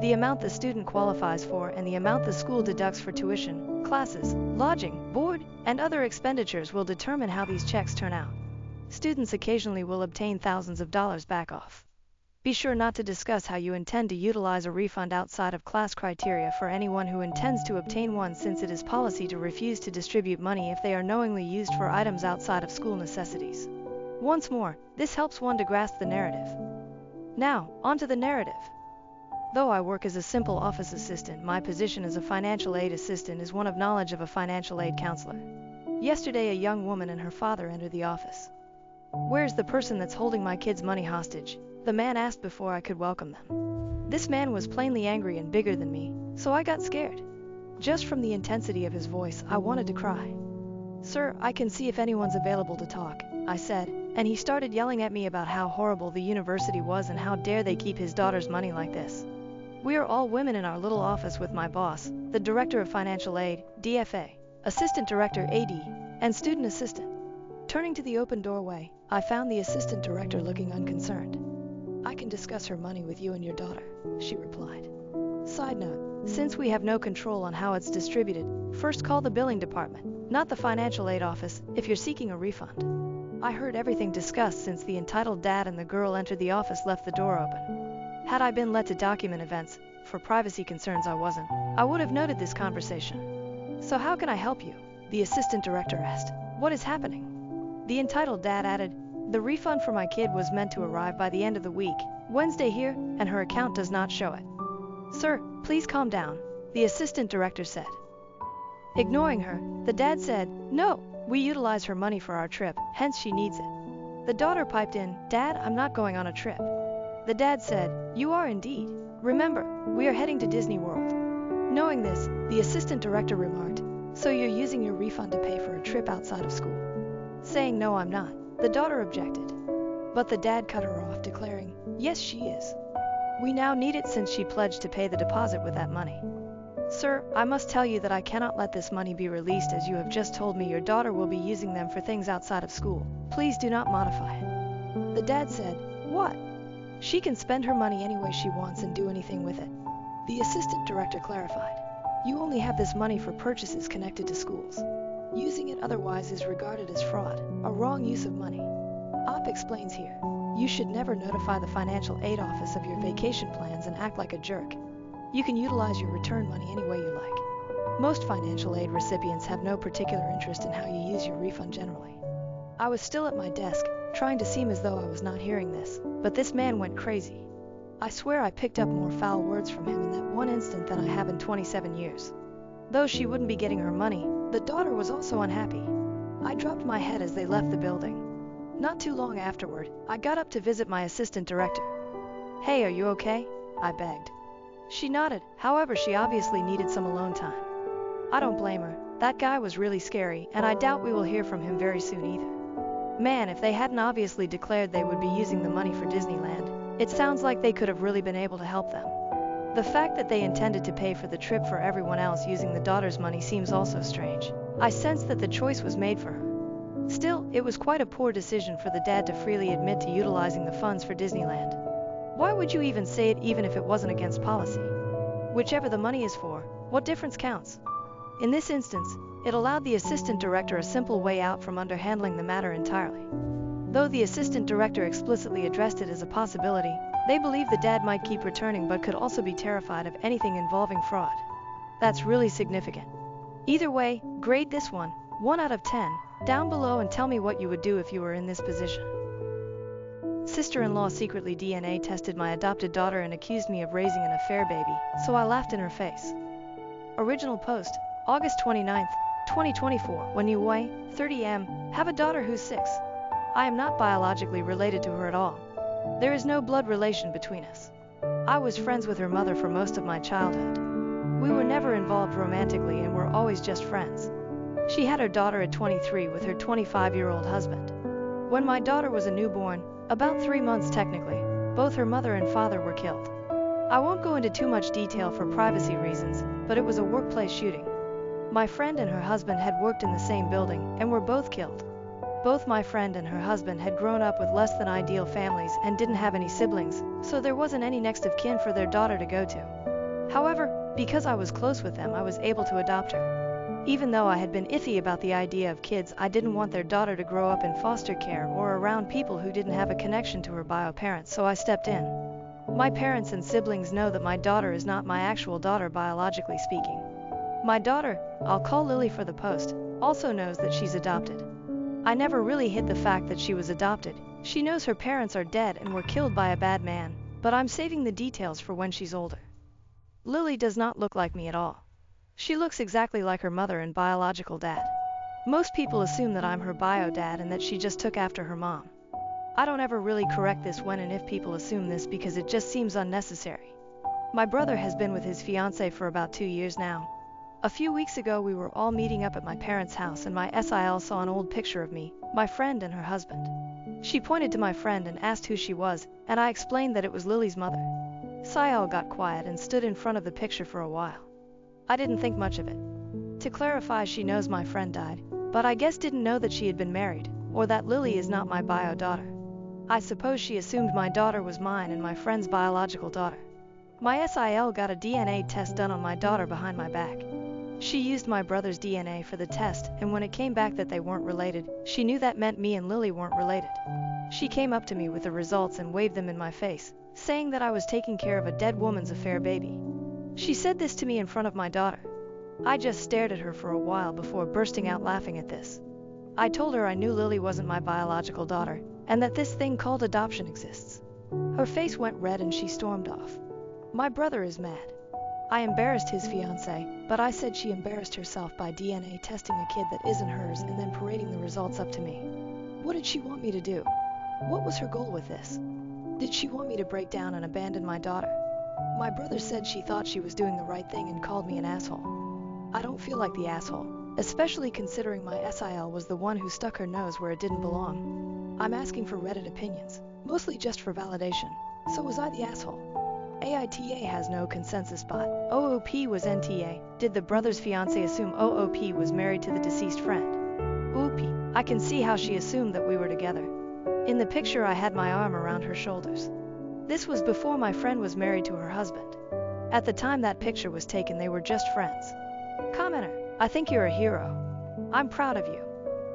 The amount the student qualifies for and the amount the school deducts for tuition, classes, lodging, board, and other expenditures will determine how these checks turn out. Students occasionally will obtain thousands of dollars back off. Be sure not to discuss how you intend to utilize a refund outside of class criteria for anyone who intends to obtain one, since it is policy to refuse to distribute money if they are knowingly used for items outside of school necessities. Once more, this helps one to grasp the narrative. Now, onto the narrative. Though I work as a simple office assistant, my position as a financial aid assistant is one of knowledge of a financial aid counselor. Yesterday, a young woman and her father entered the office. "Where's the person that's holding my kid's money hostage?" the man asked before I could welcome them. This man was plainly angry and bigger than me, so I got scared. Just from the intensity of his voice, I wanted to cry. "Sir, I can see if anyone's available to talk," I said, and he started yelling at me about how horrible the university was and how dare they keep his daughter's money like this. We are all women in our little office with my boss, the Director of Financial Aid, DFA, Assistant Director AD, and Student Assistant. Turning to the open doorway, I found the Assistant Director looking unconcerned. "I can discuss her money with you and your daughter," she replied. Side note, since we have no control on how it's distributed, first call the billing department, not the financial aid office, if you're seeking a refund. I heard everything discussed since the entitled dad and the girl entered the office left the door open. Had I been let to document events, for privacy concerns I wasn't, I would have noted this conversation. "So how can I help you?" the assistant director asked. "What is happening?" The entitled dad added, "The refund for my kid was meant to arrive by the end of the week, Wednesday here, and her account does not show it." "Sir, please calm down," the assistant director said. Ignoring her, the dad said, "No, we utilize her money for our trip, hence she needs it." The daughter piped in, "Dad, I'm not going on a trip." The dad said, "You are indeed. Remember, we are heading to Disney World." Knowing this, the assistant director remarked, "So you're using your refund to pay for a trip outside of school?" Saying, "No, I'm not," the daughter objected. But the dad cut her off, declaring, "Yes, she is. We now need it since she pledged to pay the deposit with that money." "Sir, I must tell you that I cannot let this money be released, as you have just told me your daughter will be using them for things outside of school. Please do not modify it." The dad said, "What? She can spend her money any way she wants and do anything with it?" The assistant director clarified, You only have this money for purchases connected to schools. Using it otherwise is regarded as fraud, a wrong use of money. OP explains here. You should never notify the financial aid office of your vacation plans and act like a jerk. You can utilize your return money any way you like. Most financial aid recipients have no particular interest in how you use your refund generally. I was still at my desk, trying to seem as though I was not hearing this, but this man went crazy. I swear I picked up more foul words from him in that one instant than I have in 27 years. Though she wouldn't be getting her money, the daughter was also unhappy. I dropped my head as they left the building. Not too long afterward, I got up to visit my assistant director. "Hey, are you okay?" I begged. She nodded, however she obviously needed some alone time. I don't blame her. That guy was really scary, and I doubt we will hear from him very soon either. Man, if they hadn't obviously declared they would be using the money for Disneyland, it sounds like they could have really been able to help them. The fact that they intended to pay for the trip for everyone else using the daughter's money seems also strange. I sensed that the choice was made for her. Still, it was quite a poor decision for the dad to freely admit to utilizing the funds for Disneyland. Why would you even say it even if it wasn't against policy? Whichever the money is for, what difference counts? In this instance, it allowed the assistant director a simple way out from under handling the matter entirely. Though the assistant director explicitly addressed it as a possibility, they believed the dad might keep returning but could also be terrified of anything involving fraud. That's really significant. Either way, grade this one, 1 out of 10, down below and tell me what you would do if you were in this position. Sister-in-law secretly DNA tested my adopted daughter and accused me of raising an affair baby, so I laughed in her face. Original post, August 29, 2024. When you weigh 30 m, have a daughter who's 6. I am not biologically related to her at all. There is no blood relation between us. I was friends with her mother for most of my childhood. We were never involved romantically and were always just friends. She had her daughter at 23 with her 25-year-old husband. When my daughter was a newborn, about 3 months technically, both her mother and father were killed. I won't go into too much detail for privacy reasons, but it was a workplace shooting. My friend and her husband had worked in the same building and were both killed. Both my friend and her husband had grown up with less than ideal families and didn't have any siblings, so there wasn't any next of kin for their daughter to go to. However, because I was close with them, I was able to adopt her. Even though I had been iffy about the idea of kids, I didn't want their daughter to grow up in foster care or around people who didn't have a connection to her bio parents, so I stepped in. My parents and siblings know that my daughter is not my actual daughter biologically speaking. My daughter, I'll call Lily for the post, also knows that she's adopted. I never really hid the fact that she was adopted. She knows her parents are dead and were killed by a bad man, but I'm saving the details for when she's older. Lily does not look like me at all. She looks exactly like her mother and biological dad. Most people assume that I'm her bio dad and that she just took after her mom. I don't ever really correct this when and if people assume this because it just seems unnecessary. My brother has been with his fiancée for about 2 years now. A few weeks ago we were all meeting up at my parents' house and my SIL saw an old picture of me, my friend and her husband. She pointed to my friend and asked who she was, and I explained that it was Lily's mother. SIL got quiet and stood in front of the picture for a while. I didn't think much of it. To clarify, she knows my friend died, but I guess didn't know that she had been married, or that Lily is not my bio daughter. I suppose she assumed my daughter was mine and my friend's biological daughter. My SIL got a DNA test done on my daughter behind my back. She used my brother's DNA for the test, and when it came back that they weren't related, she knew that meant me and Lily weren't related. She came up to me with the results and waved them in my face, saying that I was taking care of a dead woman's affair baby. She said this to me in front of my daughter. I just stared at her for a while before bursting out laughing at this. I told her I knew Lily wasn't my biological daughter, and that this thing called adoption exists. Her face went red and she stormed off. My brother is mad. I embarrassed his fiancée, but I said she embarrassed herself by DNA testing a kid that isn't hers and then parading the results up to me. What did she want me to do? What was her goal with this? Did she want me to break down and abandon my daughter? My brother said she thought she was doing the right thing and called me an asshole. I don't feel like the asshole, especially considering my SIL was the one who stuck her nose where it didn't belong. I'm asking for Reddit opinions, mostly just for validation. So was I the asshole? AITA has no consensus bot. OOP was NTA. Did the brother's fiancé assume OOP was married to the deceased friend? OOP. I can see how she assumed that we were together. In the picture I had my arm around her shoulders. This was before my friend was married to her husband. At the time that picture was taken, they were just friends. Commenter, I think you're a hero. I'm proud of you.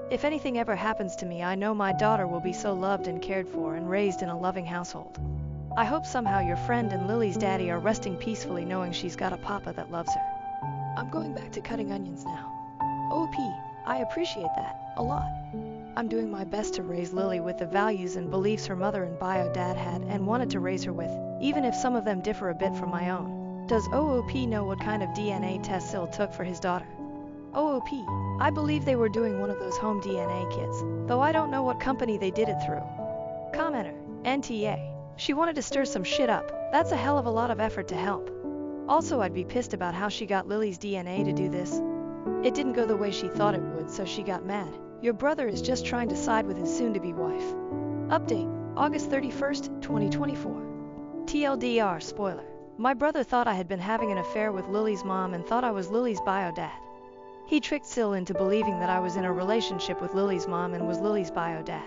If anything ever happens to me, I know my daughter will be so loved and cared for and raised in a loving household. I hope somehow your friend and Lily's daddy are resting peacefully knowing she's got a papa that loves her. I'm going back to cutting onions now. OP, I appreciate that a lot. I'm doing my best to raise Lily with the values and beliefs her mother and bio dad had and wanted to raise her with, even if some of them differ a bit from my own. Does OOP know what kind of DNA test Sil took for his daughter? OOP, I believe they were doing one of those home DNA kits, though I don't know what company they did it through. Commenter, NTA, she wanted to stir some shit up. That's a hell of a lot of effort to help. Also, I'd be pissed about how she got Lily's DNA to do this. It didn't go the way she thought it would, so she got mad. Your brother is just trying to side with his soon-to-be wife. Update, August 31st, 2024. TLDR spoiler. My brother thought I had been having an affair with Lily's mom and thought I was Lily's bio dad. He tricked Sil into believing that I was in a relationship with Lily's mom and was Lily's bio dad.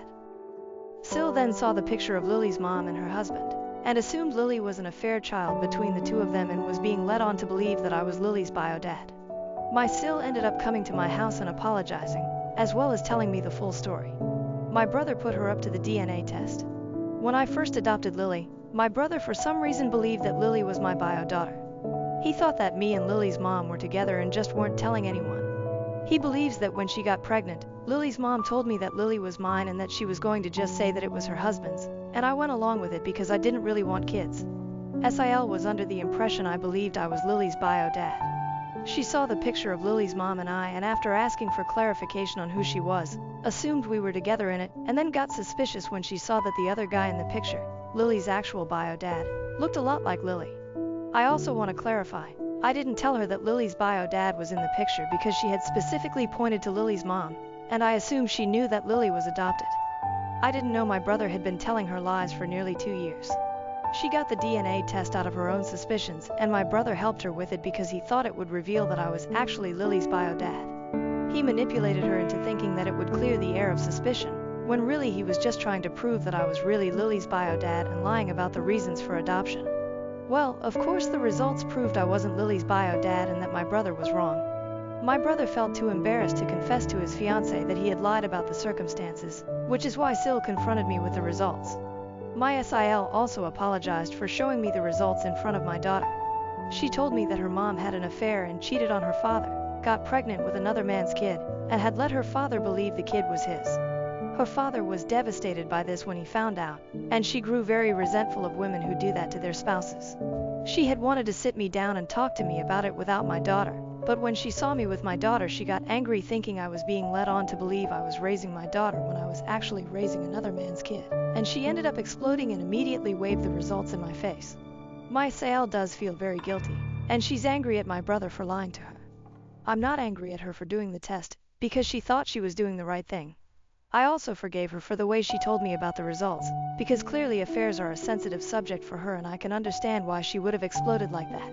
Sil then saw the picture of Lily's mom and her husband, and assumed Lily was an affair child between the two of them and was being led on to believe that I was Lily's bio dad. My Sil ended up coming to my house and apologizing, as well as telling me the full story. My brother put her up to the DNA test. When I first adopted Lily, my brother for some reason believed that Lily was my bio daughter. He thought that me and Lily's mom were together and just weren't telling anyone. He believes that when she got pregnant, Lily's mom told me that Lily was mine and that she was going to just say that it was her husband's, and I went along with it because I didn't really want kids. SIL was under the impression I believed I was Lily's bio dad. She saw the picture of Lily's mom and I, and after asking for clarification on who she was, assumed we were together in it, and then got suspicious when she saw that the other guy in the picture, Lily's actual bio dad, looked a lot like Lily. I also want to clarify, I didn't tell her that Lily's bio dad was in the picture because she had specifically pointed to Lily's mom, and I assumed she knew that Lily was adopted. I didn't know my brother had been telling her lies for nearly 2 years. She got the DNA test out of her own suspicions, and my brother helped her with it because he thought it would reveal that I was actually Lily's bio dad. He manipulated her into thinking that it would clear the air of suspicion, when really he was just trying to prove that I was really Lily's bio dad and lying about the reasons for adoption. Well, of course the results proved I wasn't Lily's bio dad and that my brother was wrong. My brother felt too embarrassed to confess to his fiancée that he had lied about the circumstances, which is why Sil confronted me with the results. My SIL also apologized for showing me the results in front of my daughter. She told me that her mom had an affair and cheated on her father, got pregnant with another man's kid, and had let her father believe the kid was his. Her father was devastated by this when he found out, and she grew very resentful of women who do that to their spouses. She had wanted to sit me down and talk to me about it without my daughter, but when she saw me with my daughter she got angry thinking I was being led on to believe I was raising my daughter when I was actually raising another man's kid, and she ended up exploding and immediately waved the results in my face. My SIL does feel very guilty, and she's angry at my brother for lying to her. I'm not angry at her for doing the test, because she thought she was doing the right thing. I also forgave her for the way she told me about the results, because clearly affairs are a sensitive subject for her and I can understand why she would have exploded like that.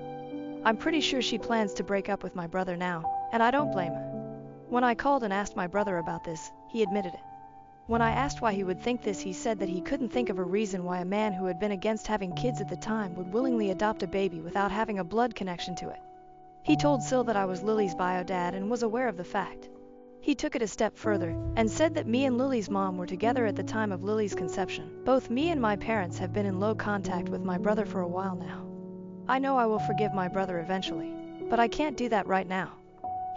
I'm pretty sure she plans to break up with my brother now, and I don't blame her. When I called and asked my brother about this, he admitted it. When I asked why he would think this, he said that he couldn't think of a reason why a man who had been against having kids at the time would willingly adopt a baby without having a blood connection to it. He told Sil that I was Lily's bio dad and was aware of the fact. He took it a step further, and said that me and Lily's mom were together at the time of Lily's conception. Both me and my parents have been in low contact with my brother for a while now. I know I will forgive my brother eventually, but I can't do that right now.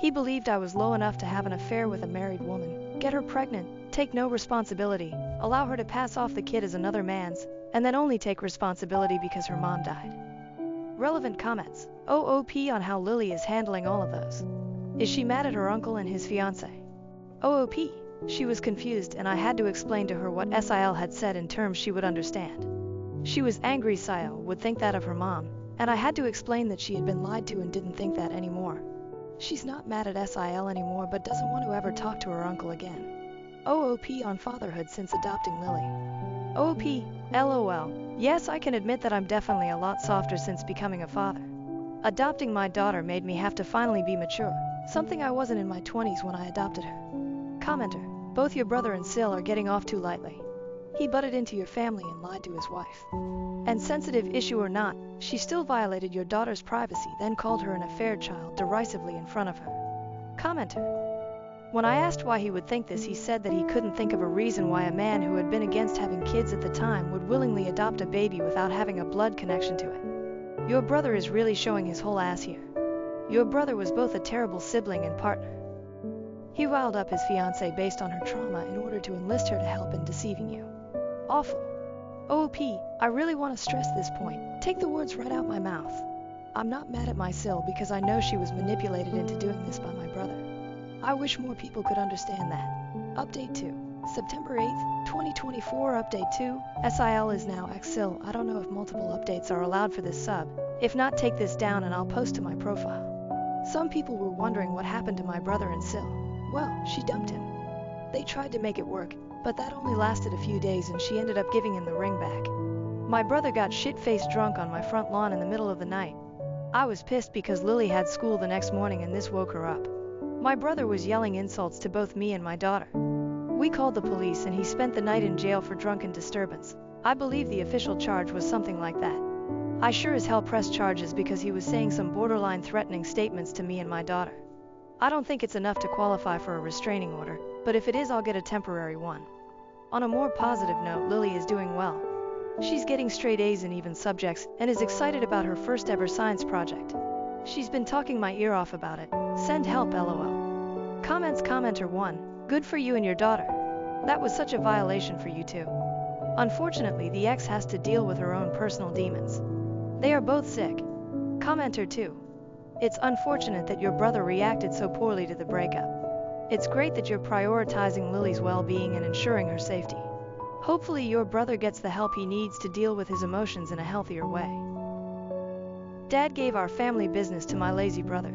He believed I was low enough to have an affair with a married woman, get her pregnant, take no responsibility, allow her to pass off the kid as another man's, and then only take responsibility because her mom died. Relevant comments. OOP on how Lily is handling all of those. Is she mad at her uncle and his fiancée? OOP. She was confused and I had to explain to her what SIL had said in terms she would understand. She was angry SIL would think that of her mom, and I had to explain that she had been lied to and didn't think that anymore. She's not mad at SIL anymore but doesn't want to ever talk to her uncle again. OOP on fatherhood since adopting Lily. OOP. LOL. Yes, I can admit that I'm definitely a lot softer since becoming a father. Adopting my daughter made me have to finally be mature, something I wasn't in my 20s when I adopted her. Commenter. Both your brother and Sil are getting off too lightly. He butted into your family and lied to his wife. And sensitive issue or not, she still violated your daughter's privacy, then called her an affair child derisively in front of her. Commenter. When I asked why he would think this, he said that he couldn't think of a reason why a man who had been against having kids at the time would willingly adopt a baby without having a blood connection to it. Your brother is really showing his whole ass here. Your brother was both a terrible sibling and partner. He riled up his fiancée based on her trauma in order to enlist her to help in deceiving you. Awful. OP, I really want to stress this point. Take the words right out my mouth. I'm not mad at my Sil because I know she was manipulated into doing this by my brother. I wish more people could understand that. Update 2. September 8th, 2024. Update 2. SIL is now XSIL. I don't know if multiple updates are allowed for this sub. If not, take this down and I'll post to my profile. Some people were wondering what happened to my brother and Sil. Well, she dumped him. They tried to make it work, but that only lasted a few days and she ended up giving him the ring back. My brother got shit-faced drunk on my front lawn in the middle of the night. I was pissed because Lily had school the next morning and this woke her up. My brother was yelling insults to both me and my daughter. We called the police and he spent the night in jail for drunken disturbance. I believe the official charge was something like that. I sure as hell pressed charges because he was saying some borderline threatening statements to me and my daughter. I don't think it's enough to qualify for a restraining order, but if it is, I'll get a temporary one. On a more positive note, Lily is doing well. She's getting straight A's in even subjects and is excited about her first ever science project. She's been talking my ear off about it. Send help, lol. Comments. Commenter 1. Good for you and your daughter. That was such a violation for you too. Unfortunately, the ex has to deal with her own personal demons. They are both sick. Commenter 2. It's unfortunate that your brother reacted so poorly to the breakup. It's great that you're prioritizing Lily's well-being and ensuring her safety. Hopefully your brother gets the help he needs to deal with his emotions in a healthier way. Dad gave our family business to my lazy brother.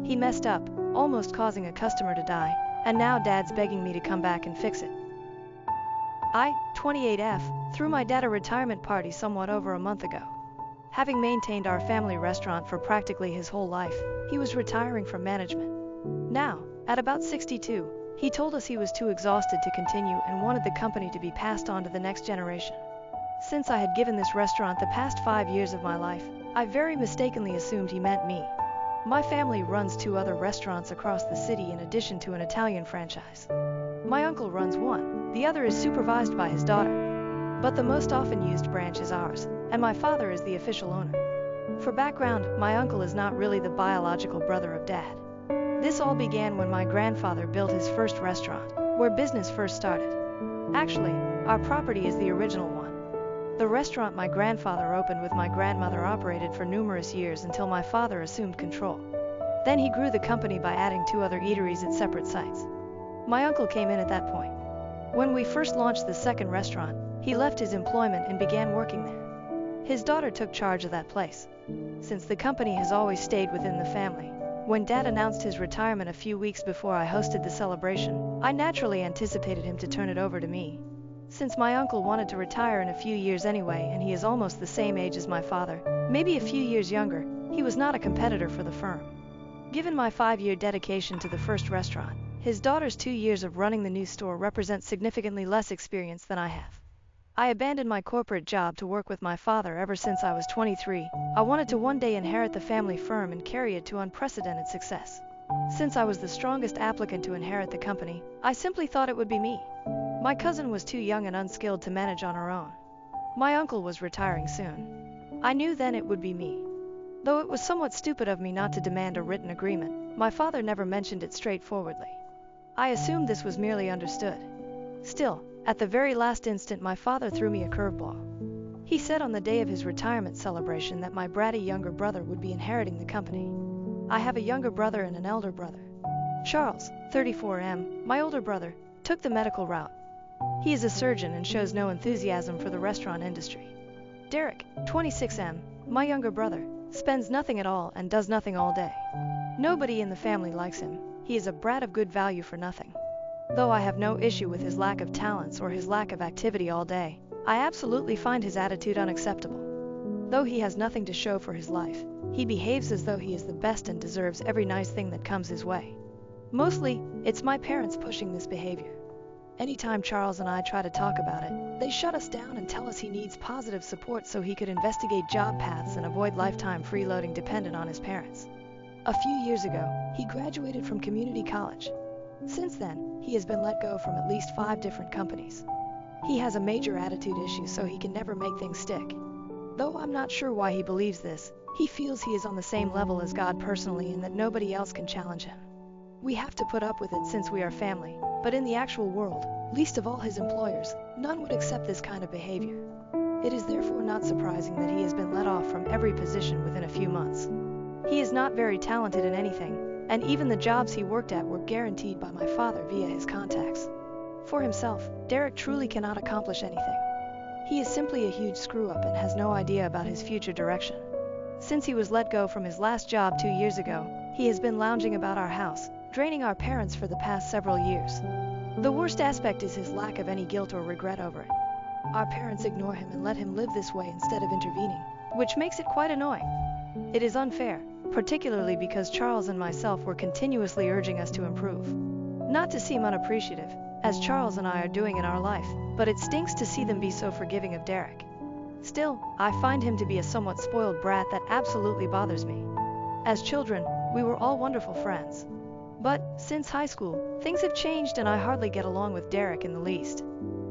He messed up, almost causing a customer to die, and now Dad's begging me to come back and fix it. I, 28F, threw my dad a retirement party somewhat over a month ago. Having maintained our family restaurant for practically his whole life, he was retiring from management. Now, at about 62, he told us he was too exhausted to continue and wanted the company to be passed on to the next generation. Since I had given this restaurant the past 5 years of my life, I very mistakenly assumed he meant me. My family runs 2 other restaurants across the city in addition to an Italian franchise. My uncle runs one, the other is supervised by his daughter. But the most often used branch is ours, and my father is the official owner. For background, my uncle is not really the biological brother of Dad. This all began when my grandfather built his first restaurant, where business first started. Actually, our property is the original one. The restaurant my grandfather opened with my grandmother operated for numerous years until my father assumed control. Then he grew the company by adding 2 other eateries at separate sites. My uncle came in at that point. When we first launched the second restaurant, he left his employment and began working there. His daughter took charge of that place. Since the company has always stayed within the family, when Dad announced his retirement a few weeks before I hosted the celebration, I naturally anticipated him to turn it over to me. Since my uncle wanted to retire in a few years anyway and he is almost the same age as my father, maybe a few years younger, he was not a competitor for the firm. Given my 5-year dedication to the first restaurant, his daughter's 2 years of running the new store represent significantly less experience than I have. I abandoned my corporate job to work with my father ever since I was 23. I wanted to one day inherit the family firm and carry it to unprecedented success. Since I was the strongest applicant to inherit the company, I simply thought it would be me. My cousin was too young and unskilled to manage on her own. My uncle was retiring soon. I knew then it would be me. Though it was somewhat stupid of me not to demand a written agreement, my father never mentioned it straightforwardly. I assumed this was merely understood. Still, at the very last instant my father threw me a curveball. He said on the day of his retirement celebration that my bratty younger brother would be inheriting the company. I have a younger brother and an elder brother. Charles, 34M, my older brother, took the medical route. He is a surgeon and shows no enthusiasm for the restaurant industry. Derek, 26M, my younger brother, spends nothing at all and does nothing all day. Nobody in the family likes him. He is a brat of good value for nothing. Though I have no issue with his lack of talents or his lack of activity all day, I absolutely find his attitude unacceptable. Though he has nothing to show for his life, he behaves as though he is the best and deserves every nice thing that comes his way. Mostly, it's my parents pushing this behavior. Anytime Charles and I try to talk about it, they shut us down and tell us he needs positive support so he could investigate job paths and avoid lifetime freeloading dependent on his parents. A few years ago, he graduated from community college. Since then, he has been let go from at least 5 different companies. He has a major attitude issue, so he can never make things stick. Though I'm not sure why he believes this, he feels he is on the same level as God personally and that nobody else can challenge him. We have to put up with it since we are family, but in the actual world, least of all his employers, none would accept this kind of behavior. It is therefore not surprising that he has been let off from every position within a few months. He is not very talented in anything, and even the jobs he worked at were guaranteed by my father via his contacts. For himself, Derek truly cannot accomplish anything. He is simply a huge screw-up and has no idea about his future direction. Since he was let go from his last job 2 years ago, he has been lounging about our house, draining our parents for the past several years. The worst aspect is his lack of any guilt or regret over it. Our parents ignore him and let him live this way instead of intervening, which makes it quite annoying. It is unfair, particularly because Charles and myself were continuously urging us to improve. Not to seem unappreciative, as Charles and I are doing in our life, but it stinks to see them be so forgiving of Derek. Still, I find him to be a somewhat spoiled brat that absolutely bothers me. As children, we were all wonderful friends. But, since high school, things have changed and I hardly get along with Derek in the least.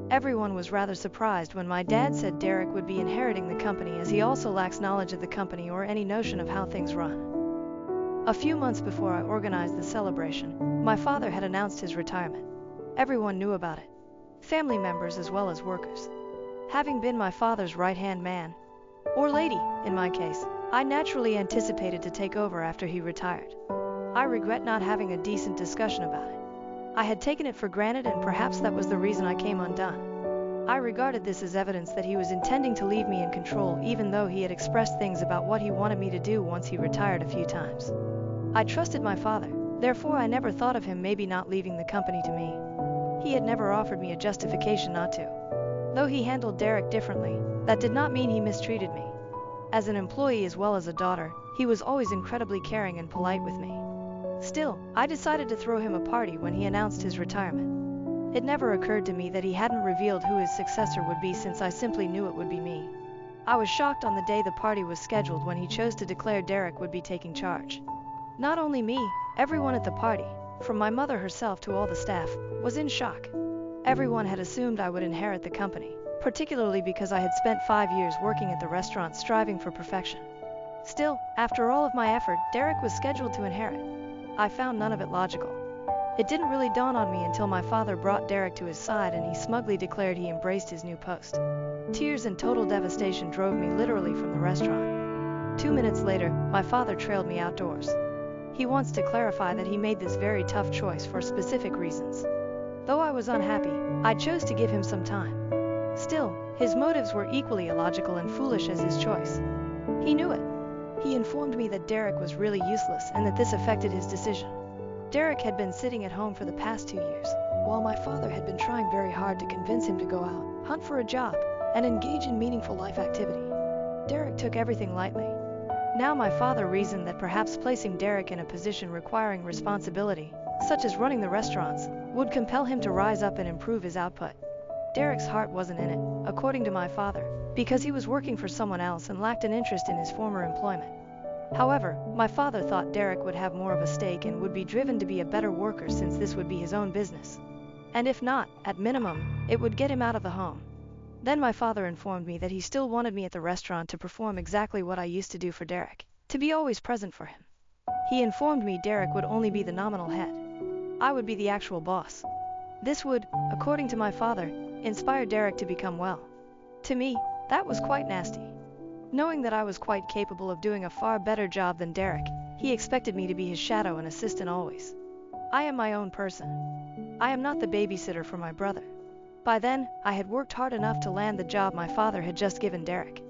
Everyone was rather surprised when my dad said Derek would be inheriting the company, as he also lacks knowledge of the company or any notion of how things run. A few months before I organized the celebration, my father had announced his retirement. Everyone knew about it. Family members as well as workers. Having been my father's right-hand man, or lady, in my case, I naturally anticipated to take over after he retired. I regret not having a decent discussion about it. I had taken it for granted, and perhaps that was the reason I came undone. I regarded this as evidence that he was intending to leave me in control, even though he had expressed things about what he wanted me to do once he retired a few times. I trusted my father, therefore I never thought of him maybe not leaving the company to me. He had never offered me a justification not to. Though he handled Derek differently, that did not mean he mistreated me. As an employee as well as a daughter, he was always incredibly caring and polite with me. Still, I decided to throw him a party when he announced his retirement. It never occurred to me that he hadn't revealed who his successor would be, since I simply knew it would be me. I was shocked on the day the party was scheduled when he chose to declare Derek would be taking charge. Not only me, everyone at the party, from my mother herself to all the staff, was in shock. Everyone had assumed I would inherit the company, particularly because I had spent 5 years working at the restaurant striving for perfection. Still, after all of my effort, Derek was scheduled to inherit. I found none of it logical. It didn't really dawn on me until my father brought Derek to his side and he smugly declared he embraced his new post. Tears and total devastation drove me literally from the restaurant. 2 minutes later, my father trailed me outdoors. He wants to clarify that he made this very tough choice for specific reasons. Though I was unhappy, I chose to give him some time. Still, his motives were equally illogical and foolish as his choice. He knew it. He informed me that Derek was really useless and that this affected his decision. Derek had been sitting at home for the past 2 years, while my father had been trying very hard to convince him to go out, hunt for a job, and engage in meaningful life activity. Derek took everything lightly. Now my father reasoned that perhaps placing Derek in a position requiring responsibility, such as running the restaurants, would compel him to rise up and improve his output. Derek's heart wasn't in it, according to my father, because he was working for someone else and lacked an interest in his former employment. However, my father thought Derek would have more of a stake and would be driven to be a better worker, since this would be his own business. And if not, at minimum, it would get him out of the home. Then my father informed me that he still wanted me at the restaurant to perform exactly what I used to do for Derek, to be always present for him. He informed me Derek would only be the nominal head. I would be the actual boss. This would, according to my father, inspire Derek to become well. To me, that was quite nasty. Knowing that I was quite capable of doing a far better job than Derek, he expected me to be his shadow and assistant always. I am my own person. I am not the babysitter for my brother. By then, I had worked hard enough to land the job my father had just given Derek.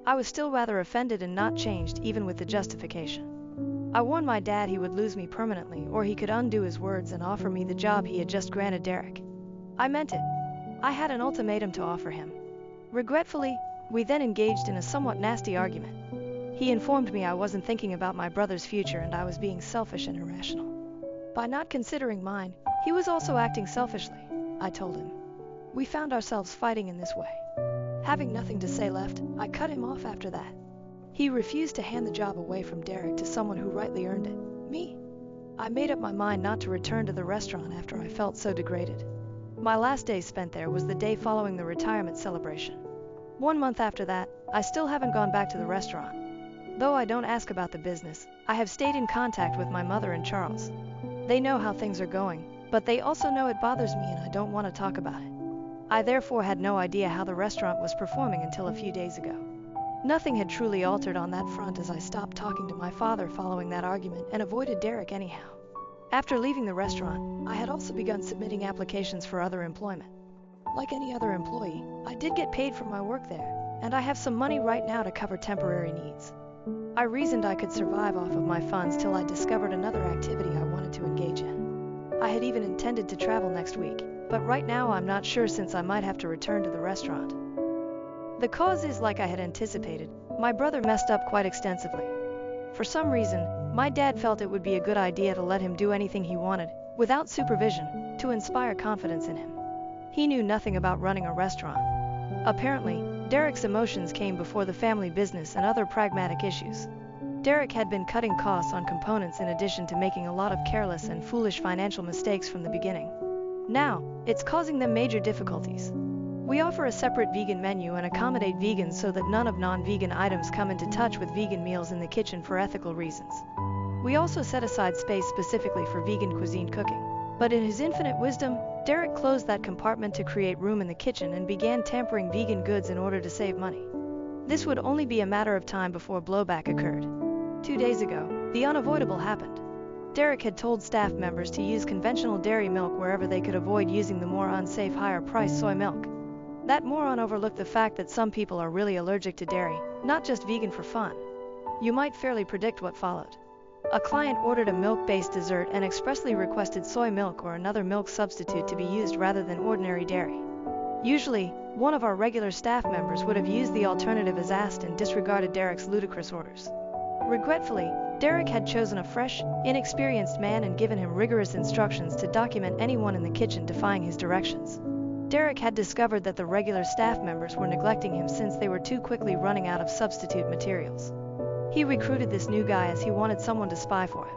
I was still rather offended and not changed even with the justification. I warned my dad he would lose me permanently, or he could undo his words and offer me the job he had just granted Derek. I meant it. I had an ultimatum to offer him. Regretfully, we then engaged in a somewhat nasty argument. He informed me I wasn't thinking about my brother's future and I was being selfish and irrational. By not considering mine, he was also acting selfishly. I told him. We found ourselves fighting in this way. Having nothing to say left, I cut him off after that. He refused to hand the job away from Derek to someone who rightly earned it, me. I made up my mind not to return to the restaurant after I felt so degraded. My last day spent there was the day following the retirement celebration. 1 month after that, I still haven't gone back to the restaurant. Though I don't ask about the business, I have stayed in contact with my mother and Charles. They know how things are going, but they also know it bothers me and I don't want to talk about it. I therefore had no idea how the restaurant was performing until a few days ago. Nothing had truly altered on that front as I stopped talking to my father following that argument and avoided Derek anyhow. After leaving the restaurant, I had also begun submitting applications for other employment. Like any other employee, I did get paid for my work there, and I have some money right now to cover temporary needs. I reasoned I could survive off of my funds till I discovered another activity I wanted to engage in. I had even intended to travel next week, but right now I'm not sure since I might have to return to the restaurant. The cause is, like I had anticipated, my brother messed up quite extensively. For some reason, my dad felt it would be a good idea to let him do anything he wanted, without supervision, to inspire confidence in him. He knew nothing about running a restaurant. Apparently, Derek's emotions came before the family business and other pragmatic issues. Derek had been cutting costs on components in addition to making a lot of careless and foolish financial mistakes from the beginning. Now, it's causing them major difficulties. We offer a separate vegan menu and accommodate vegans so that none of non-vegan items come into touch with vegan meals in the kitchen for ethical reasons. We also set aside space specifically for vegan cuisine cooking. But in his infinite wisdom, Derek closed that compartment to create room in the kitchen and began tampering vegan goods in order to save money. This would only be a matter of time before blowback occurred. 2 days ago, the unavoidable happened. Derek had told staff members to use conventional dairy milk wherever they could avoid using the more unsafe higher-priced soy milk. That moron overlooked the fact that some people are really allergic to dairy, not just vegan for fun. You might fairly predict what followed. A client ordered a milk-based dessert and expressly requested soy milk or another milk substitute to be used rather than ordinary dairy. Usually, one of our regular staff members would have used the alternative as asked and disregarded Derek's ludicrous orders. Regretfully, Derek had chosen a fresh, inexperienced man and given him rigorous instructions to document anyone in the kitchen defying his directions. Derek had discovered that the regular staff members were neglecting him since they were too quickly running out of substitute materials. He recruited this new guy as he wanted someone to spy for him.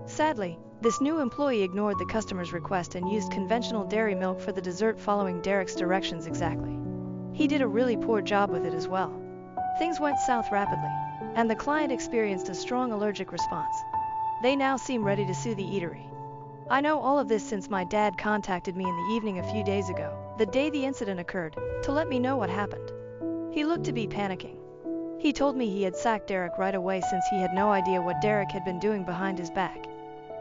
Sadly, this new employee ignored the customer's request and used conventional dairy milk for the dessert following Derek's directions exactly. He did a really poor job with it as well. Things went south rapidly, and the client experienced a strong allergic response. They now seem ready to sue the eatery. I know all of this since my dad contacted me in the evening a few days ago, the day the incident occurred, to let me know what happened. He looked to be panicking. He told me he had sacked Derek right away since he had no idea what Derek had been doing behind his back.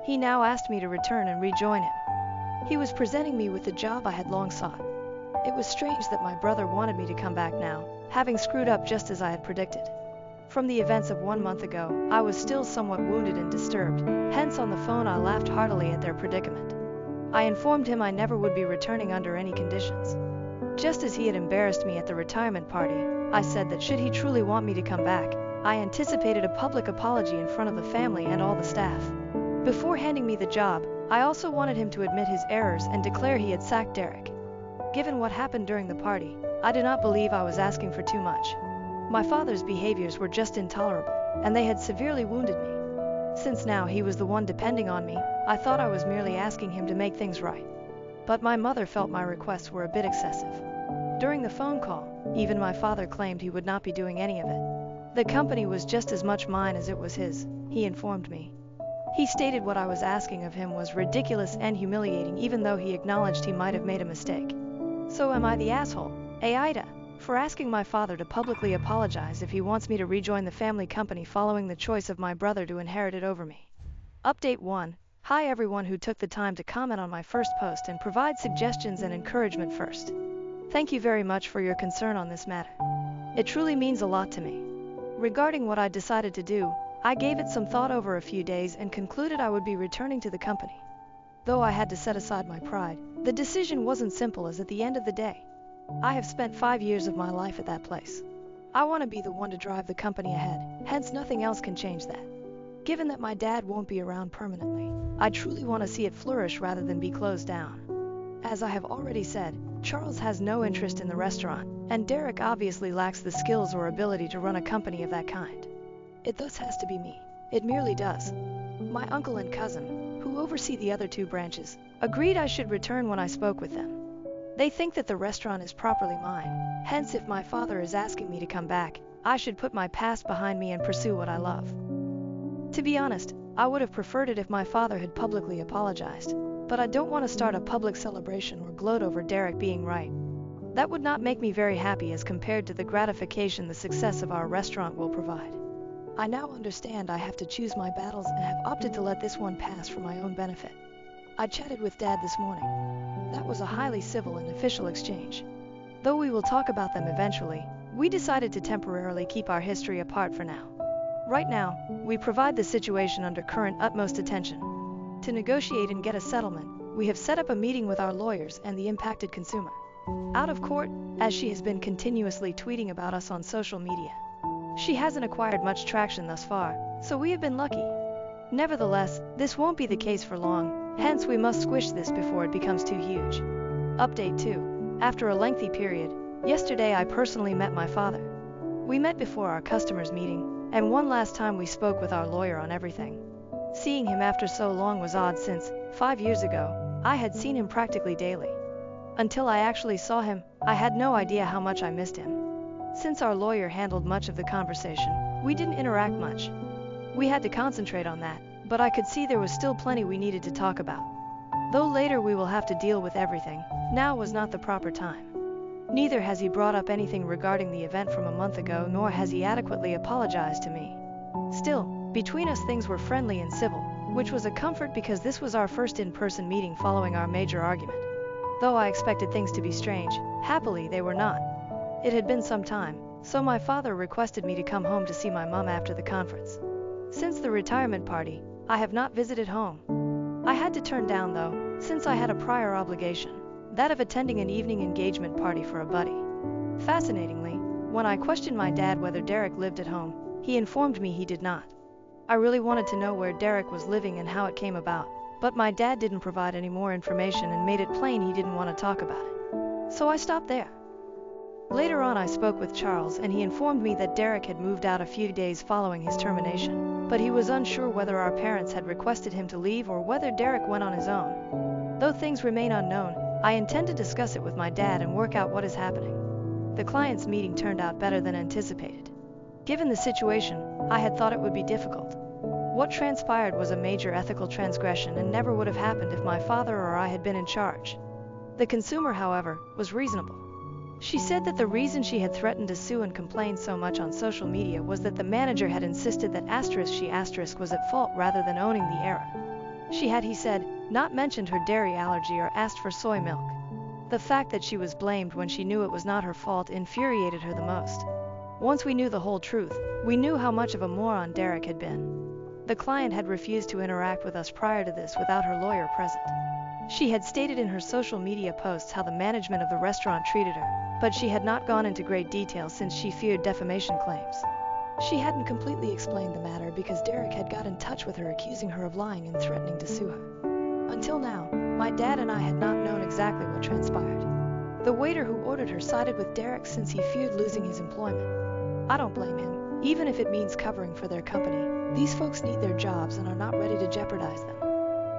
He now asked me to return and rejoin him. He was presenting me with the job I had long sought. It was strange that my brother wanted me to come back now, having screwed up just as I had predicted. From the events of 1 month ago, I was still somewhat wounded and disturbed, hence on the phone I laughed heartily at their predicament. I informed him I never would be returning under any conditions. Just as he had embarrassed me at the retirement party, I said that should he truly want me to come back, I anticipated a public apology in front of the family and all the staff. Before handing me the job, I also wanted him to admit his errors and declare he had sacked Derek. Given what happened during the party, I do not believe I was asking for too much. My father's behaviors were just intolerable, and they had severely wounded me. Since now he was the one depending on me, I thought I was merely asking him to make things right. But my mother felt my requests were a bit excessive. During the phone call, even my father claimed he would not be doing any of it. The company was just as much mine as it was his, he informed me. He stated what I was asking of him was ridiculous and humiliating even though he acknowledged he might have made a mistake. So am I the asshole, AITA, for asking my father to publicly apologize if he wants me to rejoin the family company following the choice of my brother to inherit it over me? Update 1. Hi everyone who took the time to comment on my first post and provide suggestions and encouragement first. Thank you very much for your concern on this matter. It truly means a lot to me. Regarding what I decided to do, I gave it some thought over a few days and concluded I would be returning to the company. Though I had to set aside my pride, the decision wasn't simple as at the end of the day, I have spent 5 years of my life at that place. I want to be the one to drive the company ahead, hence nothing else can change that. Given that my dad won't be around permanently, I truly want to see it flourish rather than be closed down. As I have already said, Charles has no interest in the restaurant, and Derek obviously lacks the skills or ability to run a company of that kind. It thus has to be me. It merely does. My uncle and cousin, who oversee the other two branches, agreed I should return when I spoke with them. They think that the restaurant is properly mine, hence if my father is asking me to come back, I should put my past behind me and pursue what I love. To be honest, I would have preferred it if my father had publicly apologized, but I don't want to start a public celebration or gloat over Derek being right. That would not make me very happy as compared to the gratification the success of our restaurant will provide. I now understand I have to choose my battles and have opted to let this one pass for my own benefit. I chatted with Dad this morning. That was a highly civil and official exchange. Though we will talk about them eventually, we decided to temporarily keep our history apart for now. Right now, we provide the situation under current utmost attention. To negotiate and get a settlement, we have set up a meeting with our lawyers and the impacted consumer. Out of court, as she has been continuously tweeting about us on social media. She hasn't acquired much traction thus far, so we have been lucky. Nevertheless, this won't be the case for long, hence we must squish this before it becomes too huge. Update 2. After a lengthy period, yesterday I personally met my father. We met before our customers meeting, and one last time we spoke with our lawyer on everything. Seeing him after so long was odd since, 5 years ago, I had seen him practically daily. Until I actually saw him, I had no idea how much I missed him. Since our lawyer handled much of the conversation, we didn't interact much. We had to concentrate on that, but I could see there was still plenty we needed to talk about. Though later we will have to deal with everything, now was not the proper time. Neither has he brought up anything regarding the event from a month ago, nor has he adequately apologized to me. Still, between us things were friendly and civil, which was a comfort because this was our first in-person meeting following our major argument. Though I expected things to be strange, happily they were not. It had been some time, so my father requested me to come home to see my mom after the conference. Since the retirement party, I have not visited home. I had to turn down though, since I had a prior obligation, that of attending an evening engagement party for a buddy. Fascinatingly, when I questioned my dad whether Derek lived at home, he informed me he did not. I really wanted to know where Derek was living and how it came about, but my dad didn't provide any more information and made it plain he didn't want to talk about it. So I stopped there. Later on I spoke with Charles and he informed me that Derek had moved out a few days following his termination, but he was unsure whether our parents had requested him to leave or whether Derek went on his own. Though things remain unknown, I intend to discuss it with my dad and work out what is happening. The client's meeting turned out better than anticipated. Given the situation, I had thought it would be difficult. What transpired was a major ethical transgression and never would have happened if my father or I had been in charge. The consumer, however, was reasonable. She said that the reason she had threatened to sue and complain so much on social media was that the manager had insisted that she was at fault rather than owning the error. She had, he said, not mentioned her dairy allergy or asked for soy milk. The fact that she was blamed when she knew it was not her fault infuriated her the most. Once we knew the whole truth, we knew how much of a moron Derek had been. The client had refused to interact with us prior to this without her lawyer present. She had stated in her social media posts how the management of the restaurant treated her, but she had not gone into great detail since she feared defamation claims. She hadn't completely explained the matter because Derek had got in touch with her accusing her of lying and threatening to sue her. Until now, my dad and I had not known exactly what transpired. The waiter who ordered her sided with Derek since he feared losing his employment. I don't blame him, even if it means covering for their company. These folks need their jobs and are not ready to jeopardize them.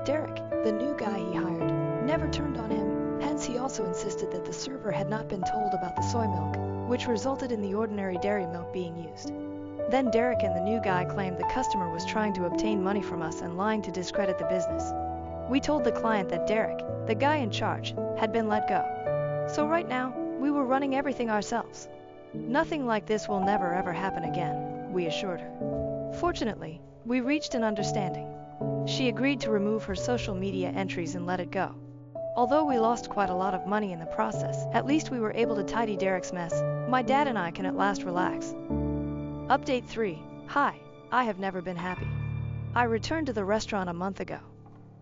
Derek, the new guy he hired, never turned on him, hence he also insisted that the server had not been told about the soy milk, which resulted in the ordinary dairy milk being used. Then Derek and the new guy claimed the customer was trying to obtain money from us and lying to discredit the business. We told the client that Derek, the guy in charge, had been let go. So right now, we were running everything ourselves. Nothing like this will never ever happen again, we assured her. Fortunately, we reached an understanding. She agreed to remove her social media entries and let it go. Although we lost quite a lot of money in the process, at least we were able to tidy Derek's mess. My dad and I can at last relax. Update 3. Hi, I have never been happy. I returned to the restaurant a month ago.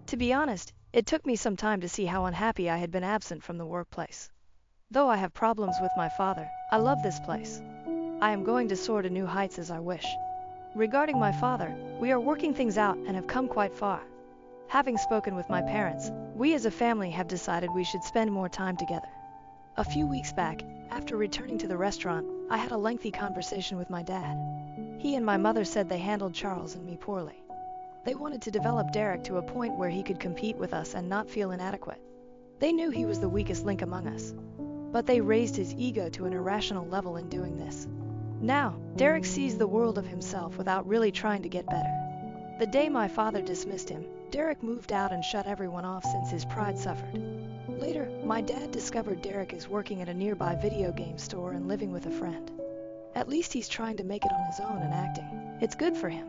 To be honest, it took me some time to see how unhappy I had been absent from the workplace. Though I have problems with my father, I love this place. I am going to soar to new heights as I wish. Regarding my father, we are working things out and have come quite far. Having spoken with my parents, We as a family have decided we should spend more time together. A few weeks back, after returning to the restaurant, I had a lengthy conversation with my dad. He and my mother said they handled Charles and me poorly. They wanted to develop Derek to a point where he could compete with us and not feel inadequate. They knew he was the weakest link among us, but they raised his ego to an irrational level in doing this. Now, Derek sees the world of himself without really trying to get better. The day my father dismissed him, Derek moved out and shut everyone off since his pride suffered. Later, my dad discovered Derek is working at a nearby video game store and living with a friend. At least he's trying to make it on his own and acting. It's good for him.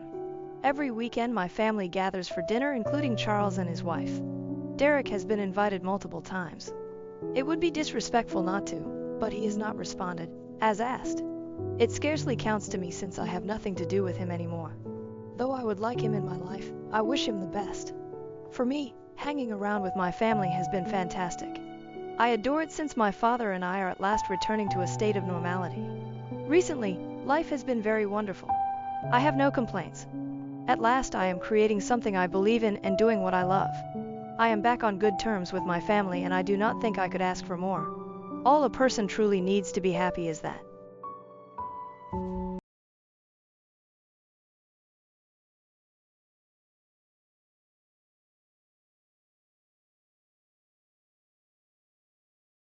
Every weekend my family gathers for dinner, including Charles and his wife. Derek has been invited multiple times. It would be disrespectful not to, but he has not responded, as asked. It scarcely counts to me since I have nothing to do with him anymore. Though I would like him in my life, I wish him the best. For me, hanging around with my family has been fantastic. I adore it since my father and I are at last returning to a state of normality. Recently, life has been very wonderful. I have no complaints. At last I am creating something I believe in and doing what I love. I am back on good terms with my family and I do not think I could ask for more. All a person truly needs to be happy is that.